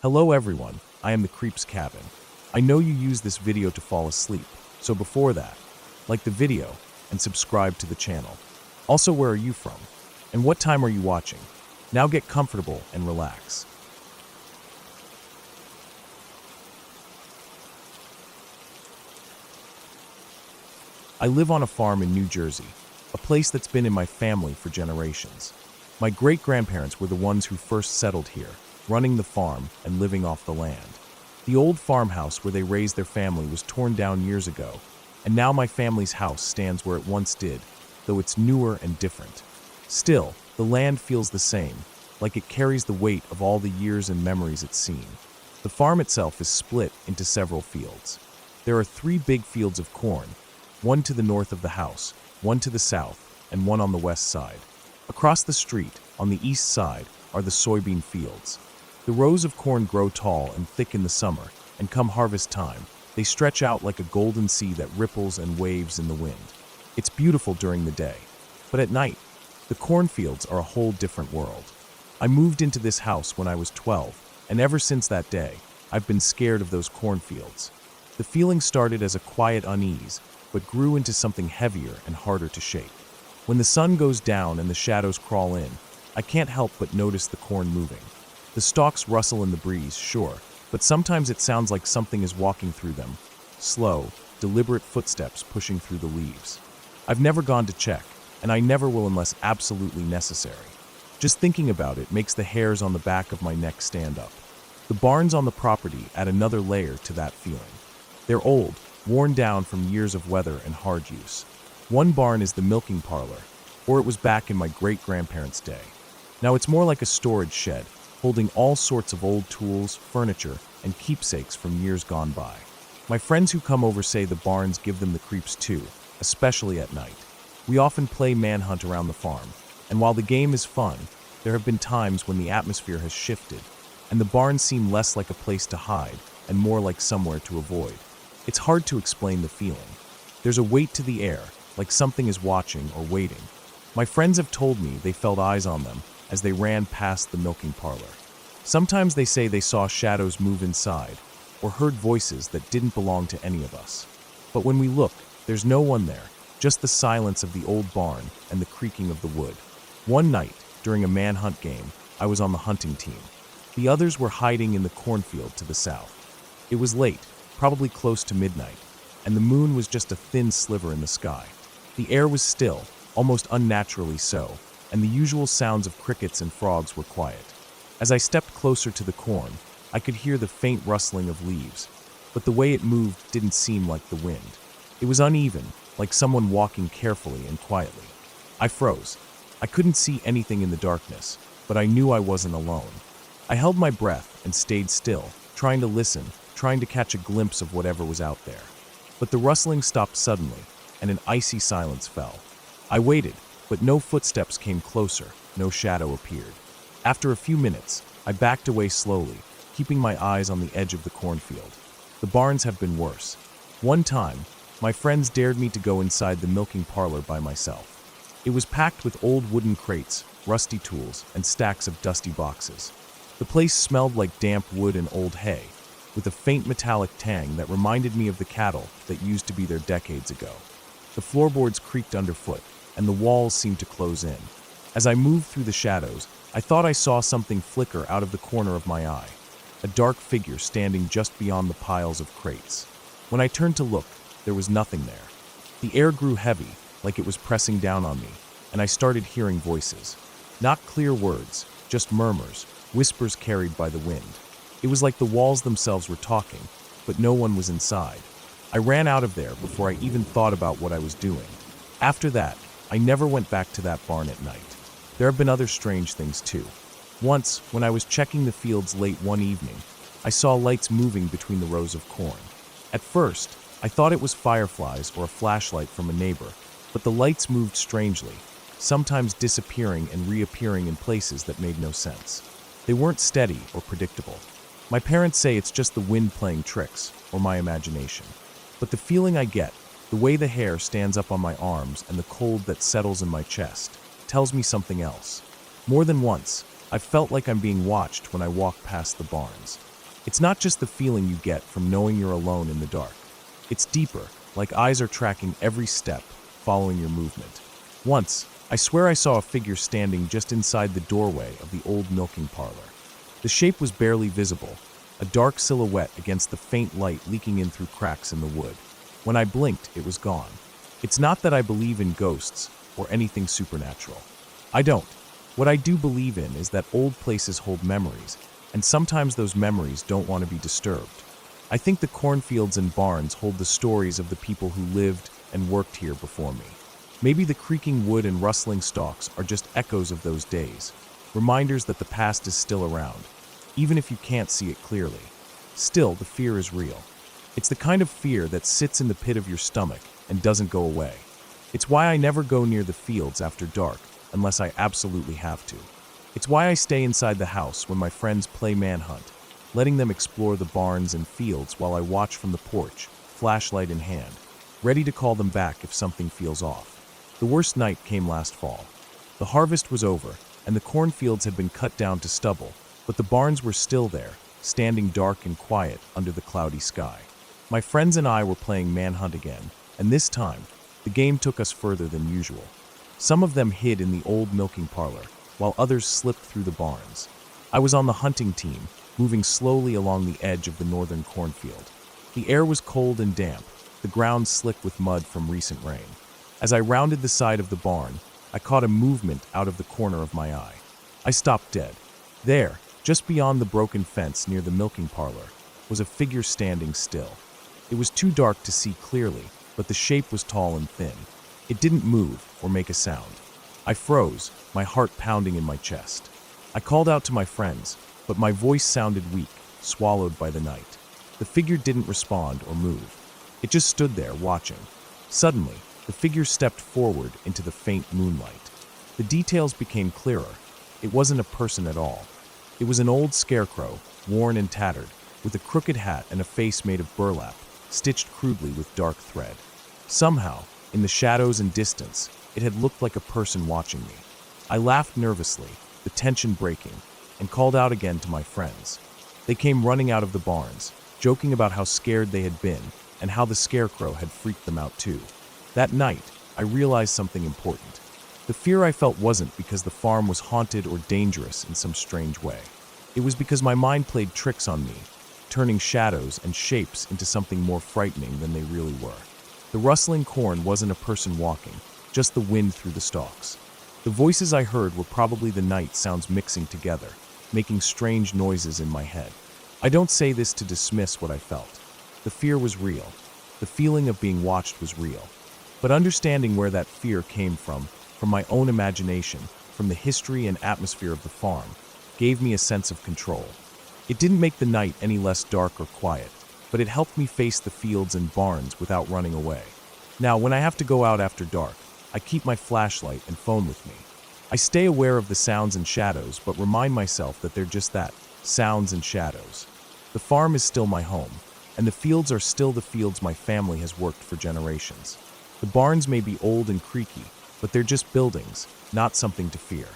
Hello everyone, I am the Creep's Cabin. I know you use this video to fall asleep, so before that, like the video and subscribe to the channel. Also, where are you from? And what time are you watching? Now get comfortable and relax. I live on a farm in New Jersey, a place that's been in my family for generations. My great-grandparents were the ones who first settled here, running the farm and living off the land. The old farmhouse where they raised their family was torn down years ago, and now my family's house stands where it once did, though it's newer and different. Still, the land feels the same, like it carries the weight of all the years and memories it's seen. The farm itself is split into several fields. There are 3 big fields of corn, one to the north of the house, one to the south, and one on the west side. Across the street, on the east side, are the soybean fields. The rows of corn grow tall and thick in the summer, and come harvest time, they stretch out like a golden sea that ripples and waves in the wind. It's beautiful during the day, but at night, the cornfields are a whole different world. I moved into this house when I was 12, and ever since that day, I've been scared of those cornfields. The feeling started as a quiet unease, but grew into something heavier and harder to shake. When the sun goes down and the shadows crawl in, I can't help but notice the corn moving. The stalks rustle in the breeze, sure, but sometimes it sounds like something is walking through them. Slow, deliberate footsteps pushing through the leaves. I've never gone to check, and I never will unless absolutely necessary. Just thinking about it makes the hairs on the back of my neck stand up. The barns on the property add another layer to that feeling. They're old, worn down from years of weather and hard use. One barn is the milking parlor, or it was back in my great-grandparents' day. Now it's more like a storage shed, holding all sorts of old tools, furniture, and keepsakes from years gone by. My friends who come over say the barns give them the creeps too, especially at night. We often play manhunt around the farm, and while the game is fun, there have been times when the atmosphere has shifted, and the barns seem less like a place to hide and more like somewhere to avoid. It's hard to explain the feeling. There's a weight to the air, like something is watching or waiting. My friends have told me they felt eyes on them as they ran past the milking parlor. Sometimes they say they saw shadows move inside, or heard voices that didn't belong to any of us. But when we look, there's no one there, just the silence of the old barn and the creaking of the wood. One night, during a manhunt game, I was on the hunting team. The others were hiding in the cornfield to the south. It was late, probably close to midnight, and the moon was just a thin sliver in the sky. The air was still, almost unnaturally so, and the usual sounds of crickets and frogs were quiet. As I stepped closer to the corn, I could hear the faint rustling of leaves, but the way it moved didn't seem like the wind. It was uneven, like someone walking carefully and quietly. I froze. I couldn't see anything in the darkness, but I knew I wasn't alone. I held my breath and stayed still, trying to listen, trying to catch a glimpse of whatever was out there. But the rustling stopped suddenly, and an icy silence fell. I waited, but no footsteps came closer, no shadow appeared. After a few minutes, I backed away slowly, keeping my eyes on the edge of the cornfield. The barns have been worse. One time, my friends dared me to go inside the milking parlor by myself. It was packed with old wooden crates, rusty tools, and stacks of dusty boxes. The place smelled like damp wood and old hay, with a faint metallic tang that reminded me of the cattle that used to be there decades ago. The floorboards creaked underfoot, and the walls seemed to close in. As I moved through the shadows, I thought I saw something flicker out of the corner of my eye, a dark figure standing just beyond the piles of crates. When I turned to look, there was nothing there. The air grew heavy, like it was pressing down on me, and I started hearing voices. Not clear words, just murmurs, whispers carried by the wind. It was like the walls themselves were talking, but no one was inside. I ran out of there before I even thought about what I was doing. After that, I never went back to that barn at night. There have been other strange things too. Once, when I was checking the fields late one evening, I saw lights moving between the rows of corn. At first, I thought it was fireflies or a flashlight from a neighbor, but the lights moved strangely, sometimes disappearing and reappearing in places that made no sense. They weren't steady or predictable. My parents say it's just the wind playing tricks, or my imagination. But the feeling I get, the way the hair stands up on my arms and the cold that settles in my chest, tells me something else. More than once, I've felt like I'm being watched when I walk past the barns. It's not just the feeling you get from knowing you're alone in the dark. It's deeper, like eyes are tracking every step, following your movement. Once, I swear I saw a figure standing just inside the doorway of the old milking parlor. The shape was barely visible, a dark silhouette against the faint light leaking in through cracks in the wood. When I blinked, it was gone. It's not that I believe in ghosts or anything supernatural. I don't. What I do believe in is that old places hold memories, and sometimes those memories don't want to be disturbed. I think the cornfields and barns hold the stories of the people who lived and worked here before me. Maybe the creaking wood and rustling stalks are just echoes of those days, reminders that the past is still around, even if you can't see it clearly. Still, the fear is real. It's the kind of fear that sits in the pit of your stomach and doesn't go away. It's why I never go near the fields after dark unless I absolutely have to. It's why I stay inside the house when my friends play manhunt, letting them explore the barns and fields while I watch from the porch, flashlight in hand, ready to call them back if something feels off. The worst night came last fall. The harvest was over, and the cornfields had been cut down to stubble, but the barns were still there, standing dark and quiet under the cloudy sky. My friends and I were playing manhunt again, and this time, the game took us further than usual. Some of them hid in the old milking parlor, while others slipped through the barns. I was on the hunting team, moving slowly along the edge of the northern cornfield. The air was cold and damp, the ground slick with mud from recent rain. As I rounded the side of the barn, I caught a movement out of the corner of my eye. I stopped dead. There, just beyond the broken fence near the milking parlor, was a figure standing still. It was too dark to see clearly, but the shape was tall and thin. It didn't move or make a sound. I froze, my heart pounding in my chest. I called out to my friends, but my voice sounded weak, swallowed by the night. The figure didn't respond or move. It just stood there, watching. Suddenly, the figure stepped forward into the faint moonlight. The details became clearer. It wasn't a person at all. It was an old scarecrow, worn and tattered, with a crooked hat and a face made of burlap, stitched crudely with dark thread. Somehow, in the shadows and distance, it had looked like a person watching me. I laughed nervously, the tension breaking, and called out again to my friends. They came running out of the barns, joking about how scared they had been and how the scarecrow had freaked them out too. That night, I realized something important. The fear I felt wasn't because the farm was haunted or dangerous in some strange way. It was because my mind played tricks on me, turning shadows and shapes into something more frightening than they really were. The rustling corn wasn't a person walking, just the wind through the stalks. The voices I heard were probably the night sounds mixing together, making strange noises in my head. I don't say this to dismiss what I felt. The fear was real. The feeling of being watched was real. But understanding where that fear came from my own imagination, from the history and atmosphere of the farm, gave me a sense of control. It didn't make the night any less dark or quiet, but it helped me face the fields and barns without running away. Now, when I have to go out after dark, I keep my flashlight and phone with me. I stay aware of the sounds and shadows, but remind myself that they're just that, sounds and shadows. The farm is still my home, and the fields are still the fields my family has worked for generations. The barns may be old and creaky, but they're just buildings, not something to fear.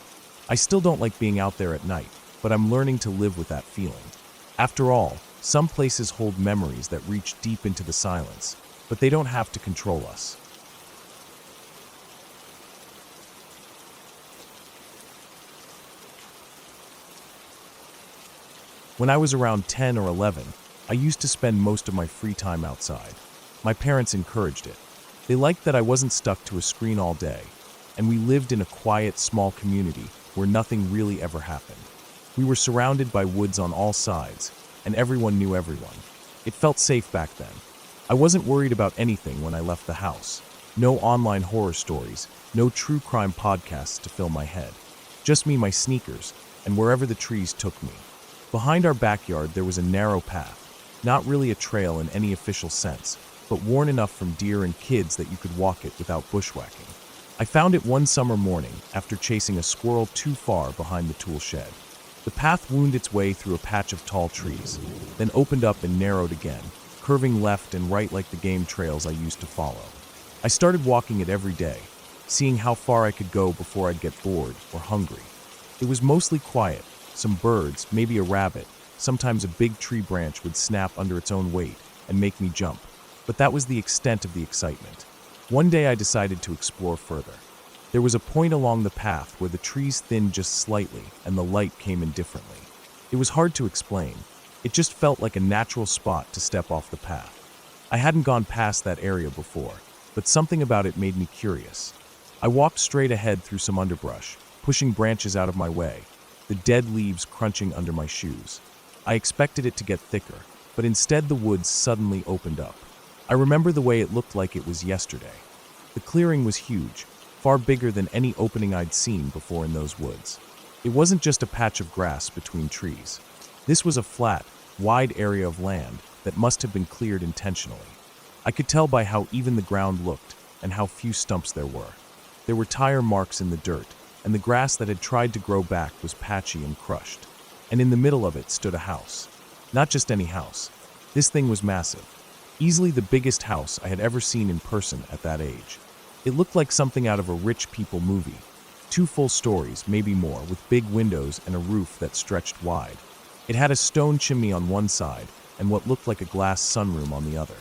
I still don't like being out there at night, but I'm learning to live with that feeling. After all, some places hold memories that reach deep into the silence, but they don't have to control us. When I was around 10 or 11, I used to spend most of my free time outside. My parents encouraged it. They liked that I wasn't stuck to a screen all day, and we lived in a quiet, small community where nothing really ever happened. We were surrounded by woods on all sides, and everyone knew everyone. It felt safe back then. I wasn't worried about anything when I left the house. No online horror stories, no true crime podcasts to fill my head. Just me, my sneakers, and wherever the trees took me. Behind our backyard there was a narrow path, not really a trail in any official sense, but worn enough from deer and kids that you could walk it without bushwhacking. I found it one summer morning after chasing a squirrel too far behind the tool shed. The path wound its way through a patch of tall trees, then opened up and narrowed again, curving left and right like the game trails I used to follow. I started walking it every day, seeing how far I could go before I'd get bored or hungry. It was mostly quiet, some birds, maybe a rabbit, Sometimes a big tree branch would snap under its own weight and make me jump, but that was the extent of the excitement. One day I decided to explore further. There was a point along the path where the trees thinned just slightly and the light came in differently. It was hard to explain. It just felt like a natural spot to step off the path. I hadn't gone past that area before, but something about it made me curious. I walked straight ahead through some underbrush, pushing branches out of my way, the dead leaves crunching under my shoes. I expected it to get thicker, but instead the woods suddenly opened up. I remember the way it looked like it was yesterday. The clearing was huge, far bigger than any opening I'd seen before in those woods. It wasn't just a patch of grass between trees. This was a flat, wide area of land that must have been cleared intentionally. I could tell by how even the ground looked and how few stumps there were. There were tire marks in the dirt, and the grass that had tried to grow back was patchy and crushed. And in the middle of it stood a house. Not just any house. This thing was massive. Easily the biggest house I had ever seen in person at that age. It looked like something out of a rich people movie. 2 full stories, maybe more, with big windows and a roof that stretched wide. It had a stone chimney on one side and what looked like a glass sunroom on the other.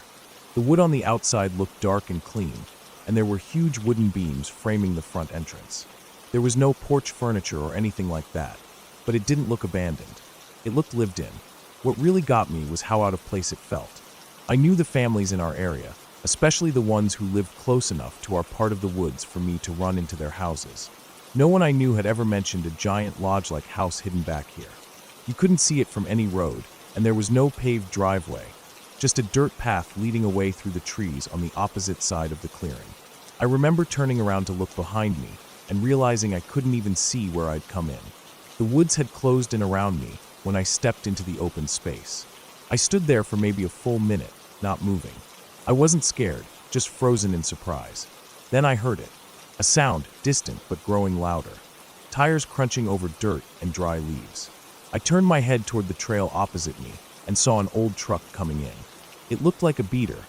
The wood on the outside looked dark and clean, and there were huge wooden beams framing the front entrance. There was no porch furniture or anything like that, but it didn't look abandoned. It looked lived in. What really got me was how out of place it felt. I knew the families in our area, especially the ones who lived close enough to our part of the woods for me to run into their houses. No one I knew had ever mentioned a giant lodge-like house hidden back here. You couldn't see it from any road, and there was no paved driveway, just a dirt path leading away through the trees on the opposite side of the clearing. I remember turning around to look behind me and realizing I couldn't even see where I'd come in. The woods had closed in around me when I stepped into the open space. I stood there for maybe a full minute, not moving. I wasn't scared, just frozen in surprise. Then I heard it. A sound, distant but growing louder. Tires crunching over dirt and dry leaves. I turned my head toward the trail opposite me and saw an old truck coming in. It looked like a beater,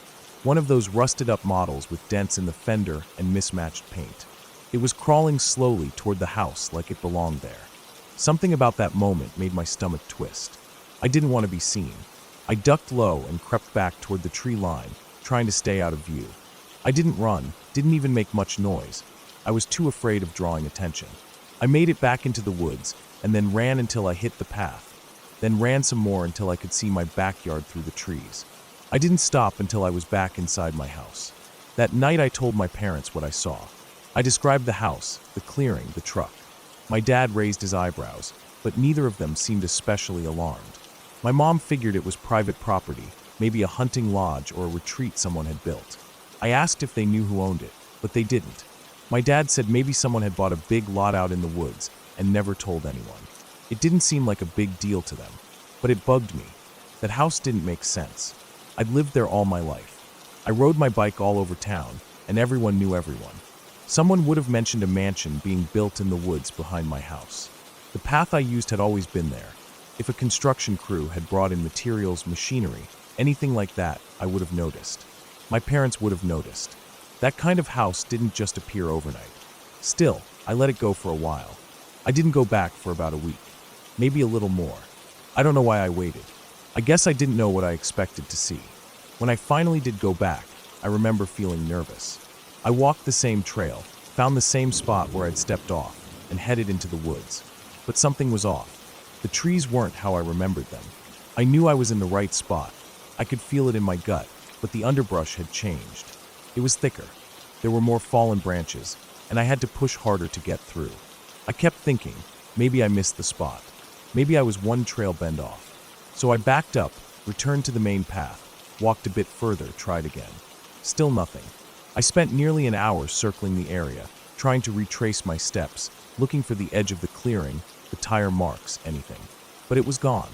one of those rusted-up models with dents in the fender and mismatched paint. It was crawling slowly toward the house like it belonged there. Something about that moment made my stomach twist. I didn't want to be seen. I ducked low and crept back toward the tree line, trying to stay out of view. I didn't run, didn't even make much noise. I was too afraid of drawing attention. I made it back into the woods and then ran until I hit the path, then ran some more until I could see my backyard through the trees. I didn't stop until I was back inside my house. That night I told my parents what I saw. I described the house, the clearing, the truck. My dad raised his eyebrows, but neither of them seemed especially alarmed. My mom figured it was private property, maybe a hunting lodge or a retreat someone had built. I asked if they knew who owned it, but they didn't. My dad said maybe someone had bought a big lot out in the woods and never told anyone. It didn't seem like a big deal to them, but it bugged me. That house didn't make sense. I'd lived there all my life. I rode my bike all over town, and everyone knew everyone. Someone would have mentioned a mansion being built in the woods behind my house. The path I used had always been there. If a construction crew had brought in materials, machinery, anything like that, I would have noticed. My parents would have noticed. That kind of house didn't just appear overnight. Still, I let it go for a while. I didn't go back for about a week, maybe a little more. I don't know why I waited. I guess I didn't know what I expected to see. When I finally did go back, I remember feeling nervous. I walked the same trail, found the same spot where I'd stepped off, and headed into the woods. But something was off. The trees weren't how I remembered them. I knew I was in the right spot. I could feel it in my gut, but the underbrush had changed. It was thicker. There were more fallen branches, and I had to push harder to get through. I kept thinking, maybe I missed the spot. Maybe I was one trail bend off. So I backed up, returned to the main path, walked a bit further, tried again. Still nothing. I spent nearly an hour circling the area, trying to retrace my steps, looking for the edge of the clearing, the tire marks, anything. But it was gone.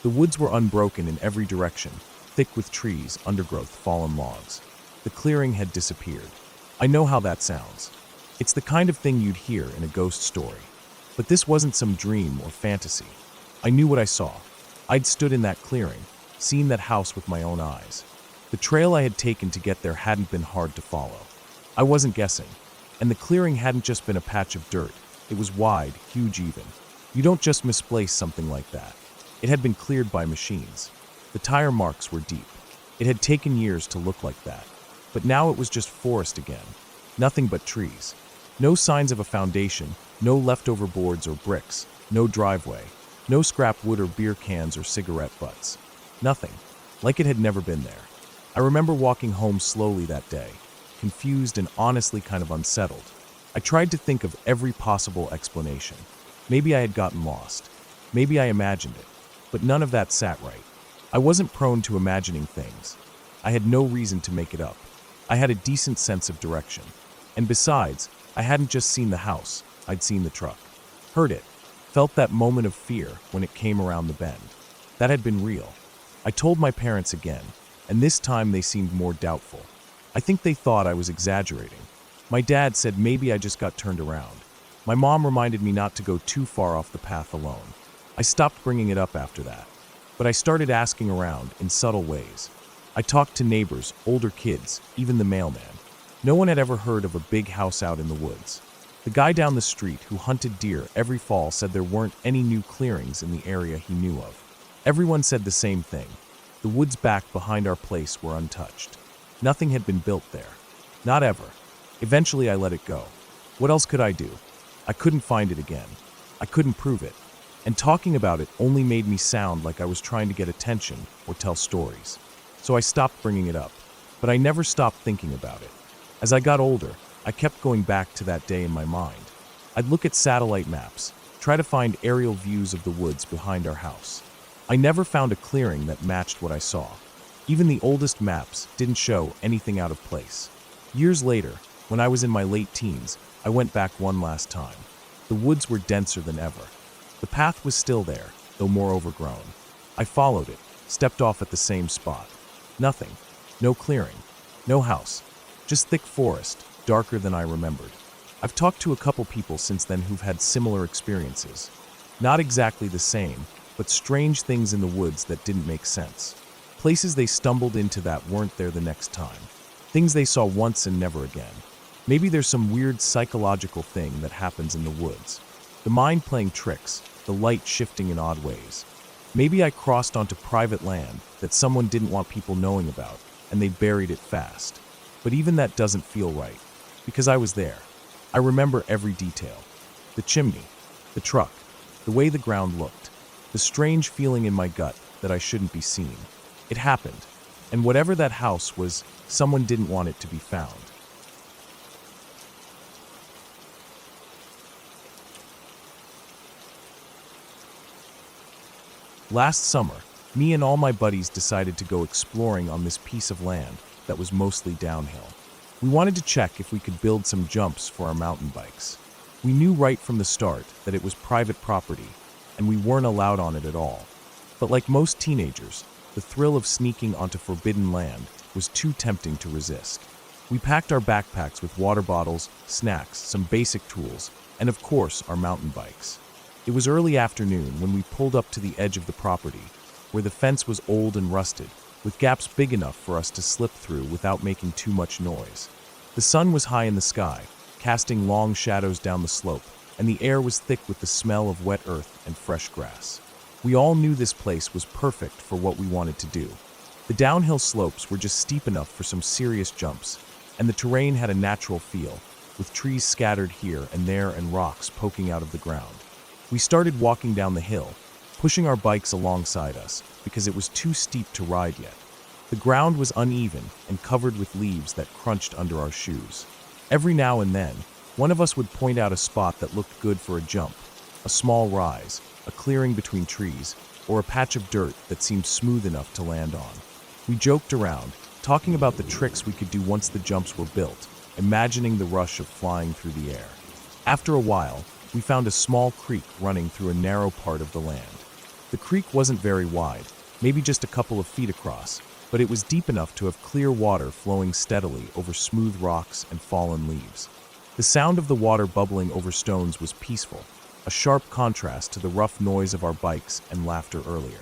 The woods were unbroken in every direction, thick with trees, undergrowth, fallen logs. The clearing had disappeared. I know how that sounds. It's the kind of thing you'd hear in a ghost story. But this wasn't some dream or fantasy. I knew what I saw. I'd stood in that clearing, seen that house with my own eyes. The trail I had taken to get there hadn't been hard to follow. I wasn't guessing. And the clearing hadn't just been a patch of dirt. It was wide, huge even. You don't just misplace something like that. It had been cleared by machines. The tire marks were deep. It had taken years to look like that. But now it was just forest again. Nothing but trees. No signs of a foundation, no leftover boards or bricks, no driveway, no scrap wood or beer cans or cigarette butts. Nothing. Like it had never been there. I remember walking home slowly that day, confused and honestly kind of unsettled. I tried to think of every possible explanation. Maybe I had gotten lost. Maybe I imagined it. But none of that sat right. I wasn't prone to imagining things. I had no reason to make it up. I had a decent sense of direction. And besides, I hadn't just seen the house, I'd seen the truck. Heard it. Felt that moment of fear when it came around the bend. That had been real. I told my parents again, and this time they seemed more doubtful. I think they thought I was exaggerating. My dad said maybe I just got turned around. My mom reminded me not to go too far off the path alone. I stopped bringing it up after that. But I started asking around in subtle ways. I talked to neighbors, older kids, even the mailman. No one had ever heard of a big house out in the woods. The guy down the street who hunted deer every fall said there weren't any new clearings in the area he knew of. Everyone said the same thing. The woods back behind our place were untouched. Nothing had been built there. Not ever. Eventually I let it go. What else could I do? I couldn't find it again. I couldn't prove it. And talking about it only made me sound like I was trying to get attention or tell stories. So I stopped bringing it up. But I never stopped thinking about it. As I got older, I kept going back to that day in my mind. I'd look at satellite maps, try to find aerial views of the woods behind our house. I never found a clearing that matched what I saw. Even the oldest maps didn't show anything out of place. Years later, when I was in my late teens, I went back one last time. The woods were denser than ever. The path was still there, though more overgrown. I followed it, stepped off at the same spot. Nothing. No clearing. No house. Just thick forest, darker than I remembered. I've talked to a couple people since then who've had similar experiences. Not exactly the same, but strange things in the woods that didn't make sense. Places they stumbled into that weren't there the next time. Things they saw once and never again. Maybe there's some weird psychological thing that happens in the woods. The mind playing tricks, the light shifting in odd ways. Maybe I crossed onto private land that someone didn't want people knowing about, and they buried it fast. But even that doesn't feel right, because I was there. I remember every detail. The chimney, the truck, the way the ground looked, the strange feeling in my gut that I shouldn't be seen. It happened, and whatever that house was, someone didn't want it to be found. Last summer, me and all my buddies decided to go exploring on this piece of land that was mostly downhill. We wanted to check if we could build some jumps for our mountain bikes. We knew right from the start that it was private property, and we weren't allowed on it at all. But like most teenagers, the thrill of sneaking onto forbidden land was too tempting to resist. We packed our backpacks with water bottles, snacks, some basic tools, and of course, our mountain bikes. It was early afternoon when we pulled up to the edge of the property, where the fence was old and rusted, with gaps big enough for us to slip through without making too much noise. The sun was high in the sky, casting long shadows down the slope, and the air was thick with the smell of wet earth and fresh grass. We all knew this place was perfect for what we wanted to do. The downhill slopes were just steep enough for some serious jumps, and the terrain had a natural feel, with trees scattered here and there and rocks poking out of the ground. We started walking down the hill, pushing our bikes alongside us because it was too steep to ride yet. The ground was uneven and covered with leaves that crunched under our shoes. Every now and then, one of us would point out a spot that looked good for a jump, a small rise, a clearing between trees, or a patch of dirt that seemed smooth enough to land on. We joked around, talking about the tricks we could do once the jumps were built, imagining the rush of flying through the air. After a while, we found a small creek running through a narrow part of the land. The creek wasn't very wide, maybe just a couple of feet across, but it was deep enough to have clear water flowing steadily over smooth rocks and fallen leaves. The sound of the water bubbling over stones was peaceful, a sharp contrast to the rough noise of our bikes and laughter earlier.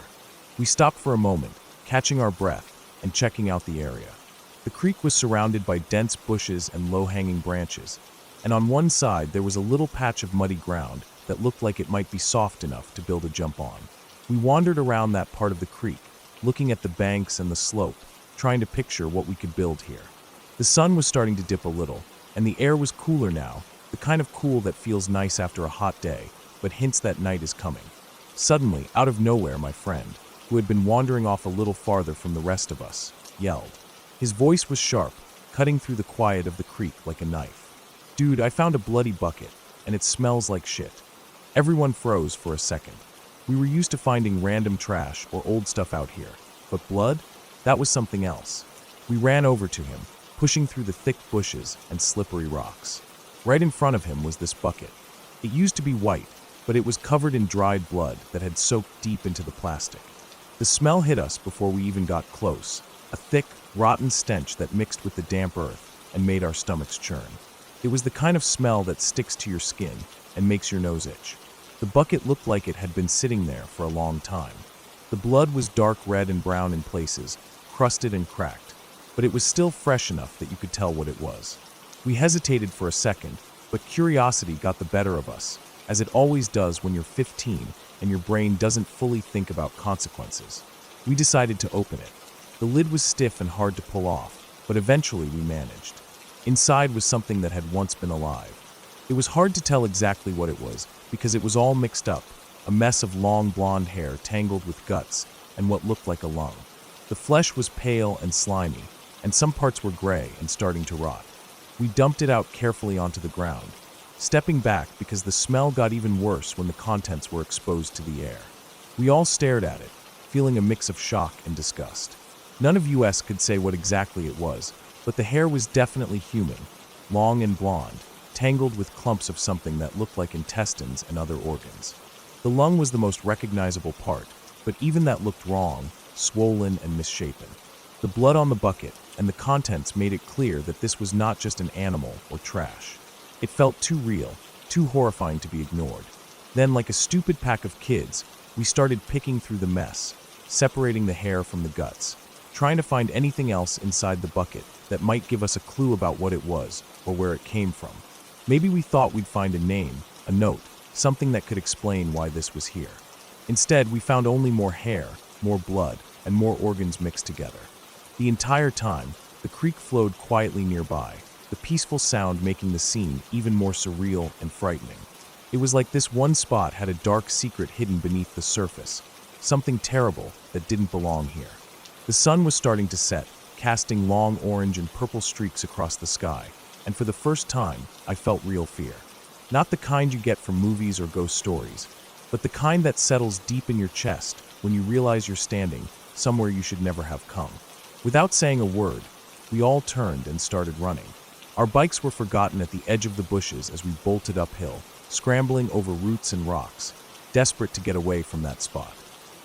We stopped for a moment, catching our breath and checking out the area. The creek was surrounded by dense bushes and low-hanging branches, and on one side there was a little patch of muddy ground that looked like it might be soft enough to build a jump on. We wandered around that part of the creek, looking at the banks and the slope, trying to picture what we could build here. The sun was starting to dip a little, and the air was cooler now, the kind of cool that feels nice after a hot day, but hints that night is coming. Suddenly, out of nowhere, my friend, who had been wandering off a little farther from the rest of us, yelled. His voice was sharp, cutting through the quiet of the creek like a knife. "Dude, I found a bloody bucket, and it smells like shit." Everyone froze for a second. We were used to finding random trash or old stuff out here, but blood? That was something else. We ran over to him, pushing through the thick bushes and slippery rocks. Right in front of him was this bucket. It used to be white, but it was covered in dried blood that had soaked deep into the plastic. The smell hit us before we even got close, a thick, rotten stench that mixed with the damp earth and made our stomachs churn. It was the kind of smell that sticks to your skin and makes your nose itch. The bucket looked like it had been sitting there for a long time. The blood was dark red and brown in places, crusted and cracked, but it was still fresh enough that you could tell what it was. We hesitated for a second, but curiosity got the better of us, as it always does when you're 15 and your brain doesn't fully think about consequences. We decided to open it. The lid was stiff and hard to pull off, but eventually we managed. Inside was something that had once been alive. It was hard to tell exactly what it was because it was all mixed up, a mess of long blonde hair tangled with guts and what looked like a lung. The flesh was pale and slimy, and some parts were gray and starting to rot. We dumped it out carefully onto the ground, stepping back because the smell got even worse when the contents were exposed to the air. We all stared at it, feeling a mix of shock and disgust. None of us could say what exactly it was, but the hair was definitely human, long and blonde, tangled with clumps of something that looked like intestines and other organs. The lung was the most recognizable part, but even that looked wrong, swollen and misshapen. The blood on the bucket and the contents made it clear that this was not just an animal or trash. It felt too real, too horrifying to be ignored. Then, like a stupid pack of kids, we started picking through the mess, separating the hair from the guts, trying to find anything else inside the bucket that might give us a clue about what it was or where it came from. Maybe we thought we'd find a name, a note, something that could explain why this was here. Instead, we found only more hair, more blood, and more organs mixed together. The entire time, the creek flowed quietly nearby, the peaceful sound making the scene even more surreal and frightening. It was like this one spot had a dark secret hidden beneath the surface, something terrible that didn't belong here. The sun was starting to set, casting long orange and purple streaks across the sky, and for the first time, I felt real fear. Not the kind you get from movies or ghost stories, but the kind that settles deep in your chest when you realize you're standing somewhere you should never have come. Without saying a word, we all turned and started running. Our bikes were forgotten at the edge of the bushes as we bolted uphill, scrambling over roots and rocks, desperate to get away from that spot.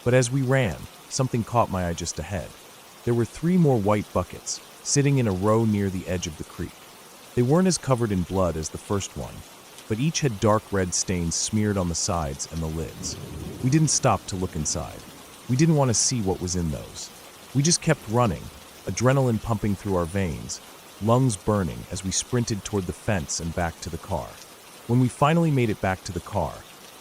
But as we ran, something caught my eye just ahead. There were 3 more white buckets, sitting in a row near the edge of the creek. They weren't as covered in blood as the first one, but each had dark red stains smeared on the sides and the lids. We didn't stop to look inside. We didn't want to see what was in those. We just kept running, adrenaline pumping through our veins, lungs burning as we sprinted toward the fence and back to the car. When we finally made it back to the car,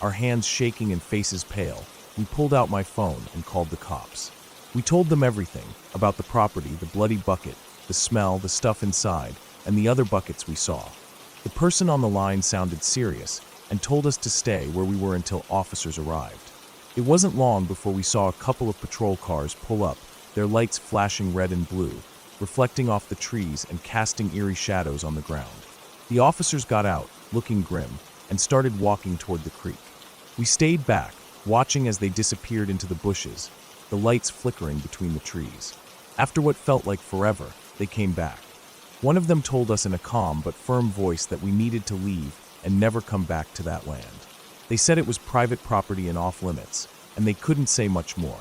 our hands shaking and faces pale, we pulled out my phone and called the cops. We told them everything about the property, the bloody bucket, the smell, the stuff inside, and the other buckets we saw. The person on the line sounded serious and told us to stay where we were until officers arrived. It wasn't long before we saw a couple of patrol cars pull up, their lights flashing red and blue, reflecting off the trees and casting eerie shadows on the ground. The officers got out, looking grim, and started walking toward the creek. We stayed back, watching as they disappeared into the bushes, the lights flickering between the trees. After what felt like forever, they came back. One of them told us in a calm but firm voice that we needed to leave and never come back to that land. They said it was private property and off-limits, and they couldn't say much more.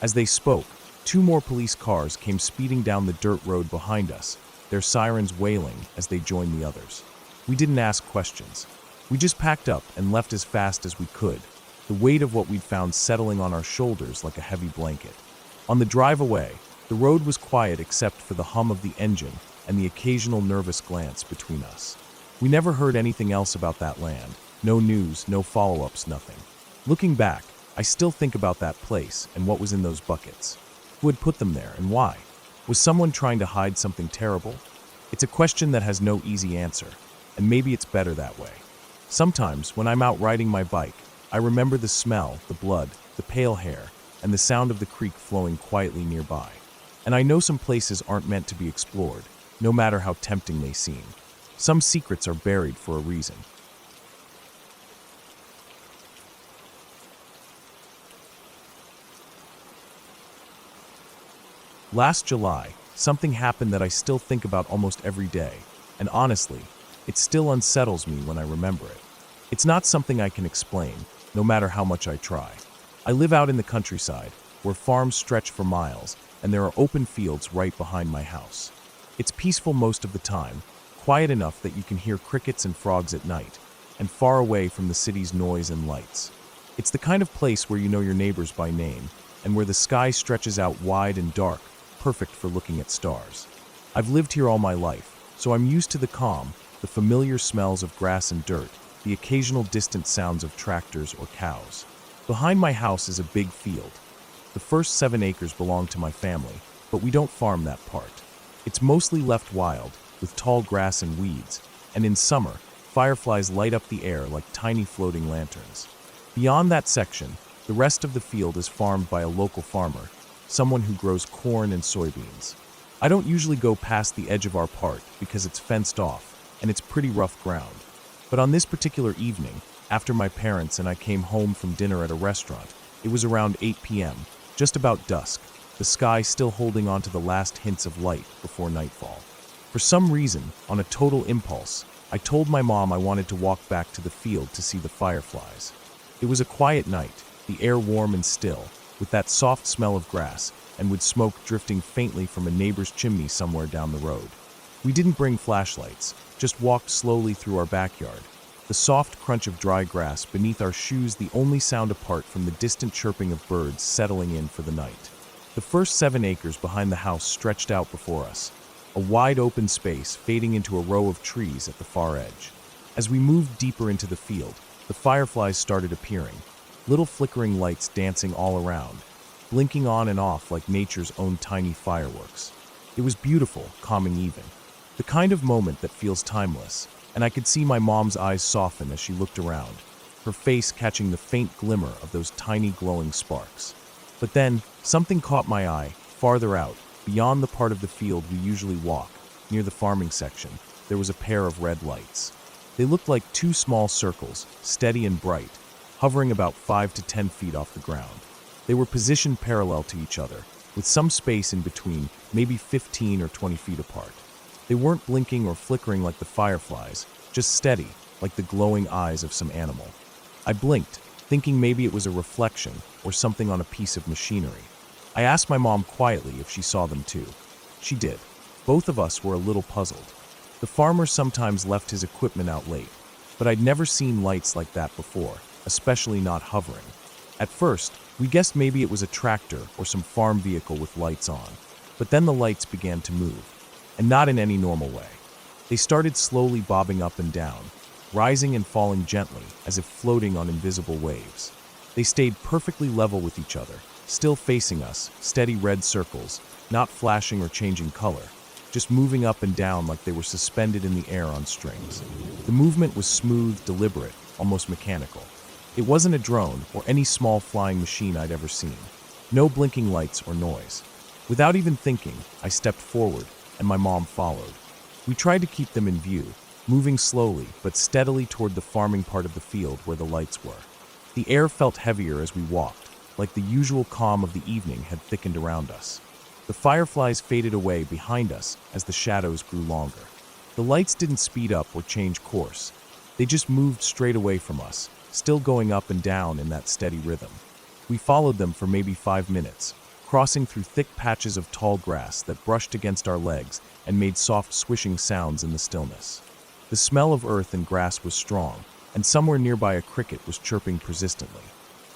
As they spoke, 2 more police cars came speeding down the dirt road behind us, their sirens wailing as they joined the others. We didn't ask questions. We just packed up and left as fast as we could, the weight of what we'd found settling on our shoulders like a heavy blanket. On the drive away, the road was quiet except for the hum of the engine and the occasional nervous glance between us. We never heard anything else about that land. No news, no follow-ups, nothing. Looking back, I still think about that place and what was in those buckets. Who had put them there and why? Was someone trying to hide something terrible? It's a question that has no easy answer, and maybe it's better that way. Sometimes, when I'm out riding my bike, I remember the smell, the blood, the pale hair, and the sound of the creek flowing quietly nearby. And I know some places aren't meant to be explored, no matter how tempting they seem. Some secrets are buried for a reason. Last July, something happened that I still think about almost every day, and honestly, it still unsettles me when I remember it. It's not something I can explain, no matter how much I try. I live out in the countryside, where farms stretch for miles, and there are open fields right behind my house. It's peaceful most of the time, quiet enough that you can hear crickets and frogs at night, and far away from the city's noise and lights. It's the kind of place where you know your neighbors by name, and where the sky stretches out wide and dark, perfect for looking at stars. I've lived here all my life, so I'm used to the calm, the familiar smells of grass and dirt, the occasional distant sounds of tractors or cows. Behind my house is a big field. The first 7 acres belong to my family, but we don't farm that part. It's mostly left wild, with tall grass and weeds, and in summer, fireflies light up the air like tiny floating lanterns. Beyond that section, the rest of the field is farmed by a local farmer, someone who grows corn and soybeans. I don't usually go past the edge of our part because it's fenced off, and it's pretty rough ground. But on this particular evening, after my parents and I came home from dinner at a restaurant, it was around 8 p.m., just about dusk, the sky still holding on to the last hints of light before nightfall. For some reason, on a total impulse, I told my mom I wanted to walk back to the field to see the fireflies. It was a quiet night, the air warm and still, with that soft smell of grass, and with smoke drifting faintly from a neighbor's chimney somewhere down the road. We didn't bring flashlights, just walked slowly through our backyard, the soft crunch of dry grass beneath our shoes the only sound apart from the distant chirping of birds settling in for the night. The first 7 acres behind the house stretched out before us, a wide open space fading into a row of trees at the far edge. As we moved deeper into the field, the fireflies started appearing, little flickering lights dancing all around, blinking on and off like nature's own tiny fireworks. It was beautiful, calming even. The kind of moment that feels timeless, and I could see my mom's eyes soften as she looked around, her face catching the faint glimmer of those tiny glowing sparks. But then, something caught my eye, farther out, beyond the part of the field we usually walk, near the farming section, there was a pair of red lights. They looked like 2 small circles, steady and bright, hovering about 5 to 10 feet off the ground. They were positioned parallel to each other, with some space in between, maybe 15 or 20 feet apart. They weren't blinking or flickering like the fireflies, just steady, like the glowing eyes of some animal. I blinked, thinking maybe it was a reflection or something on a piece of machinery. I asked my mom quietly if she saw them too. She did. Both of us were a little puzzled. The farmer sometimes left his equipment out late, but I'd never seen lights like that before, especially not hovering. At first, we guessed maybe it was a tractor or some farm vehicle with lights on, but then the lights began to move, and not in any normal way. They started slowly bobbing up and down, rising and falling gently as if floating on invisible waves. They stayed perfectly level with each other, still facing us, steady red circles, not flashing or changing color, just moving up and down like they were suspended in the air on strings. The movement was smooth, deliberate, almost mechanical. It wasn't a drone or any small flying machine I'd ever seen. No blinking lights or noise. Without even thinking, I stepped forward, and my mom followed. We tried to keep them in view, moving slowly but steadily toward the farming part of the field where the lights were. The air felt heavier as we walked, like the usual calm of the evening had thickened around us. The fireflies faded away behind us as the shadows grew longer. The lights didn't speed up or change course. They just moved straight away from us, still going up and down in that steady rhythm. We followed them for maybe 5 minutes, crossing through thick patches of tall grass that brushed against our legs and made soft swishing sounds in the stillness. The smell of earth and grass was strong, and somewhere nearby a cricket was chirping persistently.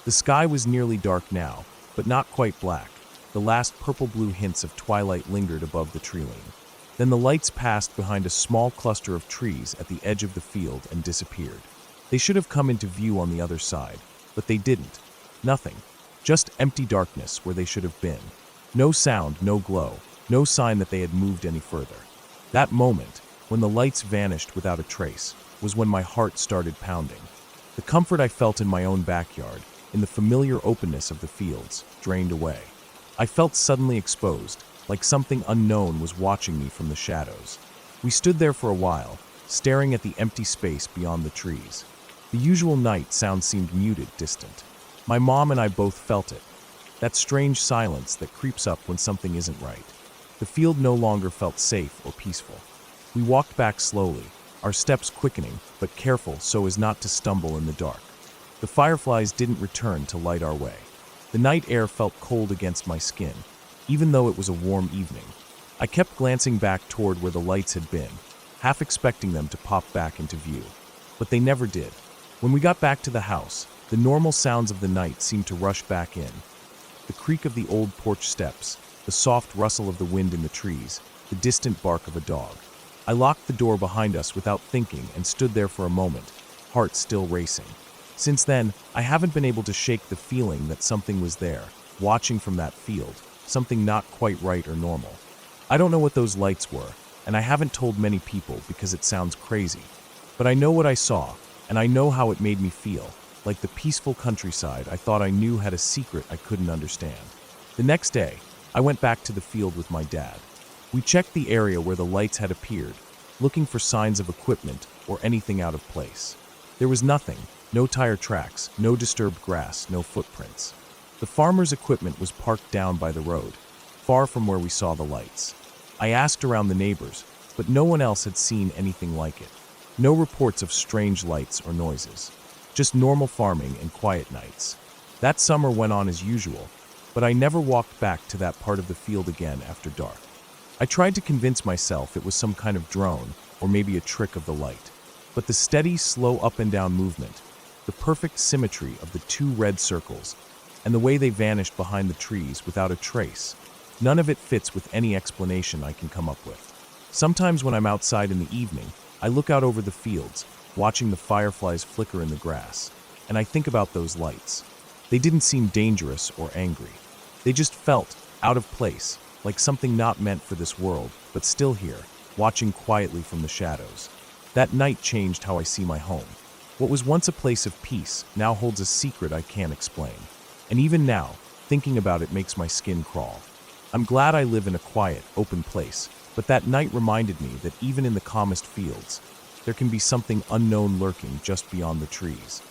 The sky was nearly dark now, but not quite black. The last purple-blue hints of twilight lingered above the tree line. Then the lights passed behind a small cluster of trees at the edge of the field and disappeared. They should have come into view on the other side, but they didn't. Nothing. Just empty darkness where they should have been. No sound, no glow, no sign that they had moved any further. That moment, when the lights vanished without a trace, was when my heart started pounding. The comfort I felt in my own backyard, in the familiar openness of the fields, drained away. I felt suddenly exposed, like something unknown was watching me from the shadows. We stood there for a while, staring at the empty space beyond the trees. The usual night sound seemed muted, distant. My mom and I both felt it. That strange silence that creeps up when something isn't right. The field no longer felt safe or peaceful. We walked back slowly, our steps quickening, but careful so as not to stumble in the dark. The fireflies didn't return to light our way. The night air felt cold against my skin, even though it was a warm evening. I kept glancing back toward where the lights had been, half expecting them to pop back into view. But they never did. When we got back to the house, the normal sounds of the night seemed to rush back in. The creak of the old porch steps, the soft rustle of the wind in the trees, the distant bark of a dog. I locked the door behind us without thinking and stood there for a moment, heart still racing. Since then, I haven't been able to shake the feeling that something was there, watching from that field, something not quite right or normal. I don't know what those lights were, and I haven't told many people because it sounds crazy. But I know what I saw, and I know how it made me feel, like the peaceful countryside I thought I knew had a secret I couldn't understand. The next day, I went back to the field with my dad. We checked the area where the lights had appeared, looking for signs of equipment or anything out of place. There was nothing, no tire tracks, no disturbed grass, no footprints. The farmer's equipment was parked down by the road, far from where we saw the lights. I asked around the neighbors, but no one else had seen anything like it. No reports of strange lights or noises. Just normal farming and quiet nights. That summer went on as usual, but I never walked back to that part of the field again after dark. I tried to convince myself it was some kind of drone or maybe a trick of the light. But the steady, slow up and down movement, the perfect symmetry of the two red circles, and the way they vanished behind the trees without a trace, none of it fits with any explanation I can come up with. Sometimes when I'm outside in the evening, I look out over the fields, watching the fireflies flicker in the grass, and I think about those lights. They didn't seem dangerous or angry. They just felt out of place, like something not meant for this world, but still here, watching quietly from the shadows. That night changed how I see my home. What was once a place of peace now holds a secret I can't explain. And even now, thinking about it makes my skin crawl. I'm glad I live in a quiet, open place, but that night reminded me that even in the calmest fields, there can be something unknown lurking just beyond the trees.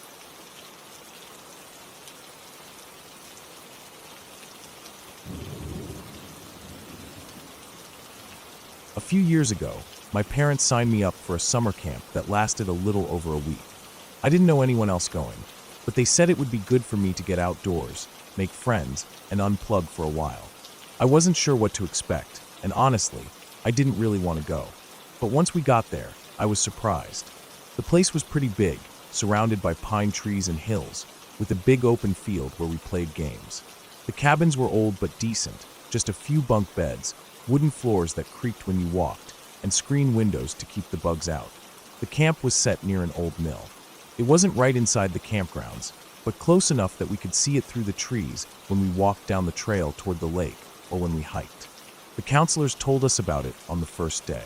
A few years ago, my parents signed me up for a summer camp that lasted a little over a week. I didn't know anyone else going, but they said it would be good for me to get outdoors, make friends, and unplug for a while. I wasn't sure what to expect, and honestly, I didn't really want to go. But once we got there, I was surprised. The place was pretty big, surrounded by pine trees and hills, with a big open field where we played games. The cabins were old but decent, just a few bunk beds, wooden floors that creaked when you walked, and screen windows to keep the bugs out. The camp was set near an old mill. It wasn't right inside the campgrounds, but close enough that we could see it through the trees when we walked down the trail toward the lake or when we hiked. The counselors told us about it on the first day.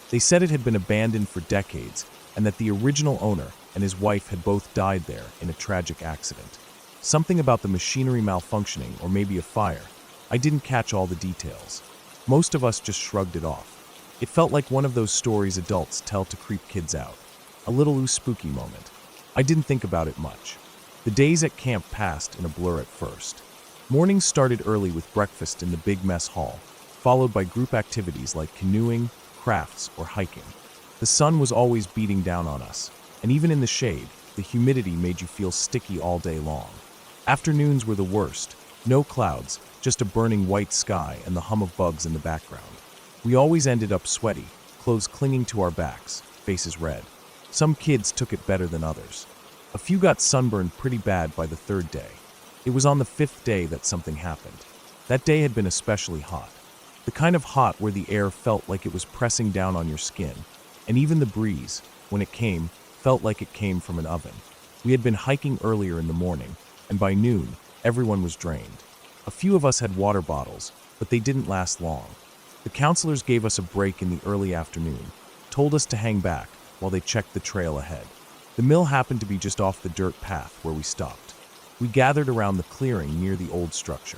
They said it had been abandoned for decades and that the original owner and his wife had both died there in a tragic accident. Something about the machinery malfunctioning or maybe a fire. I didn't catch all the details. Most of us just shrugged it off. It felt like one of those stories adults tell to creep kids out. A little spooky moment. I didn't think about it much. The days at camp passed in a blur at first. Mornings started early with breakfast in the big mess hall, followed by group activities like canoeing, crafts, or hiking. The sun was always beating down on us, and even in the shade, the humidity made you feel sticky all day long. Afternoons were the worst. No clouds, just a burning white sky and the hum of bugs in the background. We always ended up sweaty, clothes clinging to our backs, faces red. Some kids took it better than others. A few got sunburned pretty bad by the third day. It was on the fifth day that something happened. That day had been especially hot. The kind of hot where the air felt like it was pressing down on your skin, and even the breeze, when it came, felt like it came from an oven. We had been hiking earlier in the morning, and by noon, Everyone was drained. A few of us had water bottles, but they didn't last long. The counselors gave us a break in the early afternoon, told us to hang back while they checked the trail ahead. The mill happened to be just off the dirt path where we stopped. We gathered around the clearing near the old structure.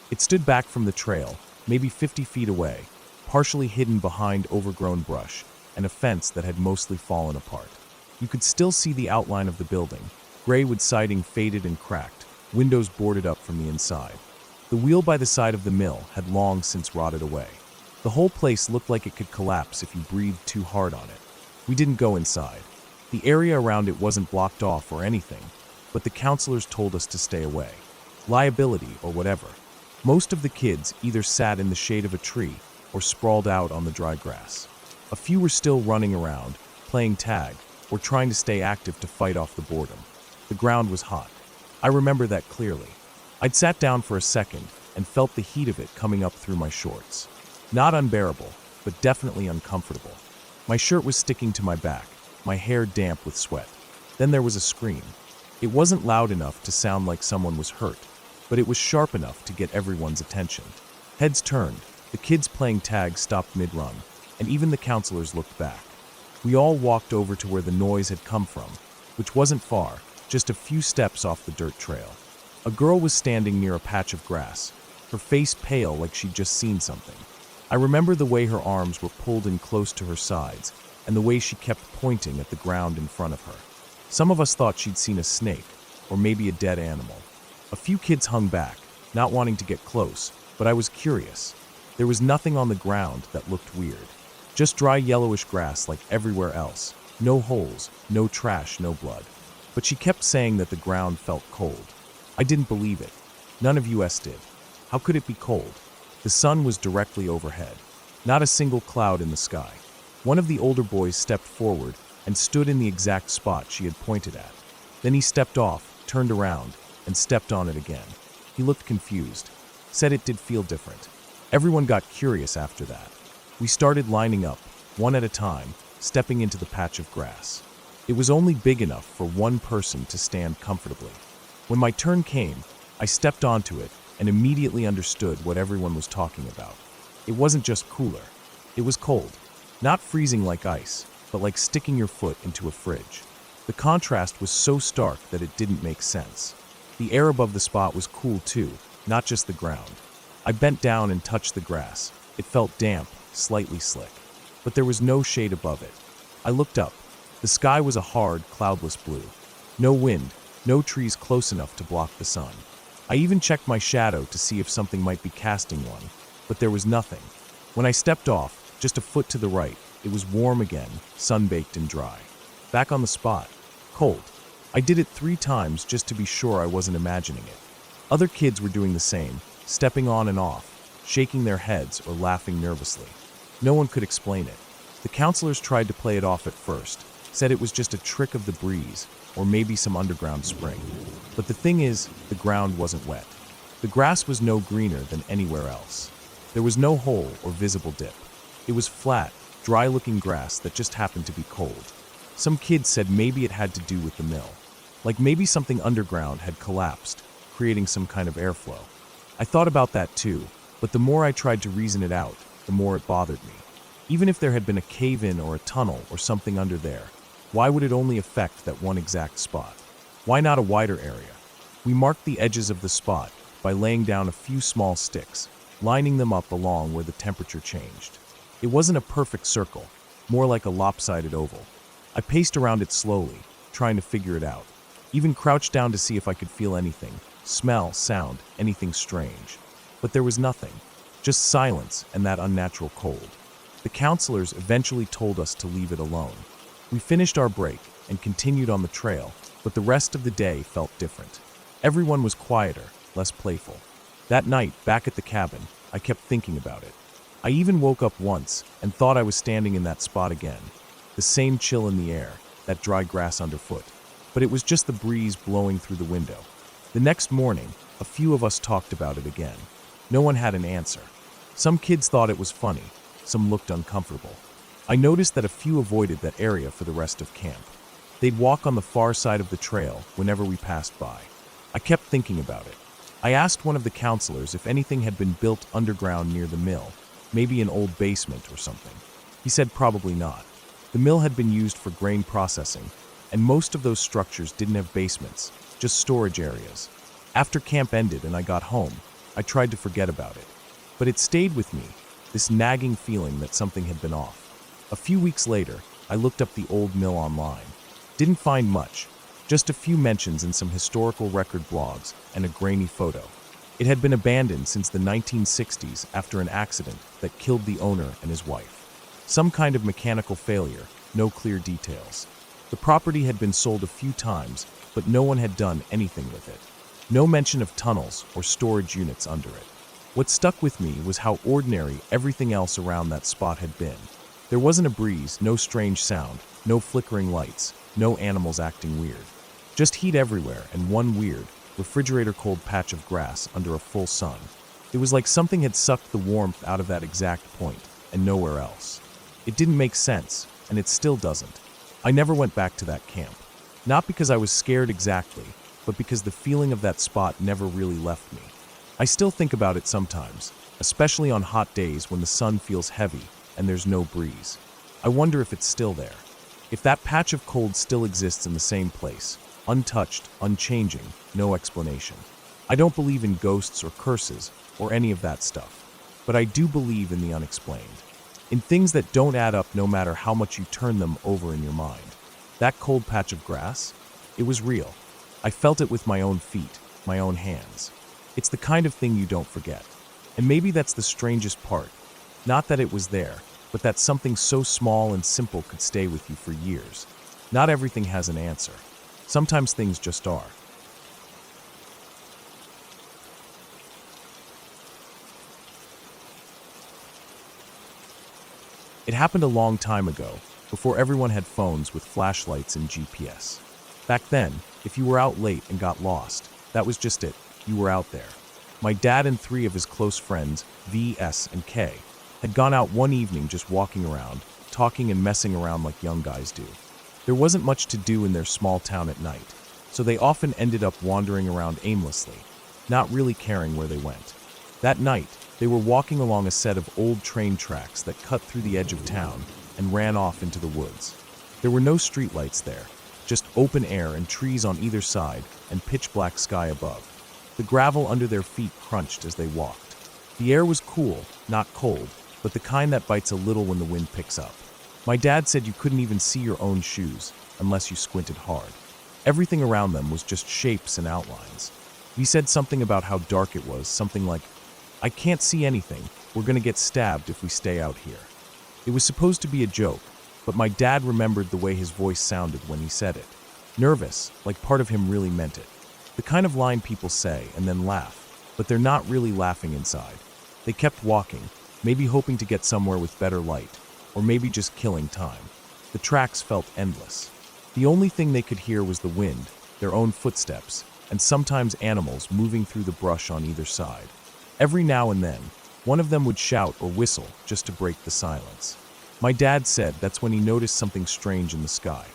It stood back from the trail, maybe 50 feet away, partially hidden behind overgrown brush and a fence that had mostly fallen apart. You could still see the outline of the building, gray wood siding faded and cracked, windows boarded up from the inside. The wheel by the side of the mill had long since rotted away. The whole place looked like it could collapse if you breathed too hard on it. We didn't go inside. The area around it wasn't blocked off or anything, but the counselors told us to stay away. Liability or whatever. Most of the kids either sat in the shade of a tree or sprawled out on the dry grass. A few were still running around, playing tag, or trying to stay active to fight off the boredom. The ground was hot. I remember that clearly. I'd sat down for a second and felt the heat of it coming up through my shorts. Not unbearable, but definitely uncomfortable. My shirt was sticking to my back, my hair damp with sweat. Then there was a scream. It wasn't loud enough to sound like someone was hurt, but it was sharp enough to get everyone's attention. Heads turned, the kids playing tag stopped mid-run, and even the counselors looked back. We all walked over to where the noise had come from, which wasn't far, just a few steps off the dirt trail. A girl was standing near a patch of grass, her face pale like she'd just seen something. I remember the way her arms were pulled in close to her sides, and the way she kept pointing at the ground in front of her. Some of us thought she'd seen a snake, or maybe a dead animal. A few kids hung back, not wanting to get close, but I was curious. There was nothing on the ground that looked weird. Just dry yellowish grass like everywhere else. No holes, no trash, no blood. But she kept saying that the ground felt cold. I didn't believe it. None of us did. How could it be cold? The sun was directly overhead. Not a single cloud in the sky. One of the older boys stepped forward and stood in the exact spot she had pointed at. Then he stepped off, turned around, and stepped on it again. He looked confused. Said it did feel different. Everyone got curious after that. We started lining up, one at a time, stepping into the patch of grass. It was only big enough for one person to stand comfortably. When my turn came, I stepped onto it and immediately understood what everyone was talking about. It wasn't just cooler. It was cold. Not freezing like ice, but like sticking your foot into a fridge. The contrast was so stark that it didn't make sense. The air above the spot was cool too, not just the ground. I bent down and touched the grass. It felt damp, slightly slick, but there was no shade above it. I looked up. The sky was a hard, cloudless blue. No wind, no trees close enough to block the sun. I even checked my shadow to see if something might be casting one, but there was nothing. When I stepped off, just a foot to the right, it was warm again, sun-baked and dry. Back on the spot. Cold. I did it 3 times just to be sure I wasn't imagining it. Other kids were doing the same, stepping on and off, shaking their heads or laughing nervously. No one could explain it. The counselors tried to play it off at first, said it was just a trick of the breeze, or maybe some underground spring. But the thing is, the ground wasn't wet. The grass was no greener than anywhere else. There was no hole or visible dip. It was flat, dry-looking grass that just happened to be cold. Some kids said maybe it had to do with the mill. Like maybe something underground had collapsed, creating some kind of airflow. I thought about that too, but the more I tried to reason it out, the more it bothered me. Even if there had been a cave-in or a tunnel or something under there, why would it only affect that one exact spot? Why not a wider area? We marked the edges of the spot by laying down a few small sticks, lining them up along where the temperature changed. It wasn't a perfect circle, more like a lopsided oval. I paced around it slowly, trying to figure it out. Even crouched down to see if I could feel anything, smell, sound, anything strange. But there was nothing, just silence and that unnatural cold. The counselors eventually told us to leave it alone. We finished our break and continued on the trail, but the rest of the day felt different. Everyone was quieter, less playful. That night, back at the cabin, I kept thinking about it. I even woke up once and thought I was standing in that spot again. The same chill in the air, that dry grass underfoot. But it was just the breeze blowing through the window. The next morning, a few of us talked about it again. No one had an answer. Some kids thought it was funny, some looked uncomfortable. I noticed that a few avoided that area for the rest of camp. They'd walk on the far side of the trail whenever we passed by. I kept thinking about it. I asked one of the counselors if anything had been built underground near the mill, maybe an old basement or something. He said probably not. The mill had been used for grain processing, and most of those structures didn't have basements, just storage areas. After camp ended and I got home, I tried to forget about it. But it stayed with me, this nagging feeling that something had been off. A few weeks later, I looked up the old mill online. Didn't find much, just a few mentions in some historical record blogs and a grainy photo. It had been abandoned since the 1960s after an accident that killed the owner and his wife. Some kind of mechanical failure, no clear details. The property had been sold a few times, but no one had done anything with it. No mention of tunnels or storage units under it. What stuck with me was how ordinary everything else around that spot had been. There wasn't a breeze, no strange sound, no flickering lights, no animals acting weird. Just heat everywhere and one weird, refrigerator-cold patch of grass under a full sun. It was like something had sucked the warmth out of that exact point and nowhere else. It didn't make sense, and it still doesn't. I never went back to that camp. Not because I was scared exactly, but because the feeling of that spot never really left me. I still think about it sometimes, especially on hot days when the sun feels heavy and there's no breeze. I wonder if it's still there. If that patch of cold still exists in the same place, untouched, unchanging, no explanation. I don't believe in ghosts or curses or any of that stuff, but I do believe in the unexplained. In things that don't add up no matter how much you turn them over in your mind. That cold patch of grass, it was real. I felt it with my own feet, my own hands. It's the kind of thing you don't forget. And maybe that's the strangest part. Not that it was there, but that something so small and simple could stay with you for years. Not everything has an answer. Sometimes things just are. It happened a long time ago, before everyone had phones with flashlights and GPS. Back then, if you were out late and got lost, that was just it. You were out there. My dad and 3 of his close friends, V, S, and K, had gone out one evening just walking around, talking and messing around like young guys do. There wasn't much to do in their small town at night, so they often ended up wandering around aimlessly, not really caring where they went. That night, they were walking along a set of old train tracks that cut through the edge of town and ran off into the woods. There were no streetlights there, just open air and trees on either side and pitch-black sky above. The gravel under their feet crunched as they walked. The air was cool, not cold, but the kind that bites a little when the wind picks up. My dad said you couldn't even see your own shoes unless you squinted hard. Everything around them was just shapes and outlines. He said something about how dark it was, something like, "I can't see anything, we're gonna get stabbed if we stay out here." It was supposed to be a joke, but my dad remembered the way his voice sounded when he said it. Nervous, like part of him really meant it. The kind of line people say and then laugh, but they're not really laughing inside. They kept walking, maybe hoping to get somewhere with better light, or maybe just killing time. The tracks felt endless. The only thing they could hear was the wind, their own footsteps, and sometimes animals moving through the brush on either side. Every now and then, one of them would shout or whistle just to break the silence. My dad said that's when he noticed something strange in the sky.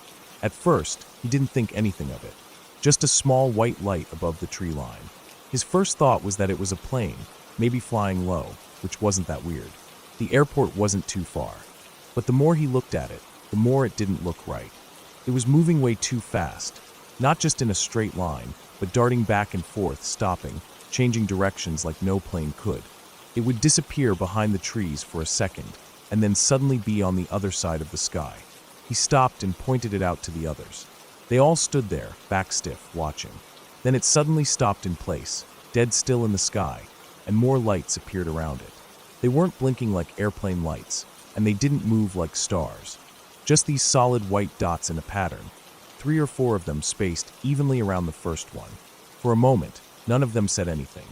At first, he didn't think anything of it. Just a small white light above the tree line. His first thought was that it was a plane, maybe flying low, which wasn't that weird. The airport wasn't too far. But the more he looked at it, the more it didn't look right. It was moving way too fast, not just in a straight line, but darting back and forth, stopping, changing directions like no plane could. It would disappear behind the trees for a second, and then suddenly be on the other side of the sky. He stopped and pointed it out to the others. They all stood there, back stiff, watching. Then it suddenly stopped in place, dead still in the sky, and more lights appeared around it. They weren't blinking like airplane lights, and they didn't move like stars. Just these solid white dots in a pattern, 3 or 4 of them spaced evenly around the first one. For a moment, none of them said anything.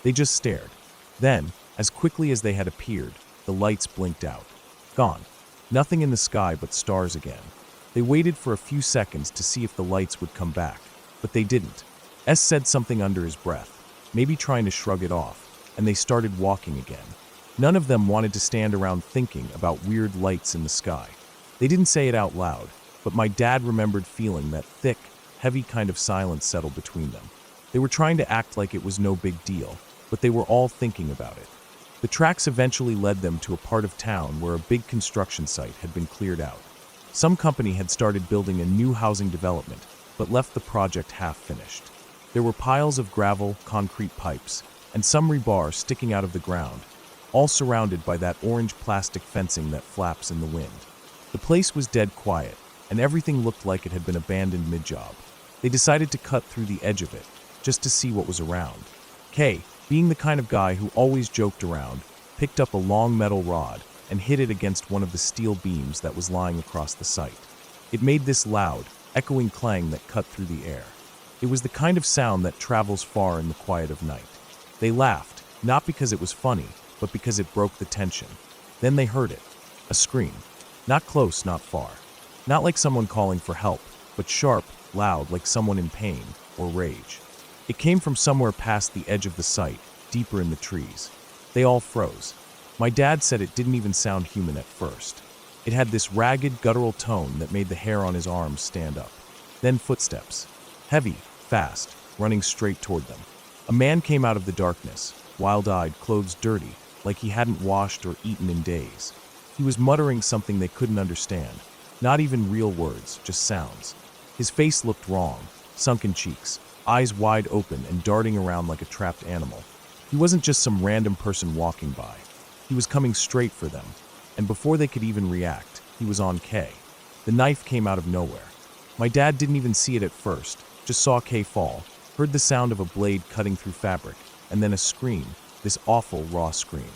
They just stared. Then, as quickly as they had appeared, the lights blinked out. Gone. Nothing in the sky but stars again. They waited for a few seconds to see if the lights would come back, but they didn't. S said something under his breath, maybe trying to shrug it off, and they started walking again. None of them wanted to stand around thinking about weird lights in the sky. They didn't say it out loud, but my dad remembered feeling that thick, heavy kind of silence settle between them. They were trying to act like it was no big deal, but they were all thinking about it. The tracks eventually led them to a part of town where a big construction site had been cleared out. Some company had started building a new housing development, but left the project half-finished. There were piles of gravel, concrete pipes, and some rebar sticking out of the ground, all surrounded by that orange plastic fencing that flaps in the wind. The place was dead quiet, and everything looked like it had been abandoned mid-job. They decided to cut through the edge of it, just to see what was around. Kay, being the kind of guy who always joked around, picked up a long metal rod and hit it against one of the steel beams that was lying across the site. It made this loud, echoing clang that cut through the air. It was the kind of sound that travels far in the quiet of night. They laughed, not because it was funny, but because it broke the tension. Then they heard it. A scream. Not close, not far. Not like someone calling for help, but sharp, loud, like someone in pain or rage. It came from somewhere past the edge of the site, deeper in the trees. They all froze. My dad said it didn't even sound human at first. It had this ragged, guttural tone that made the hair on his arms stand up. Then footsteps. Heavy, fast, running straight toward them. A man came out of the darkness, wild-eyed, clothes dirty, like he hadn't washed or eaten in days. He was muttering something they couldn't understand. Not even real words, just sounds. His face looked wrong, sunken cheeks, eyes wide open and darting around like a trapped animal. He wasn't just some random person walking by. He was coming straight for them, and before they could even react, he was on Kay. The knife came out of nowhere. My dad didn't even see it at first, just saw Kay fall, heard the sound of a blade cutting through fabric, and then a scream, this awful, raw scream.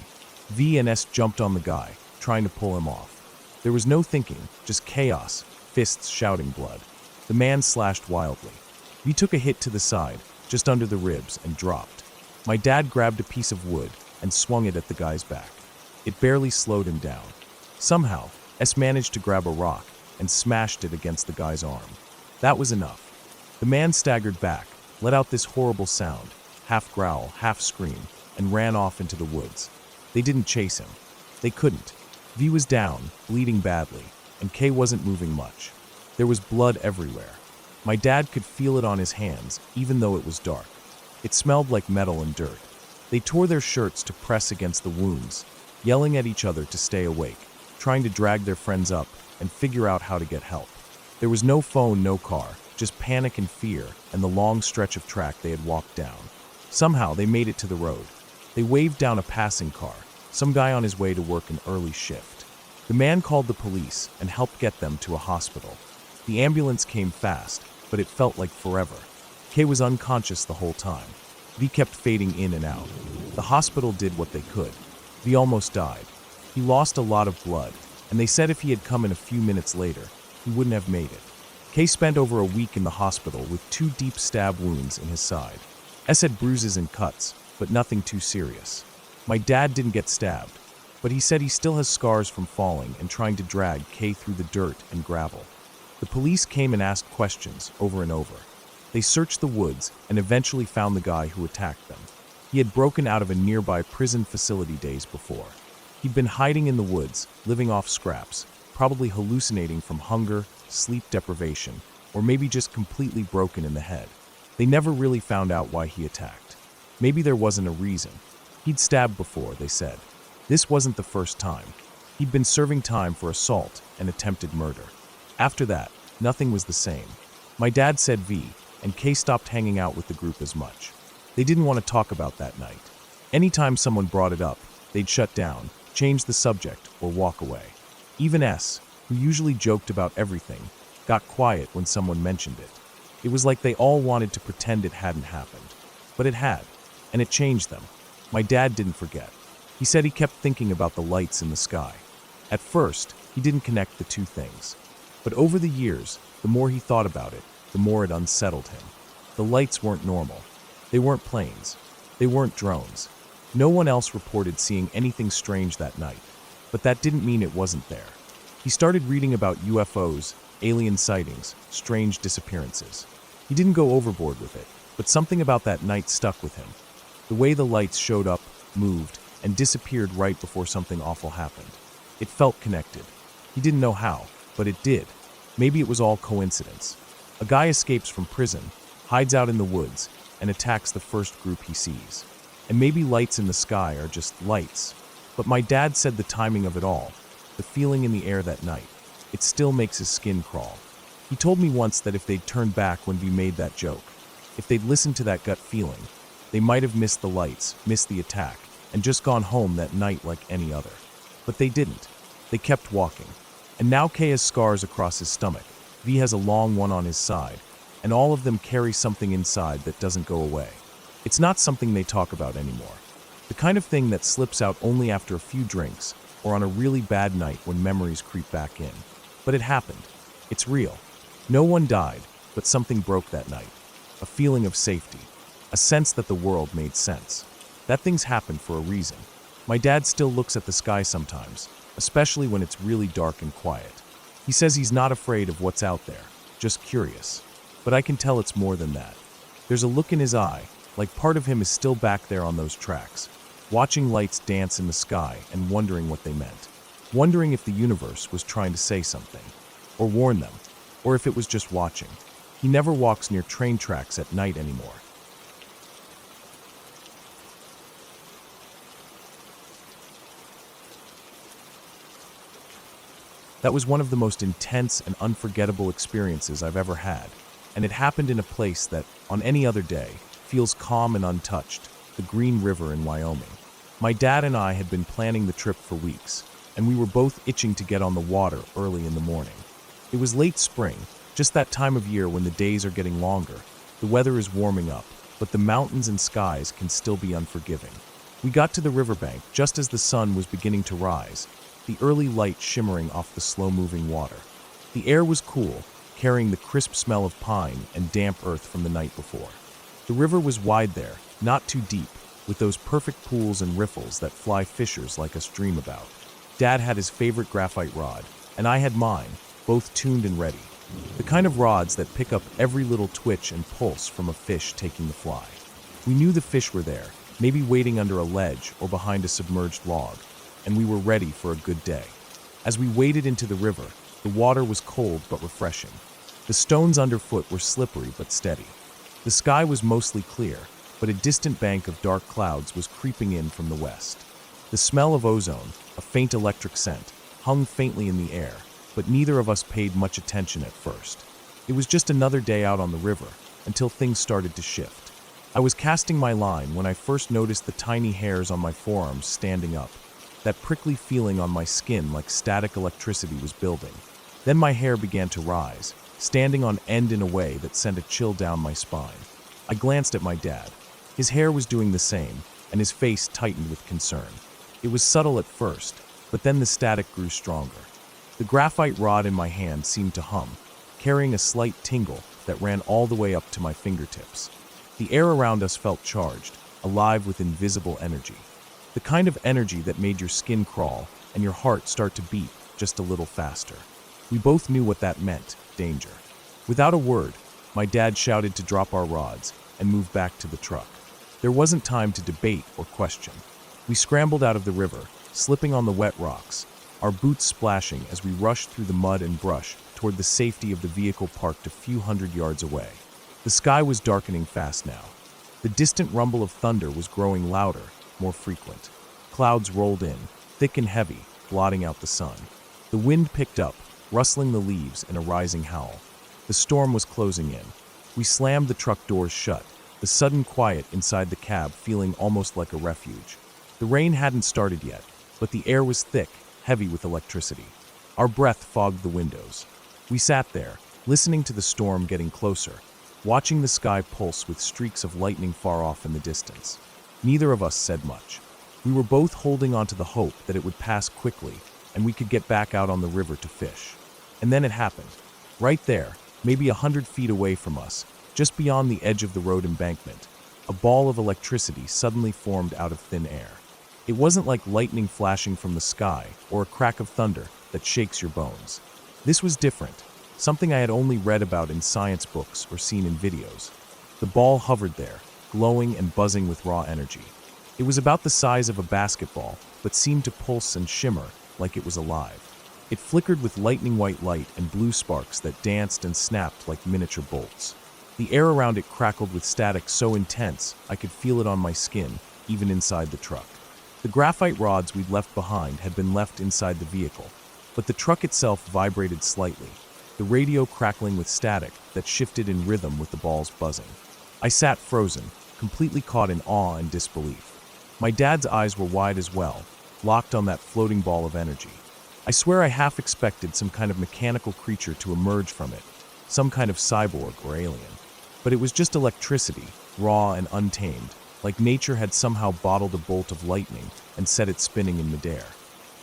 V and S jumped on the guy, trying to pull him off. There was no thinking, just chaos, fists shouting blood. The man slashed wildly. V took a hit to the side, just under the ribs, and dropped. My dad grabbed a piece of wood and swung it at the guy's back. It barely slowed him down. Somehow, S managed to grab a rock and smashed it against the guy's arm. That was enough. The man staggered back, let out this horrible sound, half growl, half scream, and ran off into the woods. They didn't chase him. They couldn't. V was down, bleeding badly, and Kay wasn't moving much. There was blood everywhere. My dad could feel it on his hands, even though it was dark. It smelled like metal and dirt. They tore their shirts to press against the wounds, yelling at each other to stay awake, trying to drag their friends up and figure out how to get help. There was no phone, no car, just panic and fear and the long stretch of track they had walked down. Somehow they made it to the road. They waved down a passing car, some guy on his way to work an early shift. The man called the police and helped get them to a hospital. The ambulance came fast, but it felt like forever. Kay was unconscious the whole time. V kept fading in and out. The hospital did what they could. V almost died. He lost a lot of blood, and they said if he had come in a few minutes later, he wouldn't have made it. Kay spent over a week in the hospital with 2 deep stab wounds in his side. S had bruises and cuts, but nothing too serious. My dad didn't get stabbed, but he said he still has scars from falling and trying to drag Kay through the dirt and gravel. The police came and asked questions over and over. They searched the woods and eventually found the guy who attacked them. He had broken out of a nearby prison facility days before. He'd been hiding in the woods, living off scraps, probably hallucinating from hunger, sleep deprivation, or maybe just completely broken in the head. They never really found out why he attacked. Maybe there wasn't a reason. He'd stabbed before, they said. This wasn't the first time. He'd been serving time for assault and attempted murder. After that, nothing was the same. My dad said V, and Kay stopped hanging out with the group as much. They didn't want to talk about that night. Anytime someone brought it up, they'd shut down, change the subject, or walk away. Even S, who usually joked about everything, got quiet when someone mentioned it. It was like they all wanted to pretend it hadn't happened. But it had, and it changed them. My dad didn't forget. He said he kept thinking about the lights in the sky. At first, he didn't connect the two things. But over the years, the more he thought about it, the more it unsettled him. The lights weren't normal. They weren't planes. They weren't drones. No one else reported seeing anything strange that night. But that didn't mean it wasn't there. He started reading about UFOs, alien sightings, strange disappearances. He didn't go overboard with it, but something about that night stuck with him. The way the lights showed up, moved, and disappeared right before something awful happened. It felt connected. He didn't know how, but it did. Maybe it was all coincidence. A guy escapes from prison, hides out in the woods, and attacks the first group he sees. And maybe lights in the sky are just lights. But my dad said the timing of it all, the feeling in the air that night, it still makes his skin crawl. He told me once that if they'd turned back when we made that joke, if they'd listened to that gut feeling, they might have missed the lights, missed the attack, and just gone home that night like any other. But they didn't. They kept walking. And now Kay has scars across his stomach. V has a long one on his side, and all of them carry something inside that doesn't go away. It's not something they talk about anymore. The kind of thing that slips out only after a few drinks or on a really bad night when memories creep back in. But it happened. It's real. No one died, but something broke that night. A feeling of safety. A sense that the world made sense. That things happen for a reason. My dad still looks at the sky sometimes, especially when it's really dark and quiet. He says he's not afraid of what's out there, just curious. But I can tell it's more than that. There's a look in his eye, like part of him is still back there on those tracks, watching lights dance in the sky and wondering what they meant. Wondering if the universe was trying to say something, or warn them, or if it was just watching. He never walks near train tracks at night anymore. That was one of the most intense and unforgettable experiences I've ever had, and it happened in a place that, on any other day, feels calm and untouched, the Green River in Wyoming. My dad and I had been planning the trip for weeks, and we were both itching to get on the water early in the morning. It was late spring, just that time of year when the days are getting longer, the weather is warming up, but the mountains and skies can still be unforgiving. We got to the riverbank just as the sun was beginning to rise, the early light shimmering off the slow-moving water. The air was cool, carrying the crisp smell of pine and damp earth from the night before. The river was wide there, not too deep, with those perfect pools and riffles that fly fishers like us dream about. Dad had his favorite graphite rod, and I had mine, both tuned and ready. The kind of rods that pick up every little twitch and pulse from a fish taking the fly. We knew the fish were there, maybe waiting under a ledge or behind a submerged log, and we were ready for a good day. As we waded into the river, the water was cold but refreshing. The stones underfoot were slippery but steady. The sky was mostly clear, but a distant bank of dark clouds was creeping in from the west. The smell of ozone, a faint electric scent, hung faintly in the air, but neither of us paid much attention at first. It was just another day out on the river, until things started to shift. I was casting my line when I first noticed the tiny hairs on my forearms standing up. That prickly feeling on my skin like static electricity was building. Then my hair began to rise, standing on end in a way that sent a chill down my spine. I glanced at my dad. His hair was doing the same, and his face tightened with concern. It was subtle at first, but then the static grew stronger. The graphite rod in my hand seemed to hum, carrying a slight tingle that ran all the way up to my fingertips. The air around us felt charged, alive with invisible energy. The kind of energy that made your skin crawl and your heart start to beat just a little faster. We both knew what that meant, danger. Without a word, my dad shouted to drop our rods and move back to the truck. There wasn't time to debate or question. We scrambled out of the river, slipping on the wet rocks, our boots splashing as we rushed through the mud and brush toward the safety of the vehicle parked a few hundred yards away. The sky was darkening fast now. The distant rumble of thunder was growing louder, more frequent. Clouds rolled in, thick and heavy, blotting out the sun. The wind picked up, rustling the leaves in a rising howl. The storm was closing in. We slammed the truck doors shut, the sudden quiet inside the cab feeling almost like a refuge. The rain hadn't started yet, but the air was thick, heavy with electricity. Our breath fogged the windows. We sat there, listening to the storm getting closer, watching the sky pulse with streaks of lightning far off in the distance. Neither of us said much. We were both holding on to the hope that it would pass quickly and we could get back out on the river to fish. And then it happened. Right there, maybe 100 feet away from us, just beyond the edge of the road embankment, a ball of electricity suddenly formed out of thin air. It wasn't like lightning flashing from the sky or a crack of thunder that shakes your bones. This was different, something I had only read about in science books or seen in videos. The ball hovered there, glowing and buzzing with raw energy. It was about the size of a basketball, but seemed to pulse and shimmer like it was alive. It flickered with lightning white light and blue sparks that danced and snapped like miniature bolts. The air around it crackled with static so intense I could feel it on my skin, even inside the truck. The graphite rods we'd left behind had been left inside the vehicle, but the truck itself vibrated slightly, the radio crackling with static that shifted in rhythm with the balls buzzing. I sat frozen, completely caught in awe and disbelief. My dad's eyes were wide as well, locked on that floating ball of energy. I swear I half expected some kind of mechanical creature to emerge from it, some kind of cyborg or alien. But it was just electricity, raw and untamed, like nature had somehow bottled a bolt of lightning and set it spinning in midair.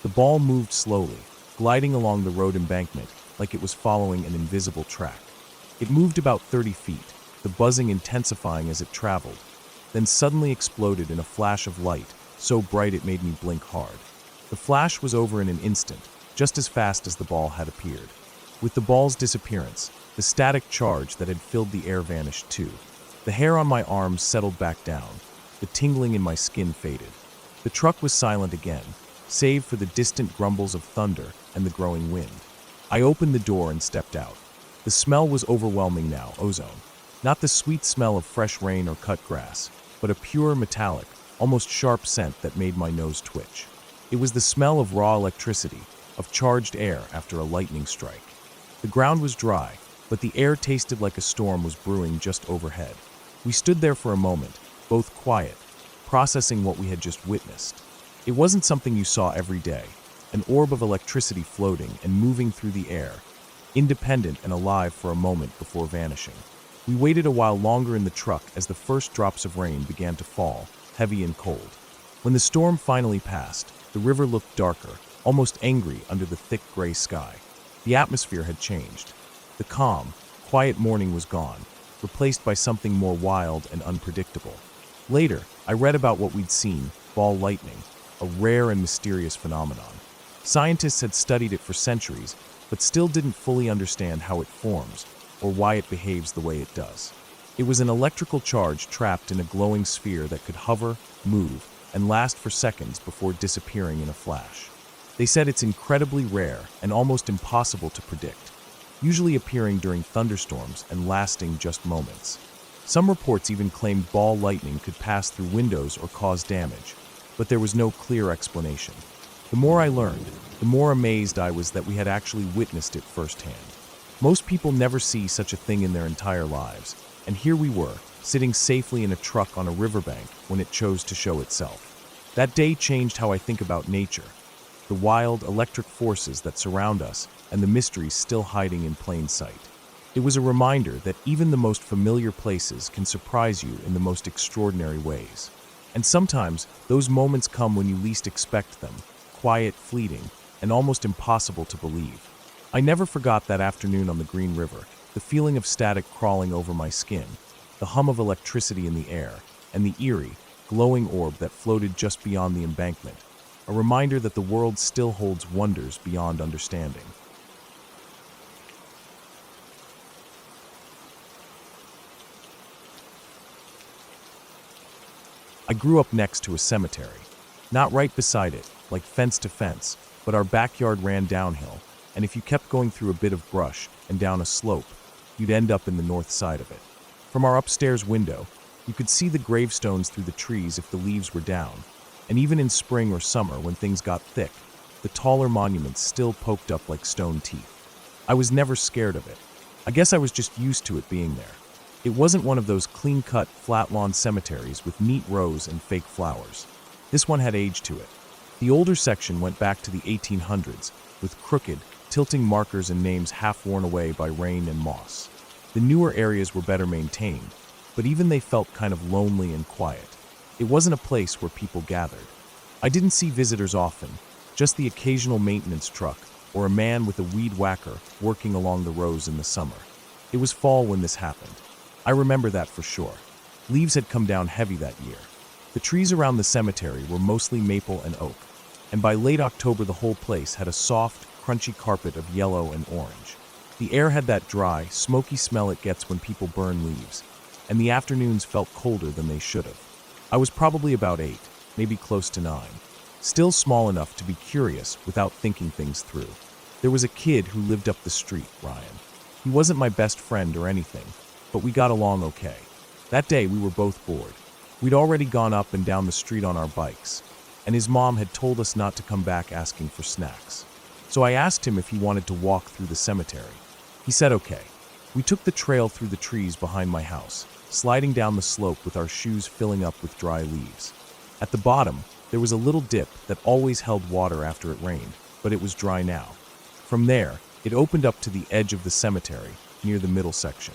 The ball moved slowly, gliding along the road embankment like it was following an invisible track. It moved about 30 feet, the buzzing intensifying as it traveled, then suddenly exploded in a flash of light, so bright it made me blink hard. The flash was over in an instant, just as fast as the ball had appeared. With the ball's disappearance, the static charge that had filled the air vanished too. The hair on my arms settled back down, the tingling in my skin faded. The truck was silent again, save for the distant grumbles of thunder and the growing wind. I opened the door and stepped out. The smell was overwhelming now, ozone. Not the sweet smell of fresh rain or cut grass, but a pure metallic, almost sharp scent that made my nose twitch. It was the smell of raw electricity, of charged air after a lightning strike. The ground was dry, but the air tasted like a storm was brewing just overhead. We stood there for a moment, both quiet, processing what we had just witnessed. It wasn't something you saw every day, an orb of electricity floating and moving through the air, independent and alive for a moment before vanishing. We waited a while longer in the truck as the first drops of rain began to fall, heavy and cold. When the storm finally passed, the river looked darker, almost angry under the thick gray sky. The atmosphere had changed. The calm, quiet morning was gone, replaced by something more wild and unpredictable. Later, I read about what we'd seen, ball lightning, a rare and mysterious phenomenon. Scientists had studied it for centuries, but still didn't fully understand how it forms or why it behaves the way it does. It was an electrical charge trapped in a glowing sphere that could hover, move, and last for seconds before disappearing in a flash. They said it's incredibly rare and almost impossible to predict, usually appearing during thunderstorms and lasting just moments. Some reports even claimed ball lightning could pass through windows or cause damage, but there was no clear explanation. The more I learned, the more amazed I was that we had actually witnessed it firsthand. Most people never see such a thing in their entire lives, and here we were, sitting safely in a truck on a riverbank when it chose to show itself. That day changed how I think about nature, the wild, electric forces that surround us, and the mysteries still hiding in plain sight. It was a reminder that even the most familiar places can surprise you in the most extraordinary ways. And sometimes, those moments come when you least expect them, quiet, fleeting, and almost impossible to believe. I never forgot that afternoon on the Green River, the feeling of static crawling over my skin, the hum of electricity in the air, and the eerie, glowing orb that floated just beyond the embankment, a reminder that the world still holds wonders beyond understanding. I grew up next to a cemetery, not right beside it, like fence to fence, but our backyard ran downhill, and if you kept going through a bit of brush and down a slope, you'd end up in the north side of it. From our upstairs window, you could see the gravestones through the trees if the leaves were down, and even in spring or summer when things got thick, the taller monuments still poked up like stone teeth. I was never scared of it. I guess I was just used to it being there. It wasn't one of those clean-cut, flat-lawn cemeteries with neat rows and fake flowers. This one had age to it. The older section went back to the 1800s, with crooked, tilting markers and names half worn away by rain and moss. The newer areas were better maintained, but even they felt kind of lonely and quiet. It wasn't a place where people gathered. I didn't see visitors often, just the occasional maintenance truck or a man with a weed whacker working along the rows in the summer. It was fall when this happened. I remember that for sure. Leaves had come down heavy that year. The trees around the cemetery were mostly maple and oak, and by late October the whole place had a soft, crunchy carpet of yellow and orange. The air had that dry, smoky smell it gets when people burn leaves, and the afternoons felt colder than they should have. I was probably about 8, maybe close to 9, still small enough to be curious without thinking things through. There was a kid who lived up the street, Ryan. He wasn't my best friend or anything, but we got along okay. That day, we were both bored. We'd already gone up and down the street on our bikes, and his mom had told us not to come back asking for snacks. So I asked him if he wanted to walk through the cemetery. He said okay. We took the trail through the trees behind my house, sliding down the slope with our shoes filling up with dry leaves. At the bottom, there was a little dip that always held water after it rained, but it was dry now. From there, it opened up to the edge of the cemetery, near the middle section.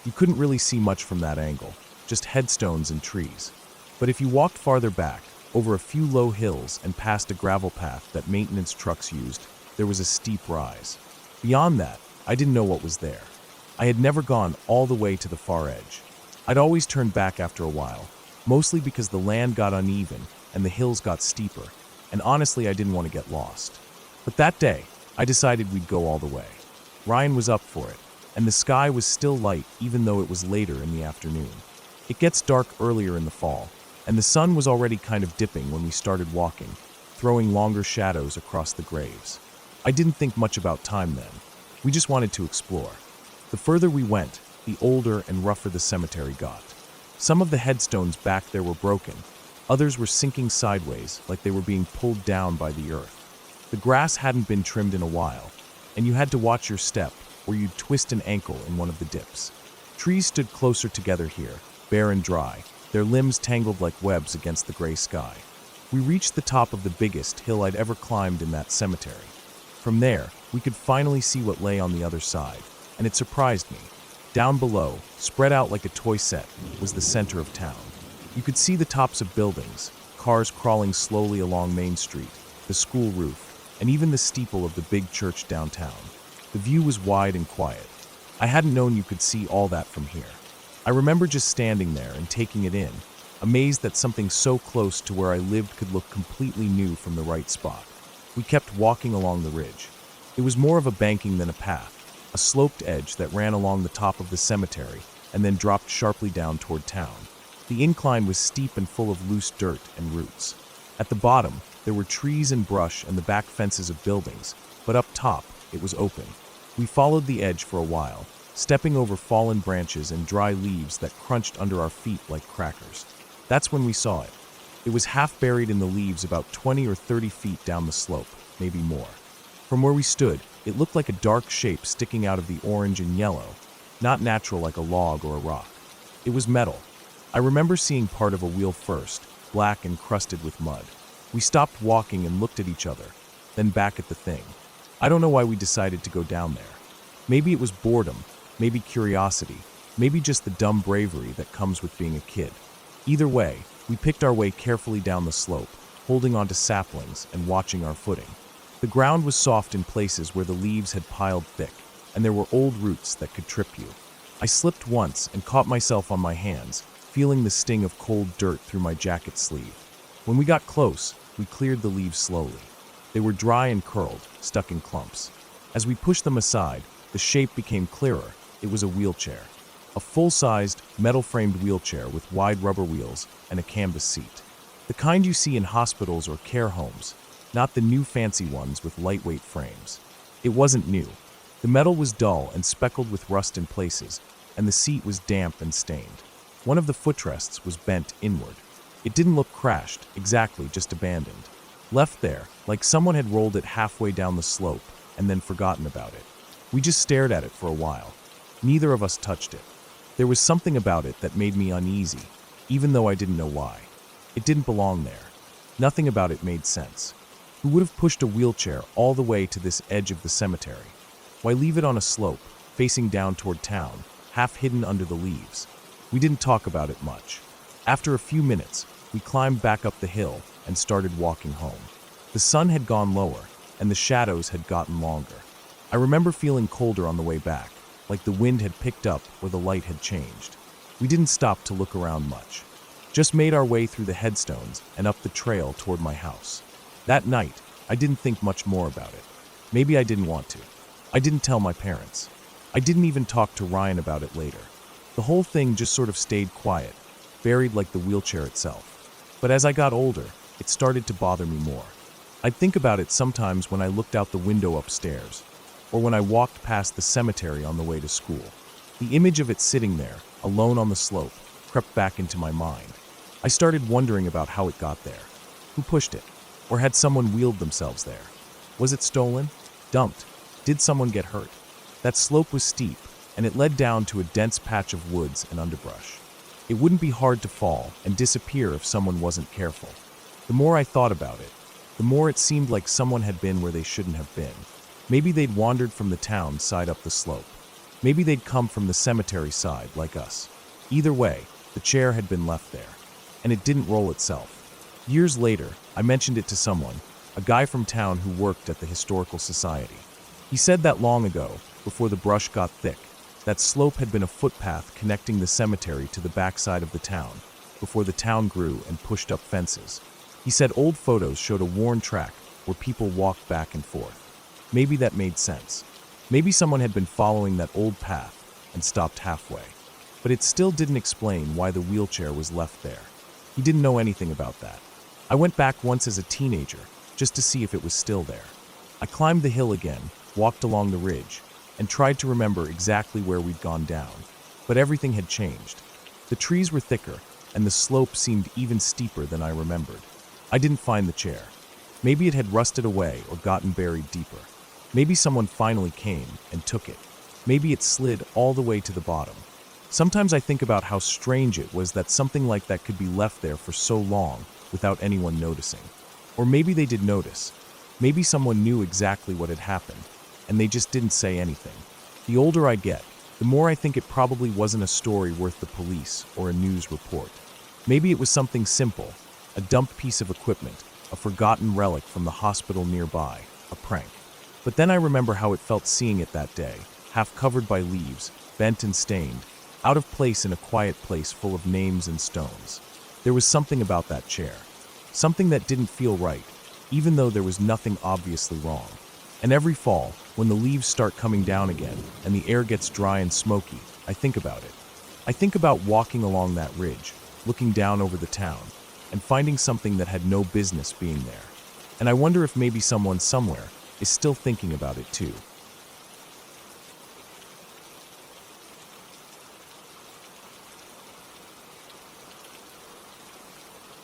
You couldn't really see much from that angle, just headstones and trees. But if you walked farther back, over a few low hills and past a gravel path that maintenance trucks used, there was a steep rise. Beyond that, I didn't know what was there. I had never gone all the way to the far edge. I'd always turned back after a while, mostly because the land got uneven and the hills got steeper, and honestly I didn't want to get lost. But that day, I decided we'd go all the way. Ryan was up for it, and the sky was still light even though it was later in the afternoon. It gets dark earlier in the fall, and the sun was already kind of dipping when we started walking, throwing longer shadows across the graves. I didn't think much about time then. We just wanted to explore. The further we went, the older and rougher the cemetery got. Some of the headstones back there were broken. Others were sinking sideways, like they were being pulled down by the earth. The grass hadn't been trimmed in a while, and you had to watch your step, or you'd twist an ankle in one of the dips. Trees stood closer together here, bare and dry, their limbs tangled like webs against the gray sky. We reached the top of the biggest hill I'd ever climbed in that cemetery. From there, we could finally see what lay on the other side, and it surprised me. Down below, spread out like a toy set, was the center of town. You could see the tops of buildings, cars crawling slowly along Main Street, the school roof, and even the steeple of the big church downtown. The view was wide and quiet. I hadn't known you could see all that from here. I remember just standing there and taking it in, amazed that something so close to where I lived could look completely new from the right spot. We kept walking along the ridge. It was more of a banking than a path, a sloped edge that ran along the top of the cemetery and then dropped sharply down toward town. The incline was steep and full of loose dirt and roots. At the bottom, there were trees and brush and the back fences of buildings, but up top, it was open. We followed the edge for a while, stepping over fallen branches and dry leaves that crunched under our feet like crackers. That's when we saw it. It was half buried in the leaves about 20 or 30 feet down the slope, maybe more. From where we stood, it looked like a dark shape sticking out of the orange and yellow, not natural like a log or a rock. It was metal. I remember seeing part of a wheel first, black and crusted with mud. We stopped walking and looked at each other, then back at the thing. I don't know why we decided to go down there. Maybe it was boredom, maybe curiosity, maybe just the dumb bravery that comes with being a kid. Either way, we picked our way carefully down the slope, holding onto saplings and watching our footing. The ground was soft in places where the leaves had piled thick, and there were old roots that could trip you. I slipped once and caught myself on my hands, feeling the sting of cold dirt through my jacket sleeve. When we got close, we cleared the leaves slowly. They were dry and curled, stuck in clumps. As we pushed them aside, the shape became clearer. It was a wheelchair. A full-sized, metal-framed wheelchair with wide rubber wheels and a canvas seat. The kind you see in hospitals or care homes, not the new fancy ones with lightweight frames. It wasn't new. The metal was dull and speckled with rust in places, and the seat was damp and stained. One of the footrests was bent inward. It didn't look crashed, exactly, just abandoned. Left there, like someone had rolled it halfway down the slope and then forgotten about it. We just stared at it for a while. Neither of us touched it. There was something about it that made me uneasy, even though I didn't know why. It didn't belong there. Nothing about it made sense. Who would have pushed a wheelchair all the way to this edge of the cemetery? Why leave it on a slope, facing down toward town, half hidden under the leaves? We didn't talk about it much. After a few minutes, we climbed back up the hill and started walking home. The sun had gone lower, and the shadows had gotten longer. I remember feeling colder on the way back, like the wind had picked up or the light had changed. We didn't stop to look around much. Just made our way through the headstones and up the trail toward my house. That night, I didn't think much more about it. Maybe I didn't want to. I didn't tell my parents. I didn't even talk to Ryan about it later. The whole thing just sort of stayed quiet, buried like the wheelchair itself. But as I got older, it started to bother me more. I'd think about it sometimes when I looked out the window upstairs, or when I walked past the cemetery on the way to school. The image of it sitting there, alone on the slope, crept back into my mind. I started wondering about how it got there. Who pushed it? Or had someone wheeled themselves there? Was it stolen? Dumped? Did someone get hurt? That slope was steep, and it led down to a dense patch of woods and underbrush. It wouldn't be hard to fall and disappear if someone wasn't careful. The more I thought about it, the more it seemed like someone had been where they shouldn't have been. Maybe they'd wandered from the town side up the slope. Maybe they'd come from the cemetery side, like us. Either way, the chair had been left there, and it didn't roll itself. Years later, I mentioned it to someone, a guy from town who worked at the Historical Society. He said that long ago, before the brush got thick, that slope had been a footpath connecting the cemetery to the backside of the town, before the town grew and pushed up fences. He said old photos showed a worn track where people walked back and forth. Maybe that made sense. Maybe someone had been following that old path and stopped halfway. But it still didn't explain why the wheelchair was left there. He didn't know anything about that. I went back once as a teenager, just to see if it was still there. I climbed the hill again, walked along the ridge, and tried to remember exactly where we'd gone down. But everything had changed. The trees were thicker, and the slope seemed even steeper than I remembered. I didn't find the chair. Maybe it had rusted away or gotten buried deeper. Maybe someone finally came and took it. Maybe it slid all the way to the bottom. Sometimes I think about how strange it was that something like that could be left there for so long without anyone noticing. Or maybe they did notice. Maybe someone knew exactly what had happened, and they just didn't say anything. The older I get, the more I think it probably wasn't a story worth the police or a news report. Maybe it was something simple, a dumped piece of equipment, a forgotten relic from the hospital nearby, a prank. But then I remember how it felt seeing it that day, half covered by leaves, bent and stained, out of place in a quiet place full of names and stones. There was something about that chair, something that didn't feel right, even though there was nothing obviously wrong. And every fall, when the leaves start coming down again and the air gets dry and smoky, I think about it. I think about walking along that ridge, looking down over the town, and finding something that had no business being there. And I wonder if maybe someone somewhere is still thinking about it too.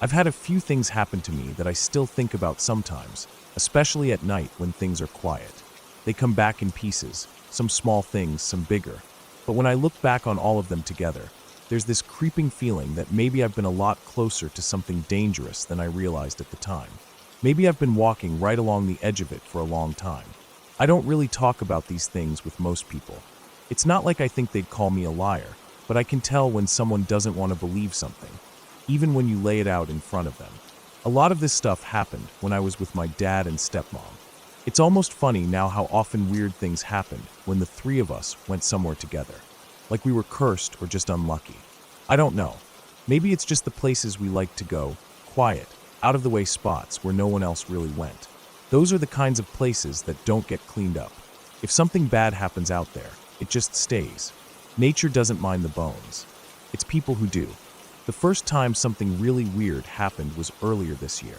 I've had a few things happen to me that I still think about sometimes, especially at night when things are quiet. They come back in pieces, some small things, some bigger. But when I look back on all of them together, there's this creeping feeling that maybe I've been a lot closer to something dangerous than I realized at the time. Maybe I've been walking right along the edge of it for a long time. I don't really talk about these things with most people. It's not like I think they'd call me a liar, but I can tell when someone doesn't want to believe something, even when you lay it out in front of them. A lot of this stuff happened when I was with my dad and stepmom. It's almost funny now how often weird things happened when the three of us went somewhere together. Like we were cursed or just unlucky. I don't know. Maybe it's just the places we like to go, quiet, out-of-the-way spots where no one else really went. Those are the kinds of places that don't get cleaned up. If something bad happens out there, it just stays. Nature doesn't mind the bones. It's people who do. The first time something really weird happened was earlier this year.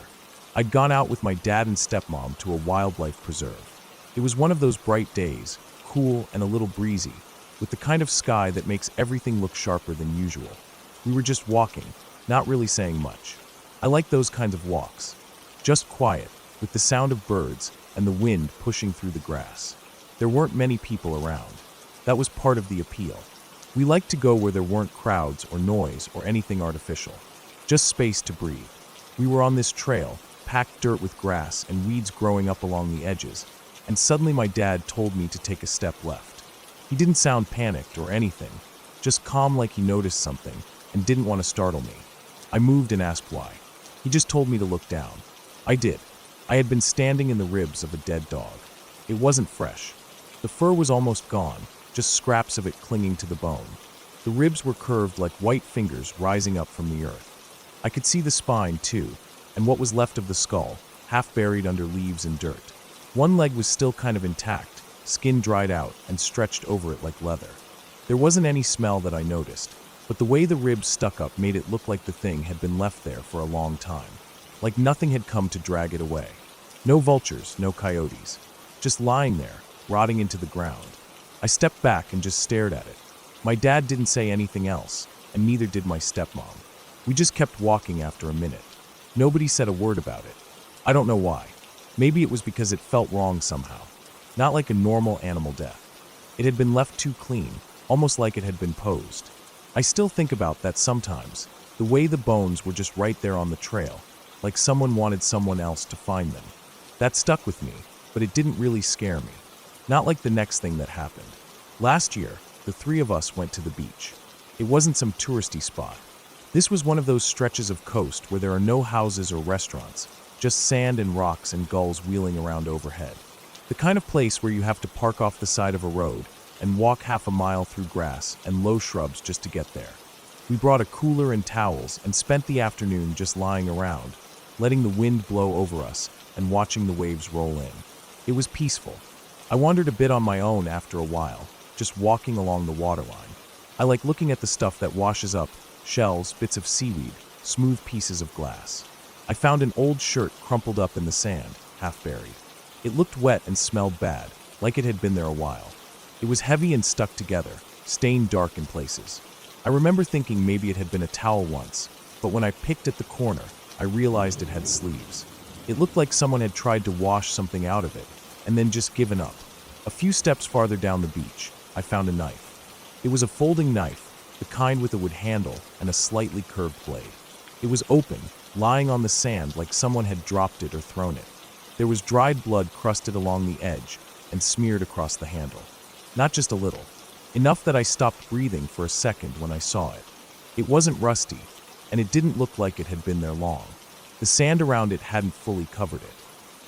I'd gone out with my dad and stepmom to a wildlife preserve. It was one of those bright days, cool and a little breezy, with the kind of sky that makes everything look sharper than usual. We were just walking, not really saying much. I like those kinds of walks. Just quiet, with the sound of birds and the wind pushing through the grass. There weren't many people around. That was part of the appeal. We liked to go where there weren't crowds or noise or anything artificial. Just space to breathe. We were on this trail, packed dirt with grass and weeds growing up along the edges, and suddenly my dad told me to take a step left. He didn't sound panicked or anything, just calm like he noticed something and didn't want to startle me. I moved and asked why. He just told me to look down. I did. I had been standing in the ribs of a dead dog. It wasn't fresh. The fur was almost gone, just scraps of it clinging to the bone. The ribs were curved like white fingers rising up from the earth. I could see the spine, too, and what was left of the skull, half buried under leaves and dirt. One leg was still kind of intact, skin dried out and stretched over it like leather. There wasn't any smell that I noticed, but the way the ribs stuck up made it look like the thing had been left there for a long time, like nothing had come to drag it away. No vultures, no coyotes, just lying there, rotting into the ground. I stepped back and just stared at it. My dad didn't say anything else, and neither did my stepmom. We just kept walking after a minute. Nobody said a word about it. I don't know why. Maybe it was because it felt wrong somehow. Not like a normal animal death. It had been left too clean, almost like it had been posed. I still think about that sometimes, the way the bones were just right there on the trail, like someone wanted someone else to find them. That stuck with me, but it didn't really scare me. Not like the next thing that happened. Last year, the three of us went to the beach. It wasn't some touristy spot. This was one of those stretches of coast where there are no houses or restaurants, just sand and rocks and gulls wheeling around overhead. The kind of place where you have to park off the side of a road and walk half a mile through grass and low shrubs just to get there. We brought a cooler and towels and spent the afternoon just lying around, letting the wind blow over us and watching the waves roll in. It was peaceful. I wandered a bit on my own after a while, just walking along the waterline. I like looking at the stuff that washes up, shells, bits of seaweed, smooth pieces of glass. I found an old shirt crumpled up in the sand, half buried. It looked wet and smelled bad, like it had been there a while. It was heavy and stuck together, stained dark in places. I remember thinking maybe it had been a towel once, but when I picked at the corner, I realized it had sleeves. It looked like someone had tried to wash something out of it, and then just given up. A few steps farther down the beach, I found a knife. It was a folding knife, the kind with a wood handle and a slightly curved blade. It was open, lying on the sand like someone had dropped it or thrown it. There was dried blood crusted along the edge and smeared across the handle. Not just a little. Enough that I stopped breathing for a second when I saw it. It wasn't rusty, and it didn't look like it had been there long. The sand around it hadn't fully covered it.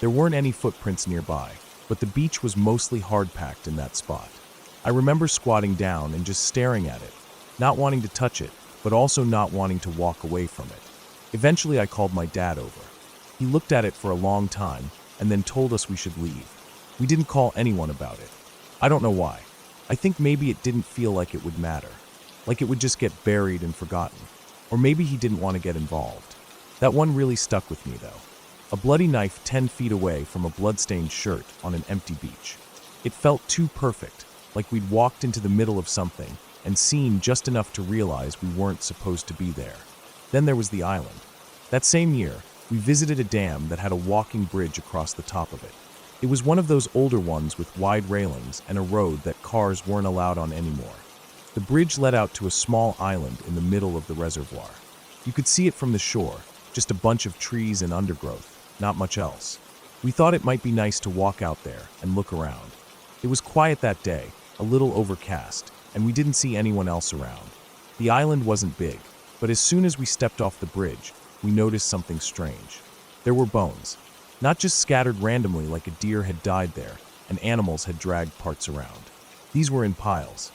There weren't any footprints nearby, but the beach was mostly hard-packed in that spot. I remember squatting down and just staring at it, not wanting to touch it, but also not wanting to walk away from it. Eventually I called my dad over. He looked at it for a long time and then told us we should leave. We didn't call anyone about it. I don't know why. I think maybe it didn't feel like it would matter, like it would just get buried and forgotten. Or maybe he didn't want to get involved. That one really stuck with me though. A bloody knife 10 feet away from a bloodstained shirt on an empty beach. It felt too perfect, like we'd walked into the middle of something and seen just enough to realize we weren't supposed to be there. Then there was the island. That same year, we visited a dam that had a walking bridge across the top of it. It was one of those older ones with wide railings and a road that cars weren't allowed on anymore. The bridge led out to a small island in the middle of the reservoir. You could see it from the shore, just a bunch of trees and undergrowth, not much else. We thought it might be nice to walk out there and look around. It was quiet that day, a little overcast, and we didn't see anyone else around. The island wasn't big, but as soon as we stepped off the bridge, we noticed something strange. There were bones, not just scattered randomly like a deer had died there and animals had dragged parts around. These were in piles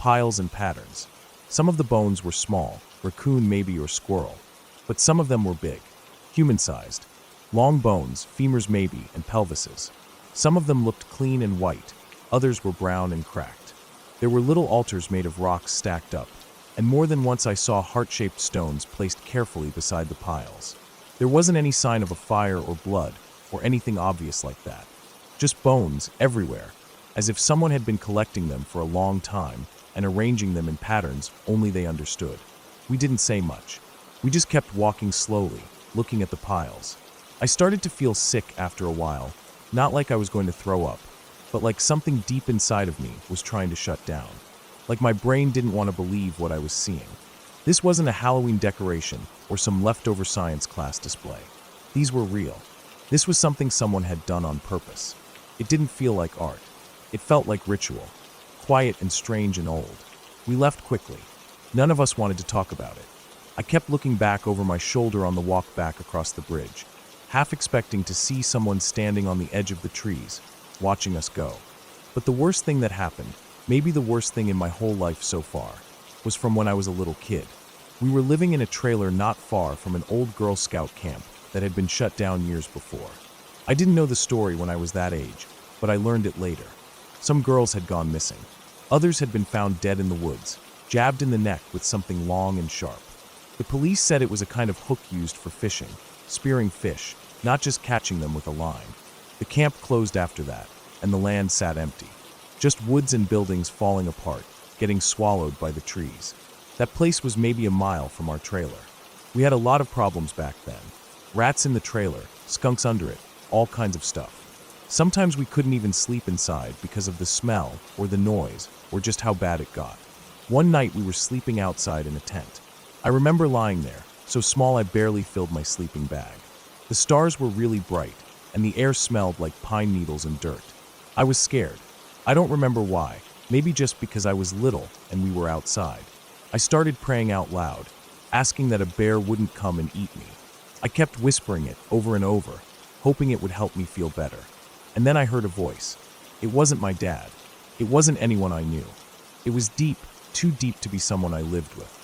and patterns. Some of the bones were small, raccoon maybe or squirrel, but some of them were big, human-sized. Long bones, femurs maybe, and pelvises. Some of them looked clean and white, others were brown and cracked. There were little altars made of rocks stacked up, and more than once I saw heart-shaped stones placed carefully beside the piles. There wasn't any sign of a fire or blood, or anything obvious like that. Just bones everywhere, as if someone had been collecting them for a long time and arranging them in patterns only they understood. We didn't say much. We just kept walking slowly, looking at the piles. I started to feel sick after a while, not like I was going to throw up, but like something deep inside of me was trying to shut down. Like my brain didn't want to believe what I was seeing. This wasn't a Halloween decoration or some leftover science class display. These were real. This was something someone had done on purpose. It didn't feel like art. It felt like ritual, quiet and strange and old. We left quickly. None of us wanted to talk about it. I kept looking back over my shoulder on the walk back across the bridge, half expecting to see someone standing on the edge of the trees, watching us go. But the worst thing that happened, maybe the worst thing in my whole life so far, was from when I was a little kid. We were living in a trailer not far from an old Girl Scout camp that had been shut down years before. I didn't know the story when I was that age, but I learned it later. Some girls had gone missing. Others had been found dead in the woods, jabbed in the neck with something long and sharp. The police said it was a kind of hook used for fishing, spearing fish, not just catching them with a line. The camp closed after that, and the land sat empty. Just woods and buildings falling apart, getting swallowed by the trees. That place was maybe a mile from our trailer. We had a lot of problems back then. Rats in the trailer, skunks under it, all kinds of stuff. Sometimes we couldn't even sleep inside because of the smell or the noise or just how bad it got. One night we were sleeping outside in a tent. I remember lying there, so small I barely filled my sleeping bag. The stars were really bright, and the air smelled like pine needles and dirt. I was scared. I don't remember why, maybe just because I was little and we were outside. I started praying out loud, asking that a bear wouldn't come and eat me. I kept whispering it over and over, hoping it would help me feel better. And then I heard a voice. It wasn't my dad. It wasn't anyone I knew. It was deep, too deep to be someone I lived with.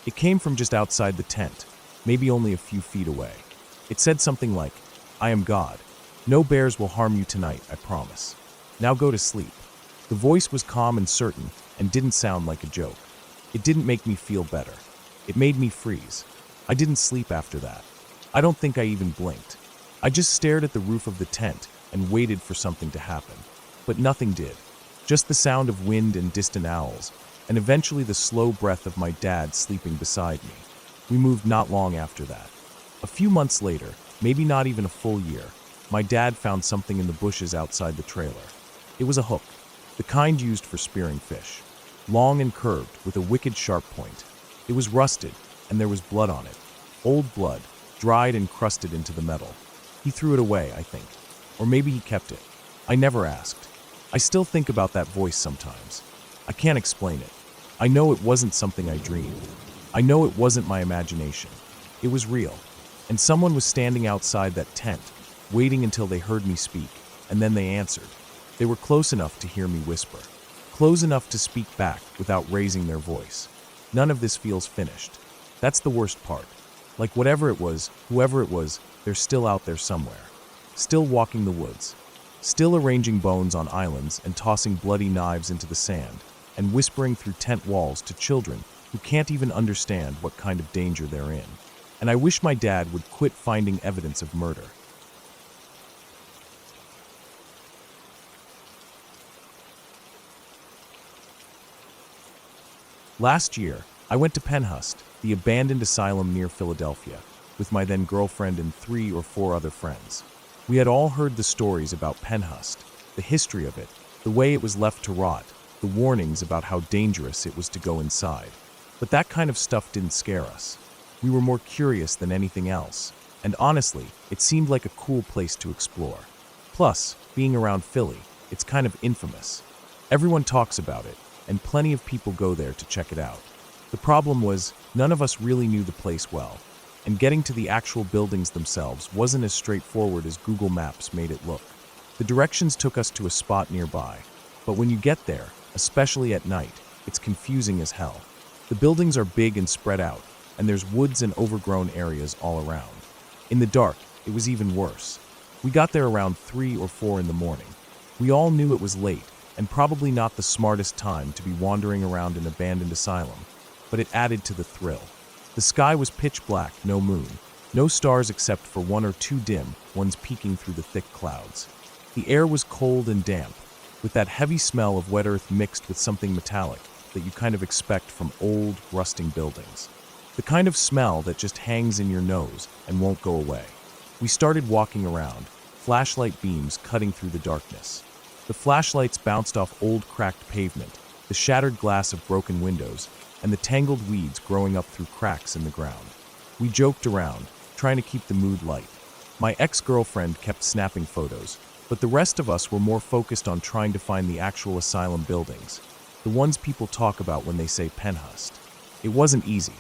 It came from just outside the tent, maybe only a few feet away. It said something like, "I am God. No bears will harm you tonight, I promise. Now go to sleep." The voice was calm and certain and didn't sound like a joke. It didn't make me feel better. It made me freeze. I didn't sleep after that. I don't think I even blinked. I just stared at the roof of the tent and waited for something to happen. But nothing did. Just the sound of wind and distant owls, and eventually the slow breath of my dad sleeping beside me. We moved not long after that. A few months later, maybe not even a full year, my dad found something in the bushes outside the trailer. It was a hook, the kind used for spearing fish. Long and curved, with a wicked sharp point. It was rusted, and there was blood on it. Old blood, dried and crusted into the metal. He threw it away, I think. Or maybe he kept it. I never asked. I still think about that voice sometimes. I can't explain it. I know it wasn't something I dreamed. I know it wasn't my imagination. It was real. And someone was standing outside that tent, waiting until they heard me speak, and then they answered. They were close enough to hear me whisper. Close enough to speak back without raising their voice. None of this feels finished. That's the worst part. Like whatever it was, whoever it was, they're still out there somewhere. Still walking the woods. Still arranging bones on islands and tossing bloody knives into the sand, and whispering through tent walls to children who can't even understand what kind of danger they're in. And I wish my dad would quit finding evidence of murder. Last year, I went to Penhurst, the abandoned asylum near Philadelphia, with my then girlfriend and 3 or 4 other friends. We had all heard the stories about Penhurst, the history of it, the way it was left to rot, the warnings about how dangerous it was to go inside. But that kind of stuff didn't scare us. We were more curious than anything else, and honestly, it seemed like a cool place to explore. Plus, being around Philly, it's kind of infamous. Everyone talks about it, and plenty of people go there to check it out. The problem was, none of us really knew the place well, and getting to the actual buildings themselves wasn't as straightforward as Google Maps made it look. The directions took us to a spot nearby, but when you get there, especially at night, it's confusing as hell. The buildings are big and spread out, and there's woods and overgrown areas all around. In the dark, it was even worse. We got there around 3 or 4 in the morning. We all knew it was late, and probably not the smartest time to be wandering around an abandoned asylum, but it added to the thrill. The sky was pitch black, no moon, no stars except for 1 or 2 dim ones peeking through the thick clouds. The air was cold and damp, with that heavy smell of wet earth mixed with something metallic that you kind of expect from old, rusting buildings. The kind of smell that just hangs in your nose and won't go away. We started walking around, flashlight beams cutting through the darkness. The flashlights bounced off old cracked pavement, the shattered glass of broken windows, and the tangled weeds growing up through cracks in the ground. We joked around, trying to keep the mood light. My ex-girlfriend kept snapping photos, but the rest of us were more focused on trying to find the actual asylum buildings, the ones people talk about when they say Penhurst. It wasn't easy.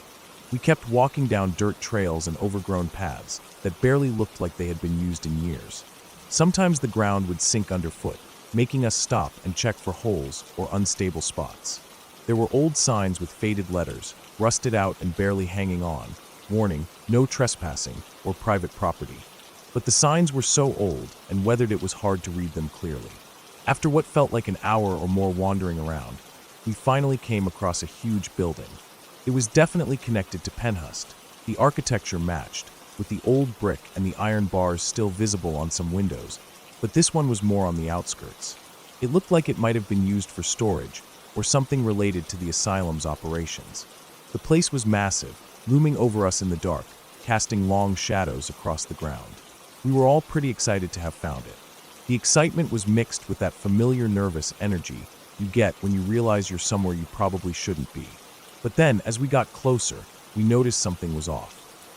We kept walking down dirt trails and overgrown paths that barely looked like they had been used in years. Sometimes the ground would sink underfoot, making us stop and check for holes or unstable spots. There were old signs with faded letters, rusted out and barely hanging on, warning, no trespassing or private property. But the signs were so old and weathered it was hard to read them clearly. After what felt like an hour or more wandering around, we finally came across a huge building. It was definitely connected to Penhurst. The architecture matched, with the old brick and the iron bars still visible on some windows, but this one was more on the outskirts. It looked like it might have been used for storage, or something related to the asylum's operations. The place was massive, looming over us in the dark, casting long shadows across the ground. We were all pretty excited to have found it. The excitement was mixed with that familiar nervous energy you get when you realize you're somewhere you probably shouldn't be. But then, as we got closer, we noticed something was off.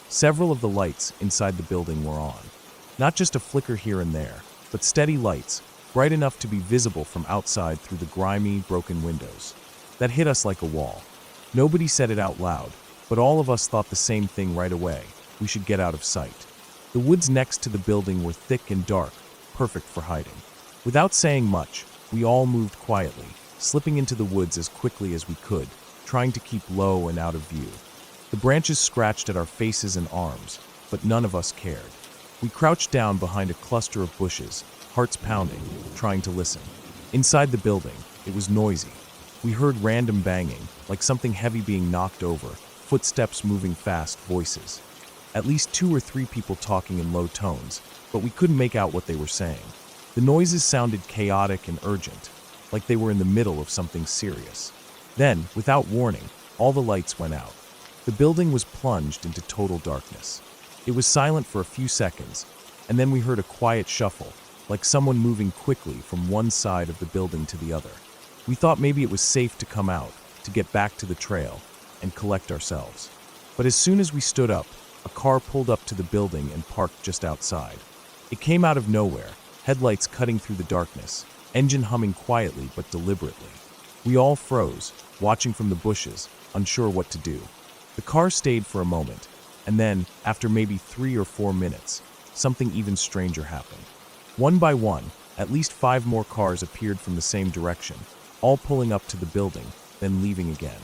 Several of the lights inside the building were on. Not just a flicker here and there, but steady lights, bright enough to be visible from outside through the grimy, broken windows. That hit us like a wall. Nobody said it out loud, but all of us thought the same thing right away. We should get out of sight. The woods next to the building were thick and dark, perfect for hiding. Without saying much, we all moved quietly, slipping into the woods as quickly as we could, trying to keep low and out of view. The branches scratched at our faces and arms, but none of us cared. We crouched down behind a cluster of bushes, hearts pounding, trying to listen. Inside the building, it was noisy. We heard random banging, like something heavy being knocked over, footsteps moving fast, voices. At least 2 or 3 people talking in low tones, but we couldn't make out what they were saying. The noises sounded chaotic and urgent, like they were in the middle of something serious. Then, without warning, all the lights went out. The building was plunged into total darkness. It was silent for a few seconds, and then we heard a quiet shuffle, like someone moving quickly from one side of the building to the other. We thought maybe it was safe to come out, to get back to the trail, and collect ourselves. But as soon as we stood up, a car pulled up to the building and parked just outside. It came out of nowhere, headlights cutting through the darkness, engine humming quietly but deliberately. We all froze, watching from the bushes, unsure what to do. The car stayed for a moment, and then, after maybe 3 or 4 minutes, something even stranger happened. One by one, at least 5 more cars appeared from the same direction, all pulling up to the building, then leaving again.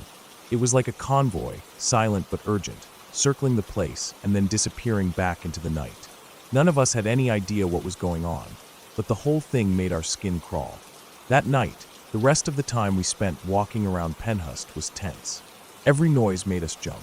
It was like a convoy, silent but urgent, circling the place and then disappearing back into the night. None of us had any idea what was going on, but the whole thing made our skin crawl. That night, the rest of the time we spent walking around Penhurst was tense. Every noise made us jump.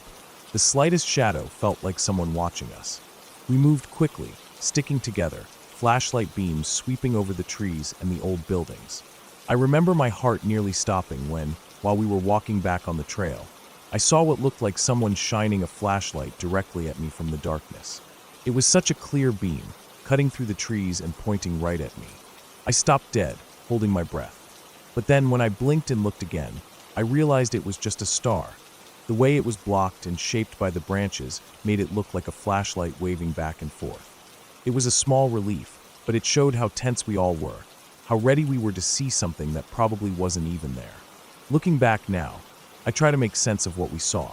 The slightest shadow felt like someone watching us. We moved quickly, sticking together, flashlight beams sweeping over the trees and the old buildings. I remember my heart nearly stopping when, while we were walking back on the trail, I saw what looked like someone shining a flashlight directly at me from the darkness. It was such a clear beam, cutting through the trees and pointing right at me. I stopped dead, holding my breath. But then when I blinked and looked again, I realized it was just a star. The way it was blocked and shaped by the branches made it look like a flashlight waving back and forth. It was a small relief, but it showed how tense we all were, how ready we were to see something that probably wasn't even there. Looking back now, I try to make sense of what we saw.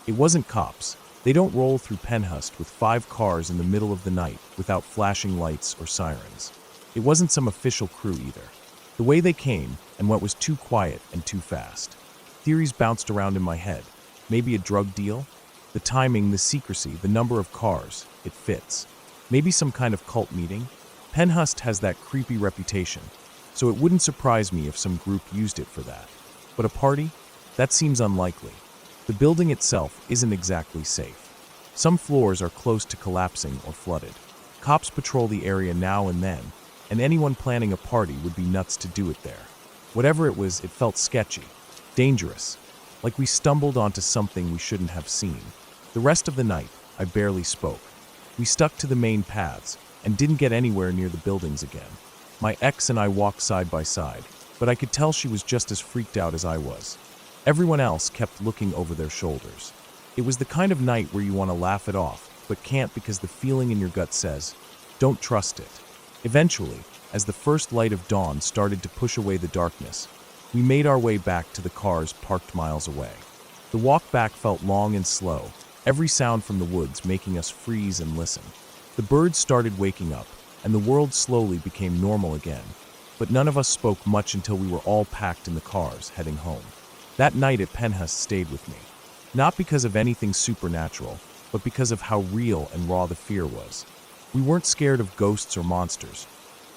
It wasn't cops. They don't roll through Penhurst with 5 cars in the middle of the night without flashing lights or sirens. It wasn't some official crew either. The way they came and went was too quiet and too fast. Theories bounced around in my head. Maybe a drug deal? The timing, the secrecy, the number of cars. It fits. Maybe some kind of cult meeting? Penhurst has that creepy reputation, so it wouldn't surprise me if some group used it for that. But a party? That seems unlikely. The building itself isn't exactly safe. Some floors are close to collapsing or flooded. Cops patrol the area now and then, and anyone planning a party would be nuts to do it there. Whatever it was, it felt sketchy, dangerous, like we stumbled onto something we shouldn't have seen. The rest of the night, I barely spoke. We stuck to the main paths and didn't get anywhere near the buildings again. My ex and I walked side by side, but I could tell she was just as freaked out as I was. Everyone else kept looking over their shoulders. It was the kind of night where you want to laugh it off, but can't because the feeling in your gut says, don't trust it. Eventually, as the first light of dawn started to push away the darkness, we made our way back to the cars parked miles away. The walk back felt long and slow, every sound from the woods making us freeze and listen. The birds started waking up, and the world slowly became normal again, but none of us spoke much until we were all packed in the cars heading home. That night at Penhurst stayed with me, not because of anything supernatural, but because of how real and raw the fear was. We weren't scared of ghosts or monsters.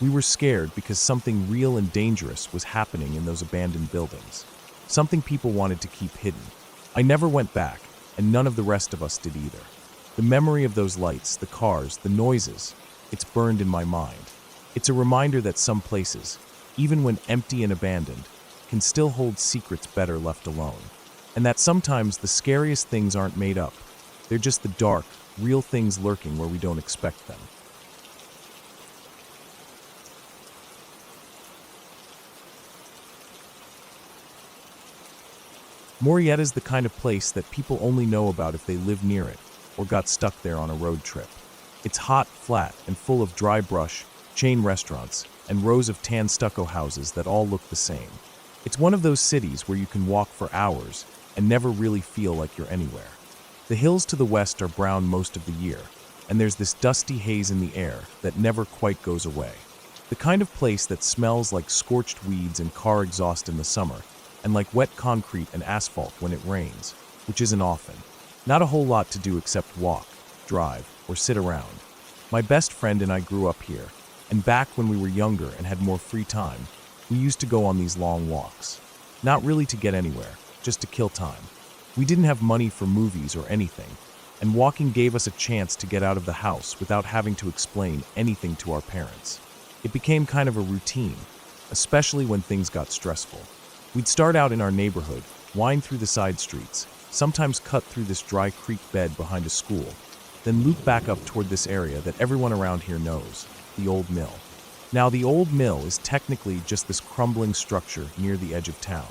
We were scared because something real and dangerous was happening in those abandoned buildings, something people wanted to keep hidden. I never went back, and none of the rest of us did either. The memory of those lights, the cars, the noises, it's burned in my mind. It's a reminder that some places, even when empty and abandoned, can still hold secrets better left alone. And that sometimes the scariest things aren't made up. They're just the dark, real things lurking where we don't expect them. Morieta's the kind of place that people only know about if they live near it or got stuck there on a road trip. It's hot, flat, and full of dry brush, chain restaurants, and rows of tan stucco houses that all look the same. It's one of those cities where you can walk for hours and never really feel like you're anywhere. The hills to the west are brown most of the year, and there's this dusty haze in the air that never quite goes away. The kind of place that smells like scorched weeds and car exhaust in the summer, and like wet concrete and asphalt when it rains, which isn't often. Not a whole lot to do except walk, drive, or sit around. My best friend and I grew up here, and back when we were younger and had more free time, we used to go on these long walks. Not really to get anywhere, just to kill time. We didn't have money for movies or anything, and walking gave us a chance to get out of the house without having to explain anything to our parents. It became kind of a routine, especially when things got stressful. We'd start out in our neighborhood, wind through the side streets, sometimes cut through this dry creek bed behind a school, then loop back up toward this area that everyone around here knows, the old mill. Now, the old mill is technically just this crumbling structure near the edge of town.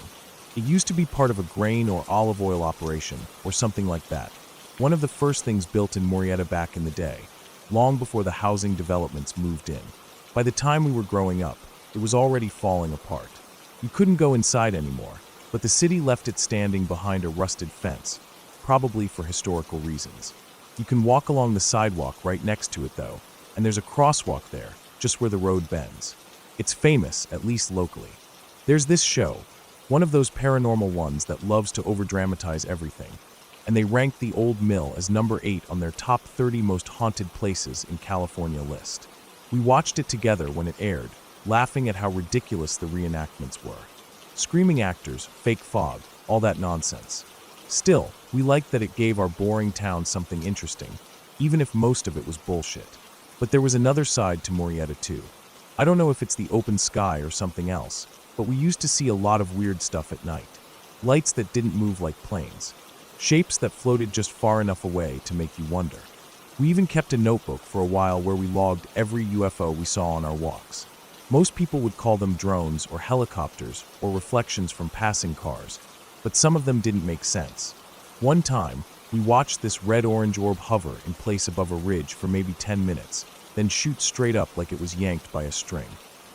It used to be part of a grain or olive oil operation, or something like that. One of the first things built in Morieta back in the day, long before the housing developments moved in. By the time we were growing up, it was already falling apart. You couldn't go inside anymore, but the city left it standing behind a rusted fence, probably for historical reasons. You can walk along the sidewalk right next to it though, and there's a crosswalk there, just where the road bends. It's famous, at least locally. There's this show, one of those paranormal ones that loves to overdramatize everything, and they ranked the old mill as number 8 on their top 30 most haunted places in California list. We watched it together when it aired, laughing at how ridiculous the reenactments were. Screaming actors, fake fog, all that nonsense. Still, we liked that it gave our boring town something interesting, even if most of it was bullshit. But there was another side to Morieta too. I don't know if it's the open sky or something else, but we used to see a lot of weird stuff at night. Lights that didn't move like planes. Shapes that floated just far enough away to make you wonder. We even kept a notebook for a while where we logged every UFO we saw on our walks. Most people would call them drones or helicopters or reflections from passing cars, but some of them didn't make sense. One time, we watched this red-orange orb hover in place above a ridge for maybe 10 minutes, then shoot straight up like it was yanked by a string.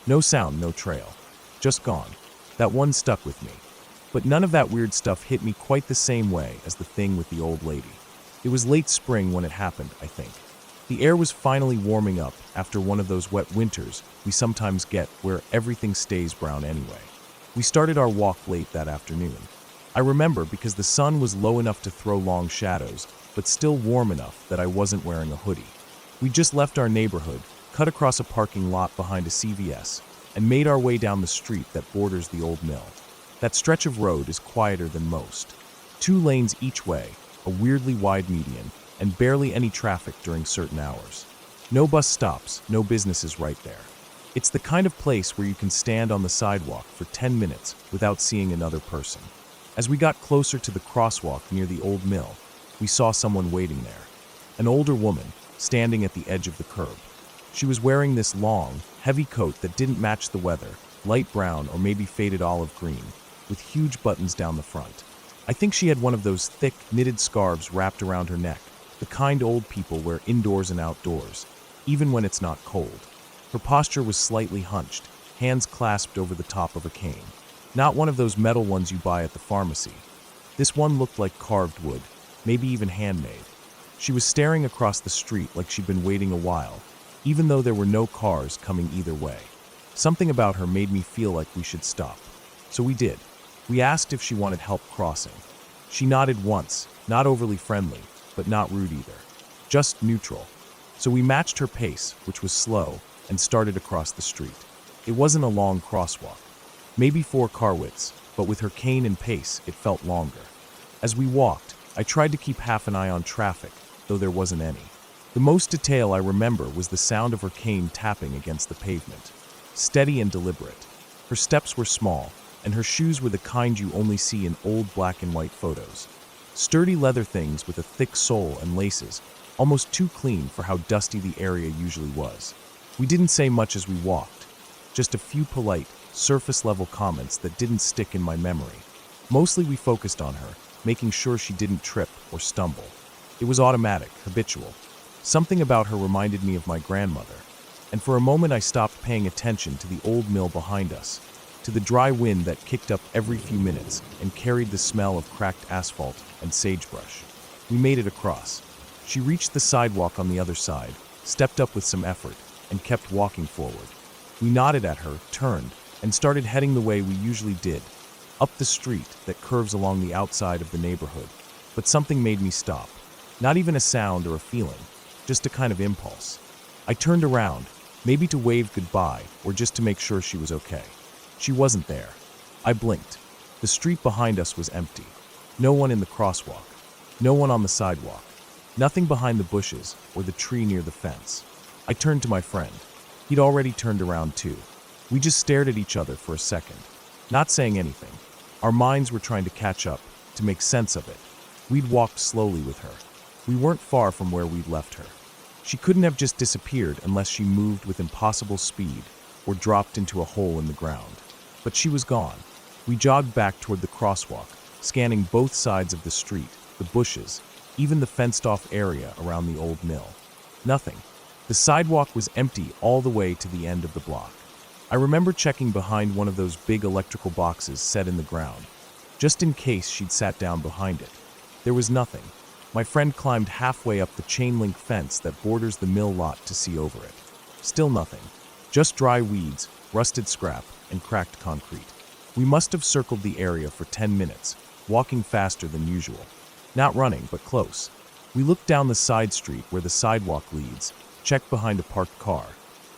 No sound, no trail. Just gone. That one stuck with me. But none of that weird stuff hit me quite the same way as the thing with the old lady. It was late spring when it happened, I think. The air was finally warming up after one of those wet winters we sometimes get where everything stays brown anyway. We started our walk late that afternoon. I remember because the sun was low enough to throw long shadows, but still warm enough that I wasn't wearing a hoodie. We just left our neighborhood, cut across a parking lot behind a CVS, and made our way down the street that borders the old mill. That stretch of road is quieter than most. 2 lanes each way, a weirdly wide median, and barely any traffic during certain hours. No bus stops, no businesses right there. It's the kind of place where you can stand on the sidewalk for 10 minutes without seeing another person. As we got closer to the crosswalk near the old mill, we saw someone waiting there. An older woman, standing at the edge of the curb. She was wearing this long, heavy coat that didn't match the weather, light brown or maybe faded olive green, with huge buttons down the front. I think she had one of those thick, knitted scarves wrapped around her neck, the kind old people wear indoors and outdoors, even when it's not cold. Her posture was slightly hunched, hands clasped over the top of a cane. Not one of those metal ones you buy at the pharmacy. This one looked like carved wood, maybe even handmade. She was staring across the street like she'd been waiting a while, even though there were no cars coming either way. Something about her made me feel like we should stop. So we did. We asked if she wanted help crossing. She nodded once, not overly friendly, but not rude either. Just neutral. So we matched her pace, which was slow, and started across the street. It wasn't a long crosswalk. Maybe 4 car widths, but with her cane and pace, it felt longer. As we walked, I tried to keep half an eye on traffic, though there wasn't any. The most detail I remember was the sound of her cane tapping against the pavement. Steady and deliberate. Her steps were small, and her shoes were the kind you only see in old black and white photos. Sturdy leather things with a thick sole and laces, almost too clean for how dusty the area usually was. We didn't say much as we walked, just a few polite, surface-level comments that didn't stick in my memory. Mostly we focused on her, making sure she didn't trip or stumble. It was automatic, habitual. Something about her reminded me of my grandmother, and for a moment I stopped paying attention to the old mill behind us, to the dry wind that kicked up every few minutes and carried the smell of cracked asphalt and sagebrush. We made it across. She reached the sidewalk on the other side, stepped up with some effort, and kept walking forward. We nodded at her, turned, and started heading the way we usually did, up the street that curves along the outside of the neighborhood. But something made me stop. Not even a sound or a feeling, just a kind of impulse. I turned around, maybe to wave goodbye or just to make sure she was okay. She wasn't there. I blinked. The street behind us was empty. No one in the crosswalk. No one on the sidewalk. Nothing behind the bushes or the tree near the fence. I turned to my friend. He'd already turned around too. We just stared at each other for a second, not saying anything. Our minds were trying to catch up, to make sense of it. We'd walked slowly with her. We weren't far from where we'd left her. She couldn't have just disappeared unless she moved with impossible speed or dropped into a hole in the ground. But she was gone. We jogged back toward the crosswalk, scanning both sides of the street, the bushes, even the fenced-off area around the old mill. Nothing. The sidewalk was empty all the way to the end of the block. I remember checking behind one of those big electrical boxes set in the ground, just in case she'd sat down behind it. There was nothing. My friend climbed halfway up the chain-link fence that borders the mill lot to see over it. Still nothing. Just dry weeds, rusted scrap, and cracked concrete. We must have circled the area for 10 minutes, walking faster than usual. Not running, but close. We looked down the side street where the sidewalk leads, checked behind a parked car,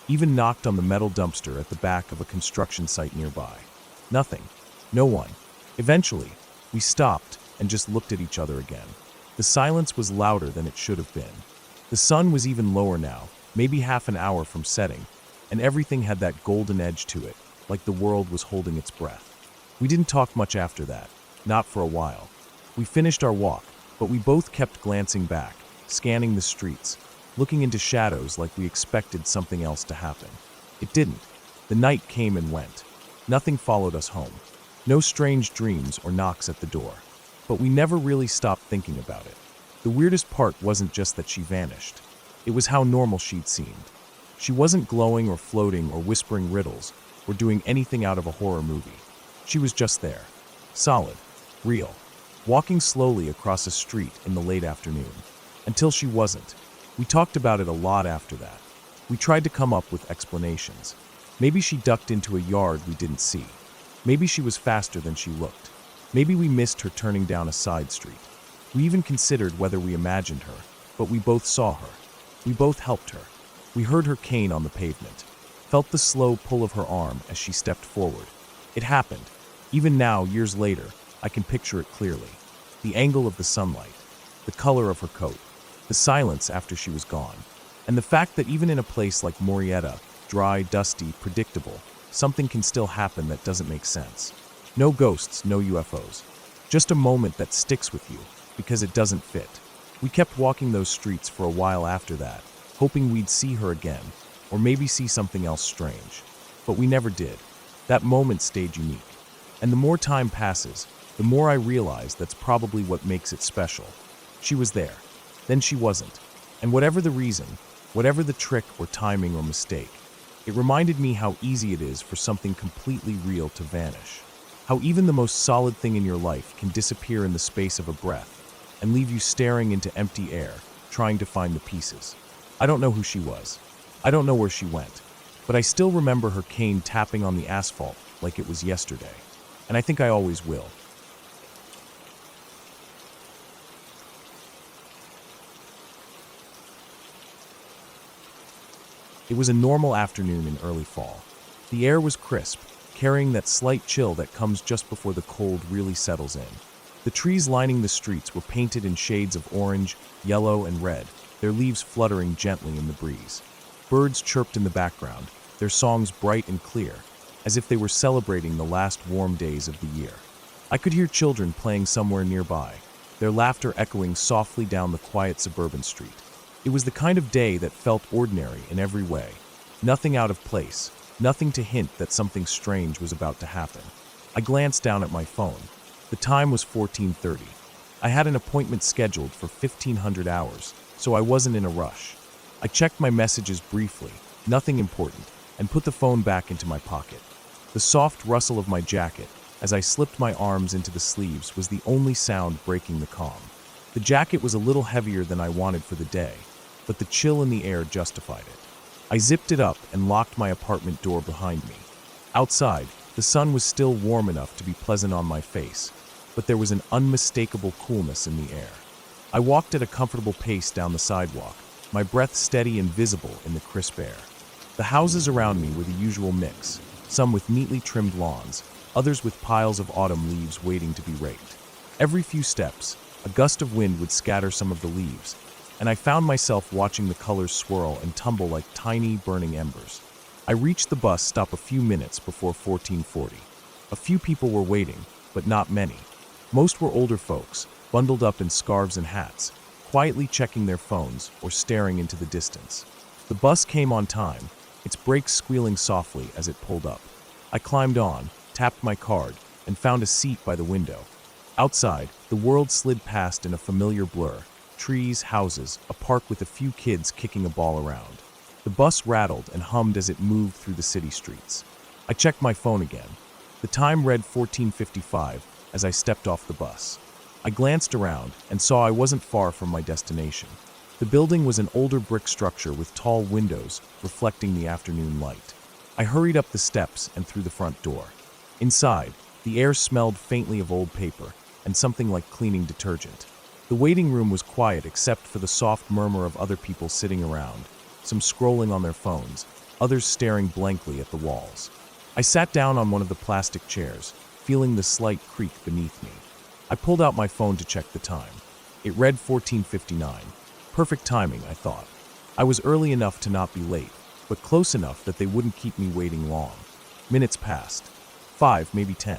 even knocked on the metal dumpster at the back of a construction site nearby. Nothing. No one. Eventually, we stopped and just looked at each other again. The silence was louder than it should have been. The sun was even lower now, maybe half an hour from setting, and everything had that golden edge to it, like the world was holding its breath. We didn't talk much after that, not for a while. We finished our walk, but we both kept glancing back, scanning the streets, looking into shadows like we expected something else to happen. It didn't. The night came and went. Nothing followed us home. No strange dreams or knocks at the door. But we never really stopped thinking about it. The weirdest part wasn't just that she vanished. It was how normal she'd seemed. She wasn't glowing or floating or whispering riddles or doing anything out of a horror movie. She was just there. Solid. Real. Walking slowly across a street in the late afternoon. Until she wasn't. We talked about it a lot after that. We tried to come up with explanations. Maybe she ducked into a yard we didn't see. Maybe she was faster than she looked. Maybe we missed her turning down a side street. We even considered whether we imagined her, but we both saw her. We both helped her. We heard her cane on the pavement, felt the slow pull of her arm as she stepped forward. It happened. Even now, years later, I can picture it clearly. The angle of the sunlight, the color of her coat, the silence after she was gone, and the fact that even in a place like Morietta, dry, dusty, predictable, something can still happen that doesn't make sense. No ghosts, no UFOs. Just a moment that sticks with you, because it doesn't fit. We kept walking those streets for a while after that, hoping we'd see her again, or maybe see something else strange. But we never did. That moment stayed unique. And the more time passes, the more I realize that's probably what makes it special. She was there. Then she wasn't. And whatever the reason, whatever the trick or timing or mistake, it reminded me how easy it is for something completely real to vanish. How even the most solid thing in your life can disappear in the space of a breath and leave you staring into empty air, trying to find the pieces. I don't know who she was. I don't know where she went. But I still remember her cane tapping on the asphalt like it was yesterday. And I think I always will. It was a normal afternoon in early fall. The air was crisp, carrying that slight chill that comes just before the cold really settles in. The trees lining the streets were painted in shades of orange, yellow, and red, their leaves fluttering gently in the breeze. Birds chirped in the background, their songs bright and clear, as if they were celebrating the last warm days of the year. I could hear children playing somewhere nearby, their laughter echoing softly down the quiet suburban street. It was the kind of day that felt ordinary in every way. Nothing out of place, nothing to hint that something strange was about to happen. I glanced down at my phone. The time was 14:30. I had an appointment scheduled for 1500 hours, so I wasn't in a rush. I checked my messages briefly, nothing important, and put the phone back into my pocket. The soft rustle of my jacket, as I slipped my arms into the sleeves, was the only sound breaking the calm. The jacket was a little heavier than I wanted for the day, but the chill in the air justified it. I zipped it up and locked my apartment door behind me. Outside, the sun was still warm enough to be pleasant on my face, but there was an unmistakable coolness in the air. I walked at a comfortable pace down the sidewalk, my breath steady and visible in the crisp air. The houses around me were the usual mix, some with neatly trimmed lawns, others with piles of autumn leaves waiting to be raked. Every few steps, a gust of wind would scatter some of the leaves, and I found myself watching the colors swirl and tumble like tiny, burning embers. I reached the bus stop a few minutes before 14:40. A few people were waiting, but not many. Most were older folks, bundled up in scarves and hats, quietly checking their phones or staring into the distance. The bus came on time, its brakes squealing softly as it pulled up. I climbed on, tapped my card, and found a seat by the window. Outside, the world slid past in a familiar blur. Trees, houses, a park with a few kids kicking a ball around. The bus rattled and hummed as it moved through the city streets. I checked my phone again. The time read 14:55 as I stepped off the bus. I glanced around and saw I wasn't far from my destination. The building was an older brick structure with tall windows reflecting the afternoon light. I hurried up the steps and through the front door. Inside, the air smelled faintly of old paper and something like cleaning detergent. The waiting room was quiet except for the soft murmur of other people sitting around, some scrolling on their phones, others staring blankly at the walls. I sat down on one of the plastic chairs, feeling the slight creak beneath me. I pulled out my phone to check the time. It read 14:59. Perfect timing, I thought. I was early enough to not be late, but close enough that they wouldn't keep me waiting long. Minutes passed. 5, maybe 10.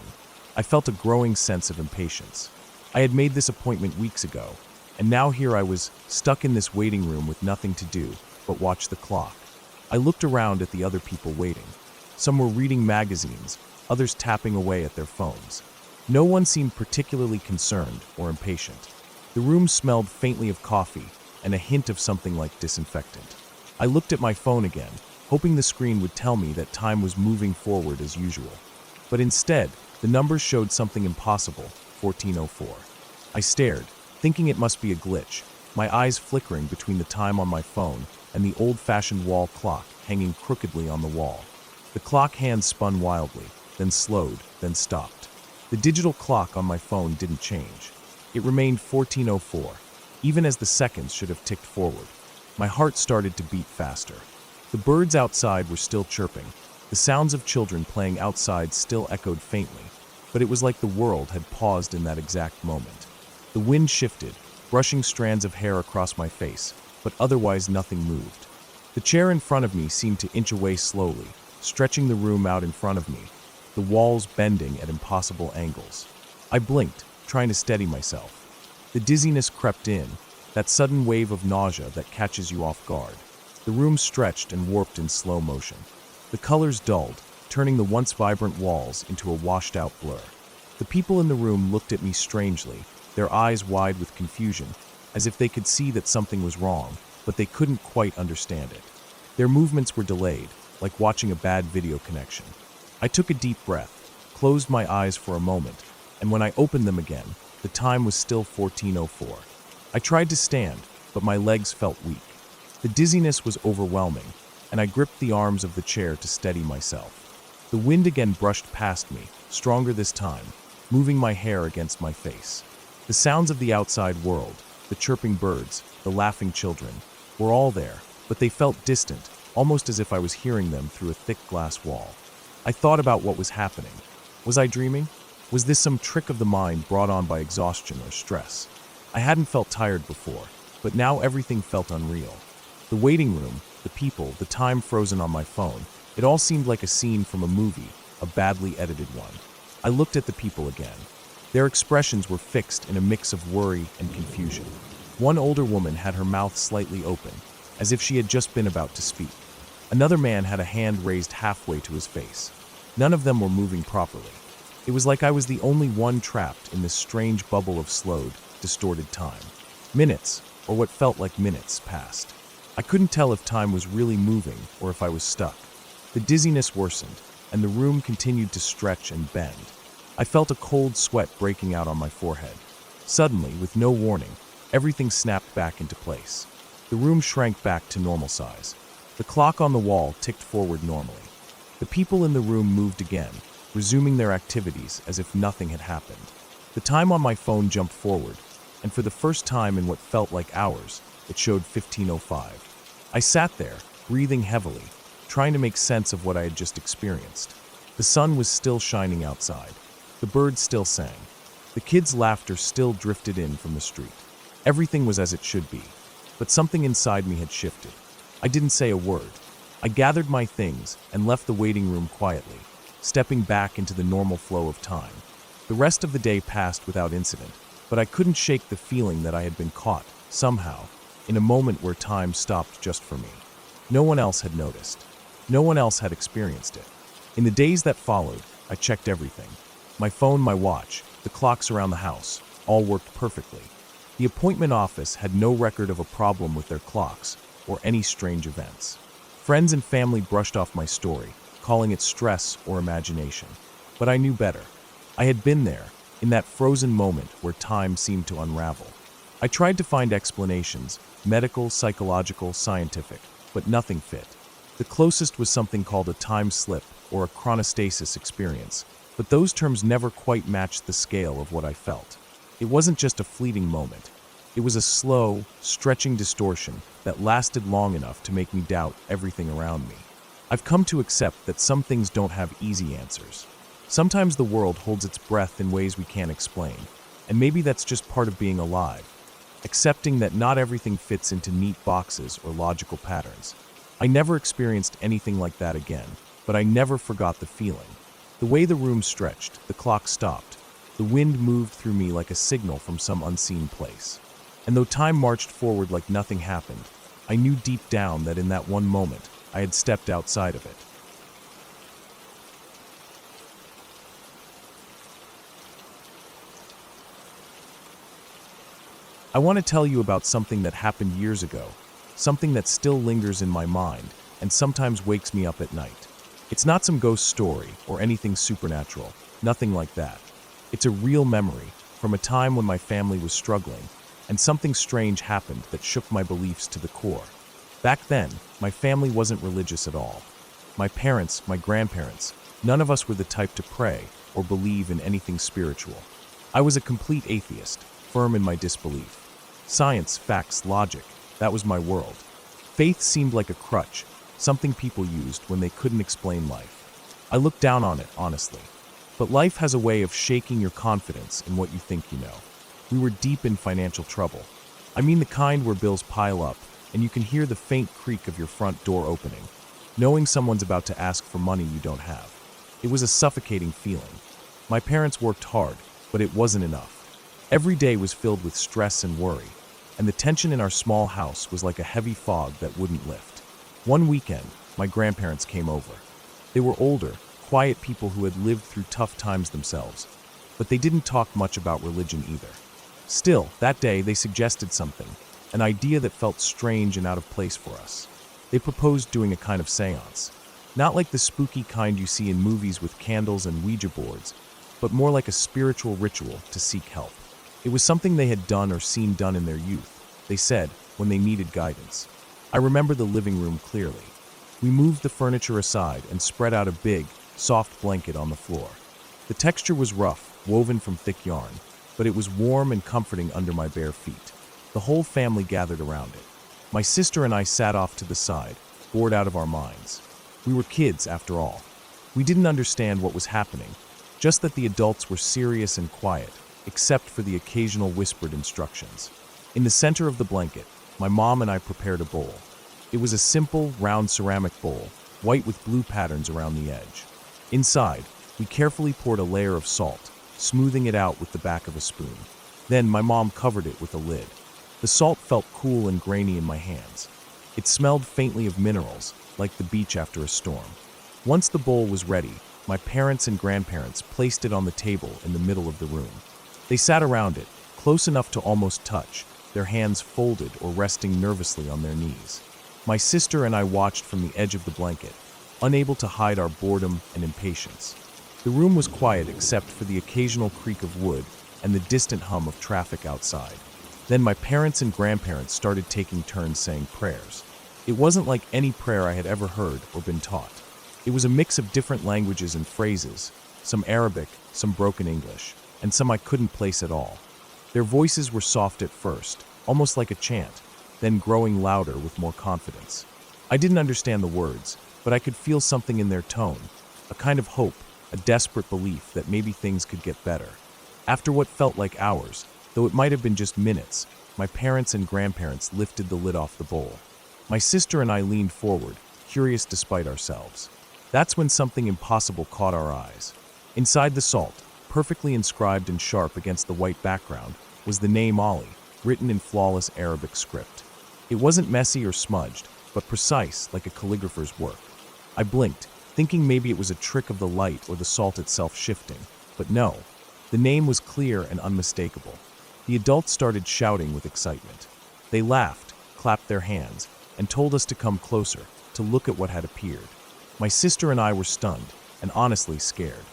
I felt a growing sense of impatience. I had made this appointment weeks ago, and now here I was, stuck in this waiting room with nothing to do but watch the clock. I looked around at the other people waiting. Some were reading magazines, others tapping away at their phones. No one seemed particularly concerned or impatient. The room smelled faintly of coffee and a hint of something like disinfectant. I looked at my phone again, hoping the screen would tell me that time was moving forward as usual. But instead, the numbers showed something impossible, 14:04. I stared, thinking it must be a glitch, my eyes flickering between the time on my phone and the old-fashioned wall clock hanging crookedly on the wall. The clock hand spun wildly, then slowed, then stopped. The digital clock on my phone didn't change. It remained 14:04, even as the seconds should have ticked forward. My heart started to beat faster. The birds outside were still chirping. The sounds of children playing outside still echoed faintly, but it was like the world had paused in that exact moment. The wind shifted, brushing strands of hair across my face, but otherwise nothing moved. The chair in front of me seemed to inch away slowly, stretching the room out in front of me, the walls bending at impossible angles. I blinked, trying to steady myself. The dizziness crept in, that sudden wave of nausea that catches you off guard. The room stretched and warped in slow motion. The colors dulled, turning the once vibrant walls into a washed-out blur. The people in the room looked at me strangely, their eyes wide with confusion, as if they could see that something was wrong, but they couldn't quite understand it. Their movements were delayed, like watching a bad video connection. I took a deep breath, closed my eyes for a moment, and when I opened them again, the time was still 14:04. I tried to stand, but my legs felt weak. The dizziness was overwhelming, and I gripped the arms of the chair to steady myself. The wind again brushed past me, stronger this time, moving my hair against my face. The sounds of the outside world, the chirping birds, the laughing children, were all there, but they felt distant, almost as if I was hearing them through a thick glass wall. I thought about what was happening. Was I dreaming? Was this some trick of the mind brought on by exhaustion or stress? I hadn't felt tired before, but now everything felt unreal. The waiting room, the people, the time frozen on my phone, it all seemed like a scene from a movie, a badly edited one. I looked at the people again. Their expressions were fixed in a mix of worry and confusion. One older woman had her mouth slightly open, as if she had just been about to speak. Another man had a hand raised halfway to his face. None of them were moving properly. It was like I was the only one trapped in this strange bubble of slowed, distorted time. Minutes, or what felt like minutes, passed. I couldn't tell if time was really moving or if I was stuck. The dizziness worsened, and the room continued to stretch and bend. I felt a cold sweat breaking out on my forehead. Suddenly, with no warning, everything snapped back into place. The room shrank back to normal size. The clock on the wall ticked forward normally. The people in the room moved again, resuming their activities as if nothing had happened. The time on my phone jumped forward, and for the first time in what felt like hours, it showed 15:05. I sat there, breathing heavily, trying to make sense of what I had just experienced. The sun was still shining outside. The birds still sang. The kids' laughter still drifted in from the street. Everything was as it should be, but something inside me had shifted. I didn't say a word. I gathered my things and left the waiting room quietly, stepping back into the normal flow of time. The rest of the day passed without incident, but I couldn't shake the feeling that I had been caught, somehow, in a moment where time stopped just for me. No one else had noticed. No one else had experienced it. In the days that followed, I checked everything. My phone, my watch, the clocks around the house, all worked perfectly. The appointment office had no record of a problem with their clocks or any strange events. Friends and family brushed off my story, calling it stress or imagination. But I knew better. I had been there, in that frozen moment where time seemed to unravel. I tried to find explanations, medical, psychological, scientific, but nothing fit. The closest was something called a time slip or a chronostasis experience, but those terms never quite matched the scale of what I felt. It wasn't just a fleeting moment. It was a slow, stretching distortion that lasted long enough to make me doubt everything around me. I've come to accept that some things don't have easy answers. Sometimes the world holds its breath in ways we can't explain, and maybe that's just part of being alive. Accepting that not everything fits into neat boxes or logical patterns. I never experienced anything like that again, but I never forgot the feeling. The way the room stretched, the clock stopped. The wind moved through me like a signal from some unseen place. And though time marched forward like nothing happened, I knew deep down that in that one moment, I had stepped outside of it. I want to tell you about something that happened years ago, something that still lingers in my mind and sometimes wakes me up at night. It's not some ghost story or anything supernatural, nothing like that. It's a real memory from a time when my family was struggling and something strange happened that shook my beliefs to the core. Back then, my family wasn't religious at all. My parents, my grandparents, none of us were the type to pray or believe in anything spiritual. I was a complete atheist, firm in my disbelief. Science, facts, logic, that was my world. Faith seemed like a crutch, something people used when they couldn't explain life. I looked down on it, honestly. But life has a way of shaking your confidence in what you think you know. We were deep in financial trouble. I mean the kind where bills pile up, and you can hear the faint creak of your front door opening, knowing someone's about to ask for money you don't have. It was a suffocating feeling. My parents worked hard, but it wasn't enough. Every day was filled with stress and worry, and the tension in our small house was like a heavy fog that wouldn't lift. One weekend, my grandparents came over. They were older, quiet people who had lived through tough times themselves, but they didn't talk much about religion either. Still, that day they suggested something, an idea that felt strange and out of place for us. They proposed doing a kind of seance, not like the spooky kind you see in movies with candles and Ouija boards, but more like a spiritual ritual to seek help. It was something they had done or seen done in their youth, they said, when they needed guidance. I remember the living room clearly. We moved the furniture aside and spread out a big, soft blanket on the floor. The texture was rough, woven from thick yarn, but it was warm and comforting under my bare feet. The whole family gathered around it. My sister and I sat off to the side, bored out of our minds. We were kids, after all. We didn't understand what was happening, just that the adults were serious and quiet, except for the occasional whispered instructions. In the center of the blanket, my mom and I prepared a bowl. It was a simple, round ceramic bowl, white with blue patterns around the edge. Inside, we carefully poured a layer of salt, smoothing it out with the back of a spoon. Then my mom covered it with a lid. The salt felt cool and grainy in my hands. It smelled faintly of minerals, like the beach after a storm. Once the bowl was ready, my parents and grandparents placed it on the table in the middle of the room. They sat around it, close enough to almost touch, their hands folded or resting nervously on their knees. My sister and I watched from the edge of the blanket, unable to hide our boredom and impatience. The room was quiet except for the occasional creak of wood and the distant hum of traffic outside. Then my parents and grandparents started taking turns saying prayers. It wasn't like any prayer I had ever heard or been taught. It was a mix of different languages and phrases, some Arabic, some broken English, and some I couldn't place at all. Their voices were soft at first, almost like a chant, then growing louder with more confidence. I didn't understand the words, but I could feel something in their tone, a kind of hope, a desperate belief that maybe things could get better. After what felt like hours, though it might have been just minutes, my parents and grandparents lifted the lid off the bowl. My sister and I leaned forward, curious despite ourselves. That's when something impossible caught our eyes. Inside the salt, perfectly inscribed and sharp against the white background, was the name Ali, written in flawless Arabic script. It wasn't messy or smudged, but precise, like a calligrapher's work. I blinked, thinking maybe it was a trick of the light or the salt itself shifting, but no. The name was clear and unmistakable. The adults started shouting with excitement. They laughed, clapped their hands, and told us to come closer, to look at what had appeared. My sister and I were stunned, and honestly scared.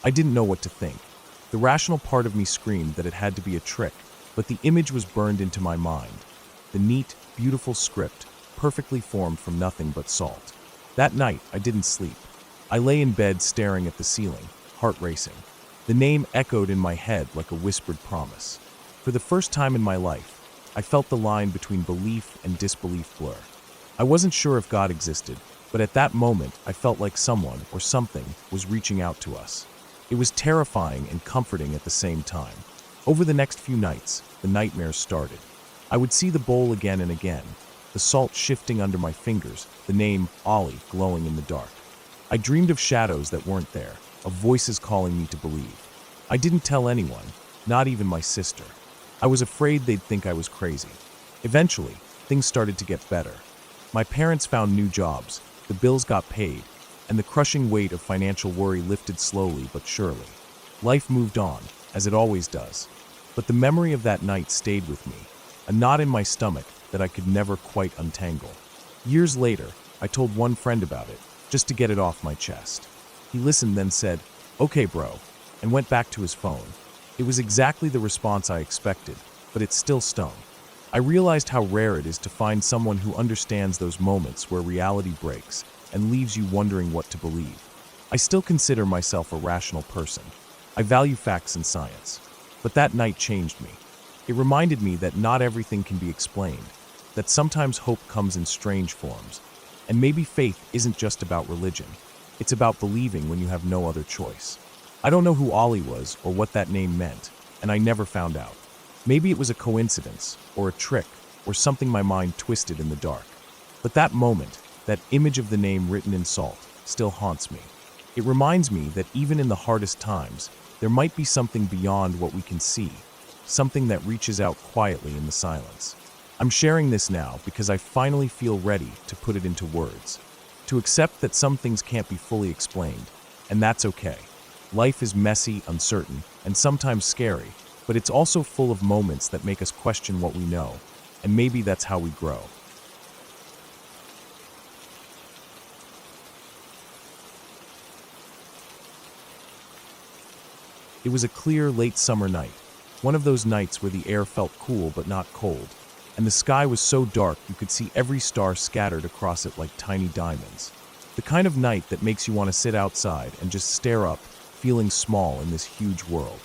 I didn't know what to think. The rational part of me screamed that it had to be a trick, but the image was burned into my mind. The neat, beautiful script, perfectly formed from nothing but salt. That night, I didn't sleep. I lay in bed staring at the ceiling, heart racing. The name echoed in my head like a whispered promise. For the first time in my life, I felt the line between belief and disbelief blur. I wasn't sure if God existed, but at that moment, I felt like someone or something was reaching out to us. It was terrifying and comforting at the same time. Over the next few nights, the nightmares started. I would see the bowl again and again, the salt shifting under my fingers, the name Ali glowing in the dark. I dreamed of shadows that weren't there, of voices calling me to believe. I didn't tell anyone, not even my sister. I was afraid they'd think I was crazy. Eventually, things started to get better. My parents found new jobs, the bills got paid, and the crushing weight of financial worry lifted slowly but surely. Life moved on, as it always does. But the memory of that night stayed with me, a knot in my stomach that I could never quite untangle. Years later, I told one friend about it, just to get it off my chest. He listened, then said, "Okay, bro," and went back to his phone. It was exactly the response I expected, but it still stung. I realized how rare it is to find someone who understands those moments where reality breaks and leaves you wondering what to believe. I still consider myself a rational person. I value facts and science. But that night changed me. It reminded me that not everything can be explained, that sometimes hope comes in strange forms, and maybe faith isn't just about religion. It's about believing when you have no other choice. I don't know who Ali was or what that name meant, and I never found out. Maybe it was a coincidence, or a trick, or something my mind twisted in the dark. But that moment, that image of the name written in salt, still haunts me. It reminds me that even in the hardest times, there might be something beyond what we can see, something that reaches out quietly in the silence. I'm sharing this now because I finally feel ready to put it into words, to accept that some things can't be fully explained, and that's okay. Life is messy, uncertain, and sometimes scary, but it's also full of moments that make us question what we know, and maybe that's how we grow. It was a clear, late summer night, one of those nights where the air felt cool but not cold, and the sky was so dark you could see every star scattered across it like tiny diamonds. The kind of night that makes you want to sit outside and just stare up, feeling small in this huge world.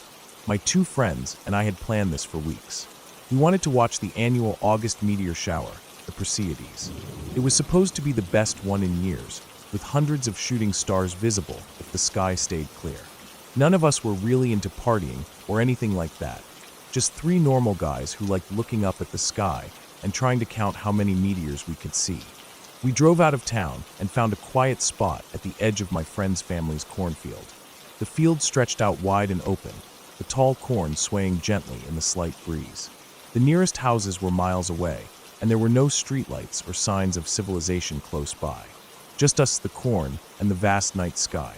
My two friends and I had planned this for weeks. We wanted to watch the annual August meteor shower, the Perseids. It was supposed to be the best one in years, with hundreds of shooting stars visible if the sky stayed clear. None of us were really into partying or anything like that. Just three normal guys who liked looking up at the sky and trying to count how many meteors we could see. We drove out of town and found a quiet spot at the edge of my friend's family's cornfield. The field stretched out wide and open, the tall corn swaying gently in the slight breeze. The nearest houses were miles away, and there were no streetlights or signs of civilization close by. Just us, the corn, and the vast night sky.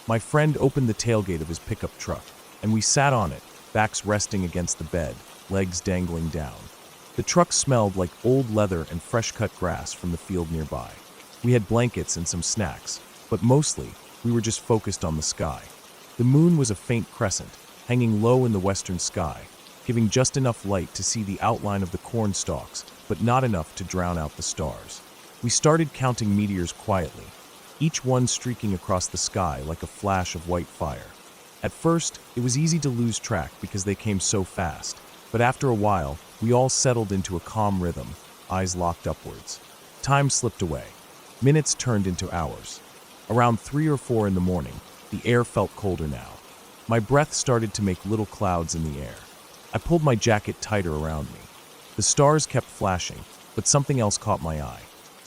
My friend opened the tailgate of his pickup truck, and we sat on it, backs resting against the bed, legs dangling down. The truck smelled like old leather and fresh-cut grass from the field nearby. We had blankets and some snacks, but mostly, we were just focused on the sky. The moon was a faint crescent, hanging low in the western sky, giving just enough light to see the outline of the corn stalks, but not enough to drown out the stars. We started counting meteors quietly, each one streaking across the sky like a flash of white fire. At first, it was easy to lose track because they came so fast, but after a while, we all settled into a calm rhythm, eyes locked upwards. Time slipped away. Minutes turned into hours. Around 3 or 4 in the morning, the air felt colder now. My breath started to make little clouds in the air. I pulled my jacket tighter around me. The stars kept flashing, but something else caught my eye.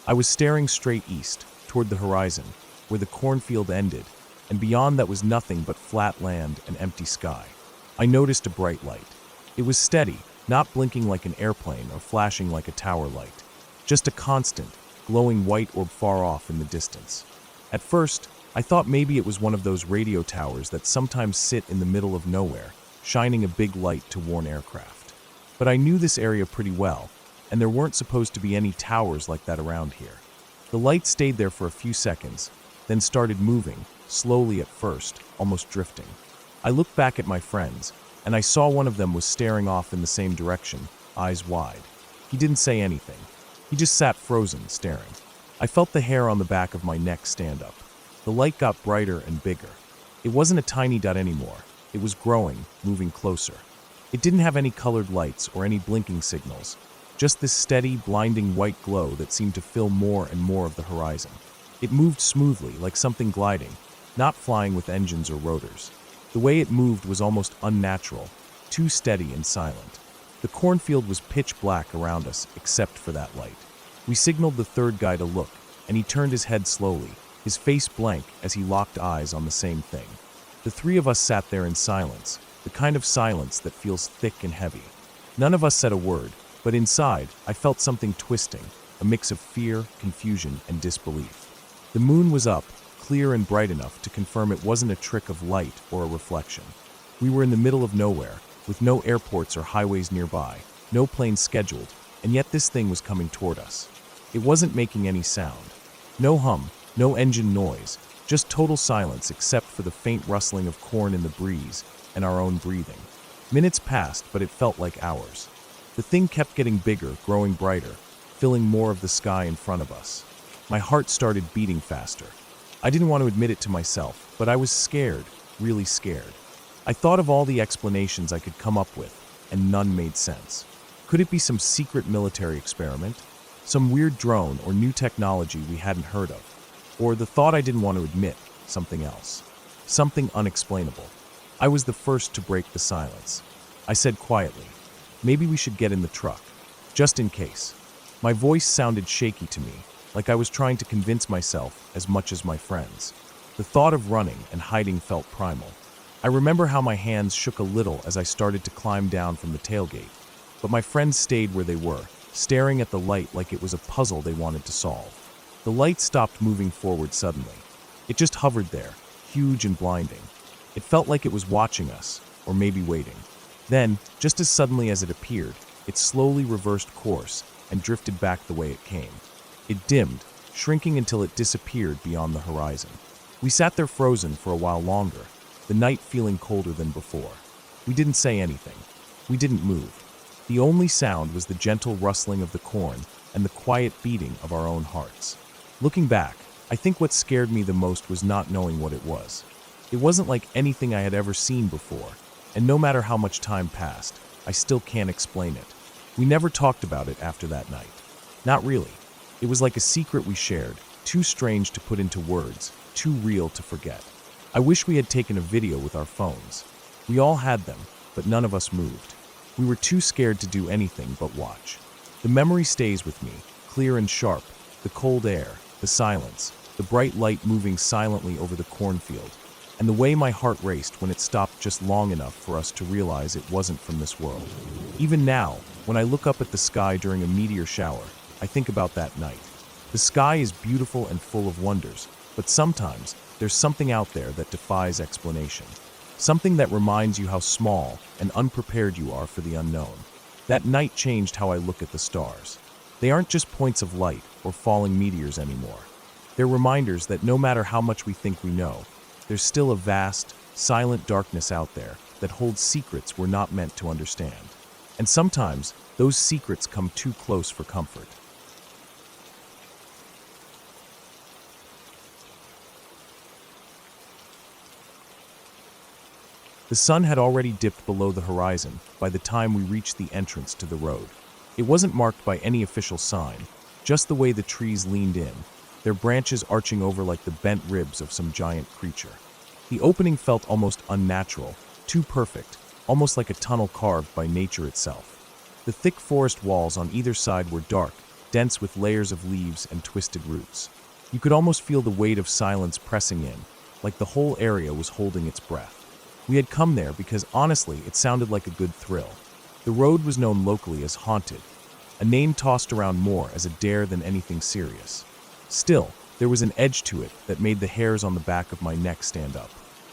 I was staring straight east, toward the horizon, where the cornfield ended, and beyond that was nothing but flat land and empty sky. I noticed a bright light. It was steady, not blinking like an airplane or flashing like a tower light. Just a constant, glowing white orb far off in the distance. At first, I thought maybe it was one of those radio towers that sometimes sit in the middle of nowhere, shining a big light to warn aircraft. But I knew this area pretty well, and there weren't supposed to be any towers like that around here. The light stayed there for a few seconds, then started moving, slowly at first, almost drifting. I looked back at my friends, and I saw one of them was staring off in the same direction, eyes wide. He didn't say anything. He just sat frozen, staring. I felt the hair on the back of my neck stand up. The light got brighter and bigger. It wasn't a tiny dot anymore. It was growing, moving closer. It didn't have any colored lights or any blinking signals, just this steady, blinding white glow that seemed to fill more and more of the horizon. It moved smoothly, like something gliding, not flying with engines or rotors. The way it moved was almost unnatural, too steady and silent. The cornfield was pitch black around us, except for that light. We signaled the third guy to look, and he turned his head slowly, his face blank as he locked eyes on the same thing. The three of us sat there in silence, the kind of silence that feels thick and heavy. None of us said a word, but inside, I felt something twisting, a mix of fear, confusion, and disbelief. The moon was up, clear and bright enough to confirm it wasn't a trick of light or a reflection. We were in the middle of nowhere, with no airports or highways nearby, no planes scheduled, and yet this thing was coming toward us. It wasn't making any sound. No hum, no engine noise, just total silence except for the faint rustling of corn in the breeze and our own breathing. Minutes passed, but it felt like hours. The thing kept getting bigger, growing brighter, filling more of the sky in front of us. My heart started beating faster. I didn't want to admit it to myself, but I was scared, really scared. I thought of all the explanations I could come up with, and none made sense. Could it be some secret military experiment? Some weird drone or new technology we hadn't heard of? Or the thought I didn't want to admit, something else. Something unexplainable. I was the first to break the silence. I said quietly, "Maybe we should get in the truck, just in case." My voice sounded shaky to me, like I was trying to convince myself as much as my friends. The thought of running and hiding felt primal. I remember how my hands shook a little as I started to climb down from the tailgate, but my friends stayed where they were, staring at the light like it was a puzzle they wanted to solve. The light stopped moving forward suddenly. It just hovered there, huge and blinding. It felt like it was watching us, or maybe waiting. Then, just as suddenly as it appeared, it slowly reversed course and drifted back the way it came. It dimmed, shrinking until it disappeared beyond the horizon. We sat there frozen for a while longer, the night feeling colder than before. We didn't say anything. We didn't move. The only sound was the gentle rustling of the corn and the quiet beating of our own hearts. Looking back, I think what scared me the most was not knowing what it was. It wasn't like anything I had ever seen before, and no matter how much time passed, I still can't explain it. We never talked about it after that night. Not really. It was like a secret we shared, too strange to put into words, too real to forget. I wish we had taken a video with our phones. We all had them, but none of us moved. We were too scared to do anything but watch. The memory stays with me, clear and sharp, The cold air, the silence, the bright light moving silently over the cornfield, and the way my heart raced when it stopped just long enough for us to realize it wasn't from this world. Even now, when I look up at the sky during a meteor shower, I think about that night. The sky is beautiful and full of wonders, but sometimes there's something out there that defies explanation. Something that reminds you how small and unprepared you are for the unknown. That night changed how I look at the stars. They aren't just points of light or falling meteors anymore. They're reminders that no matter how much we think we know, there's still a vast, silent darkness out there that holds secrets we're not meant to understand. And sometimes, those secrets come too close for comfort. The sun had already dipped below the horizon by the time we reached the entrance to the road. It wasn't marked by any official sign, just the way the trees leaned in, their branches arching over like the bent ribs of some giant creature. The opening felt almost unnatural, too perfect, almost like a tunnel carved by nature itself. The thick forest walls on either side were dark, dense with layers of leaves and twisted roots. You could almost feel the weight of silence pressing in, like the whole area was holding its breath. We had come there because honestly, it sounded like a good thrill. The road was known locally as Haunted, a name tossed around more as a dare than anything serious. Still, there was an edge to it that made the hairs on the back of my neck stand up.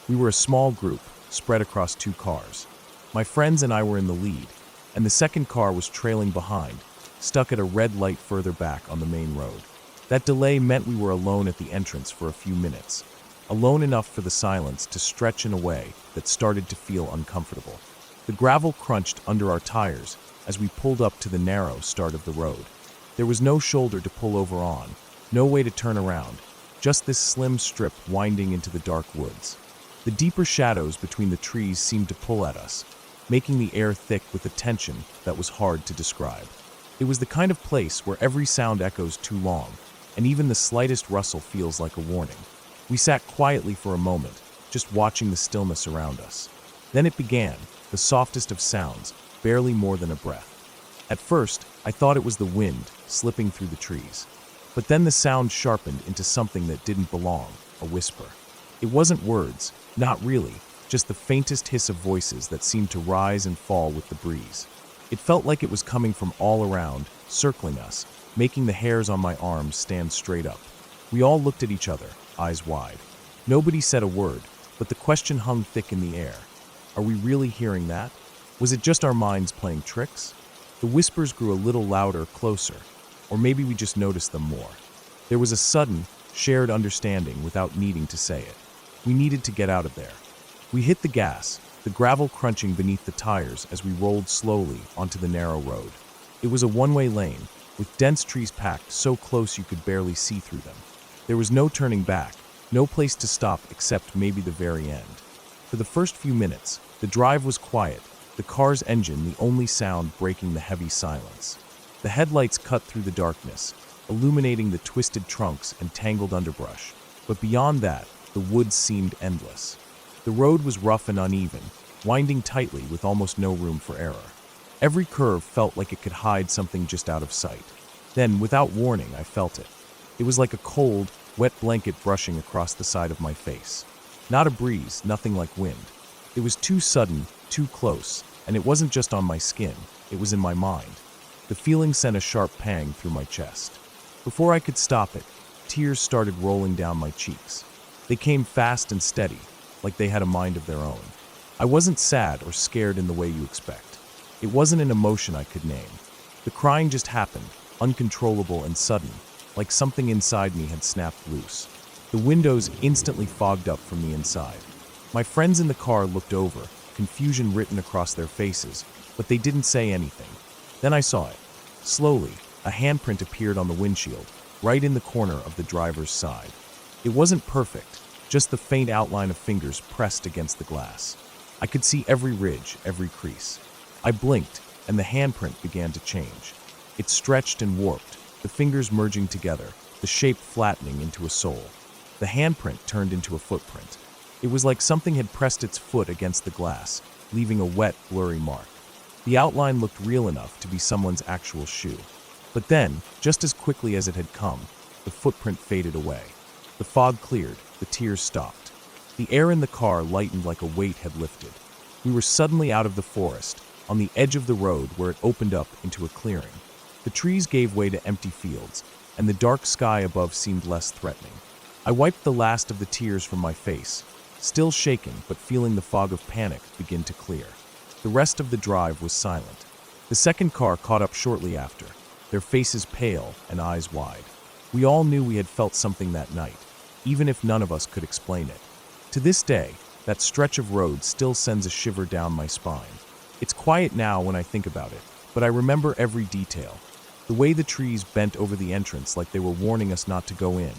We were a small group, spread across 2 cars. My friends and I were in the lead, and the second car was trailing behind, stuck at a red light further back on the main road. That delay meant we were alone at the entrance for a few minutes, alone enough for the silence to stretch in a way that started to feel uncomfortable. The gravel crunched under our tires as we pulled up to the narrow start of the road. There was no shoulder to pull over on, no way to turn around, just this slim strip winding into the dark woods. The deeper shadows between the trees seemed to pull at us, making the air thick with a tension that was hard to describe. It was the kind of place where every sound echoes too long, and even the slightest rustle feels like a warning. We sat quietly for a moment, just watching the stillness around us. Then it began, the softest of sounds, barely more than a breath. At first, I thought it was the wind slipping through the trees. But then the sound sharpened into something that didn't belong, a whisper. It wasn't words, not really, just the faintest hiss of voices that seemed to rise and fall with the breeze. It felt like it was coming from all around, circling us, making the hairs on my arms stand straight up. We all looked at each other, eyes wide. Nobody said a word, but the question hung thick in the air. Are we really hearing that? Was it just our minds playing tricks? The whispers grew a little louder, closer, or maybe we just noticed them more. There was a sudden, shared understanding without needing to say it. We needed to get out of there. We hit the gas, the gravel crunching beneath the tires as we rolled slowly onto the narrow road. It was a one-way lane, with dense trees packed so close you could barely see through them. There was no turning back, no place to stop except maybe the very end. For the first few minutes, the drive was quiet, the car's engine the only sound breaking the heavy silence. The headlights cut through the darkness, illuminating the twisted trunks and tangled underbrush, but beyond that, the woods seemed endless. The road was rough and uneven, winding tightly with almost no room for error. Every curve felt like it could hide something just out of sight. Then, without warning, I felt it. It was like a cold, wet blanket brushing across the side of my face. Not a breeze, nothing like wind. It was too sudden, too close, and it wasn't just on my skin, it was in my mind. The feeling sent a sharp pang through my chest. Before I could stop it, tears started rolling down my cheeks. They came fast and steady, like they had a mind of their own. I wasn't sad or scared in the way you expect. It wasn't an emotion I could name. The crying just happened, uncontrollable and sudden, like something inside me had snapped loose. The windows instantly fogged up from the inside. My friends in the car looked over, confusion written across their faces, but they didn't say anything. Then I saw it. Slowly, a handprint appeared on the windshield, right in the corner of the driver's side. It wasn't perfect, just the faint outline of fingers pressed against the glass. I could see every ridge, every crease. I blinked, and the handprint began to change. It stretched and warped, the fingers merging together, the shape flattening into a soul. The handprint turned into a footprint. It was like something had pressed its foot against the glass, leaving a wet, blurry mark. The outline looked real enough to be someone's actual shoe. But then, just as quickly as it had come, the footprint faded away. The fog cleared, the tears stopped. The air in the car lightened like a weight had lifted. We were suddenly out of the forest, on the edge of the road where it opened up into a clearing. The trees gave way to empty fields, and the dark sky above seemed less threatening. I wiped the last of the tears from my face, still shaking but feeling the fog of panic begin to clear. The rest of the drive was silent. The second car caught up shortly after, their faces pale and eyes wide. We all knew we had felt something that night, even if none of us could explain it. To this day, that stretch of road still sends a shiver down my spine. It's quiet now when I think about it, but I remember every detail. The way the trees bent over the entrance like they were warning us not to go in,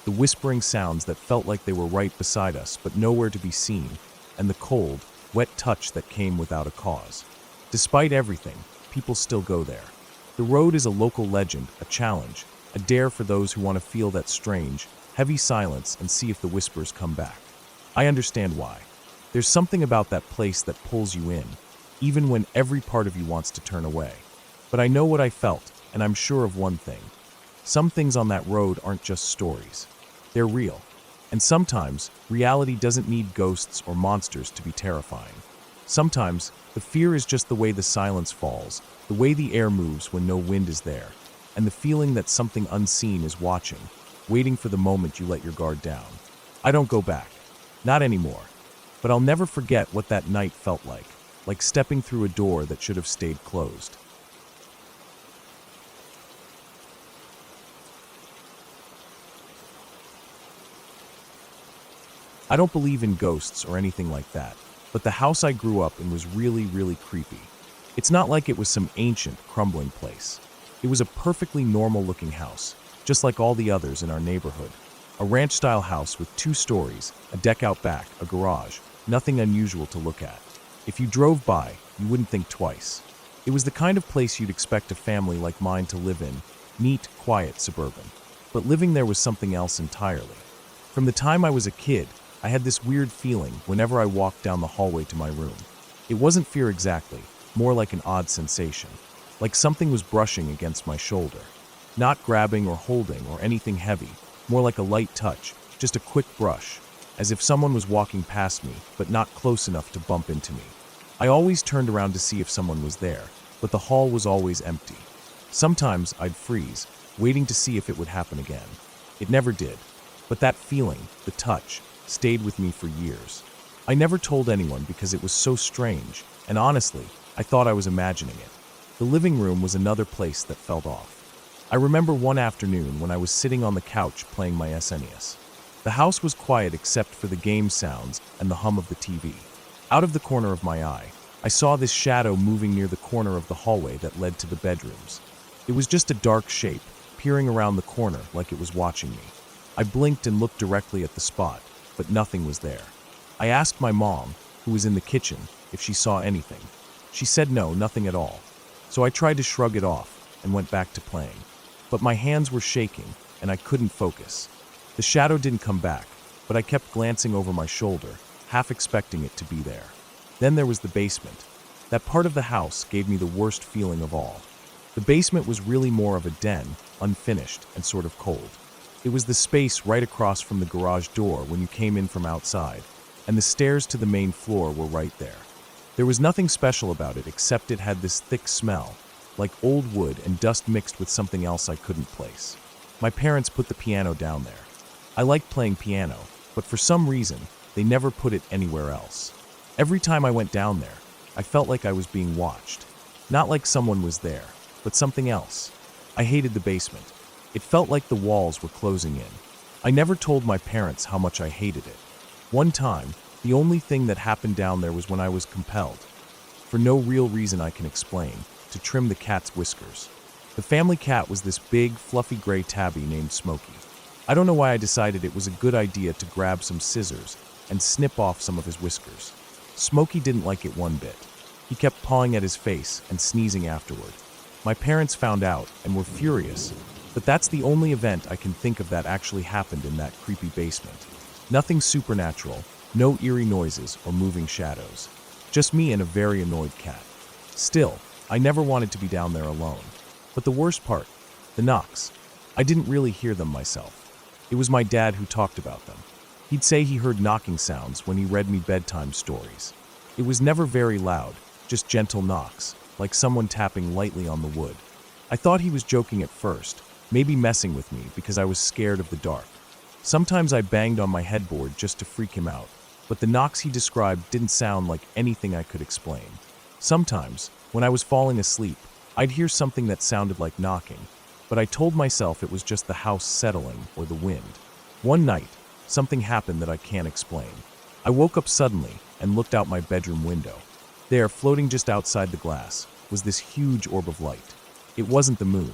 the whispering sounds that felt like they were right beside us but nowhere to be seen, and the cold, wet touch that came without a cause. Despite everything, people still go there. The road is a local legend, a challenge, a dare for those who want to feel that strange, heavy silence and see if the whispers come back. I understand why. There's something about that place that pulls you in, even when every part of you wants to turn away. But I know what I felt, and I'm sure of one thing. Some things on that road aren't just stories. They're real. And sometimes, reality doesn't need ghosts or monsters to be terrifying. Sometimes, the fear is just the way the silence falls, the way the air moves when no wind is there, and the feeling that something unseen is watching, waiting for the moment you let your guard down. I don't go back. Not anymore. But I'll never forget what that night felt like stepping through a door that should have stayed closed. I don't believe in ghosts or anything like that, but the house I grew up in was really, really creepy. It's not like it was some ancient, crumbling place. It was a perfectly normal-looking house, just like all the others in our neighborhood. A ranch-style house with 2 stories, a deck out back, a garage, nothing unusual to look at. If you drove by, you wouldn't think twice. It was the kind of place you'd expect a family like mine to live in, neat, quiet, suburban. But living there was something else entirely. From the time I was a kid, I had this weird feeling whenever I walked down the hallway to my room. It wasn't fear exactly, more like an odd sensation, like something was brushing against my shoulder. Not grabbing or holding or anything heavy, more like a light touch, just a quick brush, as if someone was walking past me, but not close enough to bump into me. I always turned around to see if someone was there, but the hall was always empty. Sometimes I'd freeze, waiting to see if it would happen again. It never did, but that feeling, the touch, stayed with me for years. I never told anyone because it was so strange, and honestly, I thought I was imagining it. The living room was another place that felt off. I remember one afternoon when I was sitting on the couch playing my SNES. The house was quiet except for the game sounds and the hum of the TV. Out of the corner of my eye, I saw this shadow moving near the corner of the hallway that led to the bedrooms. It was just a dark shape, peering around the corner like it was watching me. I blinked and looked directly at the spot, but nothing was there. I asked my mom, who was in the kitchen, if she saw anything. She said no, nothing at all. So I tried to shrug it off and went back to playing. But my hands were shaking and I couldn't focus. The shadow didn't come back, but I kept glancing over my shoulder, half expecting it to be there. Then there was the basement. That part of the house gave me the worst feeling of all. The basement was really more of a den, unfinished and sort of cold. It was the space right across from the garage door when you came in from outside, and the stairs to the main floor were right there. There was nothing special about it except it had this thick smell, like old wood and dust mixed with something else I couldn't place. My parents put the piano down there. I liked playing piano, but for some reason, they never put it anywhere else. Every time I went down there, I felt like I was being watched. Not like someone was there, but something else. I hated the basement. It felt like the walls were closing in. I never told my parents how much I hated it. One time, the only thing that happened down there was when I was compelled, for no real reason I can explain, to trim the cat's whiskers. The family cat was this big, fluffy gray tabby named Smokey. I don't know why I decided it was a good idea to grab some scissors and snip off some of his whiskers. Smokey didn't like it one bit. He kept pawing at his face and sneezing afterward. My parents found out and were furious, but that's the only event I can think of that actually happened in that creepy basement. Nothing supernatural, no eerie noises or moving shadows. Just me and a very annoyed cat. Still, I never wanted to be down there alone. But the worst part, the knocks. I didn't really hear them myself. It was my dad who talked about them. He'd say he heard knocking sounds when he read me bedtime stories. It was never very loud, just gentle knocks, like someone tapping lightly on the wood. I thought he was joking at first, maybe messing with me because I was scared of the dark. Sometimes I banged on my headboard just to freak him out, but the knocks he described didn't sound like anything I could explain. Sometimes, when I was falling asleep, I'd hear something that sounded like knocking, but I told myself it was just the house settling or the wind. One night, something happened that I can't explain. I woke up suddenly and looked out my bedroom window. There, floating just outside the glass, was this huge orb of light. It wasn't the moon.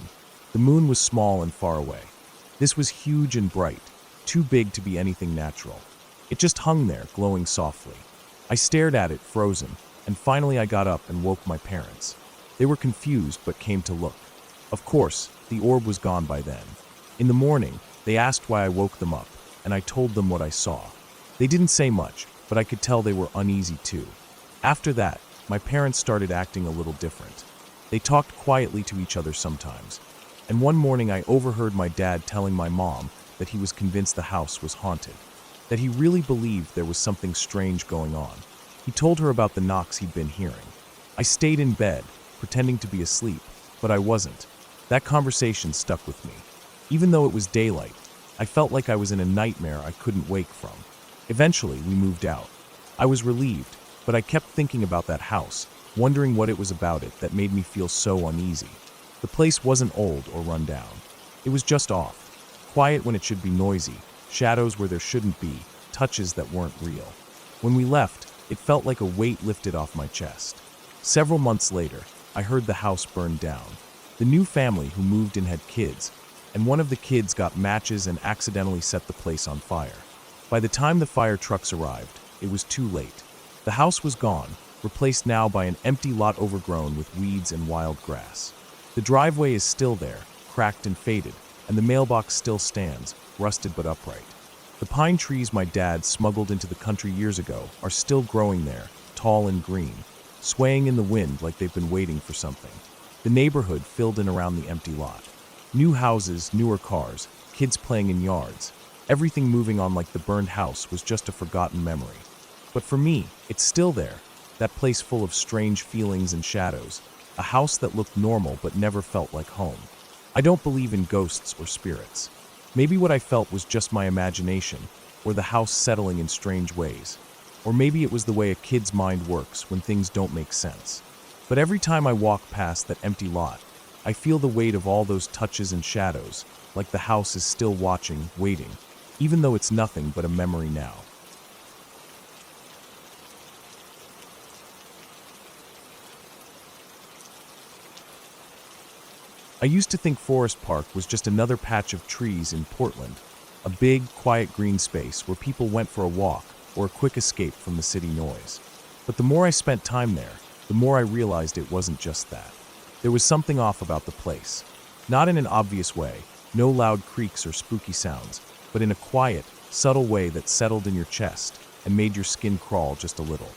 The moon was small and far away. This was huge and bright, too big to be anything natural. It just hung there, glowing softly. I stared at it, frozen, and finally I got up and woke my parents. They were confused but came to look. Of course, the orb was gone by then. In the morning, they asked why I woke them up, and I told them what I saw. They didn't say much, but I could tell they were uneasy too. After that, my parents started acting a little different. They talked quietly to each other sometimes, and one morning I overheard my dad telling my mom that he was convinced the house was haunted, that he really believed there was something strange going on. He told her about the knocks he'd been hearing. I stayed in bed, pretending to be asleep, but I wasn't. That conversation stuck with me. Even though it was daylight, I felt like I was in a nightmare I couldn't wake from. Eventually, we moved out. I was relieved, but I kept thinking about that house, wondering what it was about it that made me feel so uneasy. The place wasn't old or run down. It was just off. Quiet when it should be noisy, shadows where there shouldn't be, touches that weren't real. When we left, it felt like a weight lifted off my chest. Several months later, I heard the house burn down. The new family who moved in had kids, and one of the kids got matches and accidentally set the place on fire. By the time the fire trucks arrived, it was too late. The house was gone, replaced now by an empty lot overgrown with weeds and wild grass. The driveway is still there, cracked and faded, and the mailbox still stands, rusted but upright. The pine trees my dad smuggled into the country years ago are still growing there, tall and green, swaying in the wind like they've been waiting for something. The neighborhood filled in around the empty lot. New houses, newer cars, kids playing in yards. Everything moving on like the burned house was just a forgotten memory. But for me, it's still there, that place full of strange feelings and shadows, a house that looked normal but never felt like home. I don't believe in ghosts or spirits. Maybe what I felt was just my imagination, or the house settling in strange ways. Or maybe it was the way a kid's mind works when things don't make sense. But every time I walk past that empty lot, I feel the weight of all those touches and shadows, like the house is still watching, waiting, even though it's nothing but a memory now. I used to think Forest Park was just another patch of trees in Portland, a big, quiet green space where people went for a walk or a quick escape from the city noise. But the more I spent time there, the more I realized it wasn't just that. There was something off about the place. Not in an obvious way, no loud creaks or spooky sounds, but in a quiet, subtle way that settled in your chest and made your skin crawl just a little.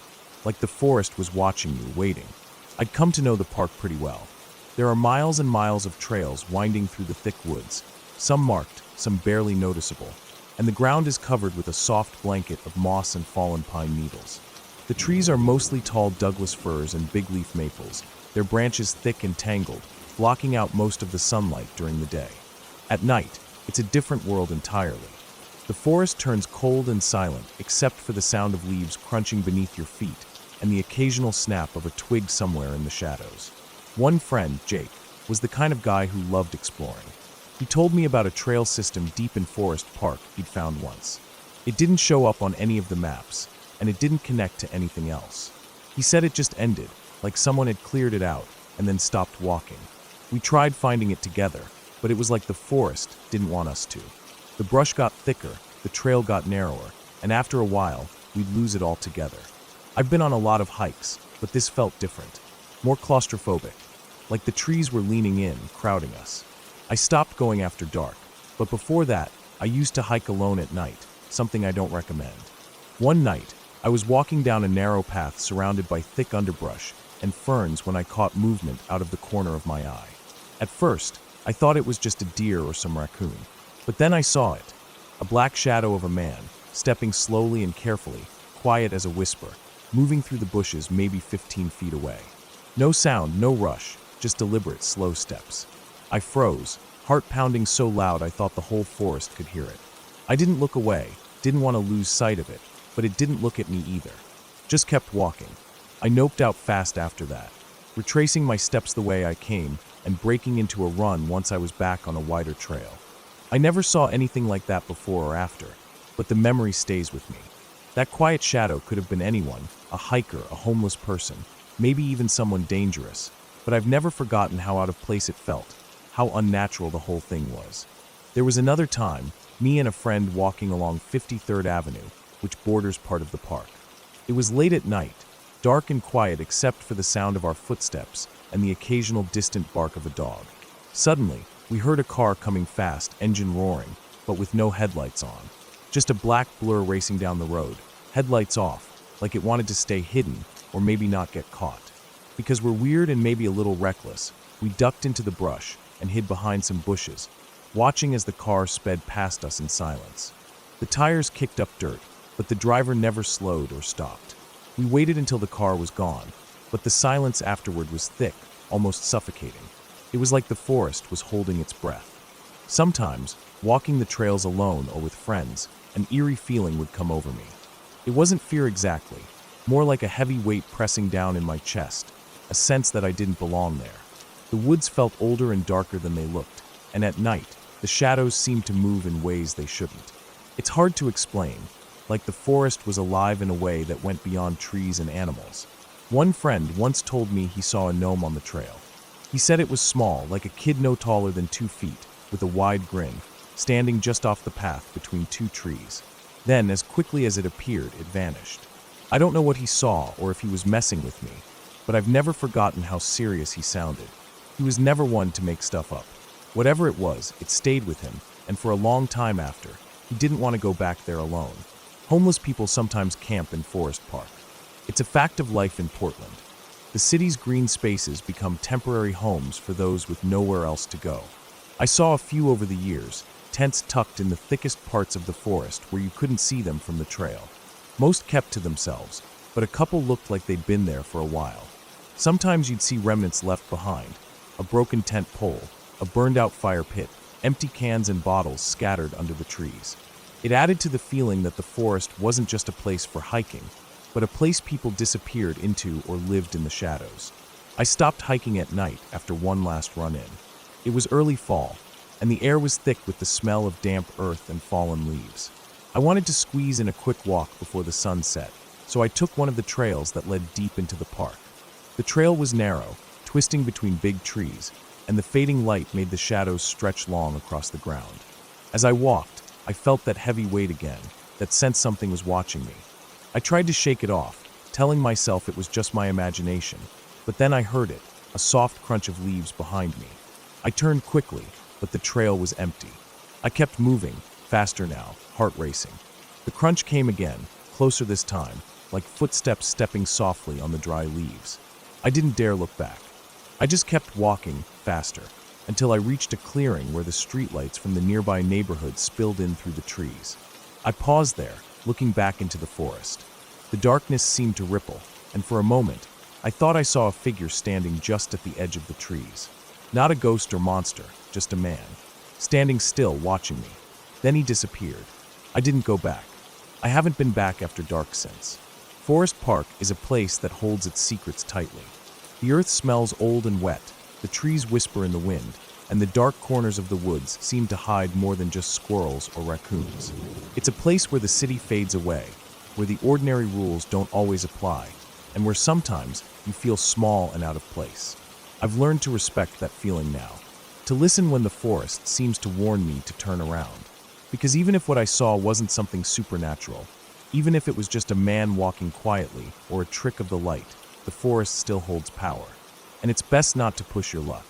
Like the forest was watching you, waiting. I'd come to know the park pretty well. There are miles and miles of trails winding through the thick woods, some marked, some barely noticeable, and the ground is covered with a soft blanket of moss and fallen pine needles. The trees are mostly tall Douglas firs and big leaf maples, their branches thick and tangled, blocking out most of the sunlight during the day. At night, it's a different world entirely. The forest turns cold and silent except for the sound of leaves crunching beneath your feet and the occasional snap of a twig somewhere in the shadows. One friend, Jake, was the kind of guy who loved exploring. He told me about a trail system deep in Forest Park he'd found once. It didn't show up on any of the maps, and it didn't connect to anything else. He said it just ended, like someone had cleared it out and then stopped walking. We tried finding it together, but it was like the forest didn't want us to. The brush got thicker, the trail got narrower, and after a while, we'd lose it altogether. I've been on a lot of hikes, but this felt different, more claustrophobic, like the trees were leaning in, crowding us. I stopped going after dark, but before that, I used to hike alone at night, something I don't recommend. One night, I was walking down a narrow path surrounded by thick underbrush and ferns when I caught movement out of the corner of my eye. At first, I thought it was just a deer or some raccoon. But then I saw it. A black shadow of a man, stepping slowly and carefully, quiet as a whisper, moving through the bushes maybe 15 feet away. No sound, no rush, just deliberate, slow steps. I froze, heart pounding so loud I thought the whole forest could hear it. I didn't look away, didn't want to lose sight of it, but it didn't look at me either. Just kept walking. I noped out fast after that, retracing my steps the way I came and breaking into a run once I was back on a wider trail. I never saw anything like that before or after, but the memory stays with me. That quiet shadow could have been anyone, a hiker, a homeless person, maybe even someone dangerous, but I've never forgotten how out of place it felt, how unnatural the whole thing was. There was another time, me and a friend walking along 53rd Avenue, which borders part of the park. It was late at night, dark and quiet except for the sound of our footsteps and the occasional distant bark of a dog. Suddenly, we heard a car coming fast, engine roaring, but with no headlights on. Just a black blur racing down the road, headlights off, like it wanted to stay hidden or maybe not get caught. Because we're weird and maybe a little reckless, we ducked into the brush and hid behind some bushes, watching as the car sped past us in silence. The tires kicked up dirt, but the driver never slowed or stopped. We waited until the car was gone, but the silence afterward was thick, almost suffocating. It was like the forest was holding its breath. Sometimes, walking the trails alone or with friends, an eerie feeling would come over me. It wasn't fear exactly, more like a heavy weight pressing down in my chest, a sense that I didn't belong there. The woods felt older and darker than they looked, and at night, the shadows seemed to move in ways they shouldn't. It's hard to explain, like the forest was alive in a way that went beyond trees and animals. One friend once told me he saw a gnome on the trail. He said it was small, like a kid no taller than 2 feet, with a wide grin, standing just off the path between 2 trees. Then, as quickly as it appeared, it vanished. I don't know what he saw or if he was messing with me, but I've never forgotten how serious he sounded. He was never one to make stuff up. Whatever it was, it stayed with him, and for a long time after, he didn't want to go back there alone. Homeless people sometimes camp in Forest Park. It's a fact of life in Portland. The city's green spaces become temporary homes for those with nowhere else to go. I saw a few over the years, tents tucked in the thickest parts of the forest where you couldn't see them from the trail. Most kept to themselves, but a couple looked like they'd been there for a while. Sometimes you'd see remnants left behind, a broken tent pole, a burned-out fire pit, empty cans and bottles scattered under the trees. It added to the feeling that the forest wasn't just a place for hiking, but a place people disappeared into or lived in the shadows. I stopped hiking at night after one last run-in. It was early fall, and the air was thick with the smell of damp earth and fallen leaves. I wanted to squeeze in a quick walk before the sun set, so I took one of the trails that led deep into the park. The trail was narrow, twisting between big trees, and the fading light made the shadows stretch long across the ground. As I walked, I felt that heavy weight again, that sense something was watching me. I tried to shake it off, telling myself it was just my imagination, but then I heard it, a soft crunch of leaves behind me. I turned quickly, but the trail was empty. I kept moving, faster now, heart racing. The crunch came again, closer this time, like footsteps stepping softly on the dry leaves. I didn't dare look back. I just kept walking, faster, until I reached a clearing where the streetlights from the nearby neighborhood spilled in through the trees. I paused there, looking back into the forest. The darkness seemed to ripple, and for a moment, I thought I saw a figure standing just at the edge of the trees. Not a ghost or monster, just a man, standing still, watching me. Then he disappeared. I didn't go back. I haven't been back after dark since. Forest Park is a place that holds its secrets tightly. The earth smells old and wet, the trees whisper in the wind, and the dark corners of the woods seem to hide more than just squirrels or raccoons. It's a place where the city fades away, where the ordinary rules don't always apply, and where sometimes you feel small and out of place. I've learned to respect that feeling now, to listen when the forest seems to warn me to turn around. Because even if what I saw wasn't something supernatural, even if it was just a man walking quietly or a trick of the light, the forest still holds power. And it's best not to push your luck.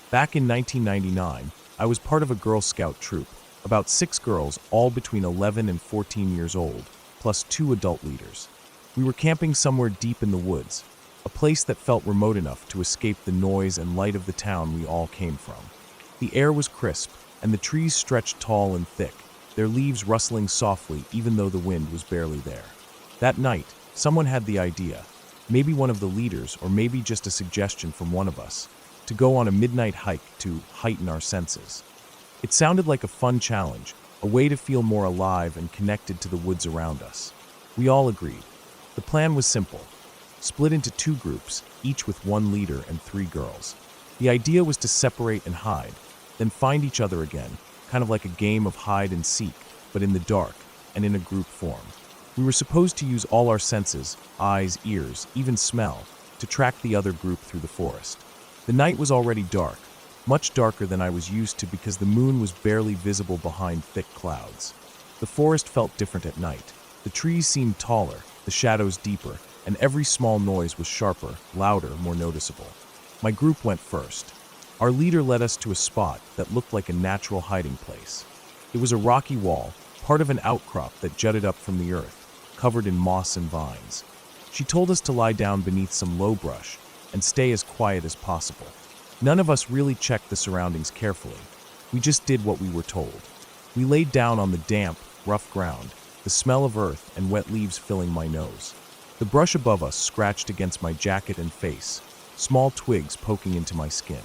Back in 1999, I was part of a Girl Scout troop, about 6 girls, all between 11 and 14 years old, plus 2 adult leaders. We were camping somewhere deep in the woods, a place that felt remote enough to escape the noise and light of the town we all came from. The air was crisp, and the trees stretched tall and thick, their leaves rustling softly even though the wind was barely there. That night, someone had the idea, maybe one of the leaders or maybe just a suggestion from one of us, to go on a midnight hike to heighten our senses. It sounded like a fun challenge, a way to feel more alive and connected to the woods around us. We all agreed. The plan was simple. Split into 2 groups, each with 1 leader and 3 girls. The idea was to separate and hide, then find each other again, kind of like a game of hide and seek, but in the dark and in a group form. We were supposed to use all our senses, eyes, ears, even smell, to track the other group through the forest. The night was already dark, much darker than I was used to because the moon was barely visible behind thick clouds. The forest felt different at night. The trees seemed taller, the shadows deeper, and every small noise was sharper, louder, more noticeable. My group went first. Our leader led us to a spot that looked like a natural hiding place. It was a rocky wall, part of an outcrop that jutted up from the earth, covered in moss and vines. She told us to lie down beneath some low brush and stay as quiet as possible. None of us really checked the surroundings carefully. We just did what we were told. We laid down on the damp, rough ground, the smell of earth and wet leaves filling my nose. The brush above us scratched against my jacket and face, small twigs poking into my skin.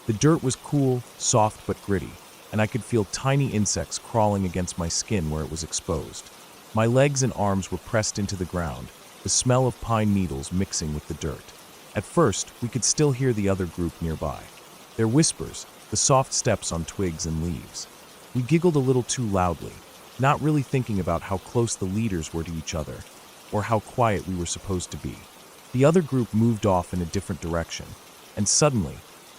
The dirt was cool, soft but gritty, and I could feel tiny insects crawling against my skin where it was exposed. My legs and arms were pressed into the ground, the smell of pine needles mixing with the dirt. At first, we could still hear the other group nearby. Their whispers, the soft steps on twigs and leaves. We giggled a little too loudly, not really thinking about how close the leaders were to each other, or how quiet we were supposed to be. The other group moved off in a different direction, and suddenly,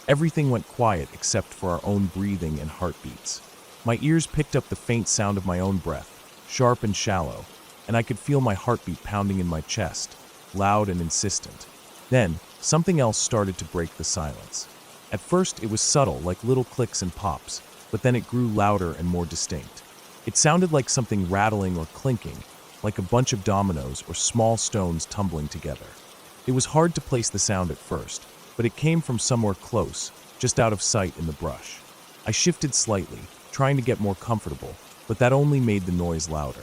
everything went quiet except for our own breathing and heartbeats. My ears picked up the faint sound of my own breath, sharp and shallow, and I could feel my heartbeat pounding in my chest, loud and insistent. Then, something else started to break the silence. At first, it was subtle, like little clicks and pops, but then it grew louder and more distinct. It sounded like something rattling or clinking, like a bunch of dominoes or small stones tumbling together. It was hard to place the sound at first, but it came from somewhere close, just out of sight in the brush. I shifted slightly, trying to get more comfortable, but that only made the noise louder.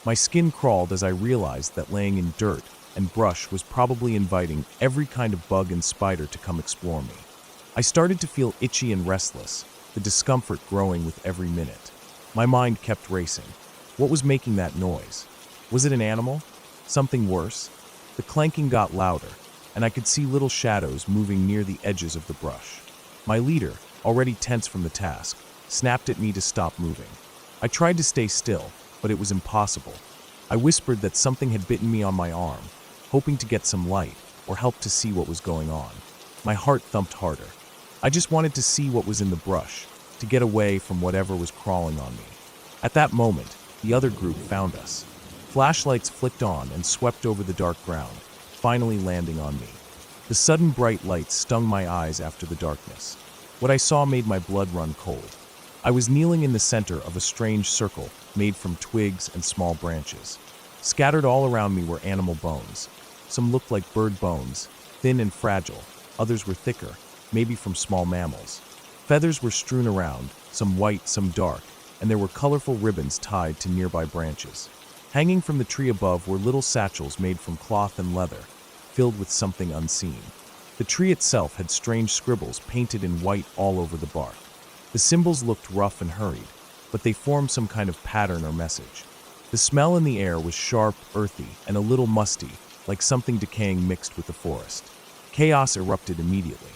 My skin crawled as I realized that laying in dirt and brush was probably inviting every kind of bug and spider to come explore me. I started to feel itchy and restless, the discomfort growing with every minute. My mind kept racing. What was making that noise? Was it an animal? Something worse? The clanking got louder, and I could see little shadows moving near the edges of the brush. My leader, already tense from the task, snapped at me to stop moving. I tried to stay still, but it was impossible. I whispered that something had bitten me on my arm, hoping to get some light or help to see what was going on. My heart thumped harder. I just wanted to see what was in the brush, to get away from whatever was crawling on me. At that moment, the other group found us. Flashlights flicked on and swept over the dark ground, finally landing on me. The sudden bright light stung my eyes after the darkness. What I saw made my blood run cold. I was kneeling in the center of a strange circle made from twigs and small branches. Scattered all around me were animal bones. Some looked like bird bones, thin and fragile. Others were thicker, maybe from small mammals. Feathers were strewn around, some white, some dark, and there were colorful ribbons tied to nearby branches. Hanging from the tree above were little satchels made from cloth and leather, filled with something unseen. The tree itself had strange scribbles painted in white all over the bark. The symbols looked rough and hurried, but they formed some kind of pattern or message. The smell in the air was sharp, earthy, and a little musty, like something decaying mixed with the forest. Chaos erupted immediately.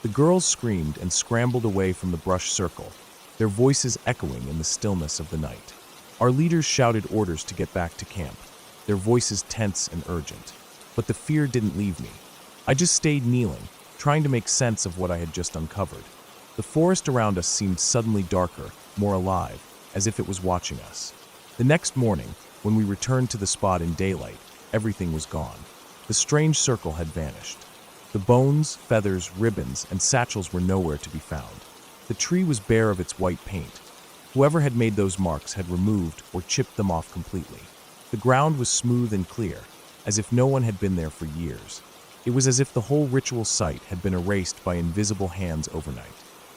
The girls screamed and scrambled away from the brush circle, their voices echoing in the stillness of the night. Our leaders shouted orders to get back to camp, their voices tense and urgent. But the fear didn't leave me. I just stayed kneeling, trying to make sense of what I had just uncovered. The forest around us seemed suddenly darker, more alive, as if it was watching us. The next morning, when we returned to the spot in daylight, everything was gone. The strange circle had vanished. The bones, feathers, ribbons, and satchels were nowhere to be found. The tree was bare of its white paint. Whoever had made those marks had removed or chipped them off completely. The ground was smooth and clear, as if no one had been there for years. It was as if the whole ritual site had been erased by invisible hands overnight.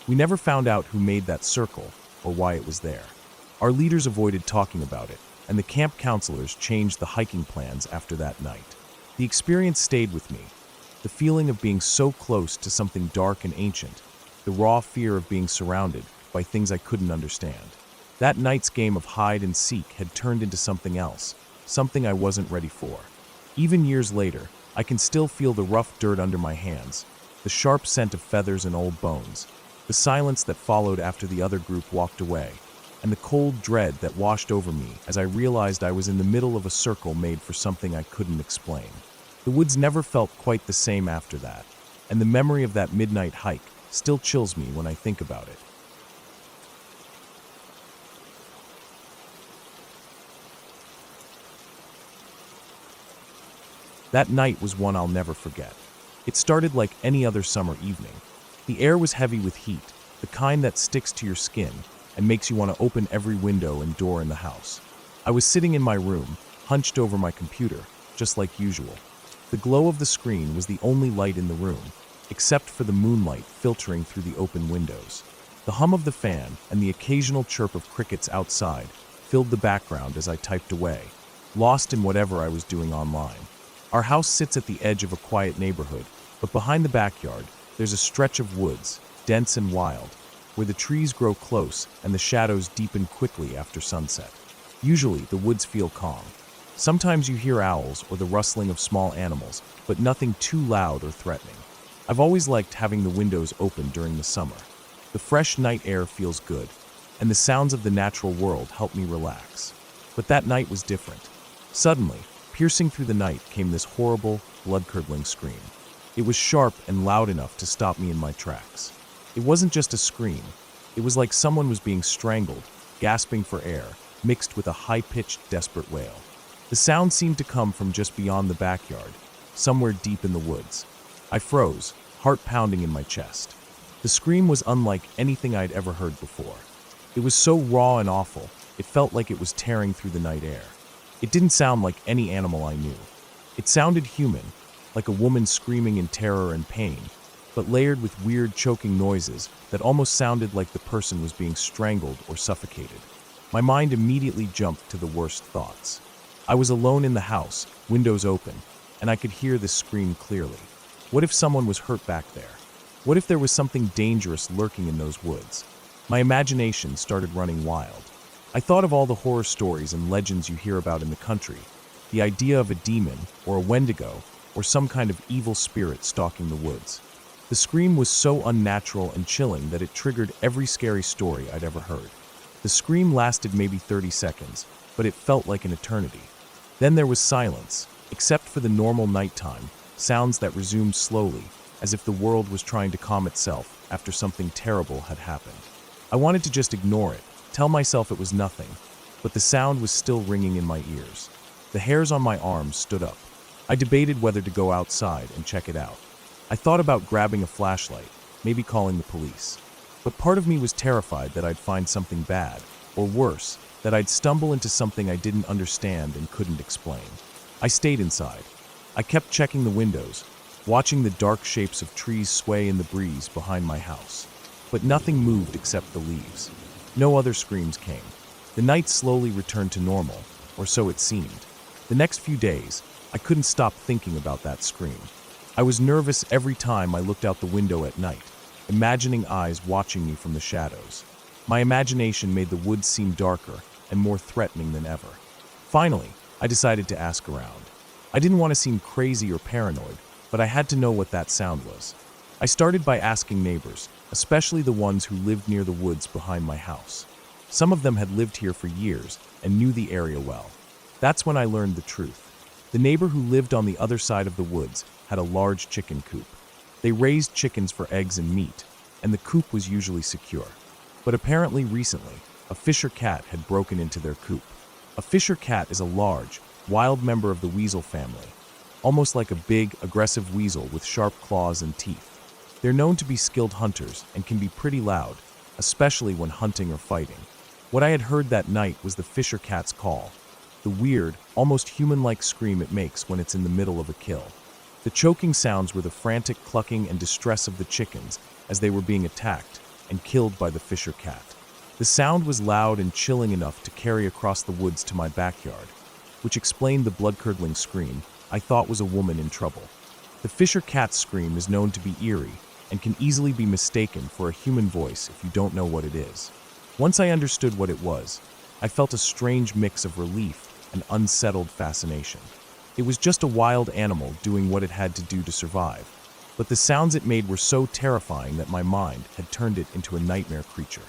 We never found out who made that circle or why it was there. Our leaders avoided talking about it, and the camp counselors changed the hiking plans after that night. The experience stayed with me. The feeling of being so close to something dark and ancient, the raw fear of being surrounded by things I couldn't understand. That night's game of hide and seek had turned into something else, something I wasn't ready for. Even years later, I can still feel the rough dirt under my hands, the sharp scent of feathers and old bones, the silence that followed after the other group walked away, and the cold dread that washed over me as I realized I was in the middle of a circle made for something I couldn't explain. The woods never felt quite the same after that, and the memory of that midnight hike still chills me when I think about it. That night was one I'll never forget. It started like any other summer evening. The air was heavy with heat, the kind that sticks to your skin and makes you want to open every window and door in the house. I was sitting in my room, hunched over my computer, just like usual. The glow of the screen was the only light in the room, except for the moonlight filtering through the open windows. The hum of the fan and the occasional chirp of crickets outside filled the background as I typed away, lost in whatever I was doing online. Our house sits at the edge of a quiet neighborhood, but behind the backyard, there's a stretch of woods, dense and wild, where the trees grow close and the shadows deepen quickly after sunset. Usually, the woods feel calm. Sometimes you hear owls or the rustling of small animals, but nothing too loud or threatening. I've always liked having the windows open during the summer. The fresh night air feels good, and the sounds of the natural world help me relax. But that night was different. Suddenly, piercing through the night came this horrible, blood-curdling scream. It was sharp and loud enough to stop me in my tracks. It wasn't just a scream. It was like someone was being strangled, gasping for air, mixed with a high-pitched, desperate wail. The sound seemed to come from just beyond the backyard, somewhere deep in the woods. I froze, heart pounding in my chest. The scream was unlike anything I'd ever heard before. It was so raw and awful, it felt like it was tearing through the night air. It didn't sound like any animal I knew. It sounded human, like a woman screaming in terror and pain, but layered with weird choking noises that almost sounded like the person was being strangled or suffocated. My mind immediately jumped to the worst thoughts. I was alone in the house, windows open, and I could hear this scream clearly. What if someone was hurt back there? What if there was something dangerous lurking in those woods? My imagination started running wild. I thought of all the horror stories and legends you hear about in the country, the idea of a demon or a wendigo or some kind of evil spirit stalking the woods. The scream was so unnatural and chilling that it triggered every scary story I'd ever heard. The scream lasted maybe 30 seconds, but it felt like an eternity. Then there was silence, except for the normal nighttime, sounds that resumed slowly, as if the world was trying to calm itself after something terrible had happened. I wanted to just ignore it, tell myself it was nothing, but the sound was still ringing in my ears. The hairs on my arms stood up. I debated whether to go outside and check it out. I thought about grabbing a flashlight, maybe calling the police. But part of me was terrified that I'd find something bad, or worse, that I'd stumble into something I didn't understand and couldn't explain. I stayed inside. I kept checking the windows, watching the dark shapes of trees sway in the breeze behind my house. But nothing moved except the leaves. No other screams came. The night slowly returned to normal, or so it seemed. The next few days, I couldn't stop thinking about that scream. I was nervous every time I looked out the window at night, imagining eyes watching me from the shadows. My imagination made the woods seem darker and more threatening than ever. Finally, I decided to ask around. I didn't want to seem crazy or paranoid, but I had to know what that sound was. I started by asking neighbors, especially the ones who lived near the woods behind my house. Some of them had lived here for years and knew the area well. That's when I learned the truth. The neighbor who lived on the other side of the woods had a large chicken coop. They raised chickens for eggs and meat, and the coop was usually secure. But apparently recently, a Fisher cat had broken into their coop. A Fisher cat is a large, wild member of the weasel family, almost like a big, aggressive weasel with sharp claws and teeth. They're known to be skilled hunters and can be pretty loud, especially when hunting or fighting. What I had heard that night was the Fisher cat's call. the weird, almost human-like scream it makes when it's in the middle of a kill. The choking sounds were the frantic clucking and distress of the chickens as they were being attacked and killed by the Fisher cat. The sound was loud and chilling enough to carry across the woods to my backyard, which explained the blood-curdling scream I thought was a woman in trouble. The Fisher cat's scream is known to be eerie and can easily be mistaken for a human voice if you don't know what it is. Once I understood what it was, I felt a strange mix of relief and unsettled fascination. It was just a wild animal doing what it had to do to survive, but the sounds it made were so terrifying that my mind had turned it into a nightmare creature.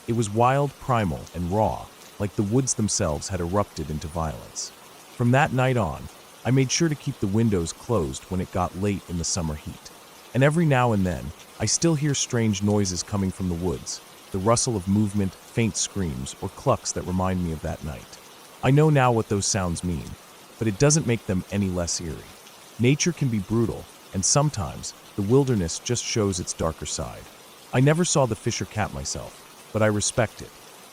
It was wild, primal, and raw, like the woods themselves had erupted into violence. From that night on, I made sure to keep the windows closed when it got late in the summer heat. And every now and then, I still hear strange noises coming from the woods, the rustle of movement, faint screams, or clucks that remind me of that night. I know now what those sounds mean, but it doesn't make them any less eerie. Nature can be brutal, and sometimes the wilderness just shows its darker side. I never saw the Fisher cat myself, but I respect it.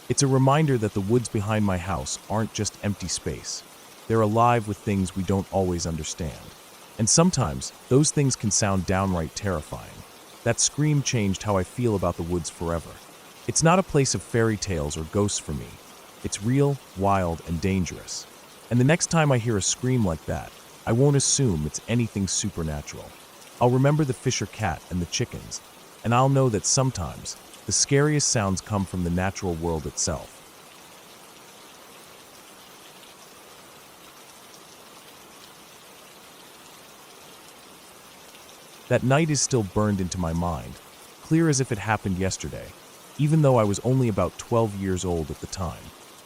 It's a reminder that the woods behind my house aren't just empty space. They're alive with things we don't always understand. And sometimes, those things can sound downright terrifying. That scream changed how I feel about the woods forever. It's not a place of fairy tales or ghosts for me. It's real, wild, and dangerous. And the next time I hear a scream like that, I won't assume it's anything supernatural. I'll remember the Fisher cat and the chickens, and I'll know that sometimes the scariest sounds come from the natural world itself. That night is still burned into my mind, clear as if it happened yesterday, even though I was only about 12 years old at the time.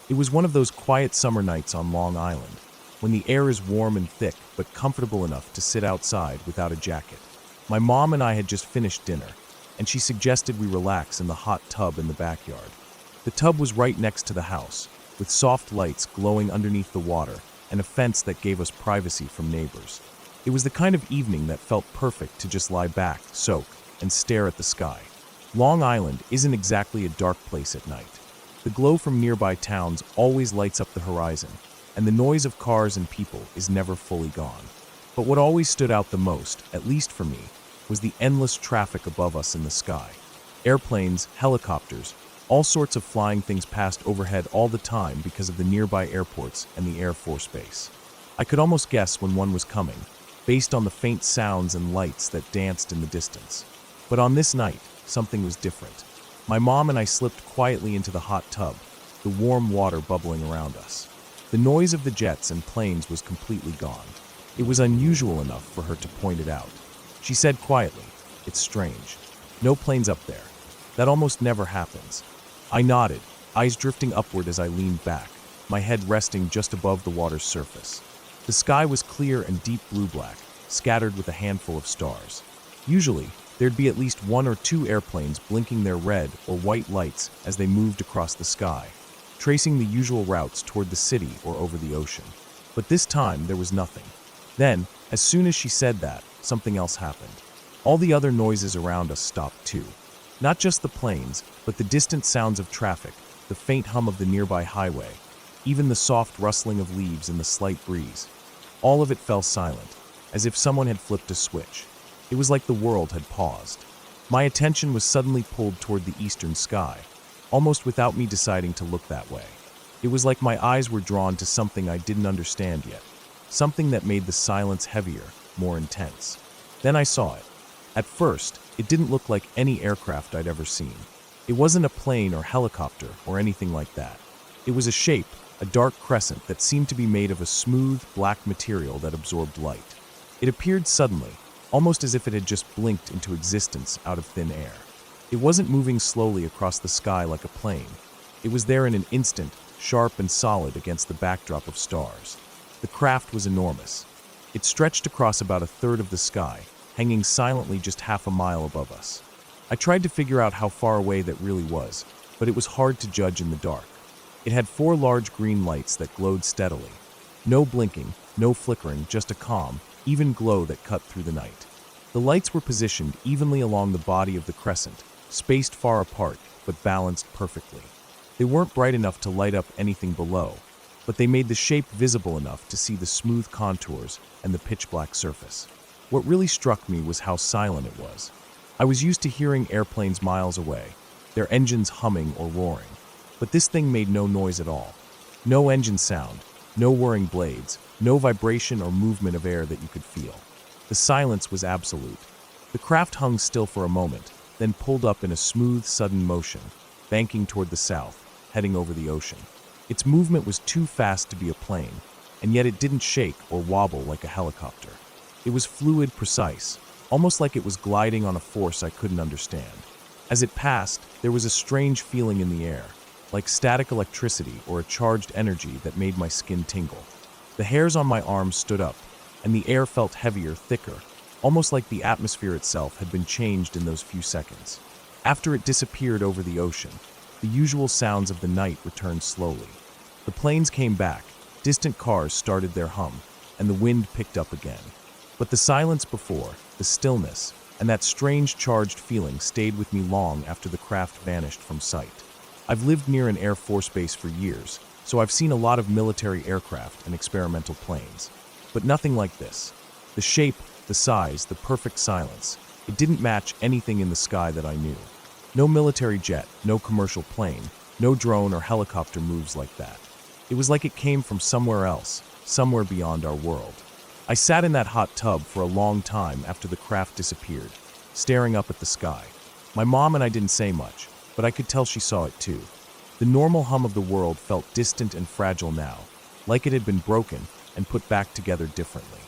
It was one of those quiet summer nights on Long Island, when the air is warm and thick but comfortable enough to sit outside without a jacket. My mom and I had just finished dinner, and she suggested we relax in the hot tub in the backyard. The tub was right next to the house, with soft lights glowing underneath the water and a fence that gave us privacy from neighbors. It was the kind of evening that felt perfect to just lie back, soak, and stare at the sky. Long Island isn't exactly a dark place at night. The glow from nearby towns always lights up the horizon, and the noise of cars and people is never fully gone. But what always stood out the most, at least for me, was the endless traffic above us in the sky. Airplanes, helicopters, all sorts of flying things passed overhead all the time because of the nearby airports and the Air Force Base. I could almost guess when one was coming, based on the faint sounds and lights that danced in the distance. But on this night, something was different. My mom and I slipped quietly into the hot tub, the warm water bubbling around us. The noise of the jets and planes was completely gone. It was unusual enough for her to point it out. She said quietly, "It's strange. No planes up there. That almost never happens." I nodded, eyes drifting upward as I leaned back, my head resting just above the water's surface. The sky was clear and deep blue-black, scattered with a handful of stars. Usually, there'd be at least one or two airplanes blinking their red or white lights as they moved across the sky, tracing the usual routes toward the city or over the ocean. But this time, there was nothing. Then, as soon as she said that, something else happened. All the other noises around us stopped too. Not just the planes, but the distant sounds of traffic, the faint hum of the nearby highway, even the soft rustling of leaves in the slight breeze. All of it fell silent, as if someone had flipped a switch. It was like the world had paused. My attention was suddenly pulled toward the eastern sky, almost without me deciding to look that way. It was like my eyes were drawn to something I didn't understand yet, something that made the silence heavier, more intense. Then I saw it. At first, it didn't look like any aircraft I'd ever seen. It wasn't a plane or helicopter or anything like that. It was a shape, a dark crescent that seemed to be made of a smooth, black material that absorbed light. It appeared suddenly, almost as if it had just blinked into existence out of thin air. It wasn't moving slowly across the sky like a plane. It was there in an instant, sharp and solid against the backdrop of stars. The craft was enormous. It stretched across about a third of the sky, hanging silently just half a mile above us. I tried to figure out how far away that really was, but it was hard to judge in the dark. It had 4 large green lights that glowed steadily. No blinking, no flickering, just a calm, even glow that cut through the night. The lights were positioned evenly along the body of the crescent, spaced far apart, but balanced perfectly. They weren't bright enough to light up anything below, but they made the shape visible enough to see the smooth contours and the pitch-black surface. What really struck me was how silent it was. I was used to hearing airplanes miles away, their engines humming or roaring, but this thing made no noise at all. No engine sound, no whirring blades, no vibration or movement of air that you could feel. The silence was absolute. The craft hung still for a moment, then pulled up in a smooth, sudden motion, banking toward the south, heading over the ocean. Its movement was too fast to be a plane, and yet it didn't shake or wobble like a helicopter. It was fluid, precise, almost like it was gliding on a force I couldn't understand. As it passed, there was a strange feeling in the air, like static electricity or a charged energy that made my skin tingle. The hairs on my arms stood up, and the air felt heavier, thicker, almost like the atmosphere itself had been changed in those few seconds. After it disappeared over the ocean, the usual sounds of the night returned slowly. The planes came back, distant cars started their hum, and the wind picked up again. But the silence before, the stillness, and that strange charged feeling stayed with me long after the craft vanished from sight. I've lived near an Air Force base for years, so I've seen a lot of military aircraft and experimental planes. But nothing like this. The shape, the size, the perfect silence. It didn't match anything in the sky that I knew. No military jet, no commercial plane, no drone or helicopter moves like that. It was like it came from somewhere else, somewhere beyond our world. I sat in that hot tub for a long time after the craft disappeared, staring up at the sky. My mom and I didn't say much, but I could tell she saw it too. The normal hum of the world felt distant and fragile now, like it had been broken and put back together differently.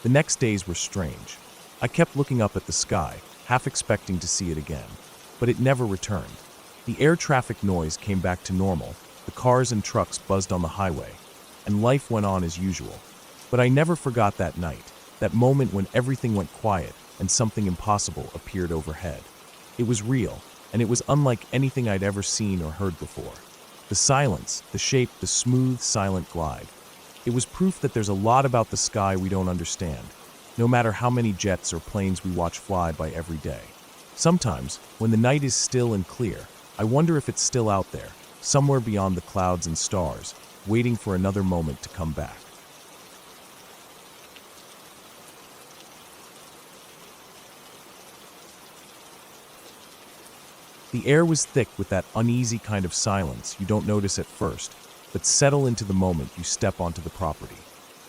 The next days were strange. I kept looking up at the sky, half expecting to see it again, but it never returned. The air traffic noise came back to normal, the cars and trucks buzzed on the highway, and life went on as usual. But I never forgot that night, that moment when everything went quiet and something impossible appeared overhead. It was real, and it was unlike anything I'd ever seen or heard before. The silence, the shape, the smooth, silent glide. It was proof that there's a lot about the sky we don't understand, no matter how many jets or planes we watch fly by every day. Sometimes, when the night is still and clear, I wonder if it's still out there, somewhere beyond the clouds and stars, waiting for another moment to come back. The air was thick with that uneasy kind of silence you don't notice at first, but settle into the moment you step onto the property.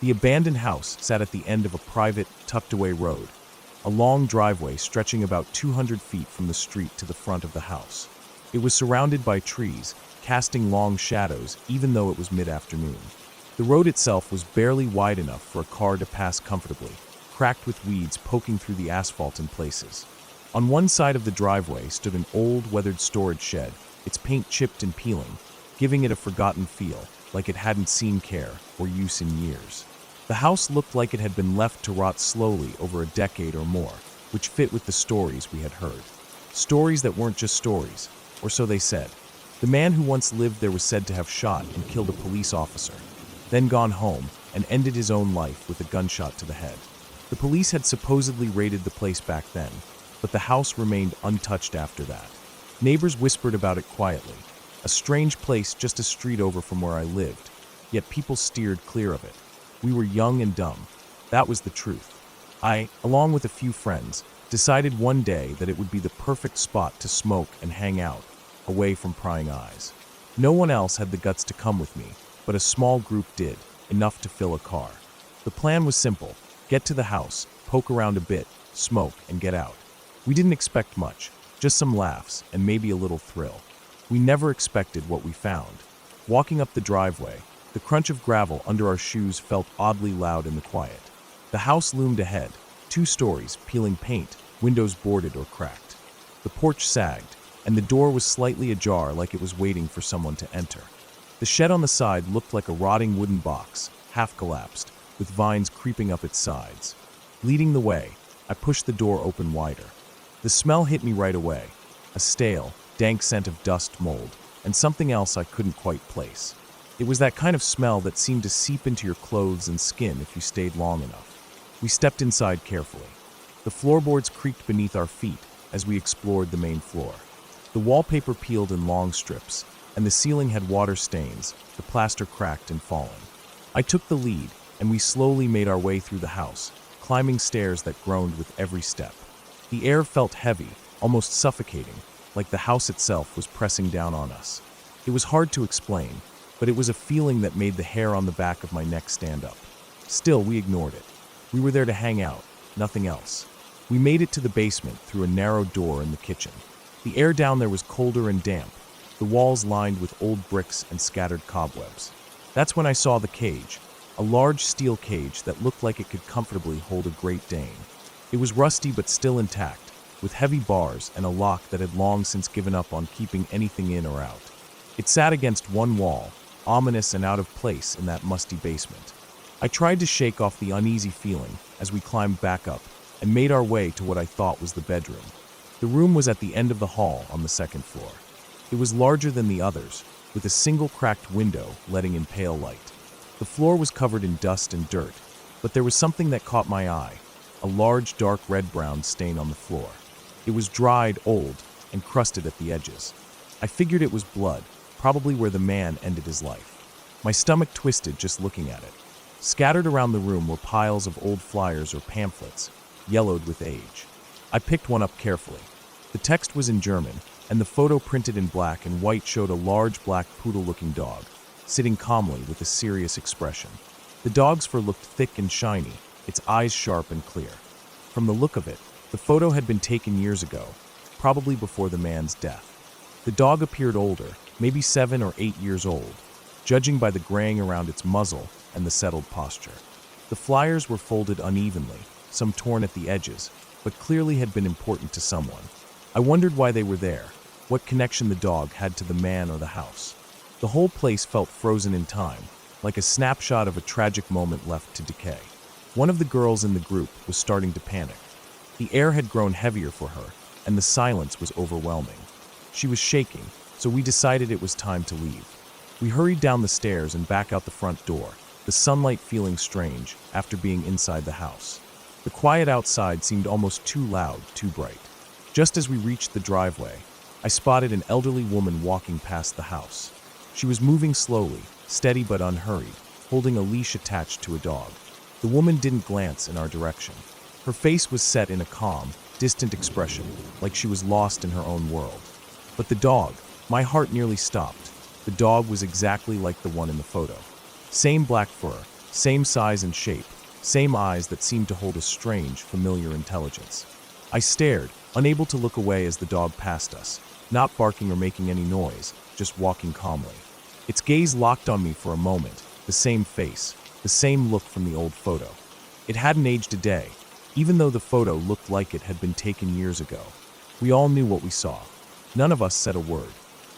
The abandoned house sat at the end of a private, tucked-away road, a long driveway stretching about 200 feet from the street to the front of the house. It was surrounded by trees, casting long shadows even though it was mid-afternoon. The road itself was barely wide enough for a car to pass comfortably, cracked with weeds poking through the asphalt in places. On one side of the driveway stood an old, weathered storage shed, its paint chipped and peeling, giving it a forgotten feel, like it hadn't seen care or use in years. The house looked like it had been left to rot slowly over a decade or more, which fit with the stories we had heard. Stories that weren't just stories, or so they said. The man who once lived there was said to have shot and killed a police officer, then gone home and ended his own life with a gunshot to the head. The police had supposedly raided the place back then, but the house remained untouched after that. Neighbors whispered about it quietly. A strange place just a street over from where I lived, yet people steered clear of it. We were young and dumb. That was the truth. I, along with a few friends, decided one day that it would be the perfect spot to smoke and hang out, away from prying eyes. No one else had the guts to come with me, but a small group did, enough to fill a car. The plan was simple: get to the house, poke around a bit, smoke, and get out. We didn't expect much, just some laughs and maybe a little thrill. We never expected what we found. Walking up the driveway, the crunch of gravel under our shoes felt oddly loud in the quiet. The house loomed ahead, 2 stories, peeling paint, windows boarded or cracked. The porch sagged, and the door was slightly ajar like it was waiting for someone to enter. The shed on the side looked like a rotting wooden box, half collapsed, with vines creeping up its sides. Leading the way, I pushed the door open wider. The smell hit me right away, a stale, dank scent of dust, mold, and something else I couldn't quite place. It was that kind of smell that seemed to seep into your clothes and skin if you stayed long enough. We stepped inside carefully. The floorboards creaked beneath our feet as we explored the main floor. The wallpaper peeled in long strips, and the ceiling had water stains, the plaster cracked and fallen. I took the lead, and we slowly made our way through the house, climbing stairs that groaned with every step. The air felt heavy, almost suffocating, like the house itself was pressing down on us. It was hard to explain, but it was a feeling that made the hair on the back of my neck stand up. Still, we ignored it. We were there to hang out, nothing else. We made it to the basement through a narrow door in the kitchen. The air down there was colder and damp, the walls lined with old bricks and scattered cobwebs. That's when I saw the cage, a large steel cage that looked like it could comfortably hold a Great Dane. It was rusty but still intact, with heavy bars and a lock that had long since given up on keeping anything in or out. It sat against one wall, ominous and out of place in that musty basement. I tried to shake off the uneasy feeling as we climbed back up and made our way to what I thought was the bedroom. The room was at the end of the hall on the second floor. It was larger than the others, with a single cracked window letting in pale light. The floor was covered in dust and dirt, but there was something that caught my eye, a large dark red-brown stain on the floor. It was dried, old, and crusted at the edges. I figured it was blood, probably where the man ended his life. My stomach twisted just looking at it. Scattered around the room were piles of old flyers or pamphlets, yellowed with age. I picked one up carefully. The text was in German, and the photo printed in black and white showed a large black poodle-looking dog, sitting calmly with a serious expression. The dog's fur looked thick and shiny, its eyes sharp and clear. From the look of it, the photo had been taken years ago, probably before the man's death. The dog appeared older, maybe 7 or 8 years old, judging by the graying around its muzzle and the settled posture. The flyers were folded unevenly, some torn at the edges, but clearly had been important to someone. I wondered why they were there, what connection the dog had to the man or the house. The whole place felt frozen in time, like a snapshot of a tragic moment left to decay. One of the girls in the group was starting to panic. The air had grown heavier for her, and the silence was overwhelming. She was shaking, so we decided it was time to leave. We hurried down the stairs and back out the front door, the sunlight feeling strange after being inside the house. The quiet outside seemed almost too loud, too bright. Just as we reached the driveway, I spotted an elderly woman walking past the house. She was moving slowly, steady but unhurried, holding a leash attached to a dog. The woman didn't glance in our direction. Her face was set in a calm, distant expression, like she was lost in her own world. But the dog, my heart nearly stopped. The dog was exactly like the one in the photo. Same black fur, same size and shape, same eyes that seemed to hold a strange, familiar intelligence. I stared, unable to look away as the dog passed us, not barking or making any noise, just walking calmly. Its gaze locked on me for a moment, the same face, the same look from the old photo. It hadn't aged a day, even though the photo looked like it had been taken years ago. We all knew what we saw. None of us said a word.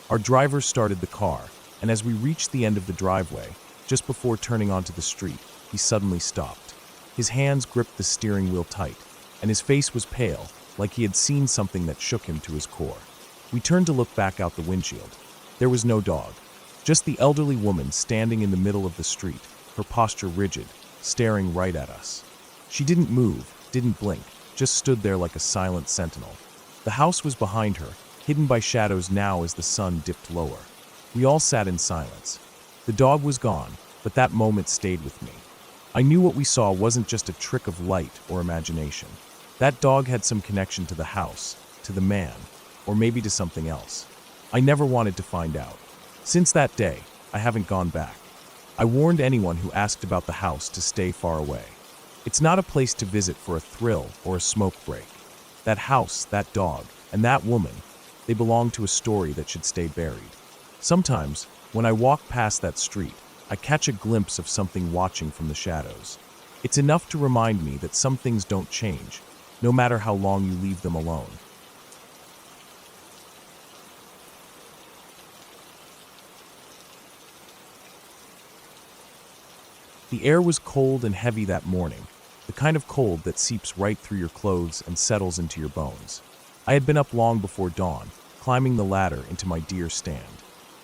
Our driver started the car, and as we reached the end of the driveway, just before turning onto the street, he suddenly stopped. His hands gripped the steering wheel tight, and his face was pale, like he had seen something that shook him to his core. We turned to look back out the windshield. There was no dog, just the elderly woman standing in the middle of the street, her posture rigid, staring right at us. She didn't move, didn't blink, just stood there like a silent sentinel. The house was behind her, hidden by shadows now as the sun dipped lower. We all sat in silence. The dog was gone, but that moment stayed with me. I knew what we saw wasn't just a trick of light or imagination. That dog had some connection to the house, to the man, or maybe to something else. I never wanted to find out. Since that day, I haven't gone back. I warned anyone who asked about the house to stay far away. It's not a place to visit for a thrill or a smoke break. That house, that dog, and that woman, they belong to a story that should stay buried. Sometimes, when I walk past that street, I catch a glimpse of something watching from the shadows. It's enough to remind me that some things don't change, no matter how long you leave them alone. The air was cold and heavy that morning, the kind of cold that seeps right through your clothes and settles into your bones. I had been up long before dawn, climbing the ladder into my deer stand.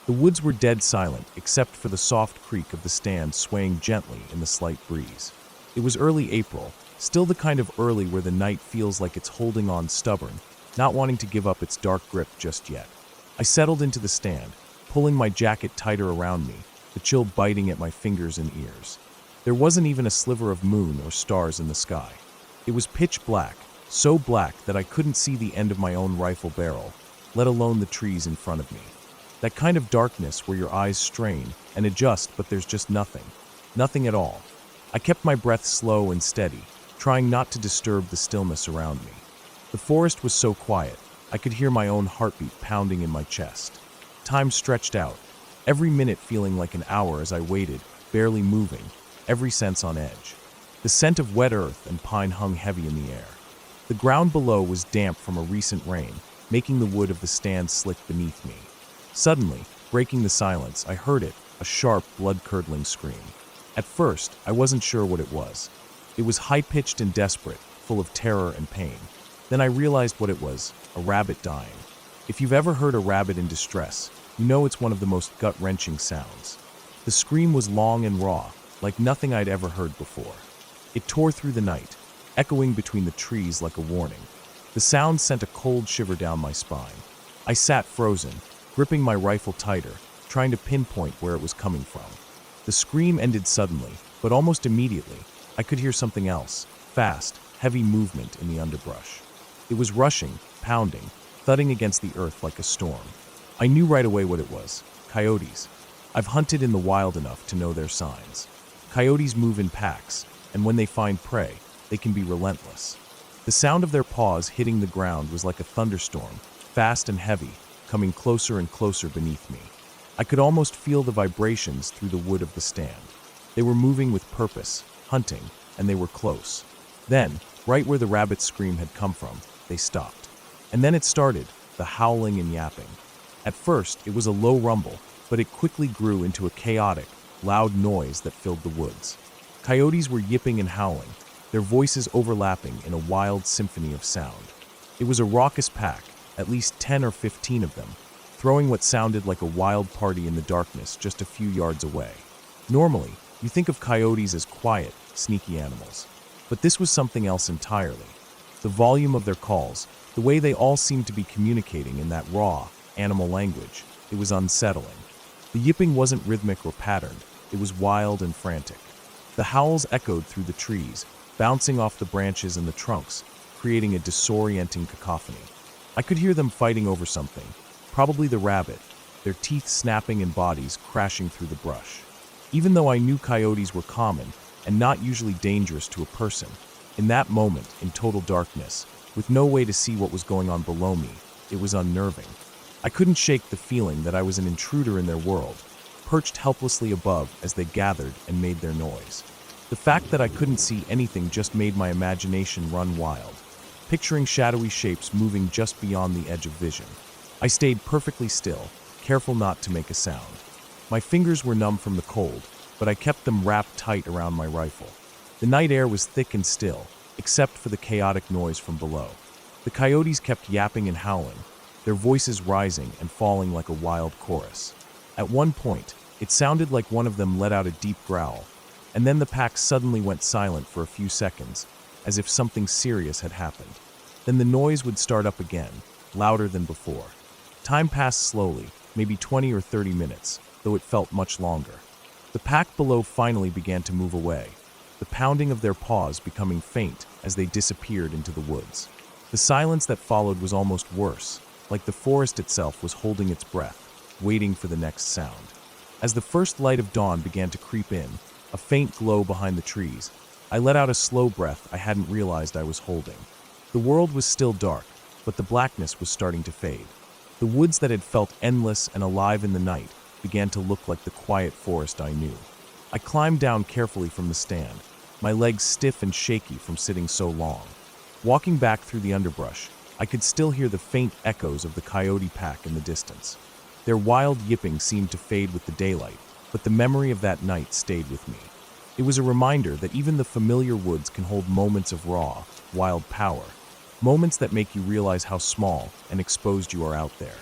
The woods were dead silent except for the soft creak of the stand swaying gently in the slight breeze. It was early April, still the kind of early where the night feels like it's holding on stubborn, not wanting to give up its dark grip just yet. I settled into the stand, pulling my jacket tighter around me, the chill biting at my fingers and ears. There wasn't even a sliver of moon or stars in the sky. It was pitch black, so black that I couldn't see the end of my own rifle barrel, let alone the trees in front of me. That kind of darkness where your eyes strain and adjust, but there's just nothing. Nothing at all. I kept my breath slow and steady, trying not to disturb the stillness around me. The forest was so quiet, I could hear my own heartbeat pounding in my chest. Time stretched out, every minute feeling like an hour as I waited, barely moving, every sense on edge. The scent of wet earth and pine hung heavy in the air. The ground below was damp from a recent rain, making the wood of the stand slick beneath me. Suddenly, breaking the silence, I heard it, a sharp, blood-curdling scream. At first, I wasn't sure what it was. It was high-pitched and desperate, full of terror and pain. Then I realized what it was, a rabbit dying. If you've ever heard a rabbit in distress, you know it's one of the most gut-wrenching sounds. The scream was long and raw, like nothing I'd ever heard before. It tore through the night, echoing between the trees like a warning. The sound sent a cold shiver down my spine. I sat frozen, gripping my rifle tighter, trying to pinpoint where it was coming from. The scream ended suddenly, but almost immediately, I could hear something else, fast, heavy movement in the underbrush. It was rushing, pounding, thudding against the earth like a storm. I knew right away what it was: coyotes. I've hunted in the wild enough to know their signs. Coyotes move in packs, and when they find prey, they can be relentless. The sound of their paws hitting the ground was like a thunderstorm, fast and heavy, coming closer and closer beneath me. I could almost feel the vibrations through the wood of the stand. They were moving with purpose, hunting, and they were close. Then, right where the rabbit's scream had come from, they stopped. And then it started, the howling and yapping. At first, it was a low rumble, but it quickly grew into a chaotic, loud noise that filled the woods. Coyotes were yipping and howling, their voices overlapping in a wild symphony of sound. It was a raucous pack, at least 10 or 15 of them, throwing what sounded like a wild party in the darkness just a few yards away. Normally, you think of coyotes as quiet, sneaky animals. But this was something else entirely. The volume of their calls, the way they all seemed to be communicating in that raw, animal language, it was unsettling. The yipping wasn't rhythmic or patterned, it was wild and frantic. The howls echoed through the trees, bouncing off the branches and the trunks, creating a disorienting cacophony. I could hear them fighting over something, probably the rabbit, their teeth snapping and bodies crashing through the brush. Even though I knew coyotes were common and not usually dangerous to a person, in that moment, in total darkness, with no way to see what was going on below me, it was unnerving. I couldn't shake the feeling that I was an intruder in their world, perched helplessly above as they gathered and made their noise. The fact that I couldn't see anything just made my imagination run wild, picturing shadowy shapes moving just beyond the edge of vision. I stayed perfectly still, careful not to make a sound. My fingers were numb from the cold, but I kept them wrapped tight around my rifle. The night air was thick and still, except for the chaotic noise from below. The coyotes kept yapping and howling, their voices rising and falling like a wild chorus. At one point, it sounded like one of them let out a deep growl, and then the pack suddenly went silent for a few seconds, as if something serious had happened. Then the noise would start up again, louder than before. Time passed slowly, maybe 20 or 30 minutes, though it felt much longer. The pack below finally began to move away, the pounding of their paws becoming faint as they disappeared into the woods. The silence that followed was almost worse, like the forest itself was holding its breath, waiting for the next sound. As the first light of dawn began to creep in, a faint glow behind the trees, I let out a slow breath I hadn't realized I was holding. The world was still dark, but the blackness was starting to fade. The woods that had felt endless and alive in the night began to look like the quiet forest I knew. I climbed down carefully from the stand, my legs stiff and shaky from sitting so long. Walking back through the underbrush, I could still hear the faint echoes of the coyote pack in the distance. Their wild yipping seemed to fade with the daylight, but the memory of that night stayed with me. It was a reminder that even the familiar woods can hold moments of raw, wild power, moments that make you realize how small and exposed you are out there.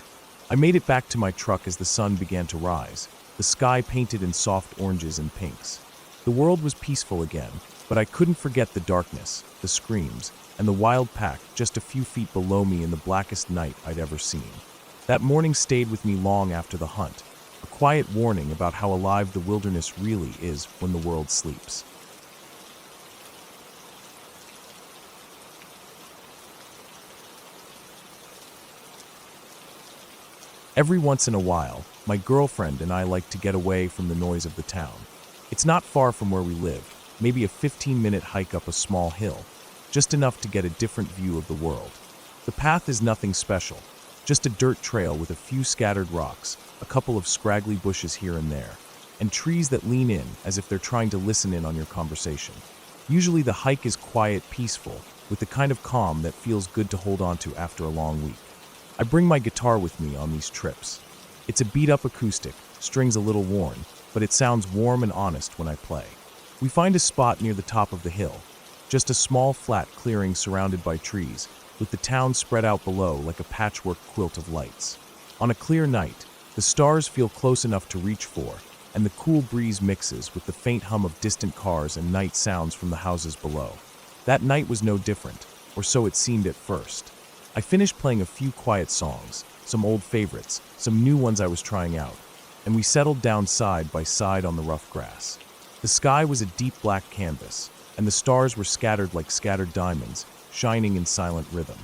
I made it back to my truck as the sun began to rise, the sky painted in soft oranges and pinks. The world was peaceful again, but I couldn't forget the darkness, the screams, and the wild pack just a few feet below me in the blackest night I'd ever seen. That morning stayed with me long after the hunt, quiet warning about how alive the wilderness really is when the world sleeps. Every once in a while, my girlfriend and I like to get away from the noise of the town. It's not far from where we live, maybe a 15-minute hike up a small hill, just enough to get a different view of the world. The path is nothing special, just a dirt trail with a few scattered rocks, a couple of scraggly bushes here and there, and trees that lean in as if they're trying to listen in on your conversation. Usually the hike is quiet, peaceful, with the kind of calm that feels good to hold on to after a long week. I bring my guitar with me on these trips. It's a beat-up acoustic, strings a little worn, but it sounds warm and honest when I play. We find a spot near the top of the hill, just a small flat clearing surrounded by trees, with the town spread out below like a patchwork quilt of lights. On a clear night, the stars feel close enough to reach for, and the cool breeze mixes with the faint hum of distant cars and night sounds from the houses below. That night was no different, or so it seemed at first. I finished playing a few quiet songs, some old favorites, some new ones I was trying out, and we settled down side by side on the rough grass. The sky was a deep black canvas, and the stars were scattered like scattered diamonds, shining in silent rhythm.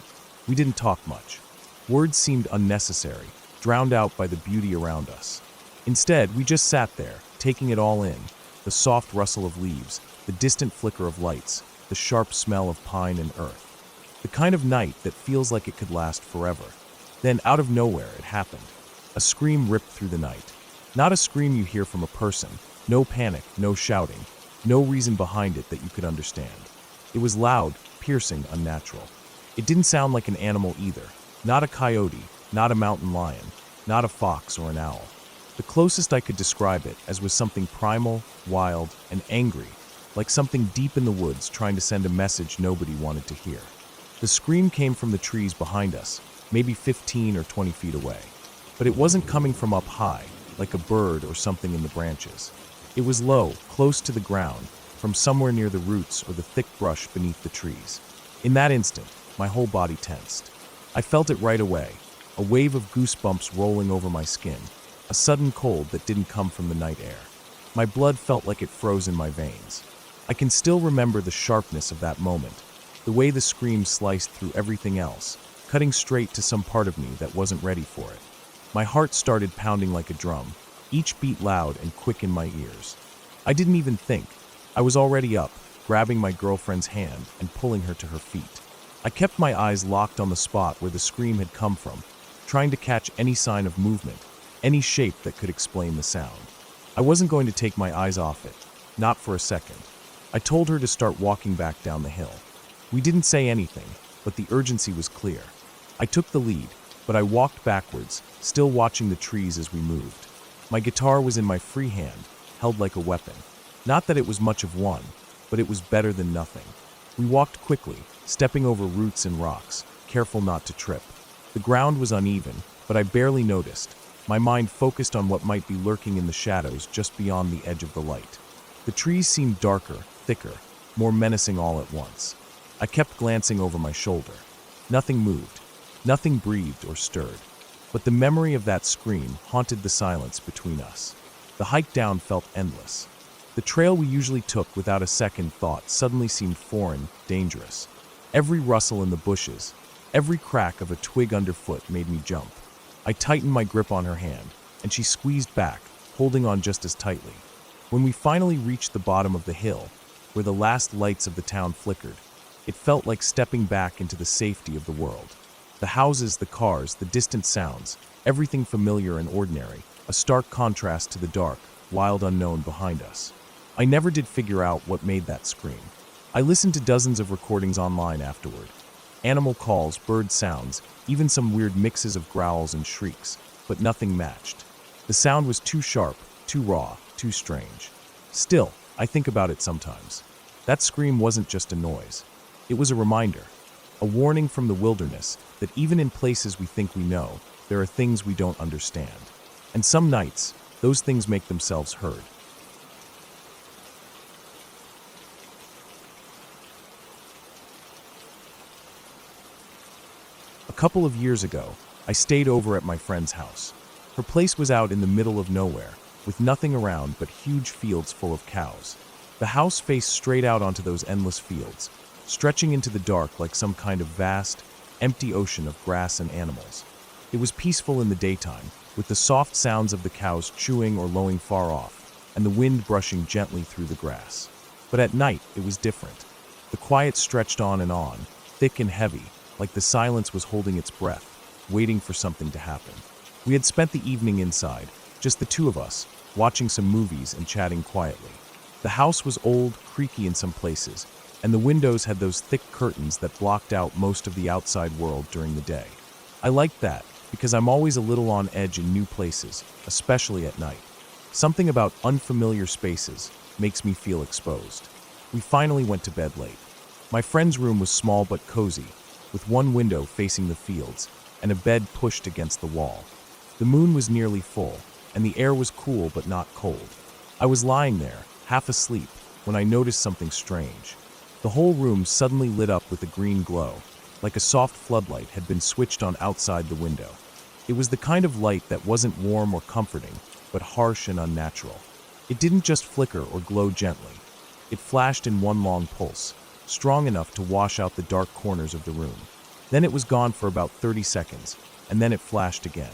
We didn't talk much. Words seemed unnecessary, drowned out by the beauty around us. Instead, we just sat there, taking it all in, the soft rustle of leaves, the distant flicker of lights, the sharp smell of pine and earth. The kind of night that feels like it could last forever. Then, out of nowhere, it happened. A scream ripped through the night. Not a scream you hear from a person. No panic, no shouting. No reason behind it that you could understand. It was loud, piercing, unnatural. It didn't sound like an animal either. Not a coyote, not a mountain lion, not a fox or an owl. The closest I could describe it as was something primal, wild, and angry, like something deep in the woods trying to send a message nobody wanted to hear. The scream came from the trees behind us, maybe 15 or 20 feet away. But it wasn't coming from up high, like a bird or something in the branches. It was low, close to the ground, from somewhere near the roots or the thick brush beneath the trees. In that instant, my whole body tensed. I felt it right away, a wave of goosebumps rolling over my skin, a sudden cold that didn't come from the night air. My blood felt like it froze in my veins. I can still remember the sharpness of that moment, the way the scream sliced through everything else, cutting straight to some part of me that wasn't ready for it. My heart started pounding like a drum, each beat loud and quick in my ears. I didn't even think. I was already up, grabbing my girlfriend's hand and pulling her to her feet. I kept my eyes locked on the spot where the scream had come from, trying to catch any sign of movement, any shape that could explain the sound. I wasn't going to take my eyes off it, not for a second. I told her to start walking back down the hill. We didn't say anything, but the urgency was clear. I took the lead, but I walked backwards, still watching the trees as we moved. My guitar was in my free hand, held like a weapon. Not that it was much of one, but it was better than nothing. We walked quickly, stepping over roots and rocks, careful not to trip. The ground was uneven, but I barely noticed, my mind focused on what might be lurking in the shadows just beyond the edge of the light. The trees seemed darker, thicker, more menacing all at once. I kept glancing over my shoulder. Nothing moved. Nothing breathed or stirred. But the memory of that scream haunted the silence between us. The hike down felt endless. The trail we usually took without a second thought suddenly seemed foreign, dangerous. Every rustle in the bushes, every crack of a twig underfoot made me jump. I tightened my grip on her hand, and she squeezed back, holding on just as tightly. When we finally reached the bottom of the hill, where the last lights of the town flickered, it felt like stepping back into the safety of the world. The houses, the cars, the distant sounds, everything familiar and ordinary, a stark contrast to the dark, wild unknown behind us. I never did figure out what made that scream. I listened to dozens of recordings online afterward. Animal calls, bird sounds, even some weird mixes of growls and shrieks, but nothing matched. The sound was too sharp, too raw, too strange. Still, I think about it sometimes. That scream wasn't just a noise. It was a reminder, a warning from the wilderness that even in places we think we know, there are things we don't understand. And some nights, those things make themselves heard. A couple of years ago, I stayed over at my friend's house. Her place was out in the middle of nowhere, with nothing around but huge fields full of cows. The house faced straight out onto those endless fields, stretching into the dark like some kind of vast, empty ocean of grass and animals. It was peaceful in the daytime, with the soft sounds of the cows chewing or lowing far off, and the wind brushing gently through the grass. But at night, it was different. The quiet stretched on, thick and heavy, like the silence was holding its breath, waiting for something to happen. We had spent the evening inside, just the two of us, watching some movies and chatting quietly. The house was old, creaky in some places, and the windows had those thick curtains that blocked out most of the outside world during the day. I liked that, because I'm always a little on edge in new places, especially at night. Something about unfamiliar spaces makes me feel exposed. We finally went to bed late. My friend's room was small but cozy, with one window facing the fields and a bed pushed against the wall. The moon was nearly full, and the air was cool but not cold. I was lying there, half asleep, when I noticed something strange. The whole room suddenly lit up with a green glow, like a soft floodlight had been switched on outside the window. It was the kind of light that wasn't warm or comforting, but harsh and unnatural. It didn't just flicker or glow gently. It flashed in one long pulse, strong enough to wash out the dark corners of the room. Then it was gone for about 30 seconds, and then it flashed again.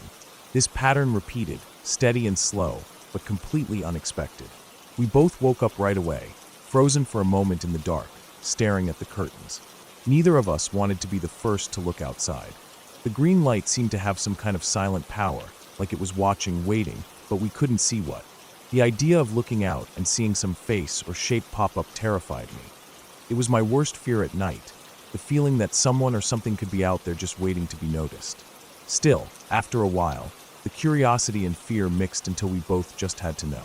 This pattern repeated, steady and slow, but completely unexpected. We both woke up right away, frozen for a moment in the dark, staring at the curtains. Neither of us wanted to be the first to look outside. The green light seemed to have some kind of silent power, like it was watching, waiting, but we couldn't see what. The idea of looking out and seeing some face or shape pop up terrified me. It was my worst fear at night, the feeling that someone or something could be out there just waiting to be noticed. Still, after a while, the curiosity and fear mixed until we both just had to know.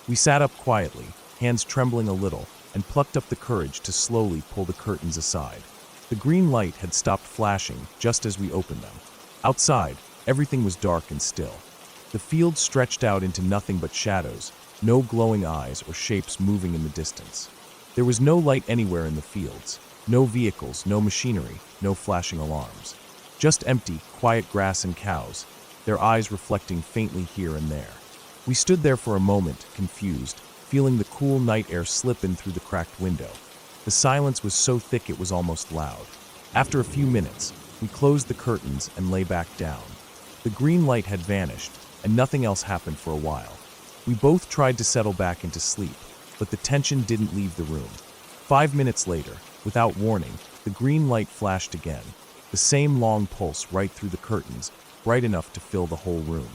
We sat up quietly, hands trembling a little, and plucked up the courage to slowly pull the curtains aside. The green light had stopped flashing just as we opened them. Outside, everything was dark and still. The field stretched out into nothing but shadows, no glowing eyes or shapes moving in the distance. There was no light anywhere in the fields, no vehicles, no machinery, no flashing alarms. Just empty, quiet grass and cows, their eyes reflecting faintly here and there. We stood there for a moment, confused, feeling the cool night air slip in through the cracked window. The silence was so thick it was almost loud. After a few minutes, we closed the curtains and lay back down. The green light had vanished, and nothing else happened for a while. We both tried to settle back into sleep, but the tension didn't leave the room. 5 minutes later, without warning, the green light flashed again, the same long pulse right through the curtains, bright enough to fill the whole room.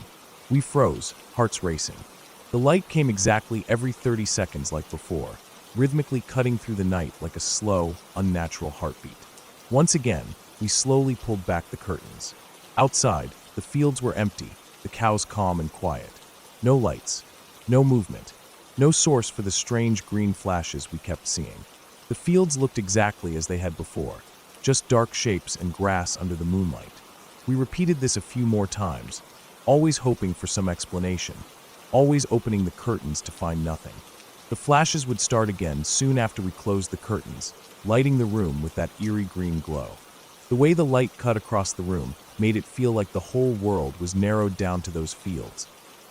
We froze, hearts racing. The light came exactly every 30 seconds like before, rhythmically cutting through the night like a slow, unnatural heartbeat. Once again, we slowly pulled back the curtains. Outside, the fields were empty, the cows calm and quiet. No lights, no movement, no source for the strange green flashes we kept seeing. The fields looked exactly as they had before, just dark shapes and grass under the moonlight. We repeated this a few more times, always hoping for some explanation, always opening the curtains to find nothing. The flashes would start again soon after we closed the curtains, lighting the room with that eerie green glow. The way the light cut across the room made it feel like the whole world was narrowed down to those fields,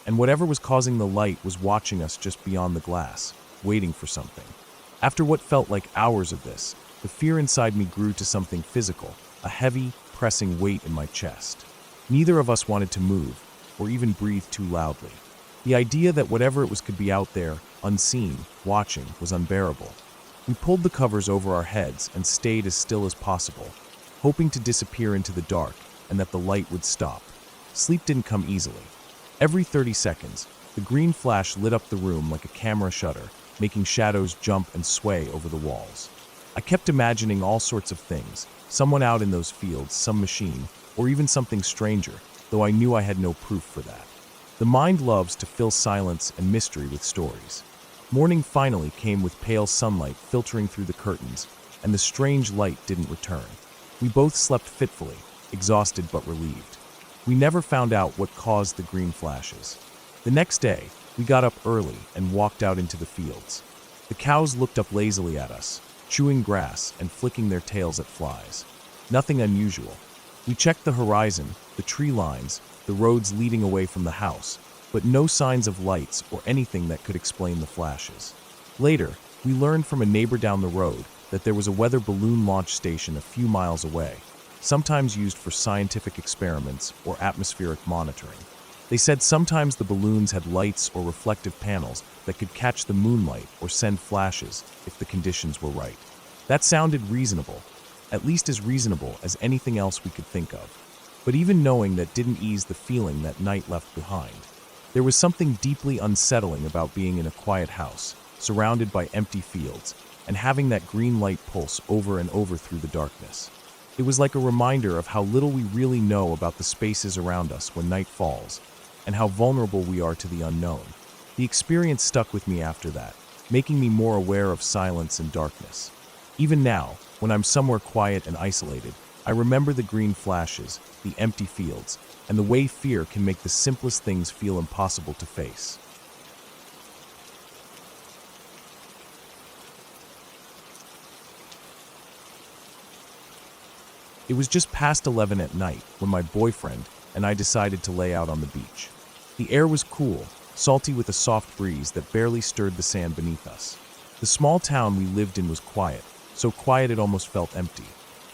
and whatever was causing the light was watching us just beyond the glass, waiting for something. After what felt like hours of this, the fear inside me grew to something physical, a heavy, pressing weight in my chest. Neither of us wanted to move, or even breathe too loudly. The idea that whatever it was could be out there, unseen, watching, was unbearable. We pulled the covers over our heads and stayed as still as possible, hoping to disappear into the dark and that the light would stop. Sleep didn't come easily. Every 30 seconds, the green flash lit up the room like a camera shutter, making shadows jump and sway over the walls. I kept imagining all sorts of things, someone out in those fields, some machine, or even something stranger, though I knew I had no proof for that. The mind loves to fill silence and mystery with stories. Morning finally came with pale sunlight filtering through the curtains, and the strange light didn't return. We both slept fitfully, exhausted but relieved. We never found out what caused the green flashes. The next day, we got up early and walked out into the fields. The cows looked up lazily at us, chewing grass and flicking their tails at flies. Nothing unusual. We checked the horizon, the tree lines, the roads leading away from the house, but no signs of lights or anything that could explain the flashes. Later, we learned from a neighbor down the road that there was a weather balloon launch station a few miles away, sometimes used for scientific experiments or atmospheric monitoring. They said sometimes the balloons had lights or reflective panels that could catch the moonlight or send flashes if the conditions were right. That sounded reasonable, at least as reasonable as anything else we could think of. But even knowing that didn't ease the feeling that night left behind. There was something deeply unsettling about being in a quiet house, surrounded by empty fields, and having that green light pulse over and over through the darkness. It was like a reminder of how little we really know about the spaces around us when night falls, and how vulnerable we are to the unknown. The experience stuck with me after that, making me more aware of silence and darkness. Even now, when I'm somewhere quiet and isolated, I remember the green flashes, the empty fields, and the way fear can make the simplest things feel impossible to face. It was just past 11 at night when my boyfriend and I decided to lay out on the beach. The air was cool, salty with a soft breeze that barely stirred the sand beneath us. The small town we lived in was quiet, so quiet it almost felt empty.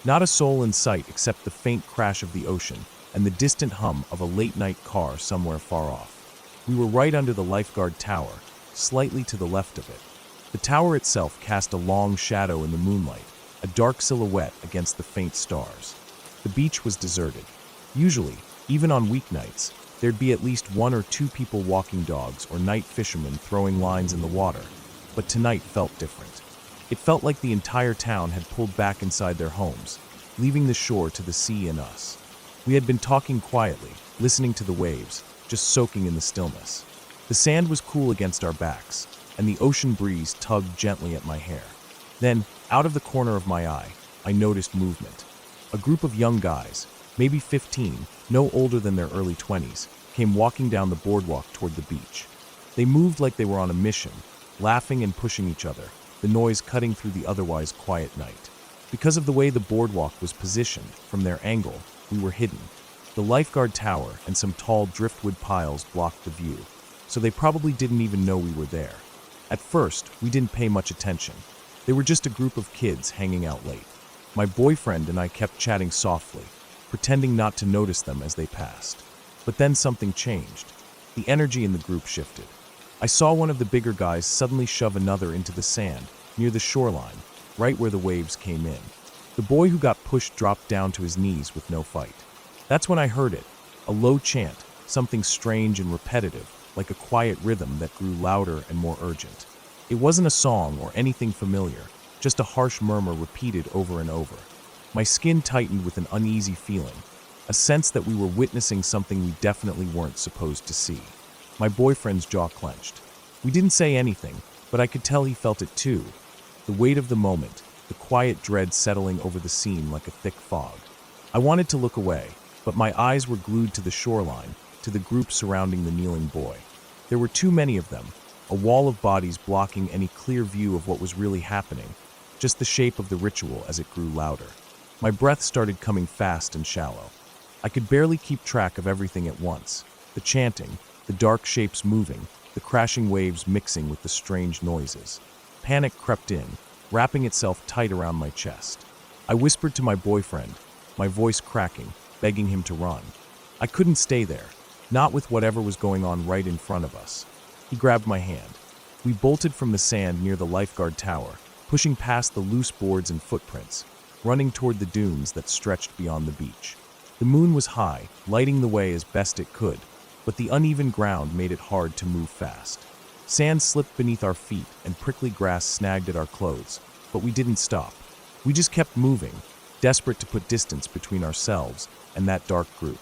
Not a soul in sight except the faint crash of the ocean and the distant hum of a late-night car somewhere far off. We were right under the lifeguard tower, slightly to the left of it. The tower itself cast a long shadow in the moonlight, a dark silhouette against the faint stars. The beach was deserted. Usually, even on weeknights, there'd be at least one or two people walking dogs or night fishermen throwing lines in the water, but tonight felt different. It felt like the entire town had pulled back inside their homes, leaving the shore to the sea and us. We had been talking quietly, listening to the waves, just soaking in the stillness. The sand was cool against our backs, and the ocean breeze tugged gently at my hair. Then, out of the corner of my eye, I noticed movement. A group of young guys, maybe 15, no older than their early 20s, came walking down the boardwalk toward the beach. They moved like they were on a mission, laughing and pushing each other, the noise cutting through the otherwise quiet night. Because of the way the boardwalk was positioned, from their angle, we were hidden. The lifeguard tower and some tall driftwood piles blocked the view, so they probably didn't even know we were there. At first, we didn't pay much attention. They were just a group of kids hanging out late. My boyfriend and I kept chatting softly, pretending not to notice them as they passed. But then something changed. The energy in the group shifted. I saw one of the bigger guys suddenly shove another into the sand, near the shoreline, right where the waves came in. The boy who got pushed dropped down to his knees with no fight. That's when I heard it, a low chant, something strange and repetitive, like a quiet rhythm that grew louder and more urgent. It wasn't a song or anything familiar, just a harsh murmur repeated over and over. My skin tightened with an uneasy feeling, a sense that we were witnessing something we definitely weren't supposed to see. My boyfriend's jaw clenched. We didn't say anything, but I could tell he felt it too. The weight of the moment, the quiet dread settling over the scene like a thick fog. I wanted to look away, but my eyes were glued to the shoreline, to the group surrounding the kneeling boy. There were too many of them, a wall of bodies blocking any clear view of what was really happening, just the shape of the ritual as it grew louder. My breath started coming fast and shallow. I could barely keep track of everything at once. The chanting, the dark shapes moving, the crashing waves mixing with the strange noises. Panic crept in, wrapping itself tight around my chest. I whispered to my boyfriend, my voice cracking, begging him to run. I couldn't stay there, not with whatever was going on right in front of us. He grabbed my hand. We bolted from the sand near the lifeguard tower, pushing past the loose boards and footprints, running toward the dunes that stretched beyond the beach. The moon was high, lighting the way as best it could, but the uneven ground made it hard to move fast. Sand slipped beneath our feet and prickly grass snagged at our clothes, but we didn't stop. We just kept moving, desperate to put distance between ourselves and that dark group.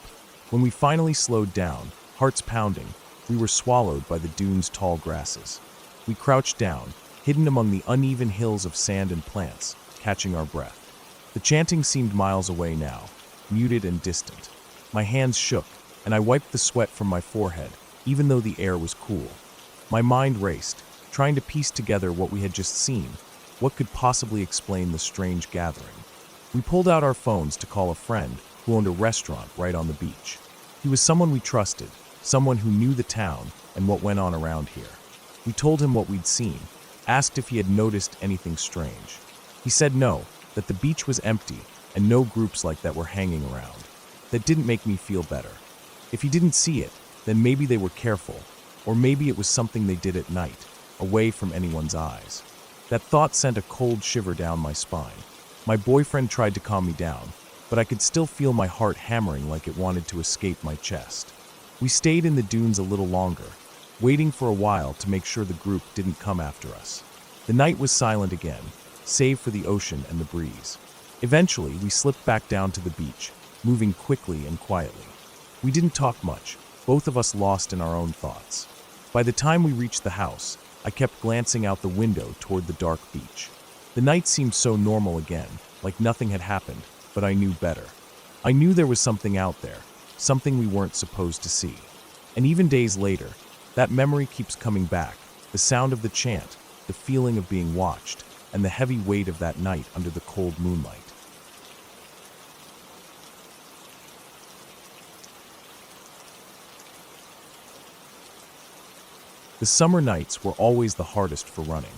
When we finally slowed down, hearts pounding, we were swallowed by the dune's tall grasses. We crouched down, hidden among the uneven hills of sand and plants, catching our breath. The chanting seemed miles away now, muted and distant. My hands shook, and I wiped the sweat from my forehead, even though the air was cool. My mind raced, trying to piece together what we had just seen. What could possibly explain the strange gathering? We pulled out our phones to call a friend who owned a restaurant right on the beach. He was someone we trusted, someone who knew the town and what went on around here. We told him what we'd seen, asked if he had noticed anything strange. He said no, that the beach was empty and no groups like that were hanging around. That didn't make me feel better. If he didn't see it, then maybe they were careful, or maybe it was something they did at night, away from anyone's eyes. That thought sent a cold shiver down my spine. My boyfriend tried to calm me down, but I could still feel my heart hammering like it wanted to escape my chest. We stayed in the dunes a little longer, waiting for a while to make sure the group didn't come after us. The night was silent again, save for the ocean and the breeze. Eventually, we slipped back down to the beach, moving quickly and quietly. We didn't talk much, both of us lost in our own thoughts. By the time we reached the house, I kept glancing out the window toward the dark beach. The night seemed so normal again, like nothing had happened, but I knew better. I knew there was something out there, something we weren't supposed to see. And even days later, that memory keeps coming back, the sound of the chant, the feeling of being watched, and the heavy weight of that night under the cold moonlight. The summer nights were always the hardest for running.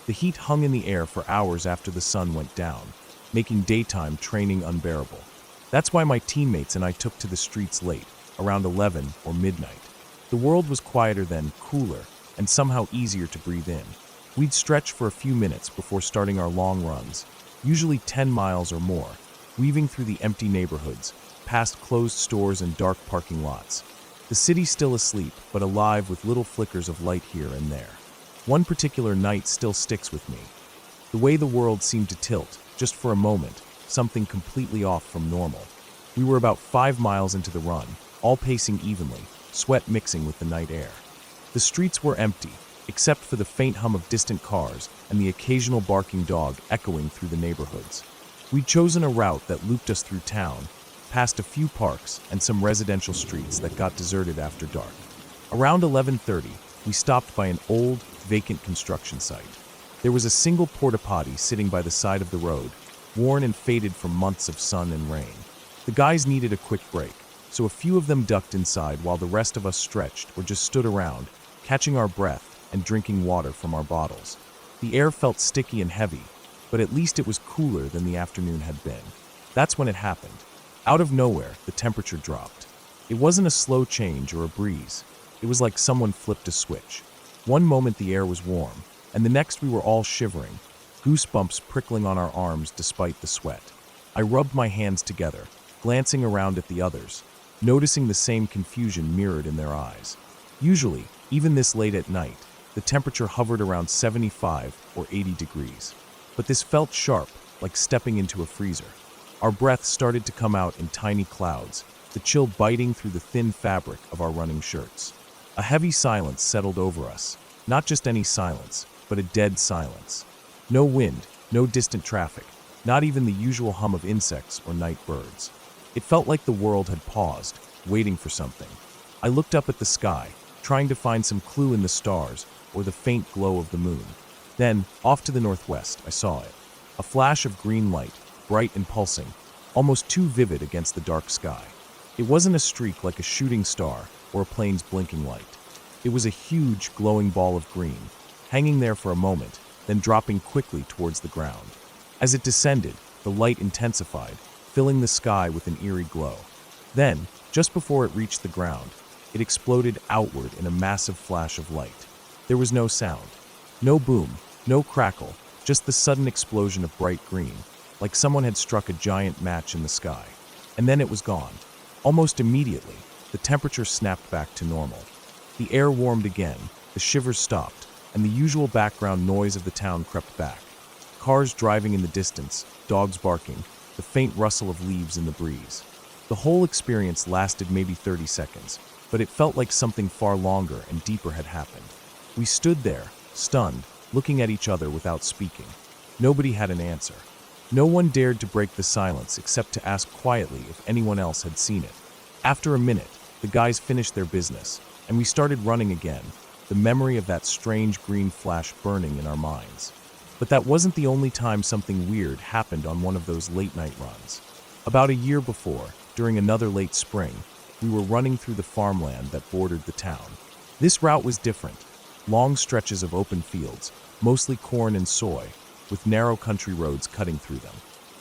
The heat hung in the air for hours after the sun went down, making daytime training unbearable. That's why my teammates and I took to the streets late, around 11 or midnight. The world was quieter then, cooler, and somehow easier to breathe in. We'd stretch for a few minutes before starting our long runs, usually 10 miles or more, weaving through the empty neighborhoods, past closed stores and dark parking lots. The city still asleep, but alive with little flickers of light here and there. One particular night still sticks with me. The way the world seemed to tilt, just for a moment, something completely off from normal. We were about 5 miles into the run, all pacing evenly, sweat mixing with the night air. The streets were empty, except for the faint hum of distant cars and the occasional barking dog echoing through the neighborhoods. We'd chosen a route that looped us through town, past a few parks and some residential streets that got deserted after dark. Around 11:30, we stopped by an old, vacant construction site. There was a single porta-potty sitting by the side of the road, worn and faded from months of sun and rain. The guys needed a quick break, so a few of them ducked inside while the rest of us stretched or just stood around, catching our breath and drinking water from our bottles. The air felt sticky and heavy, but at least it was cooler than the afternoon had been. That's when it happened. Out of nowhere, the temperature dropped. It wasn't a slow change or a breeze. It was like someone flipped a switch. One moment the air was warm, and the next we were all shivering, goosebumps prickling on our arms despite the sweat. I rubbed my hands together, glancing around at the others, noticing the same confusion mirrored in their eyes. Usually, even this late at night, the temperature hovered around 75 or 80 degrees. But this felt sharp, like stepping into a freezer. Our breath started to come out in tiny clouds, the chill biting through the thin fabric of our running shirts. A heavy silence settled over us, not just any silence, but a dead silence. No wind, no distant traffic, not even the usual hum of insects or night birds. It felt like the world had paused, waiting for something. I looked up at the sky, trying to find some clue in the stars or the faint glow of the moon. Then, off to the northwest, I saw it. A flash of green light, bright and pulsing, almost too vivid against the dark sky. It wasn't a streak like a shooting star or a plane's blinking light. It was a huge, glowing ball of green, hanging there for a moment, then dropping quickly towards the ground. As it descended, the light intensified, filling the sky with an eerie glow. Then, just before it reached the ground, it exploded outward in a massive flash of light. There was no sound. No boom, no crackle, just the sudden explosion of bright green, like someone had struck a giant match in the sky. And then it was gone. Almost immediately, the temperature snapped back to normal. The air warmed again, the shivers stopped, and the usual background noise of the town crept back. Cars driving in the distance, dogs barking, the faint rustle of leaves in the breeze. The whole experience lasted maybe 30 seconds, but it felt like something far longer and deeper had happened. We stood there, stunned, looking at each other without speaking. Nobody had an answer. No one dared to break the silence except to ask quietly if anyone else had seen it. After a minute, the guys finished their business, and we started running again, the memory of that strange green flash burning in our minds. But that wasn't the only time something weird happened on one of those late-night runs. About a year before, during another late spring, we were running through the farmland that bordered the town. This route was different. Long stretches of open fields, mostly corn and soy, with narrow country roads cutting through them.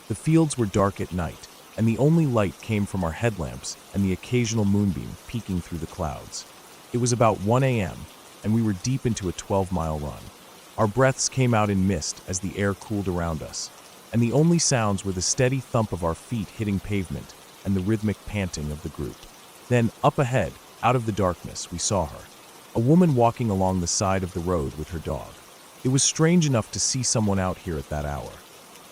The fields were dark at night, and the only light came from our headlamps and the occasional moonbeam peeking through the clouds. It was about 1 a.m., and we were deep into a 12-mile run. Our breaths came out in mist as the air cooled around us, and the only sounds were the steady thump of our feet hitting pavement and the rhythmic panting of the group. Then, up ahead, out of the darkness, we saw her. A woman walking along the side of the road with her dog. It was strange enough to see someone out here at that hour.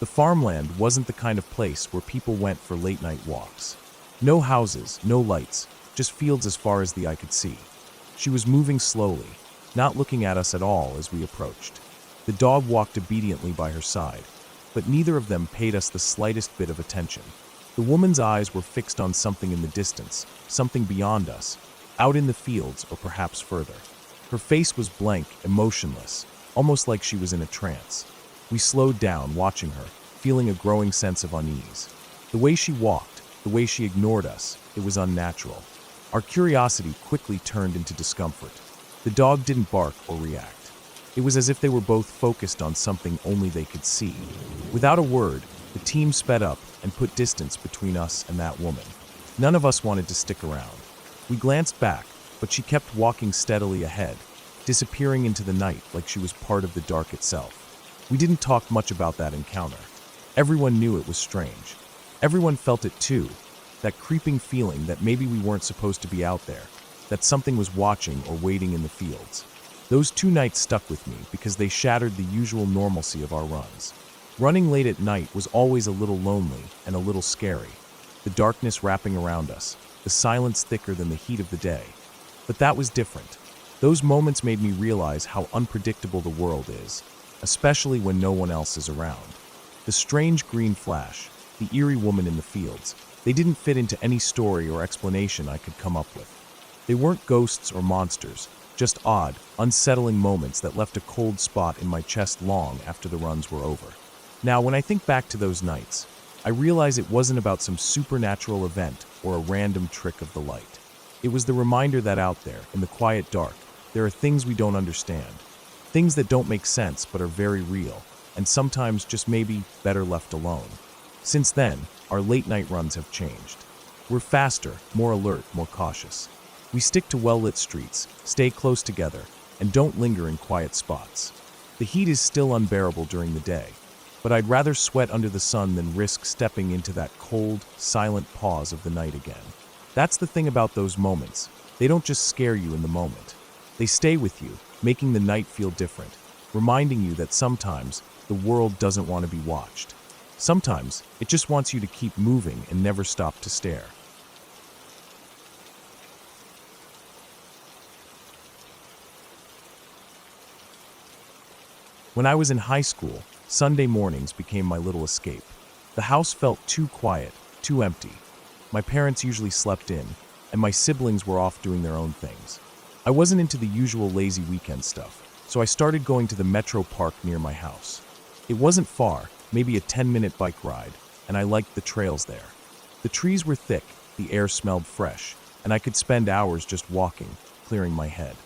The farmland wasn't the kind of place where people went for late-night walks. No houses, no lights, just fields as far as the eye could see. She was moving slowly, not looking at us at all as we approached. The dog walked obediently by her side, but neither of them paid us the slightest bit of attention. The woman's eyes were fixed on something in the distance, something beyond us, out in the fields or perhaps further. Her face was blank, emotionless, almost like she was in a trance. We slowed down, watching her, feeling a growing sense of unease. The way she walked, the way she ignored us, it was unnatural. Our curiosity quickly turned into discomfort. The dog didn't bark or react. It was as if they were both focused on something only they could see. Without a word, the team sped up and put distance between us and that woman. None of us wanted to stick around. We glanced back, but she kept walking steadily ahead, disappearing into the night like she was part of the dark itself. We didn't talk much about that encounter. Everyone knew it was strange. Everyone felt it too, that creeping feeling that maybe we weren't supposed to be out there, that something was watching or waiting in the fields. Those 2 nights stuck with me because they shattered the usual normalcy of our runs. Running late at night was always a little lonely and a little scary. The darkness wrapping around us, the silence thicker than the heat of the day. But that was different. Those moments made me realize how unpredictable the world is, especially when no one else is around. The strange green flash, the eerie woman in the fields, they didn't fit into any story or explanation I could come up with. They weren't ghosts or monsters, just odd, unsettling moments that left a cold spot in my chest long after the runs were over. Now, when I think back to those nights, I realize it wasn't about some supernatural event or a random trick of the light. It was the reminder that out there, in the quiet dark, there are things we don't understand. Things that don't make sense but are very real, and sometimes just maybe better left alone. Since then, our late-night runs have changed. We're faster, more alert, more cautious. We stick to well-lit streets, stay close together, and don't linger in quiet spots. The heat is still unbearable during the day, but I'd rather sweat under the sun than risk stepping into that cold, silent pause of the night again. That's the thing about those moments. They don't just scare you in the moment. They stay with you, making the night feel different, reminding you that sometimes the world doesn't want to be watched. Sometimes it just wants you to keep moving and never stop to stare. When I was in high school, Sunday mornings became my little escape. The house felt too quiet, too empty. My parents usually slept in, and my siblings were off doing their own things. I wasn't into the usual lazy weekend stuff, so I started going to the metro park near my house. It wasn't far, maybe a 10-minute bike ride, and I liked the trails there. The trees were thick, the air smelled fresh, and I could spend hours just walking, clearing my head.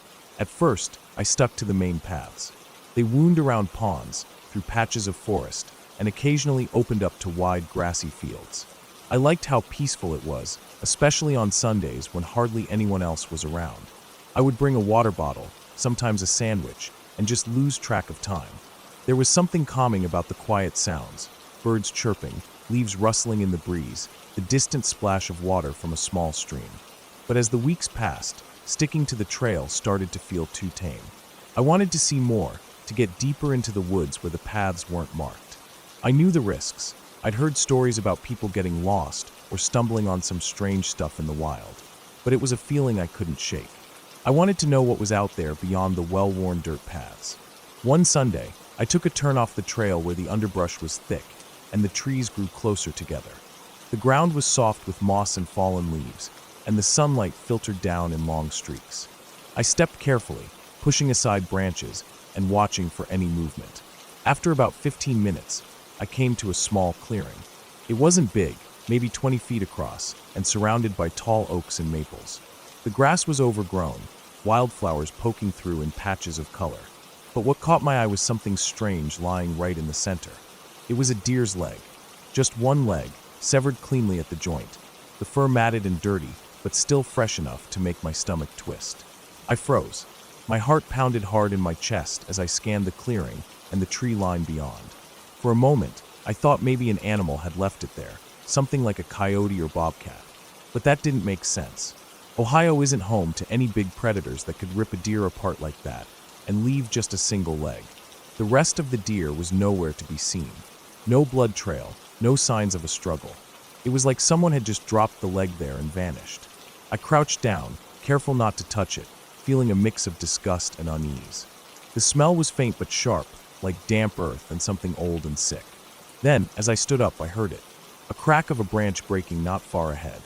At first, I stuck to the main paths. They wound around ponds, through patches of forest, and occasionally opened up to wide grassy fields. I liked how peaceful it was, especially on Sundays when hardly anyone else was around. I would bring a water bottle, sometimes a sandwich, and just lose track of time. There was something calming about the quiet sounds, birds chirping, leaves rustling in the breeze, the distant splash of water from a small stream. But as the weeks passed, sticking to the trail started to feel too tame. I wanted to see more, to get deeper into the woods where the paths weren't marked. I knew the risks. I'd heard stories about people getting lost or stumbling on some strange stuff in the wild, but it was a feeling I couldn't shake. I wanted to know what was out there beyond the well-worn dirt paths. One Sunday, I took a turn off the trail where the underbrush was thick and the trees grew closer together. The ground was soft with moss and fallen leaves, and the sunlight filtered down in long streaks. I stepped carefully, pushing aside branches and watching for any movement. After about 15 minutes, I came to a small clearing. It wasn't big, maybe 20 feet across, and surrounded by tall oaks and maples. The grass was overgrown, wildflowers poking through in patches of color. But what caught my eye was something strange lying right in the center. It was a deer's leg. Just one leg, severed cleanly at the joint. The fur matted and dirty, but still fresh enough to make my stomach twist. I froze. My heart pounded hard in my chest as I scanned the clearing and the tree line beyond. For a moment, I thought maybe an animal had left it there, something like a coyote or bobcat. But that didn't make sense. Ohio isn't home to any big predators that could rip a deer apart like that and leave just a single leg. The rest of the deer was nowhere to be seen. No blood trail, no signs of a struggle. It was like someone had just dropped the leg there and vanished. I crouched down, careful not to touch it, feeling a mix of disgust and unease. The smell was faint but sharp, like damp earth and something old and sick. Then, as I stood up, I heard it. A crack of a branch breaking not far ahead.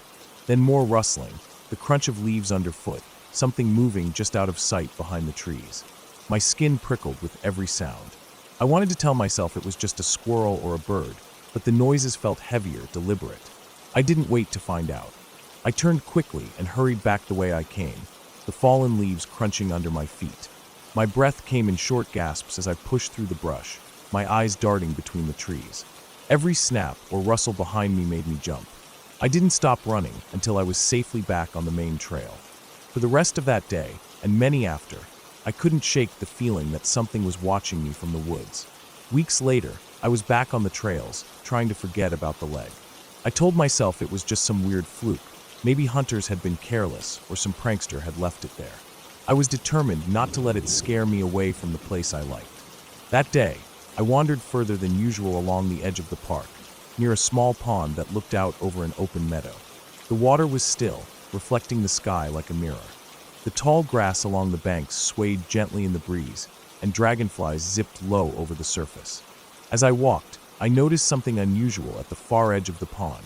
Then more rustling, the crunch of leaves underfoot, something moving just out of sight behind the trees. My skin prickled with every sound. I wanted to tell myself it was just a squirrel or a bird, but the noises felt heavier, deliberate. I didn't wait to find out. I turned quickly and hurried back the way I came, the fallen leaves crunching under my feet. My breath came in short gasps as I pushed through the brush, my eyes darting between the trees. Every snap or rustle behind me made me jump. I didn't stop running until I was safely back on the main trail. For the rest of that day, and many after, I couldn't shake the feeling that something was watching me from the woods. Weeks later, I was back on the trails, trying to forget about the leg. I told myself it was just some weird fluke. Maybe hunters had been careless, or some prankster had left it there. I was determined not to let it scare me away from the place I liked. That day, I wandered further than usual along the edge of the park, near a small pond that looked out over an open meadow. The water was still, reflecting the sky like a mirror. The tall grass along the banks swayed gently in the breeze, and dragonflies zipped low over the surface. As I walked, I noticed something unusual at the far edge of the pond.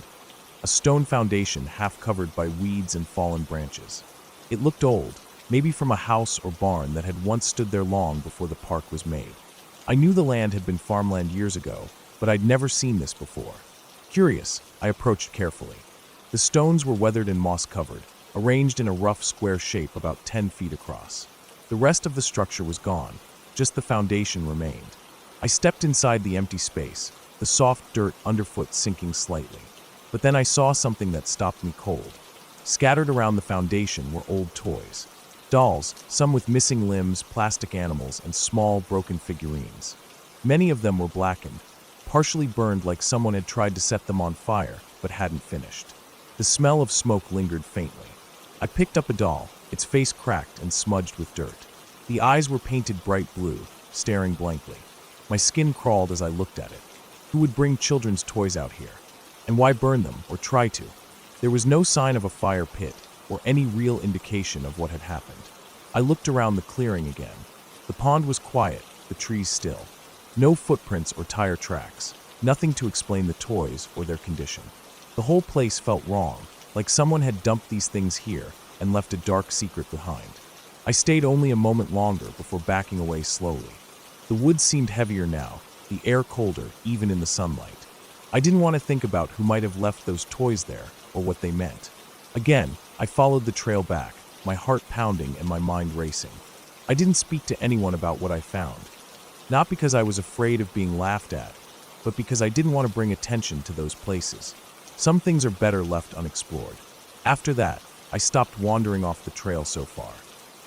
A stone foundation half covered by weeds and fallen branches. It looked old, maybe from a house or barn that had once stood there long before the park was made. I knew the land had been farmland years ago, but I'd never seen this before. Curious, I approached carefully. The stones were weathered and moss-covered, arranged in a rough square shape about 10 feet across. The rest of the structure was gone, just the foundation remained. I stepped inside the empty space, the soft dirt underfoot sinking slightly. But then I saw something that stopped me cold. Scattered around the foundation were old toys. Dolls, some with missing limbs, plastic animals, and small, broken figurines. Many of them were blackened, partially burned like someone had tried to set them on fire, but hadn't finished. The smell of smoke lingered faintly. I picked up a doll, its face cracked and smudged with dirt. The eyes were painted bright blue, staring blankly. My skin crawled as I looked at it. Who would bring children's toys out here? And why burn them, or try to? There was no sign of a fire pit, or any real indication of what had happened. I looked around the clearing again. The pond was quiet, the trees still. No footprints or tire tracks, nothing to explain the toys or their condition. The whole place felt wrong, like someone had dumped these things here and left a dark secret behind. I stayed only a moment longer before backing away slowly. The woods seemed heavier now, the air colder, even in the sunlight. I didn't want to think about who might have left those toys there or what they meant. Again, I followed the trail back, my heart pounding and my mind racing. I didn't speak to anyone about what I found. Not because I was afraid of being laughed at, but because I didn't want to bring attention to those places. Some things are better left unexplored. After that, I stopped wandering off the trail so far.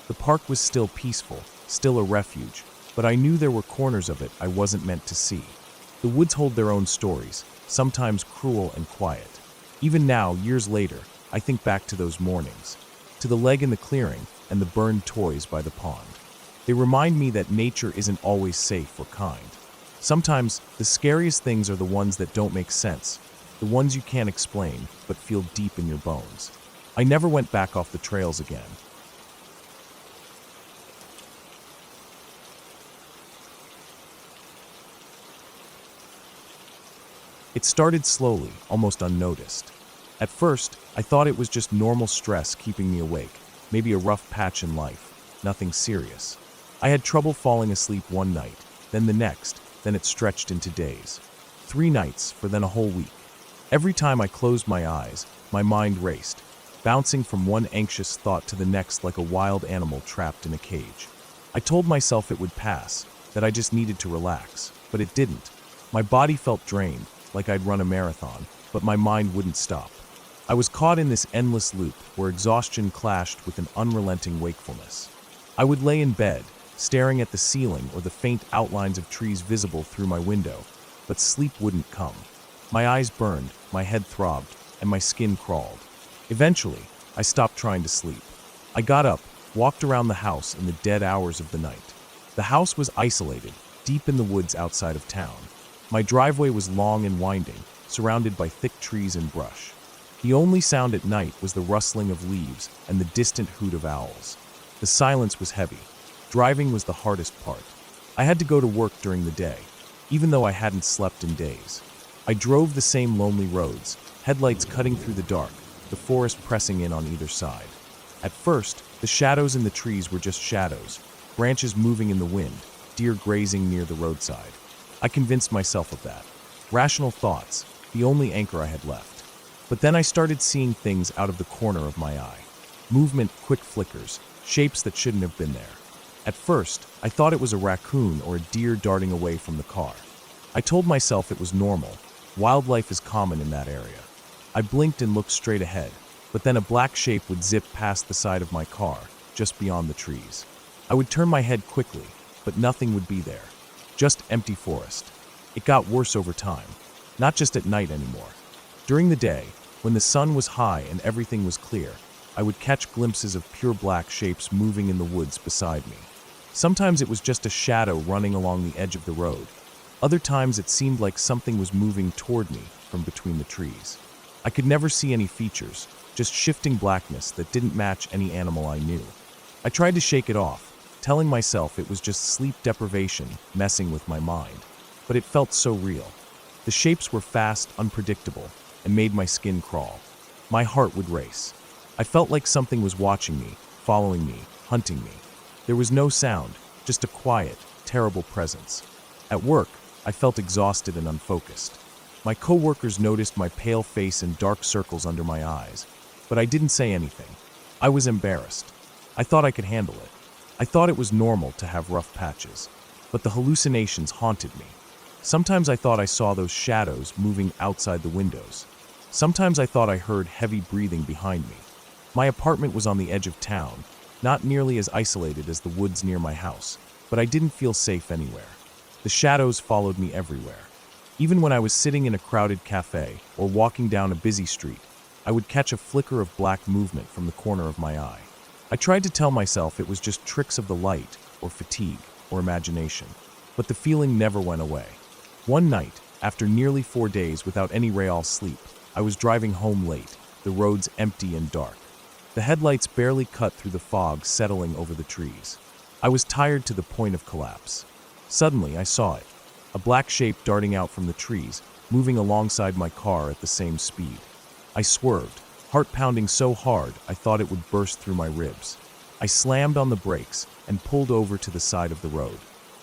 The park was still peaceful, still a refuge, but I knew there were corners of it I wasn't meant to see. The woods hold their own stories, sometimes cruel and quiet. Even now, years later, I think back to those mornings, to the leg in the clearing and the burned toys by the pond. They remind me that nature isn't always safe or kind. Sometimes, the scariest things are the ones that don't make sense, the ones you can't explain but feel deep in your bones. I never went back off the trails again. It started slowly, almost unnoticed. At first, I thought it was just normal stress keeping me awake, maybe a rough patch in life, nothing serious. I had trouble falling asleep one night, then the next, then it stretched into days. 3 nights, for then a whole week. Every time I closed my eyes, my mind raced, bouncing from one anxious thought to the next like a wild animal trapped in a cage. I told myself it would pass, that I just needed to relax, but it didn't. My body felt drained, like I'd run a marathon, but my mind wouldn't stop. I was caught in this endless loop where exhaustion clashed with an unrelenting wakefulness. I would lay in bed, staring at the ceiling or the faint outlines of trees visible through my window, but sleep wouldn't come. My eyes burned, my head throbbed, and my skin crawled. Eventually, I stopped trying to sleep. I got up, walked around the house in the dead hours of the night. The house was isolated, deep in the woods outside of town. My driveway was long and winding, surrounded by thick trees and brush. The only sound at night was the rustling of leaves and the distant hoot of owls. The silence was heavy. Driving was the hardest part. I had to go to work during the day, even though I hadn't slept in days. I drove the same lonely roads, headlights cutting through the dark, the forest pressing in on either side. At first, the shadows in the trees were just shadows, branches moving in the wind, deer grazing near the roadside. I convinced myself of that. Rational thoughts, the only anchor I had left. But then I started seeing things out of the corner of my eye. Movement, quick flickers, shapes that shouldn't have been there. At first, I thought it was a raccoon or a deer darting away from the car. I told myself it was normal. Wildlife is common in that area. I blinked and looked straight ahead, but then a black shape would zip past the side of my car, just beyond the trees. I would turn my head quickly, but nothing would be there. Just empty forest. It got worse over time, not just at night anymore. During the day, when the sun was high and everything was clear, I would catch glimpses of pure black shapes moving in the woods beside me. Sometimes it was just a shadow running along the edge of the road. Other times it seemed like something was moving toward me from between the trees. I could never see any features, just shifting blackness that didn't match any animal I knew. I tried to shake it off, telling myself it was just sleep deprivation messing with my mind. But it felt so real. The shapes were fast, unpredictable, and made my skin crawl. My heart would race. I felt like something was watching me, following me, hunting me. There was no sound, just a quiet, terrible presence. At work, I felt exhausted and unfocused. My coworkers noticed my pale face and dark circles under my eyes, but I didn't say anything. I was embarrassed. I thought I could handle it. I thought it was normal to have rough patches, but the hallucinations haunted me. Sometimes I thought I saw those shadows moving outside the windows. Sometimes I thought I heard heavy breathing behind me. My apartment was on the edge of town, not nearly as isolated as the woods near my house, but I didn't feel safe anywhere. The shadows followed me everywhere. Even when I was sitting in a crowded cafe or walking down a busy street, I would catch a flicker of black movement from the corner of my eye. I tried to tell myself it was just tricks of the light, or fatigue, or imagination, but the feeling never went away. One night, after nearly 4 days without any real sleep, I was driving home late, the roads empty and dark. The headlights barely cut through the fog settling over the trees. I was tired to the point of collapse. Suddenly, I saw it, a black shape darting out from the trees, moving alongside my car at the same speed. I swerved, heart pounding so hard I thought it would burst through my ribs. I slammed on the brakes and pulled over to the side of the road.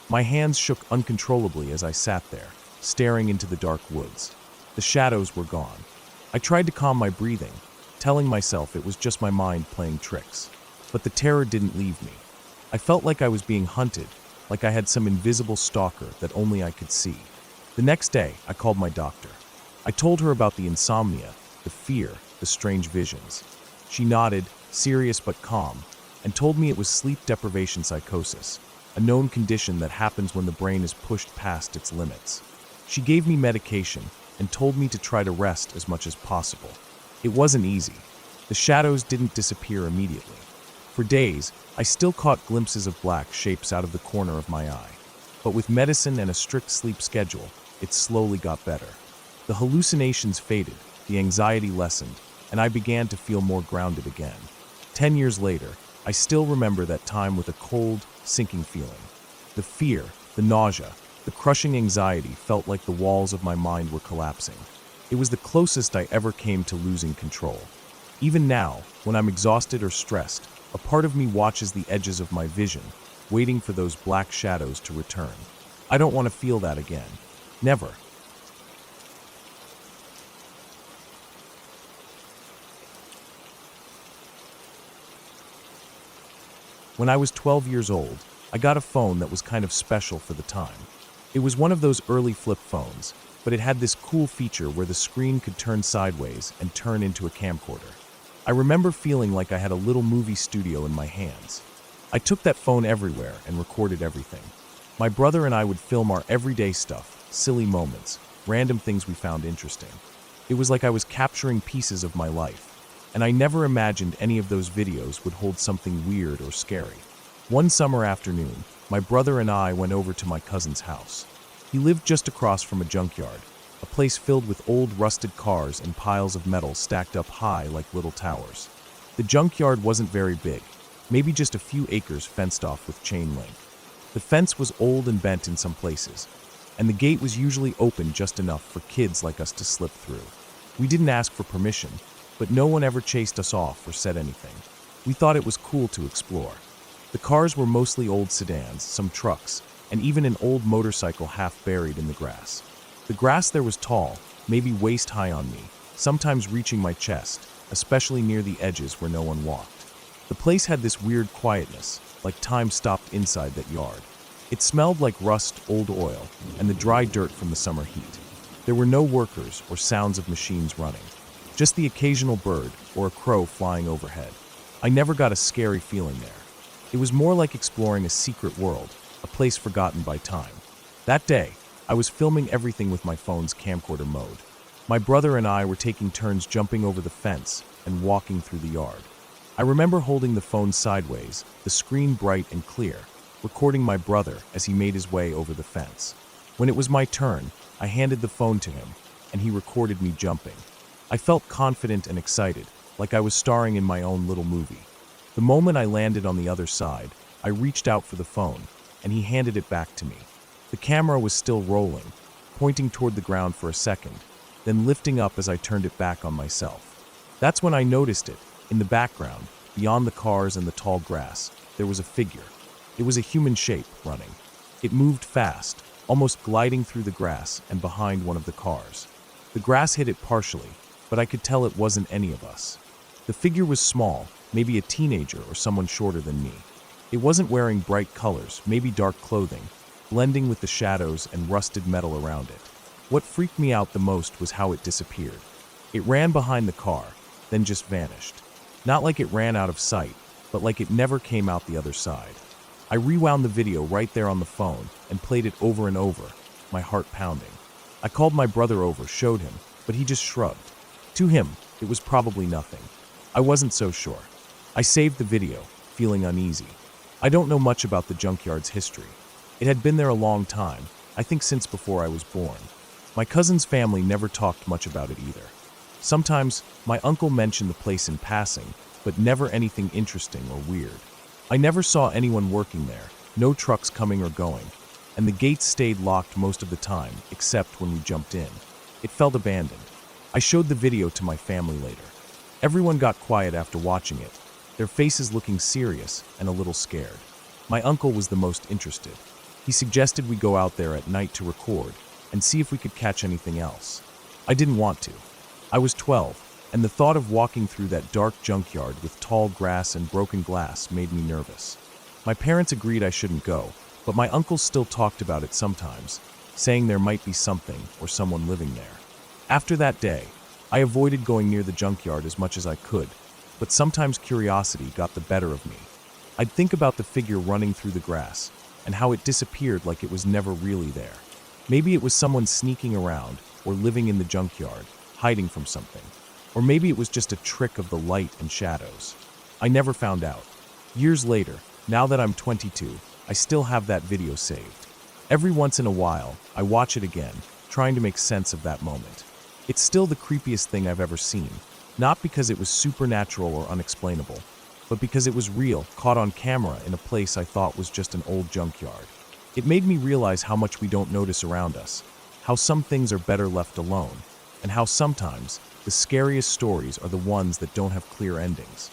My hands shook uncontrollably as I sat there, staring into the dark woods. The shadows were gone. I tried to calm my breathing, telling myself it was just my mind playing tricks. But the terror didn't leave me. I felt like I was being hunted, like I had some invisible stalker that only I could see. The next day, I called my doctor. I told her about the insomnia, the fear, the strange visions. She nodded, serious but calm, and told me it was sleep deprivation psychosis, a known condition that happens when the brain is pushed past its limits. She gave me medication and told me to try to rest as much as possible. It wasn't easy. The shadows didn't disappear immediately. For days, I still caught glimpses of black shapes out of the corner of my eye. But with medicine and a strict sleep schedule, it slowly got better. The hallucinations faded, the anxiety lessened, and I began to feel more grounded again. 10 years later, I still remember that time with a cold, sinking feeling. The fear, the nausea, the crushing anxiety felt like the walls of my mind were collapsing. It was the closest I ever came to losing control. Even now, when I'm exhausted or stressed, a part of me watches the edges of my vision, waiting for those black shadows to return. I don't want to feel that again. Never. When I was 12 years old, I got a phone that was kind of special for the time. It was one of those early flip phones, but it had this cool feature where the screen could turn sideways and turn into a camcorder. I remember feeling like I had a little movie studio in my hands. I took that phone everywhere and recorded everything. My brother and I would film our everyday stuff, silly moments, random things we found interesting. It was like I was capturing pieces of my life, and I never imagined any of those videos would hold something weird or scary. One summer afternoon, my brother and I went over to my cousin's house. He lived just across from a junkyard, a place filled with old rusted cars and piles of metal stacked up high like little towers. The junkyard wasn't very big, maybe just a few acres fenced off with chain link. The fence was old and bent in some places, and the gate was usually open just enough for kids like us to slip through. We didn't ask for permission, but no one ever chased us off or said anything. We thought it was cool to explore. The cars were mostly old sedans, some trucks, and even an old motorcycle half buried in the grass. The grass there was tall, maybe waist high on me, sometimes reaching my chest, especially near the edges where no one walked. The place had this weird quietness, like time stopped inside that yard. It smelled like rust, old oil, and the dry dirt from the summer heat. There were no workers or sounds of machines running, just the occasional bird or a crow flying overhead. I never got a scary feeling there. It was more like exploring a secret world, a place forgotten by time. That day, I was filming everything with my phone's camcorder mode. My brother and I were taking turns jumping over the fence and walking through the yard. I remember holding the phone sideways, the screen bright and clear, recording my brother as he made his way over the fence. When it was my turn, I handed the phone to him, and he recorded me jumping. I felt confident and excited, like I was starring in my own little movie. The moment I landed on the other side, I reached out for the phone, and he handed it back to me. The camera was still rolling, pointing toward the ground for a second, then lifting up as I turned it back on myself. That's when I noticed it. In the background, beyond the cars and the tall grass, there was a figure. It was a human shape running. It moved fast, almost gliding through the grass and behind one of the cars. The grass hid it partially, but I could tell it wasn't any of us. The figure was small, maybe a teenager or someone shorter than me. It wasn't wearing bright colors, maybe dark clothing, blending with the shadows and rusted metal around it. What freaked me out the most was how it disappeared. It ran behind the car, then just vanished. Not like it ran out of sight, but like it never came out the other side. I rewound the video right there on the phone and played it over and over, my heart pounding. I called my brother over, showed him, but he just shrugged. To him, it was probably nothing. I wasn't so sure. I saved the video, feeling uneasy. I don't know much about the junkyard's history. It had been there a long time, I think since before I was born. My cousin's family never talked much about it either. Sometimes, my uncle mentioned the place in passing, but never anything interesting or weird. I never saw anyone working there, no trucks coming or going, and the gates stayed locked most of the time, except when we jumped in. It felt abandoned. I showed the video to my family later. Everyone got quiet after watching it, their faces looking serious and a little scared. My uncle was the most interested. He suggested we go out there at night to record and see if we could catch anything else. I didn't want to. I was 12, and the thought of walking through that dark junkyard with tall grass and broken glass made me nervous. My parents agreed I shouldn't go, but my uncle still talked about it sometimes, saying there might be something or someone living there. After that day, I avoided going near the junkyard as much as I could, but sometimes curiosity got the better of me. I'd think about the figure running through the grass and how it disappeared like it was never really there. Maybe it was someone sneaking around or living in the junkyard, hiding from something. Or maybe it was just a trick of the light and shadows. I never found out. Years later, now that I'm 22, I still have that video saved. Every once in a while, I watch it again, trying to make sense of that moment. It's still the creepiest thing I've ever seen, not because it was supernatural or unexplainable, but because it was real, caught on camera in a place I thought was just an old junkyard. It made me realize how much we don't notice around us, how some things are better left alone, and how sometimes the scariest stories are the ones that don't have clear endings.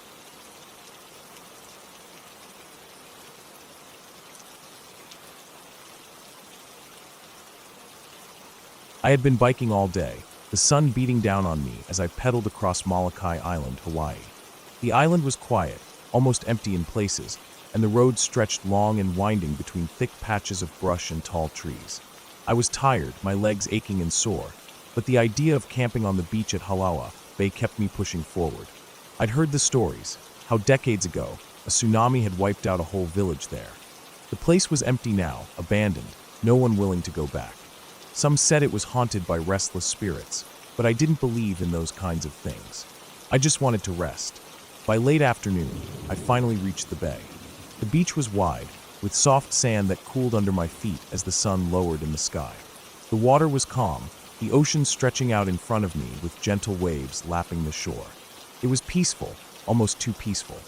I had been biking all day, the sun beating down on me as I pedaled across Molokai Island, Hawaii. The island was quiet, almost empty in places, and the road stretched long and winding between thick patches of brush and tall trees. I was tired, my legs aching and sore, but the idea of camping on the beach at Halawa Bay kept me pushing forward. I'd heard the stories, how decades ago, a tsunami had wiped out a whole village there. The place was empty now, abandoned, no one willing to go back. Some said it was haunted by restless spirits, but I didn't believe in those kinds of things. I just wanted to rest. By late afternoon, I finally reached the bay. The beach was wide, with soft sand that cooled under my feet as the sun lowered in the sky. The water was calm, the ocean stretching out in front of me with gentle waves lapping the shore. It was peaceful, almost too peaceful.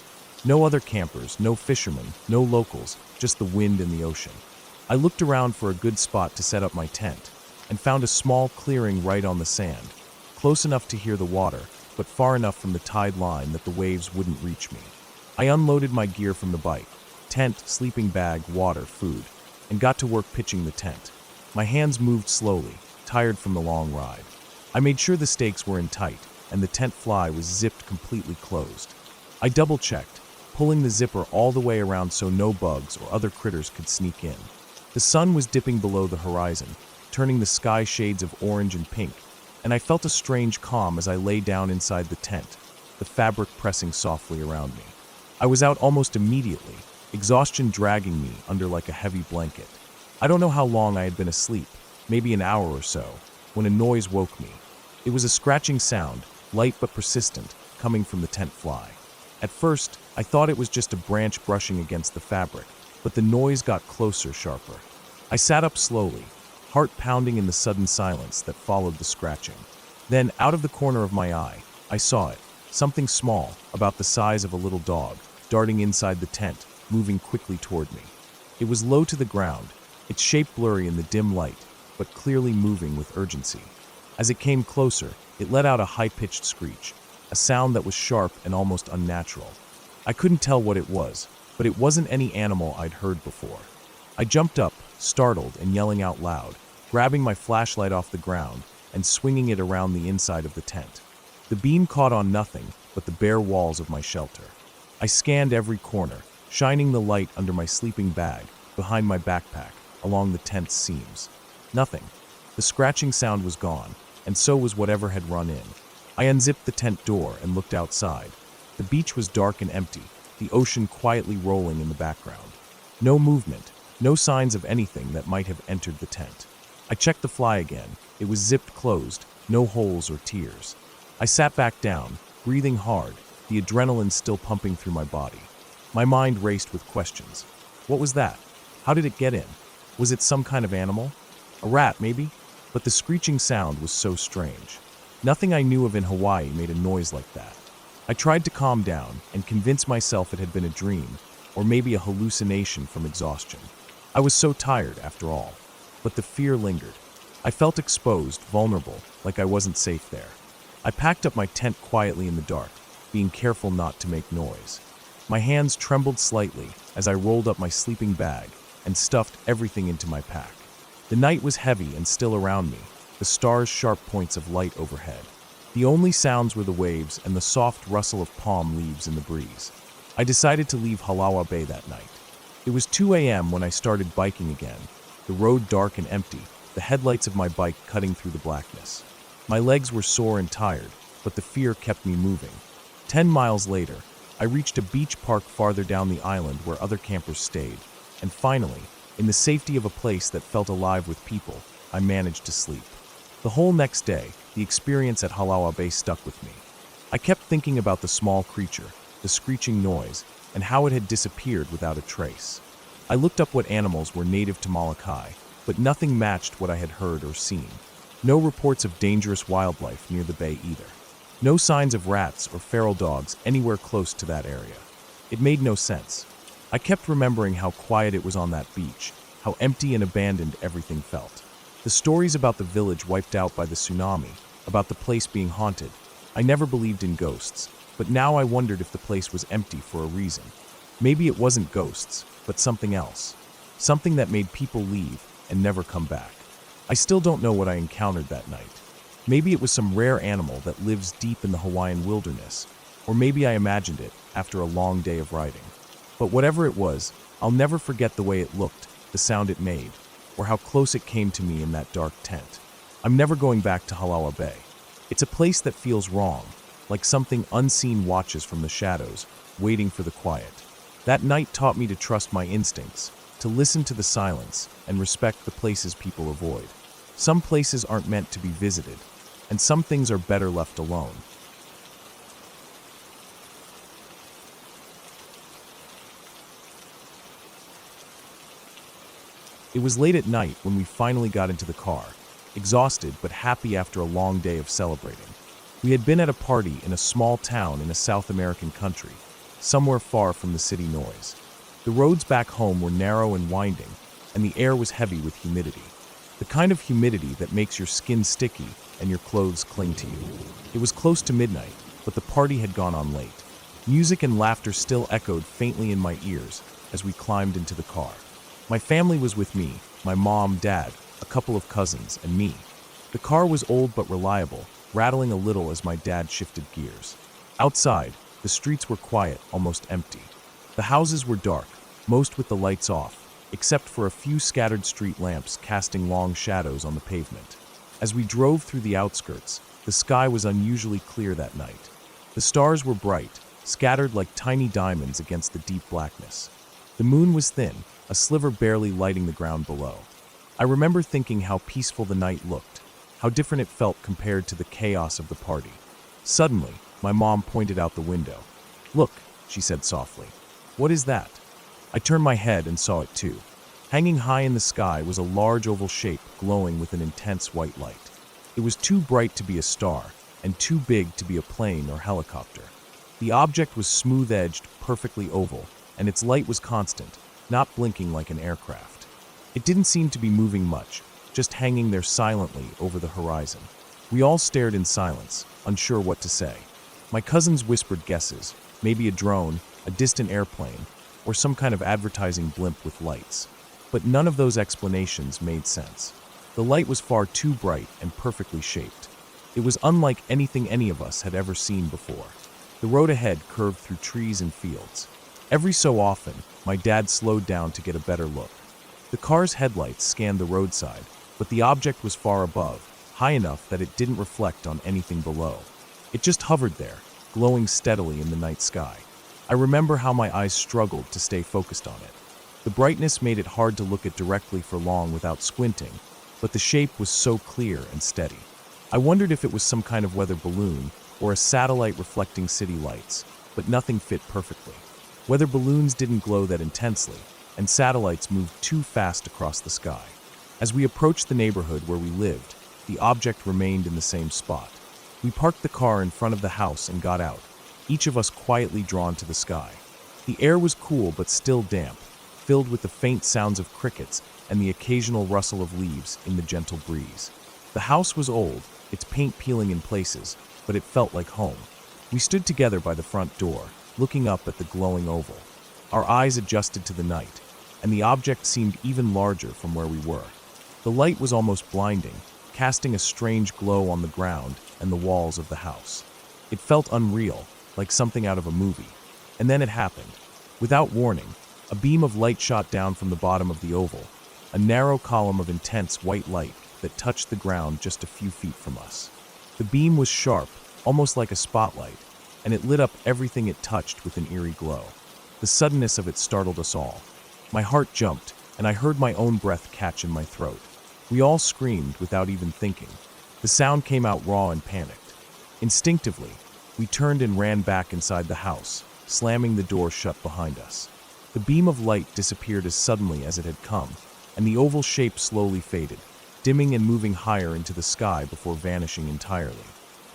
No other campers, no fishermen, no locals, just the wind and the ocean. I looked around for a good spot to set up my tent, and found a small clearing right on the sand, close enough to hear the water, but far enough from the tide line that the waves wouldn't reach me. I unloaded my gear from the bike, tent, sleeping bag, water, food, and got to work pitching the tent. My hands moved slowly, tired from the long ride. I made sure the stakes were in tight, and the tent fly was zipped completely closed. I double-checked, pulling the zipper all the way around so no bugs or other critters could sneak in. The sun was dipping below the horizon, turning the sky shades of orange and pink, and I felt a strange calm as I lay down inside the tent, the fabric pressing softly around me. I was out almost immediately, exhaustion dragging me under like a heavy blanket. I don't know how long I had been asleep, maybe an hour or so, when a noise woke me. It was a scratching sound, light but persistent, coming from the tent fly. At first, I thought it was just a branch brushing against the fabric, but the noise got closer, sharper. I sat up slowly, heart pounding in the sudden silence that followed the scratching. Then, out of the corner of my eye, I saw it, something small, about the size of a little dog, darting inside the tent, moving quickly toward me. It was low to the ground, its shape blurry in the dim light, but clearly moving with urgency. As it came closer, it let out a high-pitched screech, a sound that was sharp and almost unnatural. I couldn't tell what it was, but it wasn't any animal I'd heard before. I jumped up, startled and yelling out loud, grabbing my flashlight off the ground and swinging it around the inside of the tent. The beam caught on nothing but the bare walls of my shelter. I scanned every corner, shining the light under my sleeping bag, behind my backpack, along the tent's seams. Nothing. The scratching sound was gone, and so was whatever had run in. I unzipped the tent door and looked outside. The beach was dark and empty, the ocean quietly rolling in the background. No movement, no signs of anything that might have entered the tent. I checked the fly again. It was zipped closed, no holes or tears. I sat back down, breathing hard, the adrenaline still pumping through my body. My mind raced with questions. What was that? How did it get in? Was it some kind of animal? A rat, maybe? But the screeching sound was so strange. Nothing I knew of in Hawaii made a noise like that. I tried to calm down and convince myself it had been a dream, or maybe a hallucination from exhaustion. I was so tired, after all. But the fear lingered. I felt exposed, vulnerable, like I wasn't safe there. I packed up my tent quietly in the dark, being careful not to make noise. My hands trembled slightly as I rolled up my sleeping bag and stuffed everything into my pack. The night was heavy and still around me, the stars sharp points of light overhead. The only sounds were the waves and the soft rustle of palm leaves in the breeze. I decided to leave Halawa Bay that night. It was 2 a.m. when I started biking again, the road dark and empty, the headlights of my bike cutting through the blackness. My legs were sore and tired, but the fear kept me moving. 10 miles later, I reached a beach park farther down the island where other campers stayed, and finally, in the safety of a place that felt alive with people, I managed to sleep. The whole next day, the experience at Halawa Bay stuck with me. I kept thinking about the small creature, the screeching noise, and how it had disappeared without a trace. I looked up what animals were native to Molokai, but nothing matched what I had heard or seen. No reports of dangerous wildlife near the bay either. No signs of rats or feral dogs anywhere close to that area. It made no sense. I kept remembering how quiet it was on that beach, how empty and abandoned everything felt. The stories about the village wiped out by the tsunami, about the place being haunted. I never believed in ghosts, but now I wondered if the place was empty for a reason. Maybe it wasn't ghosts, but something else. Something that made people leave and never come back. I still don't know what I encountered that night. Maybe it was some rare animal that lives deep in the Hawaiian wilderness, or maybe I imagined it after a long day of riding. But whatever it was, I'll never forget the way it looked, the sound it made, or how close it came to me in that dark tent. I'm never going back to Halala Bay. It's a place that feels wrong, like something unseen watches from the shadows, waiting for the quiet. That night taught me to trust my instincts, to listen to the silence, and respect the places people avoid. Some places aren't meant to be visited, and some things are better left alone. It was late at night when we finally got into the car, exhausted but happy after a long day of celebrating. We had been at a party in a small town in a South American country, somewhere far from the city noise. The roads back home were narrow and winding, and the air was heavy with humidity. The kind of humidity that makes your skin sticky and your clothes cling to you. It was close to midnight, but the party had gone on late. Music and laughter still echoed faintly in my ears as we climbed into the car. My family was with me, my mom, dad, a couple of cousins, and me. The car was old but reliable, rattling a little as my dad shifted gears. Outside, the streets were quiet, almost empty. The houses were dark, most with the lights off, except for a few scattered street lamps casting long shadows on the pavement. As we drove through the outskirts, the sky was unusually clear that night. The stars were bright, scattered like tiny diamonds against the deep blackness. The moon was thin, a sliver barely lighting the ground below. I remember thinking how peaceful the night looked, how different it felt compared to the chaos of the party. Suddenly, my mom pointed out the window. "Look," she said softly. "What is that?" I turned my head and saw it too. Hanging high in the sky was a large oval shape glowing with an intense white light. It was too bright to be a star, and too big to be a plane or helicopter. The object was smooth-edged, perfectly oval, and its light was constant, not blinking like an aircraft. It didn't seem to be moving much, just hanging there silently over the horizon. We all stared in silence, unsure what to say. My cousins whispered guesses, maybe a drone, a distant airplane, or some kind of advertising blimp with lights. But none of those explanations made sense. The light was far too bright and perfectly shaped. It was unlike anything any of us had ever seen before. The road ahead curved through trees and fields. Every so often, my dad slowed down to get a better look. The car's headlights scanned the roadside, but the object was far above, high enough that it didn't reflect on anything below. It just hovered there, glowing steadily in the night sky. I remember how my eyes struggled to stay focused on it. The brightness made it hard to look at directly for long without squinting, but the shape was so clear and steady. I wondered if it was some kind of weather balloon or a satellite reflecting city lights, but nothing fit perfectly. Weather balloons didn't glow that intensely, and satellites moved too fast across the sky. As we approached the neighborhood where we lived, the object remained in the same spot. We parked the car in front of the house and got out, each of us quietly drawn to the sky. The air was cool but still damp, filled with the faint sounds of crickets and the occasional rustle of leaves in the gentle breeze. The house was old, its paint peeling in places, but it felt like home. We stood together by the front door, looking up at the glowing oval. Our eyes adjusted to the night, and the object seemed even larger from where we were. The light was almost blinding, casting a strange glow on the ground and the walls of the house. It felt unreal, like something out of a movie. And then it happened. Without warning, a beam of light shot down from the bottom of the oval, a narrow column of intense white light that touched the ground just a few feet from us. The beam was sharp, almost like a spotlight, and it lit up everything it touched with an eerie glow. The suddenness of it startled us all. My heart jumped, and I heard my own breath catch in my throat. We all screamed without even thinking. The sound came out raw and panicked. Instinctively, we turned and ran back inside the house, slamming the door shut behind us. The beam of light disappeared as suddenly as it had come, and the oval shape slowly faded, dimming and moving higher into the sky before vanishing entirely.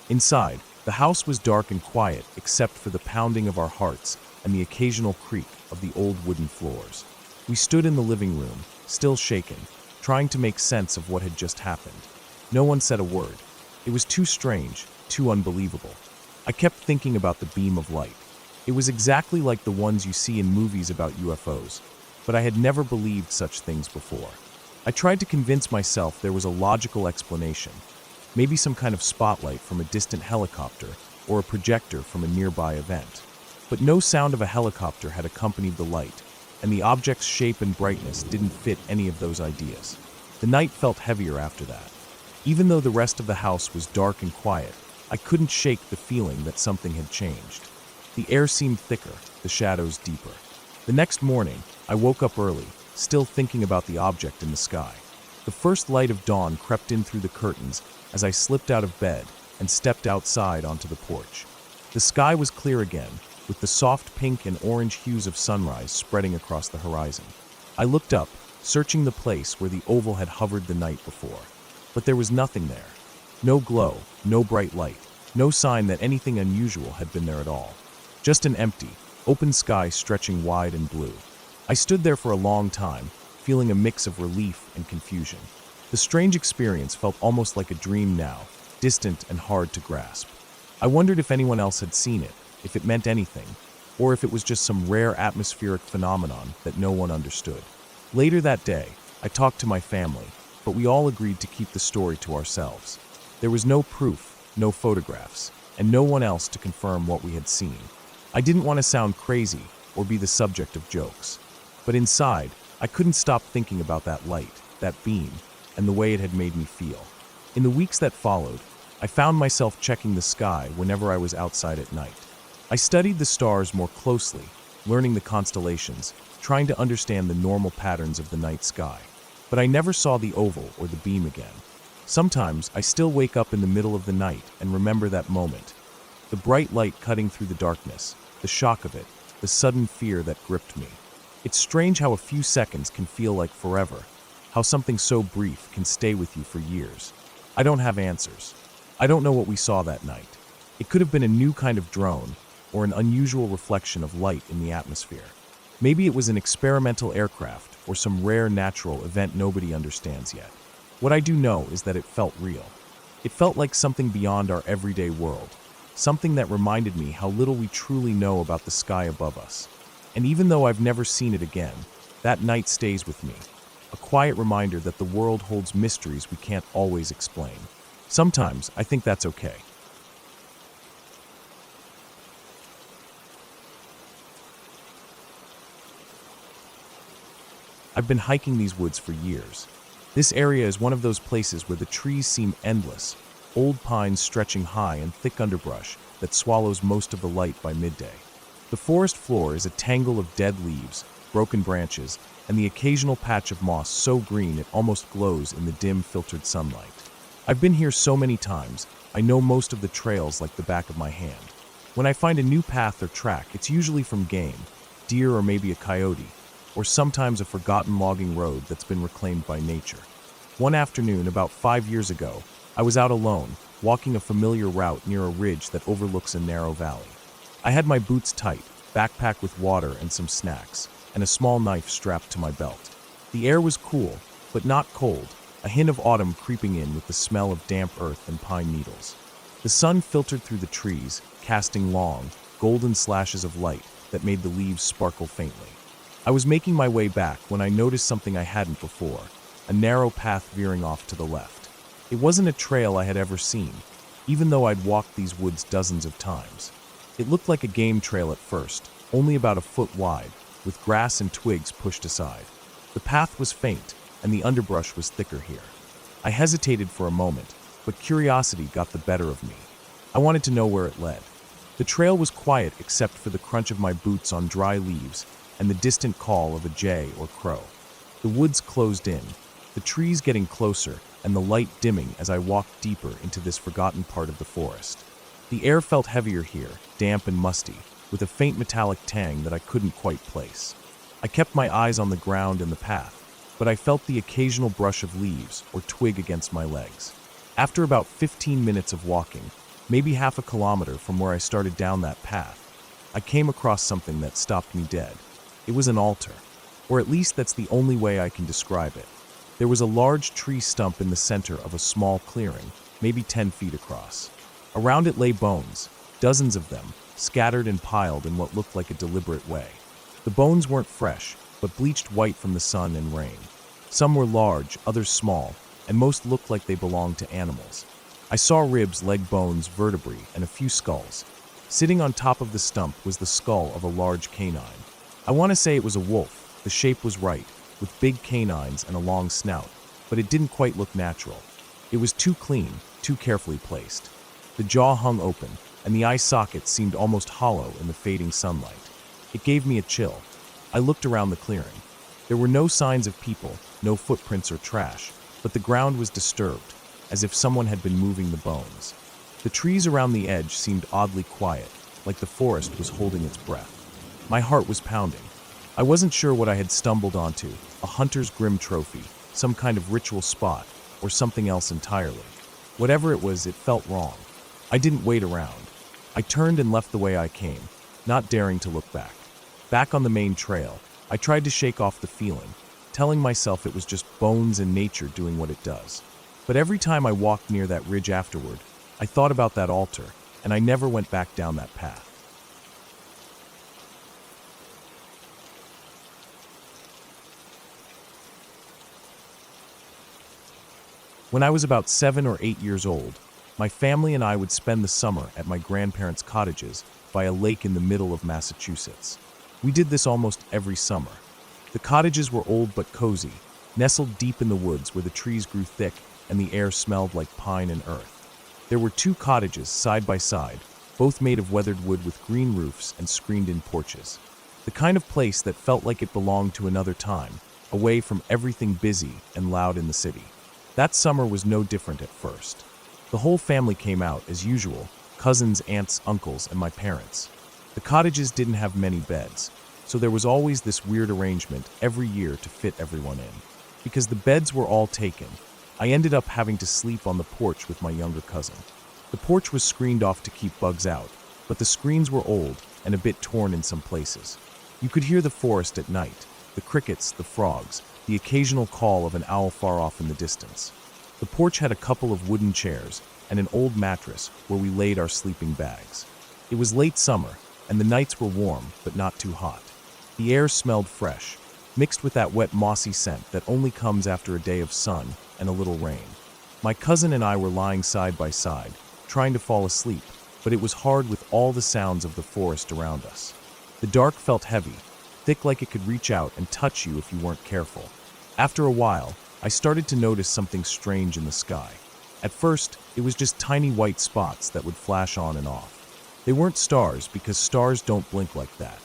Inside, the house was dark and quiet except for the pounding of our hearts and the occasional creak of the old wooden floors. We stood in the living room, still shaken, trying to make sense of what had just happened. No one said a word. It was too strange, too unbelievable. I kept thinking about the beam of light. It was exactly like the ones you see in movies about UFOs, but I had never believed such things before. I tried to convince myself there was a logical explanation, maybe some kind of spotlight from a distant helicopter or a projector from a nearby event. but no sound of a helicopter had accompanied the light, and the object's shape and brightness didn't fit any of those ideas. The night felt heavier after that. Even though the rest of the house was dark and quiet, I couldn't shake the feeling that something had changed. The air seemed thicker, the shadows deeper. The next morning, I woke up early, still thinking about the object in the sky. The first light of dawn crept in through the curtains as I slipped out of bed and stepped outside onto the porch. The sky was clear again, with the soft pink and orange hues of sunrise spreading across the horizon. I looked up, searching the place where the oval had hovered the night before. But there was nothing there. No glow, no bright light, no sign that anything unusual had been there at all. Just an empty, open sky stretching wide and blue. I stood there for a long time, feeling a mix of relief and confusion. The strange experience felt almost like a dream now, distant and hard to grasp. I wondered if anyone else had seen it, if it meant anything, or if it was just some rare atmospheric phenomenon that no one understood. Later that day, I talked to my family, but we all agreed to keep the story to ourselves. There was no proof, no photographs, and no one else to confirm what we had seen. I didn't want to sound crazy or be the subject of jokes, but inside, I couldn't stop thinking about that light, that beam, and the way it had made me feel. In the weeks that followed, I found myself checking the sky whenever I was outside at night. I studied the stars more closely, learning the constellations, trying to understand the normal patterns of the night sky. But I never saw the oval or the beam again. Sometimes I still wake up in the middle of the night and remember that moment. The bright light cutting through the darkness, the shock of it, the sudden fear that gripped me. It's strange how a few seconds can feel like forever, how something so brief can stay with you for years. I don't have answers. I don't know what we saw that night. It could have been a new kind of drone, or an unusual reflection of light in the atmosphere. Maybe it was an experimental aircraft or some rare natural event nobody understands yet. What I do know is that it felt real. It felt like something beyond our everyday world, something that reminded me how little we truly know about the sky above us. And even though I've never seen it again, that night stays with me, a quiet reminder that the world holds mysteries we can't always explain. Sometimes I think that's okay. I've been hiking these woods for years. This area is one of those places where the trees seem endless, old pines stretching high and thick underbrush that swallows most of the light by midday. The forest floor is a tangle of dead leaves, broken branches, and the occasional patch of moss so green it almost glows in the dim, filtered sunlight. I've been here so many times, I know most of the trails like the back of my hand. When I find a new path or track, it's usually from game, deer or maybe a coyote, or sometimes a forgotten logging road that's been reclaimed by nature. One afternoon, about 5 years ago, I was out alone, walking a familiar route near a ridge that overlooks a narrow valley. I had my boots tight, backpack with water and some snacks, and a small knife strapped to my belt. The air was cool, but not cold, a hint of autumn creeping in with the smell of damp earth and pine needles. The sun filtered through the trees, casting long, golden slashes of light that made the leaves sparkle faintly. I was making my way back when I noticed something I hadn't before, a narrow path veering off to the left. It wasn't a trail I had ever seen, even though I'd walked these woods dozens of times. It looked like a game trail at first, only about a foot wide, with grass and twigs pushed aside. The path was faint, and the underbrush was thicker here. I hesitated for a moment, but curiosity got the better of me. I wanted to know where it led. The trail was quiet except for the crunch of my boots on dry leaves and the distant call of a jay or crow. The woods closed in, the trees getting closer and the light dimming as I walked deeper into this forgotten part of the forest. The air felt heavier here, damp and musty, with a faint metallic tang that I couldn't quite place. I kept my eyes on the ground and the path, but I felt the occasional brush of leaves or twig against my legs. After about 15 minutes of walking, maybe half a kilometer from where I started down that path, I came across something that stopped me dead. It was an altar, or at least that's the only way I can describe it. There was a large tree stump in the center of a small clearing, maybe 10 feet across. Around it lay bones, dozens of them, scattered and piled in what looked like a deliberate way. The bones weren't fresh, but bleached white from the sun and rain. Some were large, others small, and most looked like they belonged to animals. I saw ribs, leg bones, vertebrae, and a few skulls. Sitting on top of the stump was the skull of a large canine. I want to say it was a wolf. The shape was right, with big canines and a long snout, but it didn't quite look natural. It was too clean, too carefully placed. The jaw hung open, and the eye sockets seemed almost hollow in the fading sunlight. It gave me a chill. I looked around the clearing. There were no signs of people, no footprints or trash, but the ground was disturbed, as if someone had been moving the bones. The trees around the edge seemed oddly quiet, like the forest was holding its breath. My heart was pounding. I wasn't sure what I had stumbled onto, a hunter's grim trophy, some kind of ritual spot, or something else entirely. Whatever it was, it felt wrong. I didn't wait around. I turned and left the way I came, not daring to look back. Back on the main trail, I tried to shake off the feeling, telling myself it was just bones and nature doing what it does. But every time I walked near that ridge afterward, I thought about that altar, and I never went back down that path. When I was about 7 or 8 years old, my family and I would spend the summer at my grandparents' cottages by a lake in the middle of Massachusetts. We did this almost every summer. The cottages were old but cozy, nestled deep in the woods where the trees grew thick and the air smelled like pine and earth. There were 2 cottages side by side, both made of weathered wood with green roofs and screened-in porches. The kind of place that felt like it belonged to another time, away from everything busy and loud in the city. That summer was no different at first. The whole family came out, as usual, cousins, aunts, uncles, and my parents. The cottages didn't have many beds, so there was always this weird arrangement every year to fit everyone in. Because the beds were all taken, I ended up having to sleep on the porch with my younger cousin. The porch was screened off to keep bugs out, but the screens were old and a bit torn in some places. You could hear the forest at night, the crickets, the frogs, the occasional call of an owl far off in the distance. The porch had a couple of wooden chairs and an old mattress where we laid our sleeping bags. It was late summer, and the nights were warm but not too hot. The air smelled fresh, mixed with that wet mossy scent that only comes after a day of sun and a little rain. My cousin and I were lying side by side, trying to fall asleep, but it was hard with all the sounds of the forest around us. The dark felt heavy, thick like it could reach out and touch you if you weren't careful. After a while, I started to notice something strange in the sky. At first, it was just tiny white spots that would flash on and off. They weren't stars because stars don't blink like that.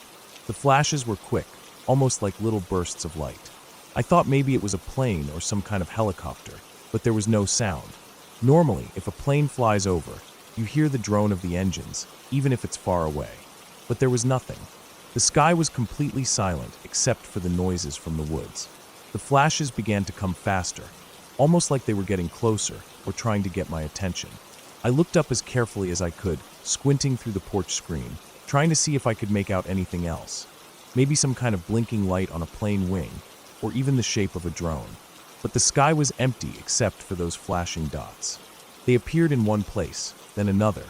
The flashes were quick, almost like little bursts of light. I thought maybe it was a plane or some kind of helicopter, but there was no sound. Normally, if a plane flies over, you hear the drone of the engines, even if it's far away. But there was nothing. The sky was completely silent except for the noises from the woods. The flashes began to come faster, almost like they were getting closer or trying to get my attention. I looked up as carefully as I could, squinting through the porch screen, trying to see if I could make out anything else. Maybe some kind of blinking light on a plane wing, or even the shape of a drone. But the sky was empty except for those flashing dots. They appeared in one place, then another,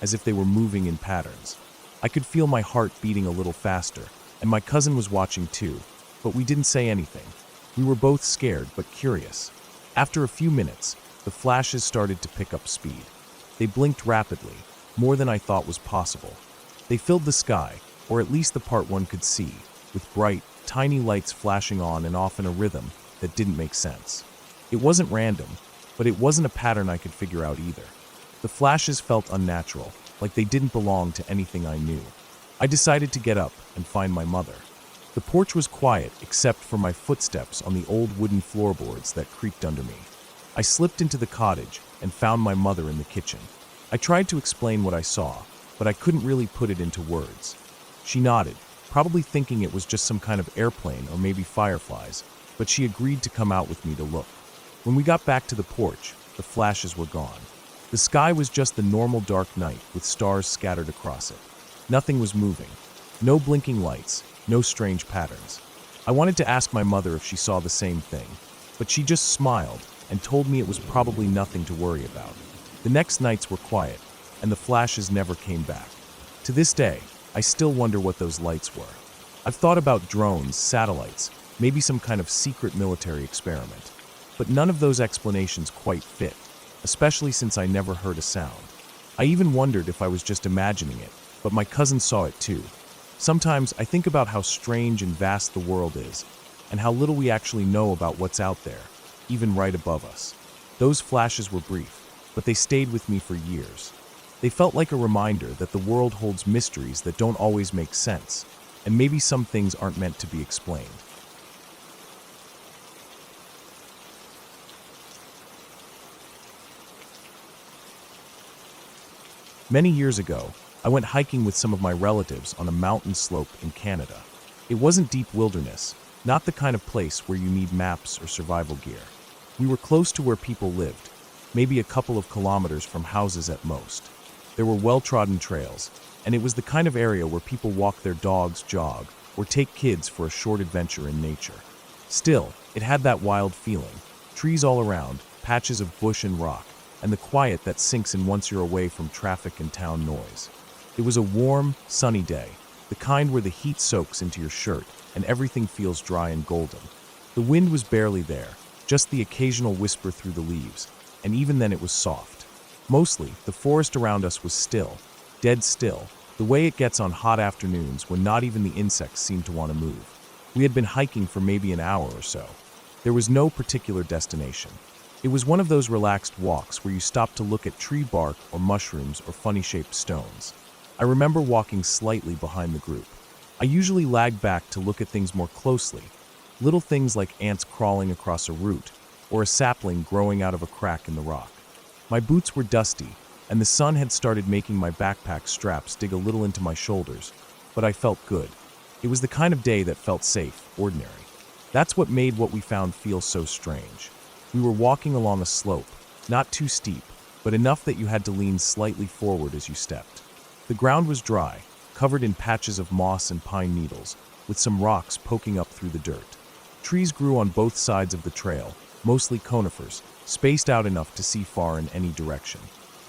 as if they were moving in patterns. I could feel my heart beating a little faster, and my cousin was watching too, but we didn't say anything. We were both scared but curious. After a few minutes, the flashes started to pick up speed. They blinked rapidly, more than I thought was possible. They filled the sky, or at least the part one could see, with bright, tiny lights flashing on and off in a rhythm that didn't make sense. It wasn't random, but it wasn't a pattern I could figure out either. The flashes felt unnatural, like they didn't belong to anything I knew. I decided to get up and find my mother. The porch was quiet except for my footsteps on the old wooden floorboards that creaked under me. I slipped into the cottage and found my mother in the kitchen. I tried to explain what I saw, but I couldn't really put it into words. She nodded, probably thinking it was just some kind of airplane or maybe fireflies, but she agreed to come out with me to look. When we got back to the porch, the flashes were gone. The sky was just the normal dark night with stars scattered across it. Nothing was moving. No blinking lights, no strange patterns. I wanted to ask my mother if she saw the same thing, but she just smiled and told me it was probably nothing to worry about. The next nights were quiet, and the flashes never came back. To this day, I still wonder what those lights were. I've thought about drones, satellites, maybe some kind of secret military experiment. But none of those explanations quite fit, especially since I never heard a sound. I even wondered if I was just imagining it, but my cousin saw it too. Sometimes I think about how strange and vast the world is, and how little we actually know about what's out there, even right above us. Those flashes were brief, but they stayed with me for years. They felt like a reminder that the world holds mysteries that don't always make sense, and maybe some things aren't meant to be explained. Many years ago, I went hiking with some of my relatives on a mountain slope in Canada. It wasn't deep wilderness, not the kind of place where you need maps or survival gear. We were close to where people lived, maybe a couple of kilometers from houses at most. There were well-trodden trails, and it was the kind of area where people walk their dogs, jog, or take kids for a short adventure in nature. Still, it had that wild feeling. Trees all around, patches of bush and rock, and the quiet that sinks in once you're away from traffic and town noise. It was a warm, sunny day, the kind where the heat soaks into your shirt and everything feels dry and golden. The wind was barely there, just the occasional whisper through the leaves, and even then it was soft. Mostly, the forest around us was still, dead still, the way it gets on hot afternoons when not even the insects seem to want to move. We had been hiking for maybe an hour or so. There was no particular destination. It was one of those relaxed walks where you stop to look at tree bark or mushrooms or funny-shaped stones. I remember walking slightly behind the group. I usually lag back to look at things more closely, little things like ants crawling across a root or a sapling growing out of a crack in the rock. My boots were dusty, and the sun had started making my backpack straps dig a little into my shoulders, but I felt good. It was the kind of day that felt safe, ordinary. That's what made what we found feel so strange. We were walking along a slope, not too steep, but enough that you had to lean slightly forward as you stepped. The ground was dry, covered in patches of moss and pine needles, with some rocks poking up through the dirt. Trees grew on both sides of the trail, mostly conifers, spaced out enough to see far in any direction.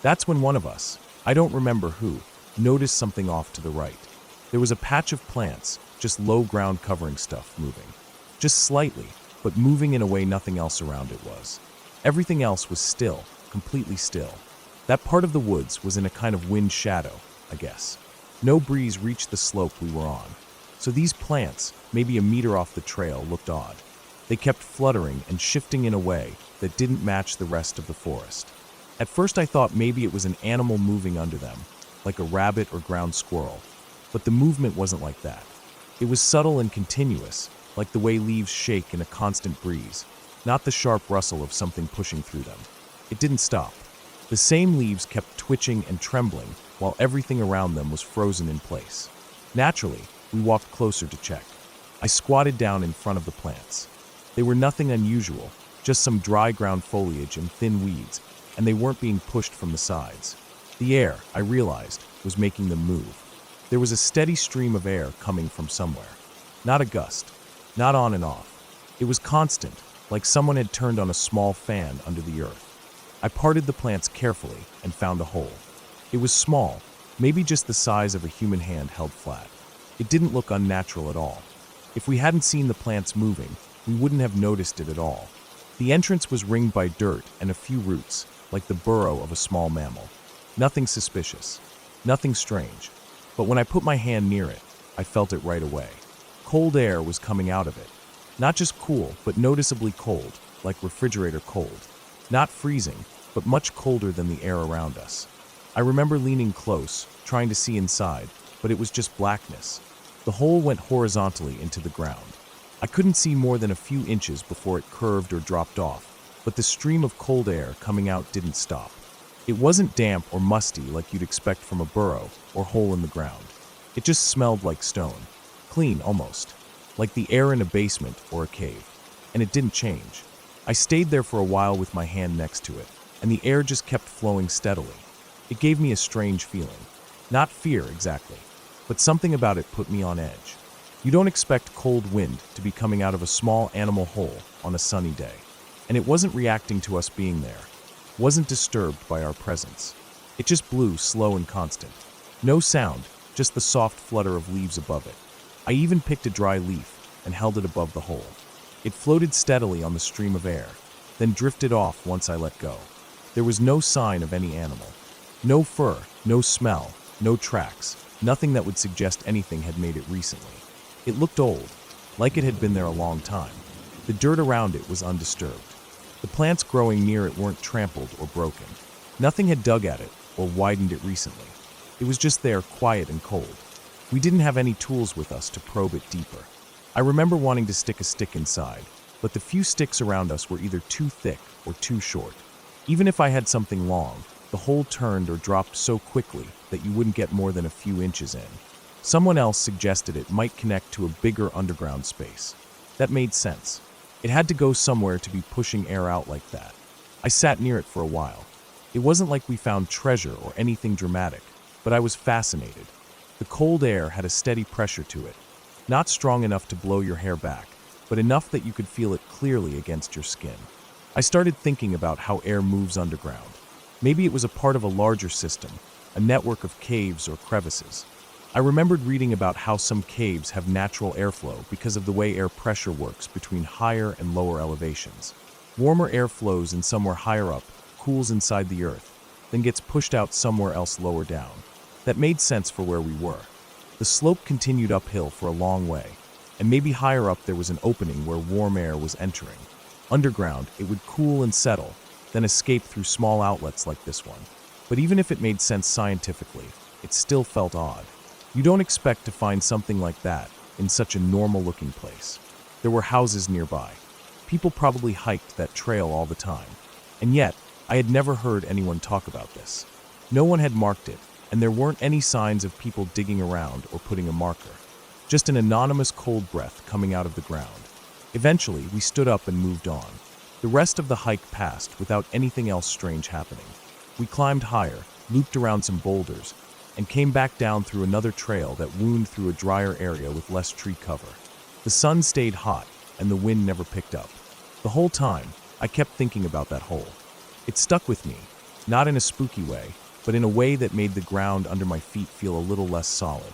That's when one of us, I don't remember who, noticed something off to the right. There was a patch of plants, just low ground covering stuff moving. Just slightly, but moving in a way nothing else around it was. Everything else was still, completely still. That part of the woods was in a kind of wind shadow, I guess. No breeze reached the slope we were on, so these plants, maybe a meter off the trail, looked odd. They kept fluttering and shifting in a way that didn't match the rest of the forest. At first I thought maybe it was an animal moving under them, like a rabbit or ground squirrel, but the movement wasn't like that. It was subtle and continuous, like the way leaves shake in a constant breeze, not the sharp rustle of something pushing through them. It didn't stop. The same leaves kept twitching and trembling while everything around them was frozen in place. Naturally, we walked closer to check. I squatted down in front of the plants. They were nothing unusual, just some dry ground foliage and thin weeds, and they weren't being pushed from the sides. The air, I realized, was making them move. There was a steady stream of air coming from somewhere. Not a gust, not on and off. It was constant, like someone had turned on a small fan under the earth. I parted the plants carefully and found a hole. It was small, maybe just the size of a human hand held flat. It didn't look unnatural at all. If we hadn't seen the plants moving, we wouldn't have noticed it at all. The entrance was ringed by dirt and a few roots, like the burrow of a small mammal. Nothing suspicious, nothing strange. But when I put my hand near it, I felt it right away. Cold air was coming out of it. Not just cool, but noticeably cold, like refrigerator cold. Not freezing, but much colder than the air around us. I remember leaning close, trying to see inside, but it was just blackness. The hole went horizontally into the ground. I couldn't see more than a few inches before it curved or dropped off, but the stream of cold air coming out didn't stop. It wasn't damp or musty like you'd expect from a burrow or hole in the ground. It just smelled like stone. Clean, almost. Like the air in a basement or a cave. And it didn't change. I stayed there for a while with my hand next to it, and the air just kept flowing steadily. It gave me a strange feeling. Not fear, exactly, but something about it put me on edge. You don't expect cold wind to be coming out of a small animal hole on a sunny day. And it wasn't reacting to us being there. Wasn't disturbed by our presence. It just blew slow and constant. No sound, just the soft flutter of leaves above it. I even picked a dry leaf and held it above the hole. It floated steadily on the stream of air, then drifted off once I let go. There was no sign of any animal. No fur, no smell, no tracks, Nothing that would suggest anything had made it recently. It looked old, like it had been there a long time. The dirt around it was undisturbed. The plants growing near it weren't trampled or broken. Nothing had dug at it or widened it recently. It was just there, quiet and cold. We didn't have any tools with us to probe it deeper. I remember wanting to stick a stick inside, but the few sticks around us were either too thick or too short. Even if I had something long, the hole turned or dropped so quickly that you wouldn't get more than a few inches in. Someone else suggested it might connect to a bigger underground space. That made sense. It had to go somewhere to be pushing air out like that. I sat near it for a while. It wasn't like we found treasure or anything dramatic, but I was fascinated. The cold air had a steady pressure to it, not strong enough to blow your hair back, but enough that you could feel it clearly against your skin. I started thinking about how air moves underground. Maybe it was a part of a larger system, a network of caves or crevices. I remembered reading about how some caves have natural airflow because of the way air pressure works between higher and lower elevations. Warmer air flows in somewhere higher up, cools inside the earth, then gets pushed out somewhere else lower down. That made sense for where we were. The slope continued uphill for a long way, and maybe higher up there was an opening where warm air was entering. Underground, it would cool and settle, then escape through small outlets like this one. But even if it made sense scientifically, it still felt odd. You don't expect to find something like that in such a normal-looking place. There were houses nearby. People probably hiked that trail all the time. And yet, I had never heard anyone talk about this. No one had marked it, and there weren't any signs of people digging around or putting a marker. Just an anonymous cold breath coming out of the ground. Eventually, we stood up and moved on. The rest of the hike passed without anything else strange happening. We climbed higher, looped around some boulders, and came back down through another trail that wound through a drier area with less tree cover. The sun stayed hot, and the wind never picked up. The whole time, I kept thinking about that hole. It stuck with me, not in a spooky way, but in a way that made the ground under my feet feel a little less solid.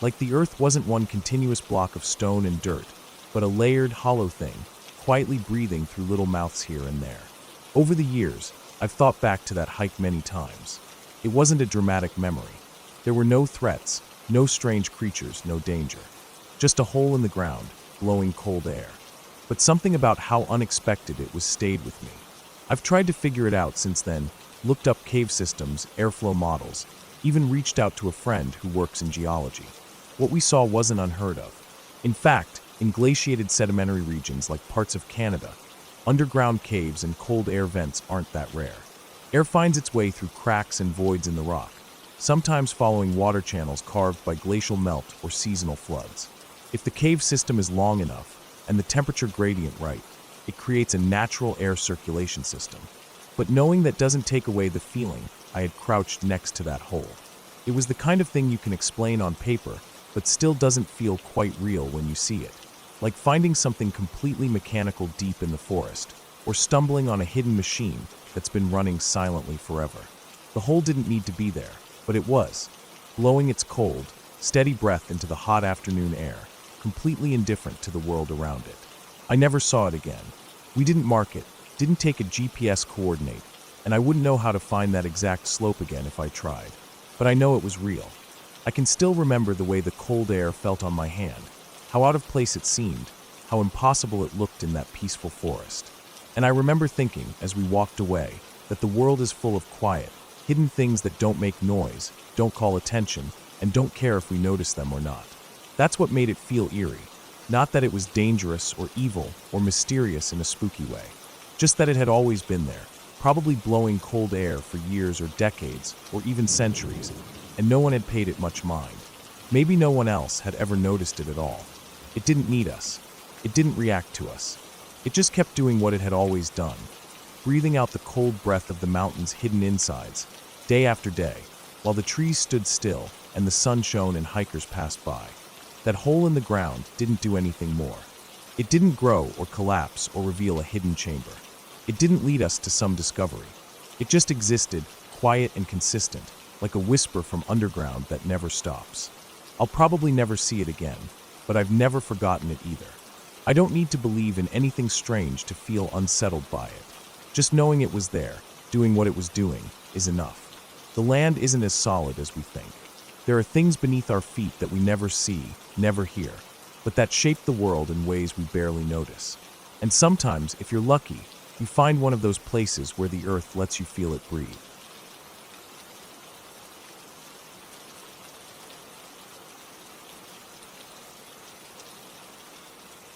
Like the earth wasn't one continuous block of stone and dirt, but a layered, hollow thing, quietly breathing through little mouths here and there. Over the years, I've thought back to that hike many times. It wasn't a dramatic memory. There were no threats, no strange creatures, no danger. Just a hole in the ground, blowing cold air. But something about how unexpected it was stayed with me. I've tried to figure it out since then, looked up cave systems, airflow models, even reached out to a friend who works in geology. What we saw wasn't unheard of. In fact, in glaciated sedimentary regions like parts of Canada, underground caves and cold air vents aren't that rare. Air finds its way through cracks and voids in the rock, sometimes following water channels carved by glacial melt or seasonal floods. If the cave system is long enough and the temperature gradient right, it creates a natural air circulation system. But knowing that doesn't take away the feeling I had crouched next to that hole. It was the kind of thing you can explain on paper, but still doesn't feel quite real when you see it. Like finding something completely mechanical deep in the forest, or stumbling on a hidden machine that's been running silently forever. The hole didn't need to be there, but it was, blowing its cold, steady breath into the hot afternoon air, completely indifferent to the world around it. I never saw it again. We didn't mark it, didn't take a GPS coordinate, and I wouldn't know how to find that exact slope again if I tried. But I know it was real. I can still remember the way the cold air felt on my hand, how out of place it seemed, how impossible it looked in that peaceful forest. And I remember thinking, as we walked away, that the world is full of quiet, hidden things that don't make noise, don't call attention, and don't care if we notice them or not. That's what made it feel eerie. Not that it was dangerous or evil or mysterious in a spooky way. Just that it had always been there, probably blowing cold air for years or decades or even centuries, and no one had paid it much mind. Maybe no one else had ever noticed it at all. It didn't need us. It didn't react to us. It just kept doing what it had always done, breathing out the cold breath of the mountain's hidden insides, day after day, while the trees stood still and the sun shone and hikers passed by. That hole in the ground didn't do anything more. It didn't grow or collapse or reveal a hidden chamber. It didn't lead us to some discovery. It just existed, quiet and consistent, like a whisper from underground that never stops. I'll probably never see it again, but I've never forgotten it either. I don't need to believe in anything strange to feel unsettled by it. Just knowing it was there, doing what it was doing, is enough. The land isn't as solid as we think. There are things beneath our feet that we never see, never hear, but that shape the world in ways we barely notice. And sometimes, if you're lucky, you find one of those places where the earth lets you feel it breathe.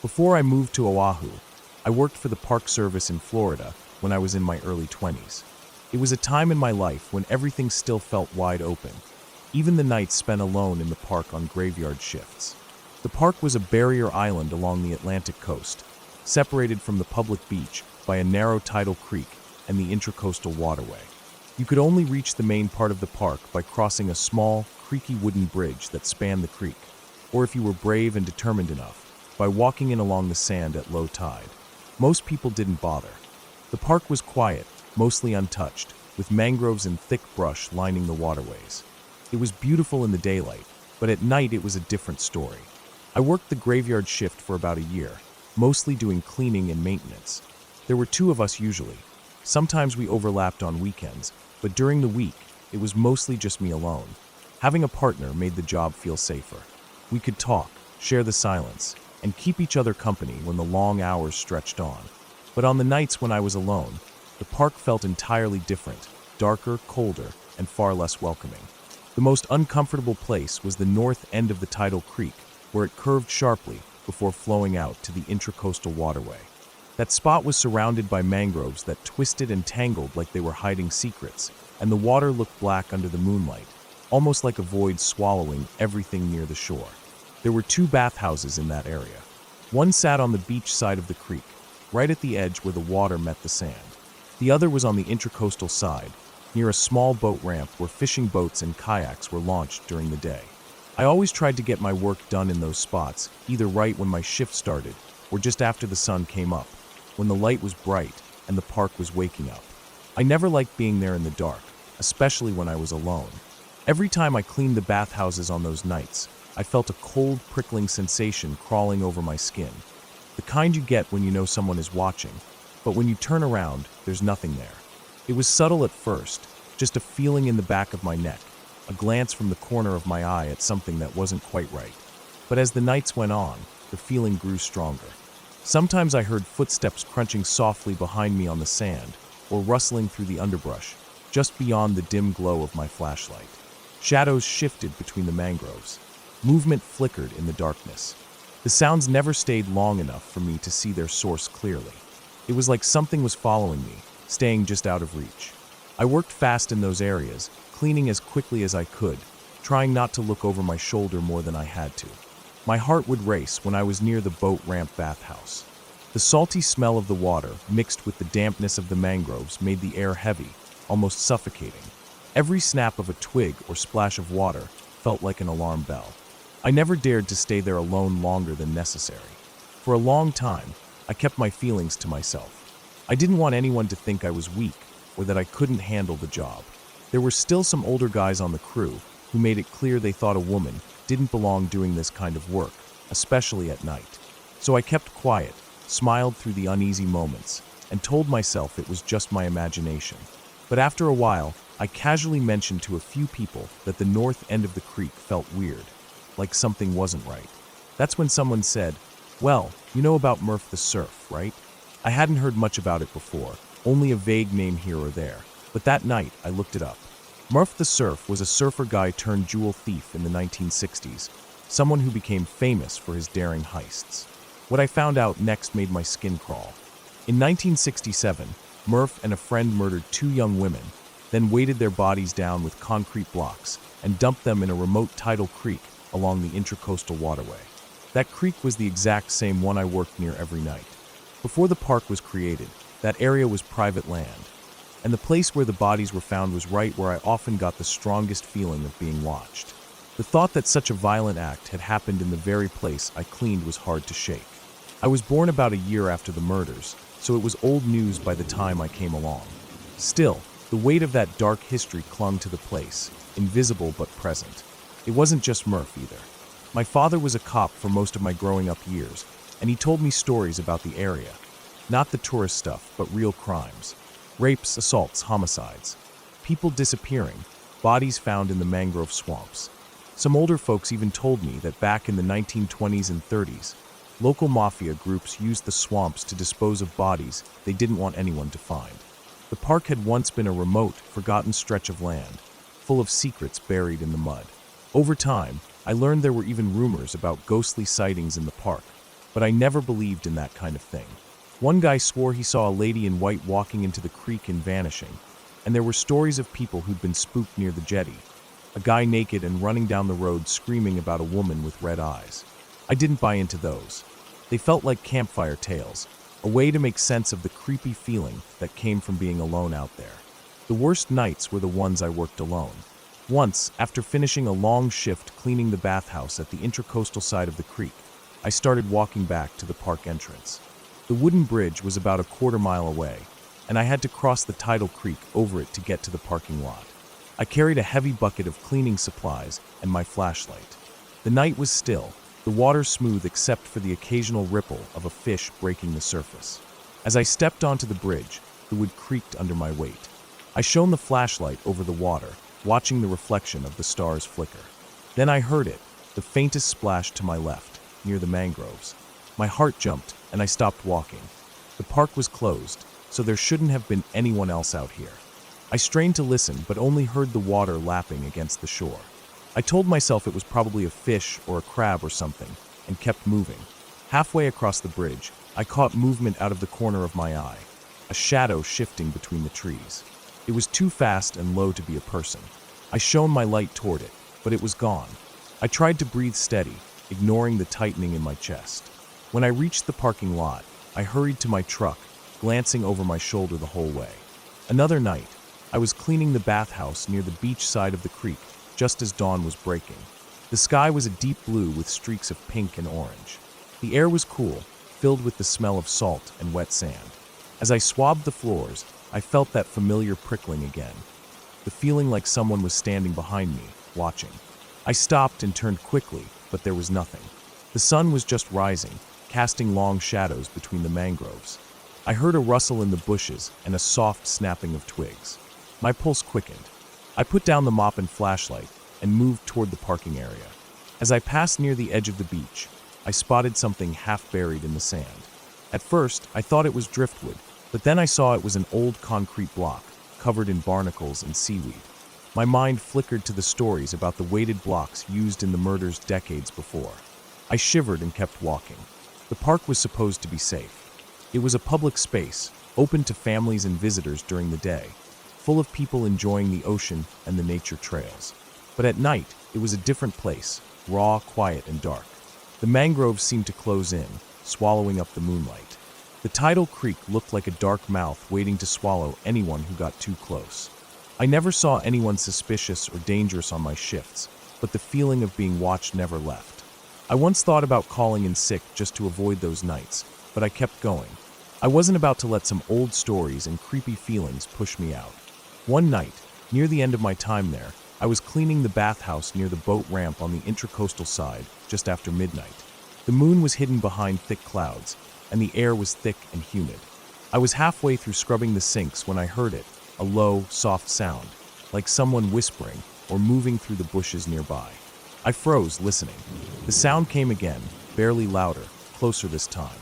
Before I moved to Oahu, I worked for the Park Service in Florida when I was in my early 20s. It was a time in my life when everything still felt wide open, even the nights spent alone in the park on graveyard shifts. The park was a barrier island along the Atlantic coast, separated from the public beach by a narrow tidal creek and the intracoastal waterway. You could only reach the main part of the park by crossing a small, creaky wooden bridge that spanned the creek, or if you were brave and determined enough, by walking in along the sand at low tide. Most people didn't bother. The park was quiet, mostly untouched, with mangroves and thick brush lining the waterways. It was beautiful in the daylight, but at night it was a different story. I worked the graveyard shift for about a year, mostly doing cleaning and maintenance. There were 2 of us usually. Sometimes we overlapped on weekends, but during the week, it was mostly just me alone. Having a partner made the job feel safer. We could talk, share the silence, and keep each other company when the long hours stretched on. But on the nights when I was alone, the park felt entirely different, darker, colder, and far less welcoming. The most uncomfortable place was the north end of the tidal creek, where it curved sharply before flowing out to the intracoastal waterway. That spot was surrounded by mangroves that twisted and tangled like they were hiding secrets, and the water looked black under the moonlight, almost like a void swallowing everything near the shore. There were 2 bathhouses in that area. One sat on the beach side of the creek, right at the edge where the water met the sand. The other was on the intracoastal side, near a small boat ramp where fishing boats and kayaks were launched during the day. I always tried to get my work done in those spots, either right when my shift started, or just after the sun came up, when the light was bright and the park was waking up. I never liked being there in the dark, especially when I was alone. Every time I cleaned the bathhouses on those nights, I felt a cold, prickling sensation crawling over my skin. The kind you get when you know someone is watching, but when you turn around, there's nothing there. It was subtle at first, just a feeling in the back of my neck, a glance from the corner of my eye at something that wasn't quite right. But as the nights went on, the feeling grew stronger. Sometimes I heard footsteps crunching softly behind me on the sand, or rustling through the underbrush, just beyond the dim glow of my flashlight. Shadows shifted between the mangroves. Movement flickered in the darkness. The sounds never stayed long enough for me to see their source clearly. It was like something was following me, staying just out of reach. I worked fast in those areas, cleaning as quickly as I could, trying not to look over my shoulder more than I had to. My heart would race when I was near the boat ramp bathhouse. The salty smell of the water, mixed with the dampness of the mangroves, made the air heavy, almost suffocating. Every snap of a twig or splash of water felt like an alarm bell. I never dared to stay there alone longer than necessary. For a long time, I kept my feelings to myself. I didn't want anyone to think I was weak or that I couldn't handle the job. There were still some older guys on the crew who made it clear they thought a woman didn't belong doing this kind of work, especially at night. So I kept quiet, smiled through the uneasy moments, and told myself it was just my imagination. But after a while, I casually mentioned to a few people that the north end of the creek felt weird, like something wasn't right. That's when someone said, "Well, you know about Murph the Surf, right?" I hadn't heard much about it before, only a vague name here or there, but that night I looked it up. Murph the Surf was a surfer guy turned jewel thief in the 1960s, someone who became famous for his daring heists. What I found out next made my skin crawl. In 1967, Murph and a friend murdered 2 young women, then weighted their bodies down with concrete blocks and dumped them in a remote tidal creek along the intracoastal waterway. That creek was the exact same one I worked near every night. Before the park was created, that area was private land, and the place where the bodies were found was right where I often got the strongest feeling of being watched. The thought that such a violent act had happened in the very place I cleaned was hard to shake. I was born about a year after the murders, so it was old news by the time I came along. Still, the weight of that dark history clung to the place, invisible but present. It wasn't just Murph either. My father was a cop for most of my growing up years, and he told me stories about the area. Not the tourist stuff, but real crimes. Rapes, assaults, homicides. People disappearing, bodies found in the mangrove swamps. Some older folks even told me that back in the 1920s and 30s, local mafia groups used the swamps to dispose of bodies they didn't want anyone to find. The park had once been a remote, forgotten stretch of land, full of secrets buried in the mud. Over time, I learned there were even rumors about ghostly sightings in the park, but I never believed in that kind of thing. One guy swore he saw a lady in white walking into the creek in Vanishing, and there were stories of people who'd been spooked near the jetty, a guy naked and running down the road screaming about a woman with red eyes. I didn't buy into those. They felt like campfire tales, a way to make sense of the creepy feeling that came from being alone out there. The worst nights were the ones I worked alone. Once, after finishing a long shift cleaning the bathhouse at the intracoastal side of the creek, I started walking back to the park entrance. The wooden bridge was about a quarter-mile away, and I had to cross the tidal creek over it to get to the parking lot. I carried a heavy bucket of cleaning supplies and my flashlight. The night was still, the water smooth except for the occasional ripple of a fish breaking the surface. As I stepped onto the bridge, the wood creaked under my weight. I shone the flashlight over the water, watching the reflection of the stars flicker. Then I heard it, the faintest splash to my left, near the mangroves. My heart jumped, and I stopped walking. The park was closed, so there shouldn't have been anyone else out here. I strained to listen, but only heard the water lapping against the shore. I told myself it was probably a fish or a crab or something, and kept moving. Halfway across the bridge, I caught movement out of the corner of my eye, a shadow shifting between the trees. It was too fast and low to be a person. I shone my light toward it, but it was gone. I tried to breathe steady, ignoring the tightening in my chest. When I reached the parking lot, I hurried to my truck, glancing over my shoulder the whole way. Another night, I was cleaning the bathhouse near the beach side of the creek, just as dawn was breaking. The sky was a deep blue with streaks of pink and orange. The air was cool, filled with the smell of salt and wet sand. As I swabbed the floors, I felt that familiar prickling again, the feeling like someone was standing behind me, watching. I stopped and turned quickly, but there was nothing. The sun was just rising, casting long shadows between the mangroves. I heard a rustle in the bushes and a soft snapping of twigs. My pulse quickened. I put down the mop and flashlight and moved toward the parking area. As I passed near the edge of the beach, I spotted something half buried in the sand. At first, I thought it was driftwood, but then I saw it was an old concrete block, covered in barnacles and seaweed. My mind flickered to the stories about the weighted blocks used in the murders decades before. I shivered and kept walking. The park was supposed to be safe. It was a public space, open to families and visitors during the day, full of people enjoying the ocean and the nature trails. But at night, it was a different place, raw, quiet, and dark. The mangroves seemed to close in, swallowing up the moonlight. The tidal creek looked like a dark mouth waiting to swallow anyone who got too close. I never saw anyone suspicious or dangerous on my shifts, but the feeling of being watched never left. I once thought about calling in sick just to avoid those nights, but I kept going. I wasn't about to let some old stories and creepy feelings push me out. One night, near the end of my time there, I was cleaning the bathhouse near the boat ramp on the intracoastal side just after midnight. The moon was hidden behind thick clouds, and the air was thick and humid. I was halfway through scrubbing the sinks when I heard it, a low, soft sound, like someone whispering or moving through the bushes nearby. I froze, listening. The sound came again, barely louder, closer this time.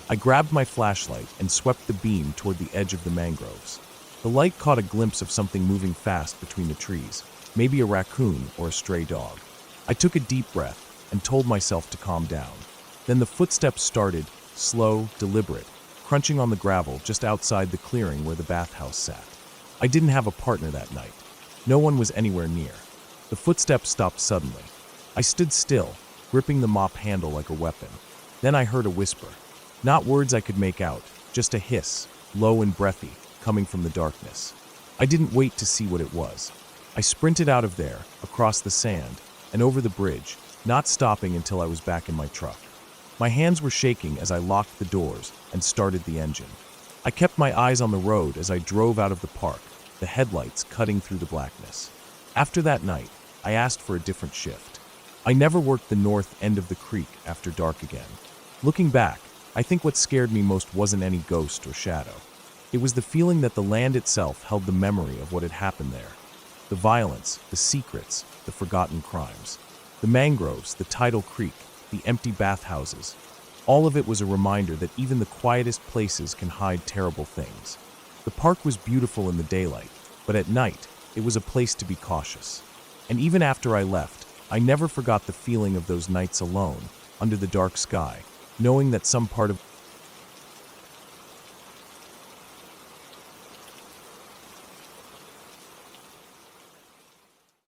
I grabbed my flashlight and swept the beam toward the edge of the mangroves. The light caught a glimpse of something moving fast between the trees, maybe a raccoon or a stray dog. I took a deep breath and told myself to calm down. Then the footsteps started, slow, deliberate, crunching on the gravel just outside the clearing where the bathhouse sat. I didn't have a partner that night. No one was anywhere near. The footsteps stopped suddenly. I stood still, gripping the mop handle like a weapon. Then I heard a whisper. Not words I could make out, just a hiss, low and breathy, coming from the darkness. I didn't wait to see what it was. I sprinted out of there, across the sand, and over the bridge, not stopping until I was back in my truck. My hands were shaking as I locked the doors and started the engine. I kept my eyes on the road as I drove out of the park, the headlights cutting through the blackness. After that night, I asked for a different shift. I never worked the north end of the creek after dark again. Looking back, I think what scared me most wasn't any ghost or shadow. It was the feeling that the land itself held the memory of what had happened there. The violence, the secrets, the forgotten crimes. The mangroves, the tidal creek, the empty bathhouses. All of it was a reminder that even the quietest places can hide terrible things. The park was beautiful in the daylight, but at night, it was a place to be cautious. And even after I left, I never forgot the feeling of those nights alone, under the dark sky, knowing that some part of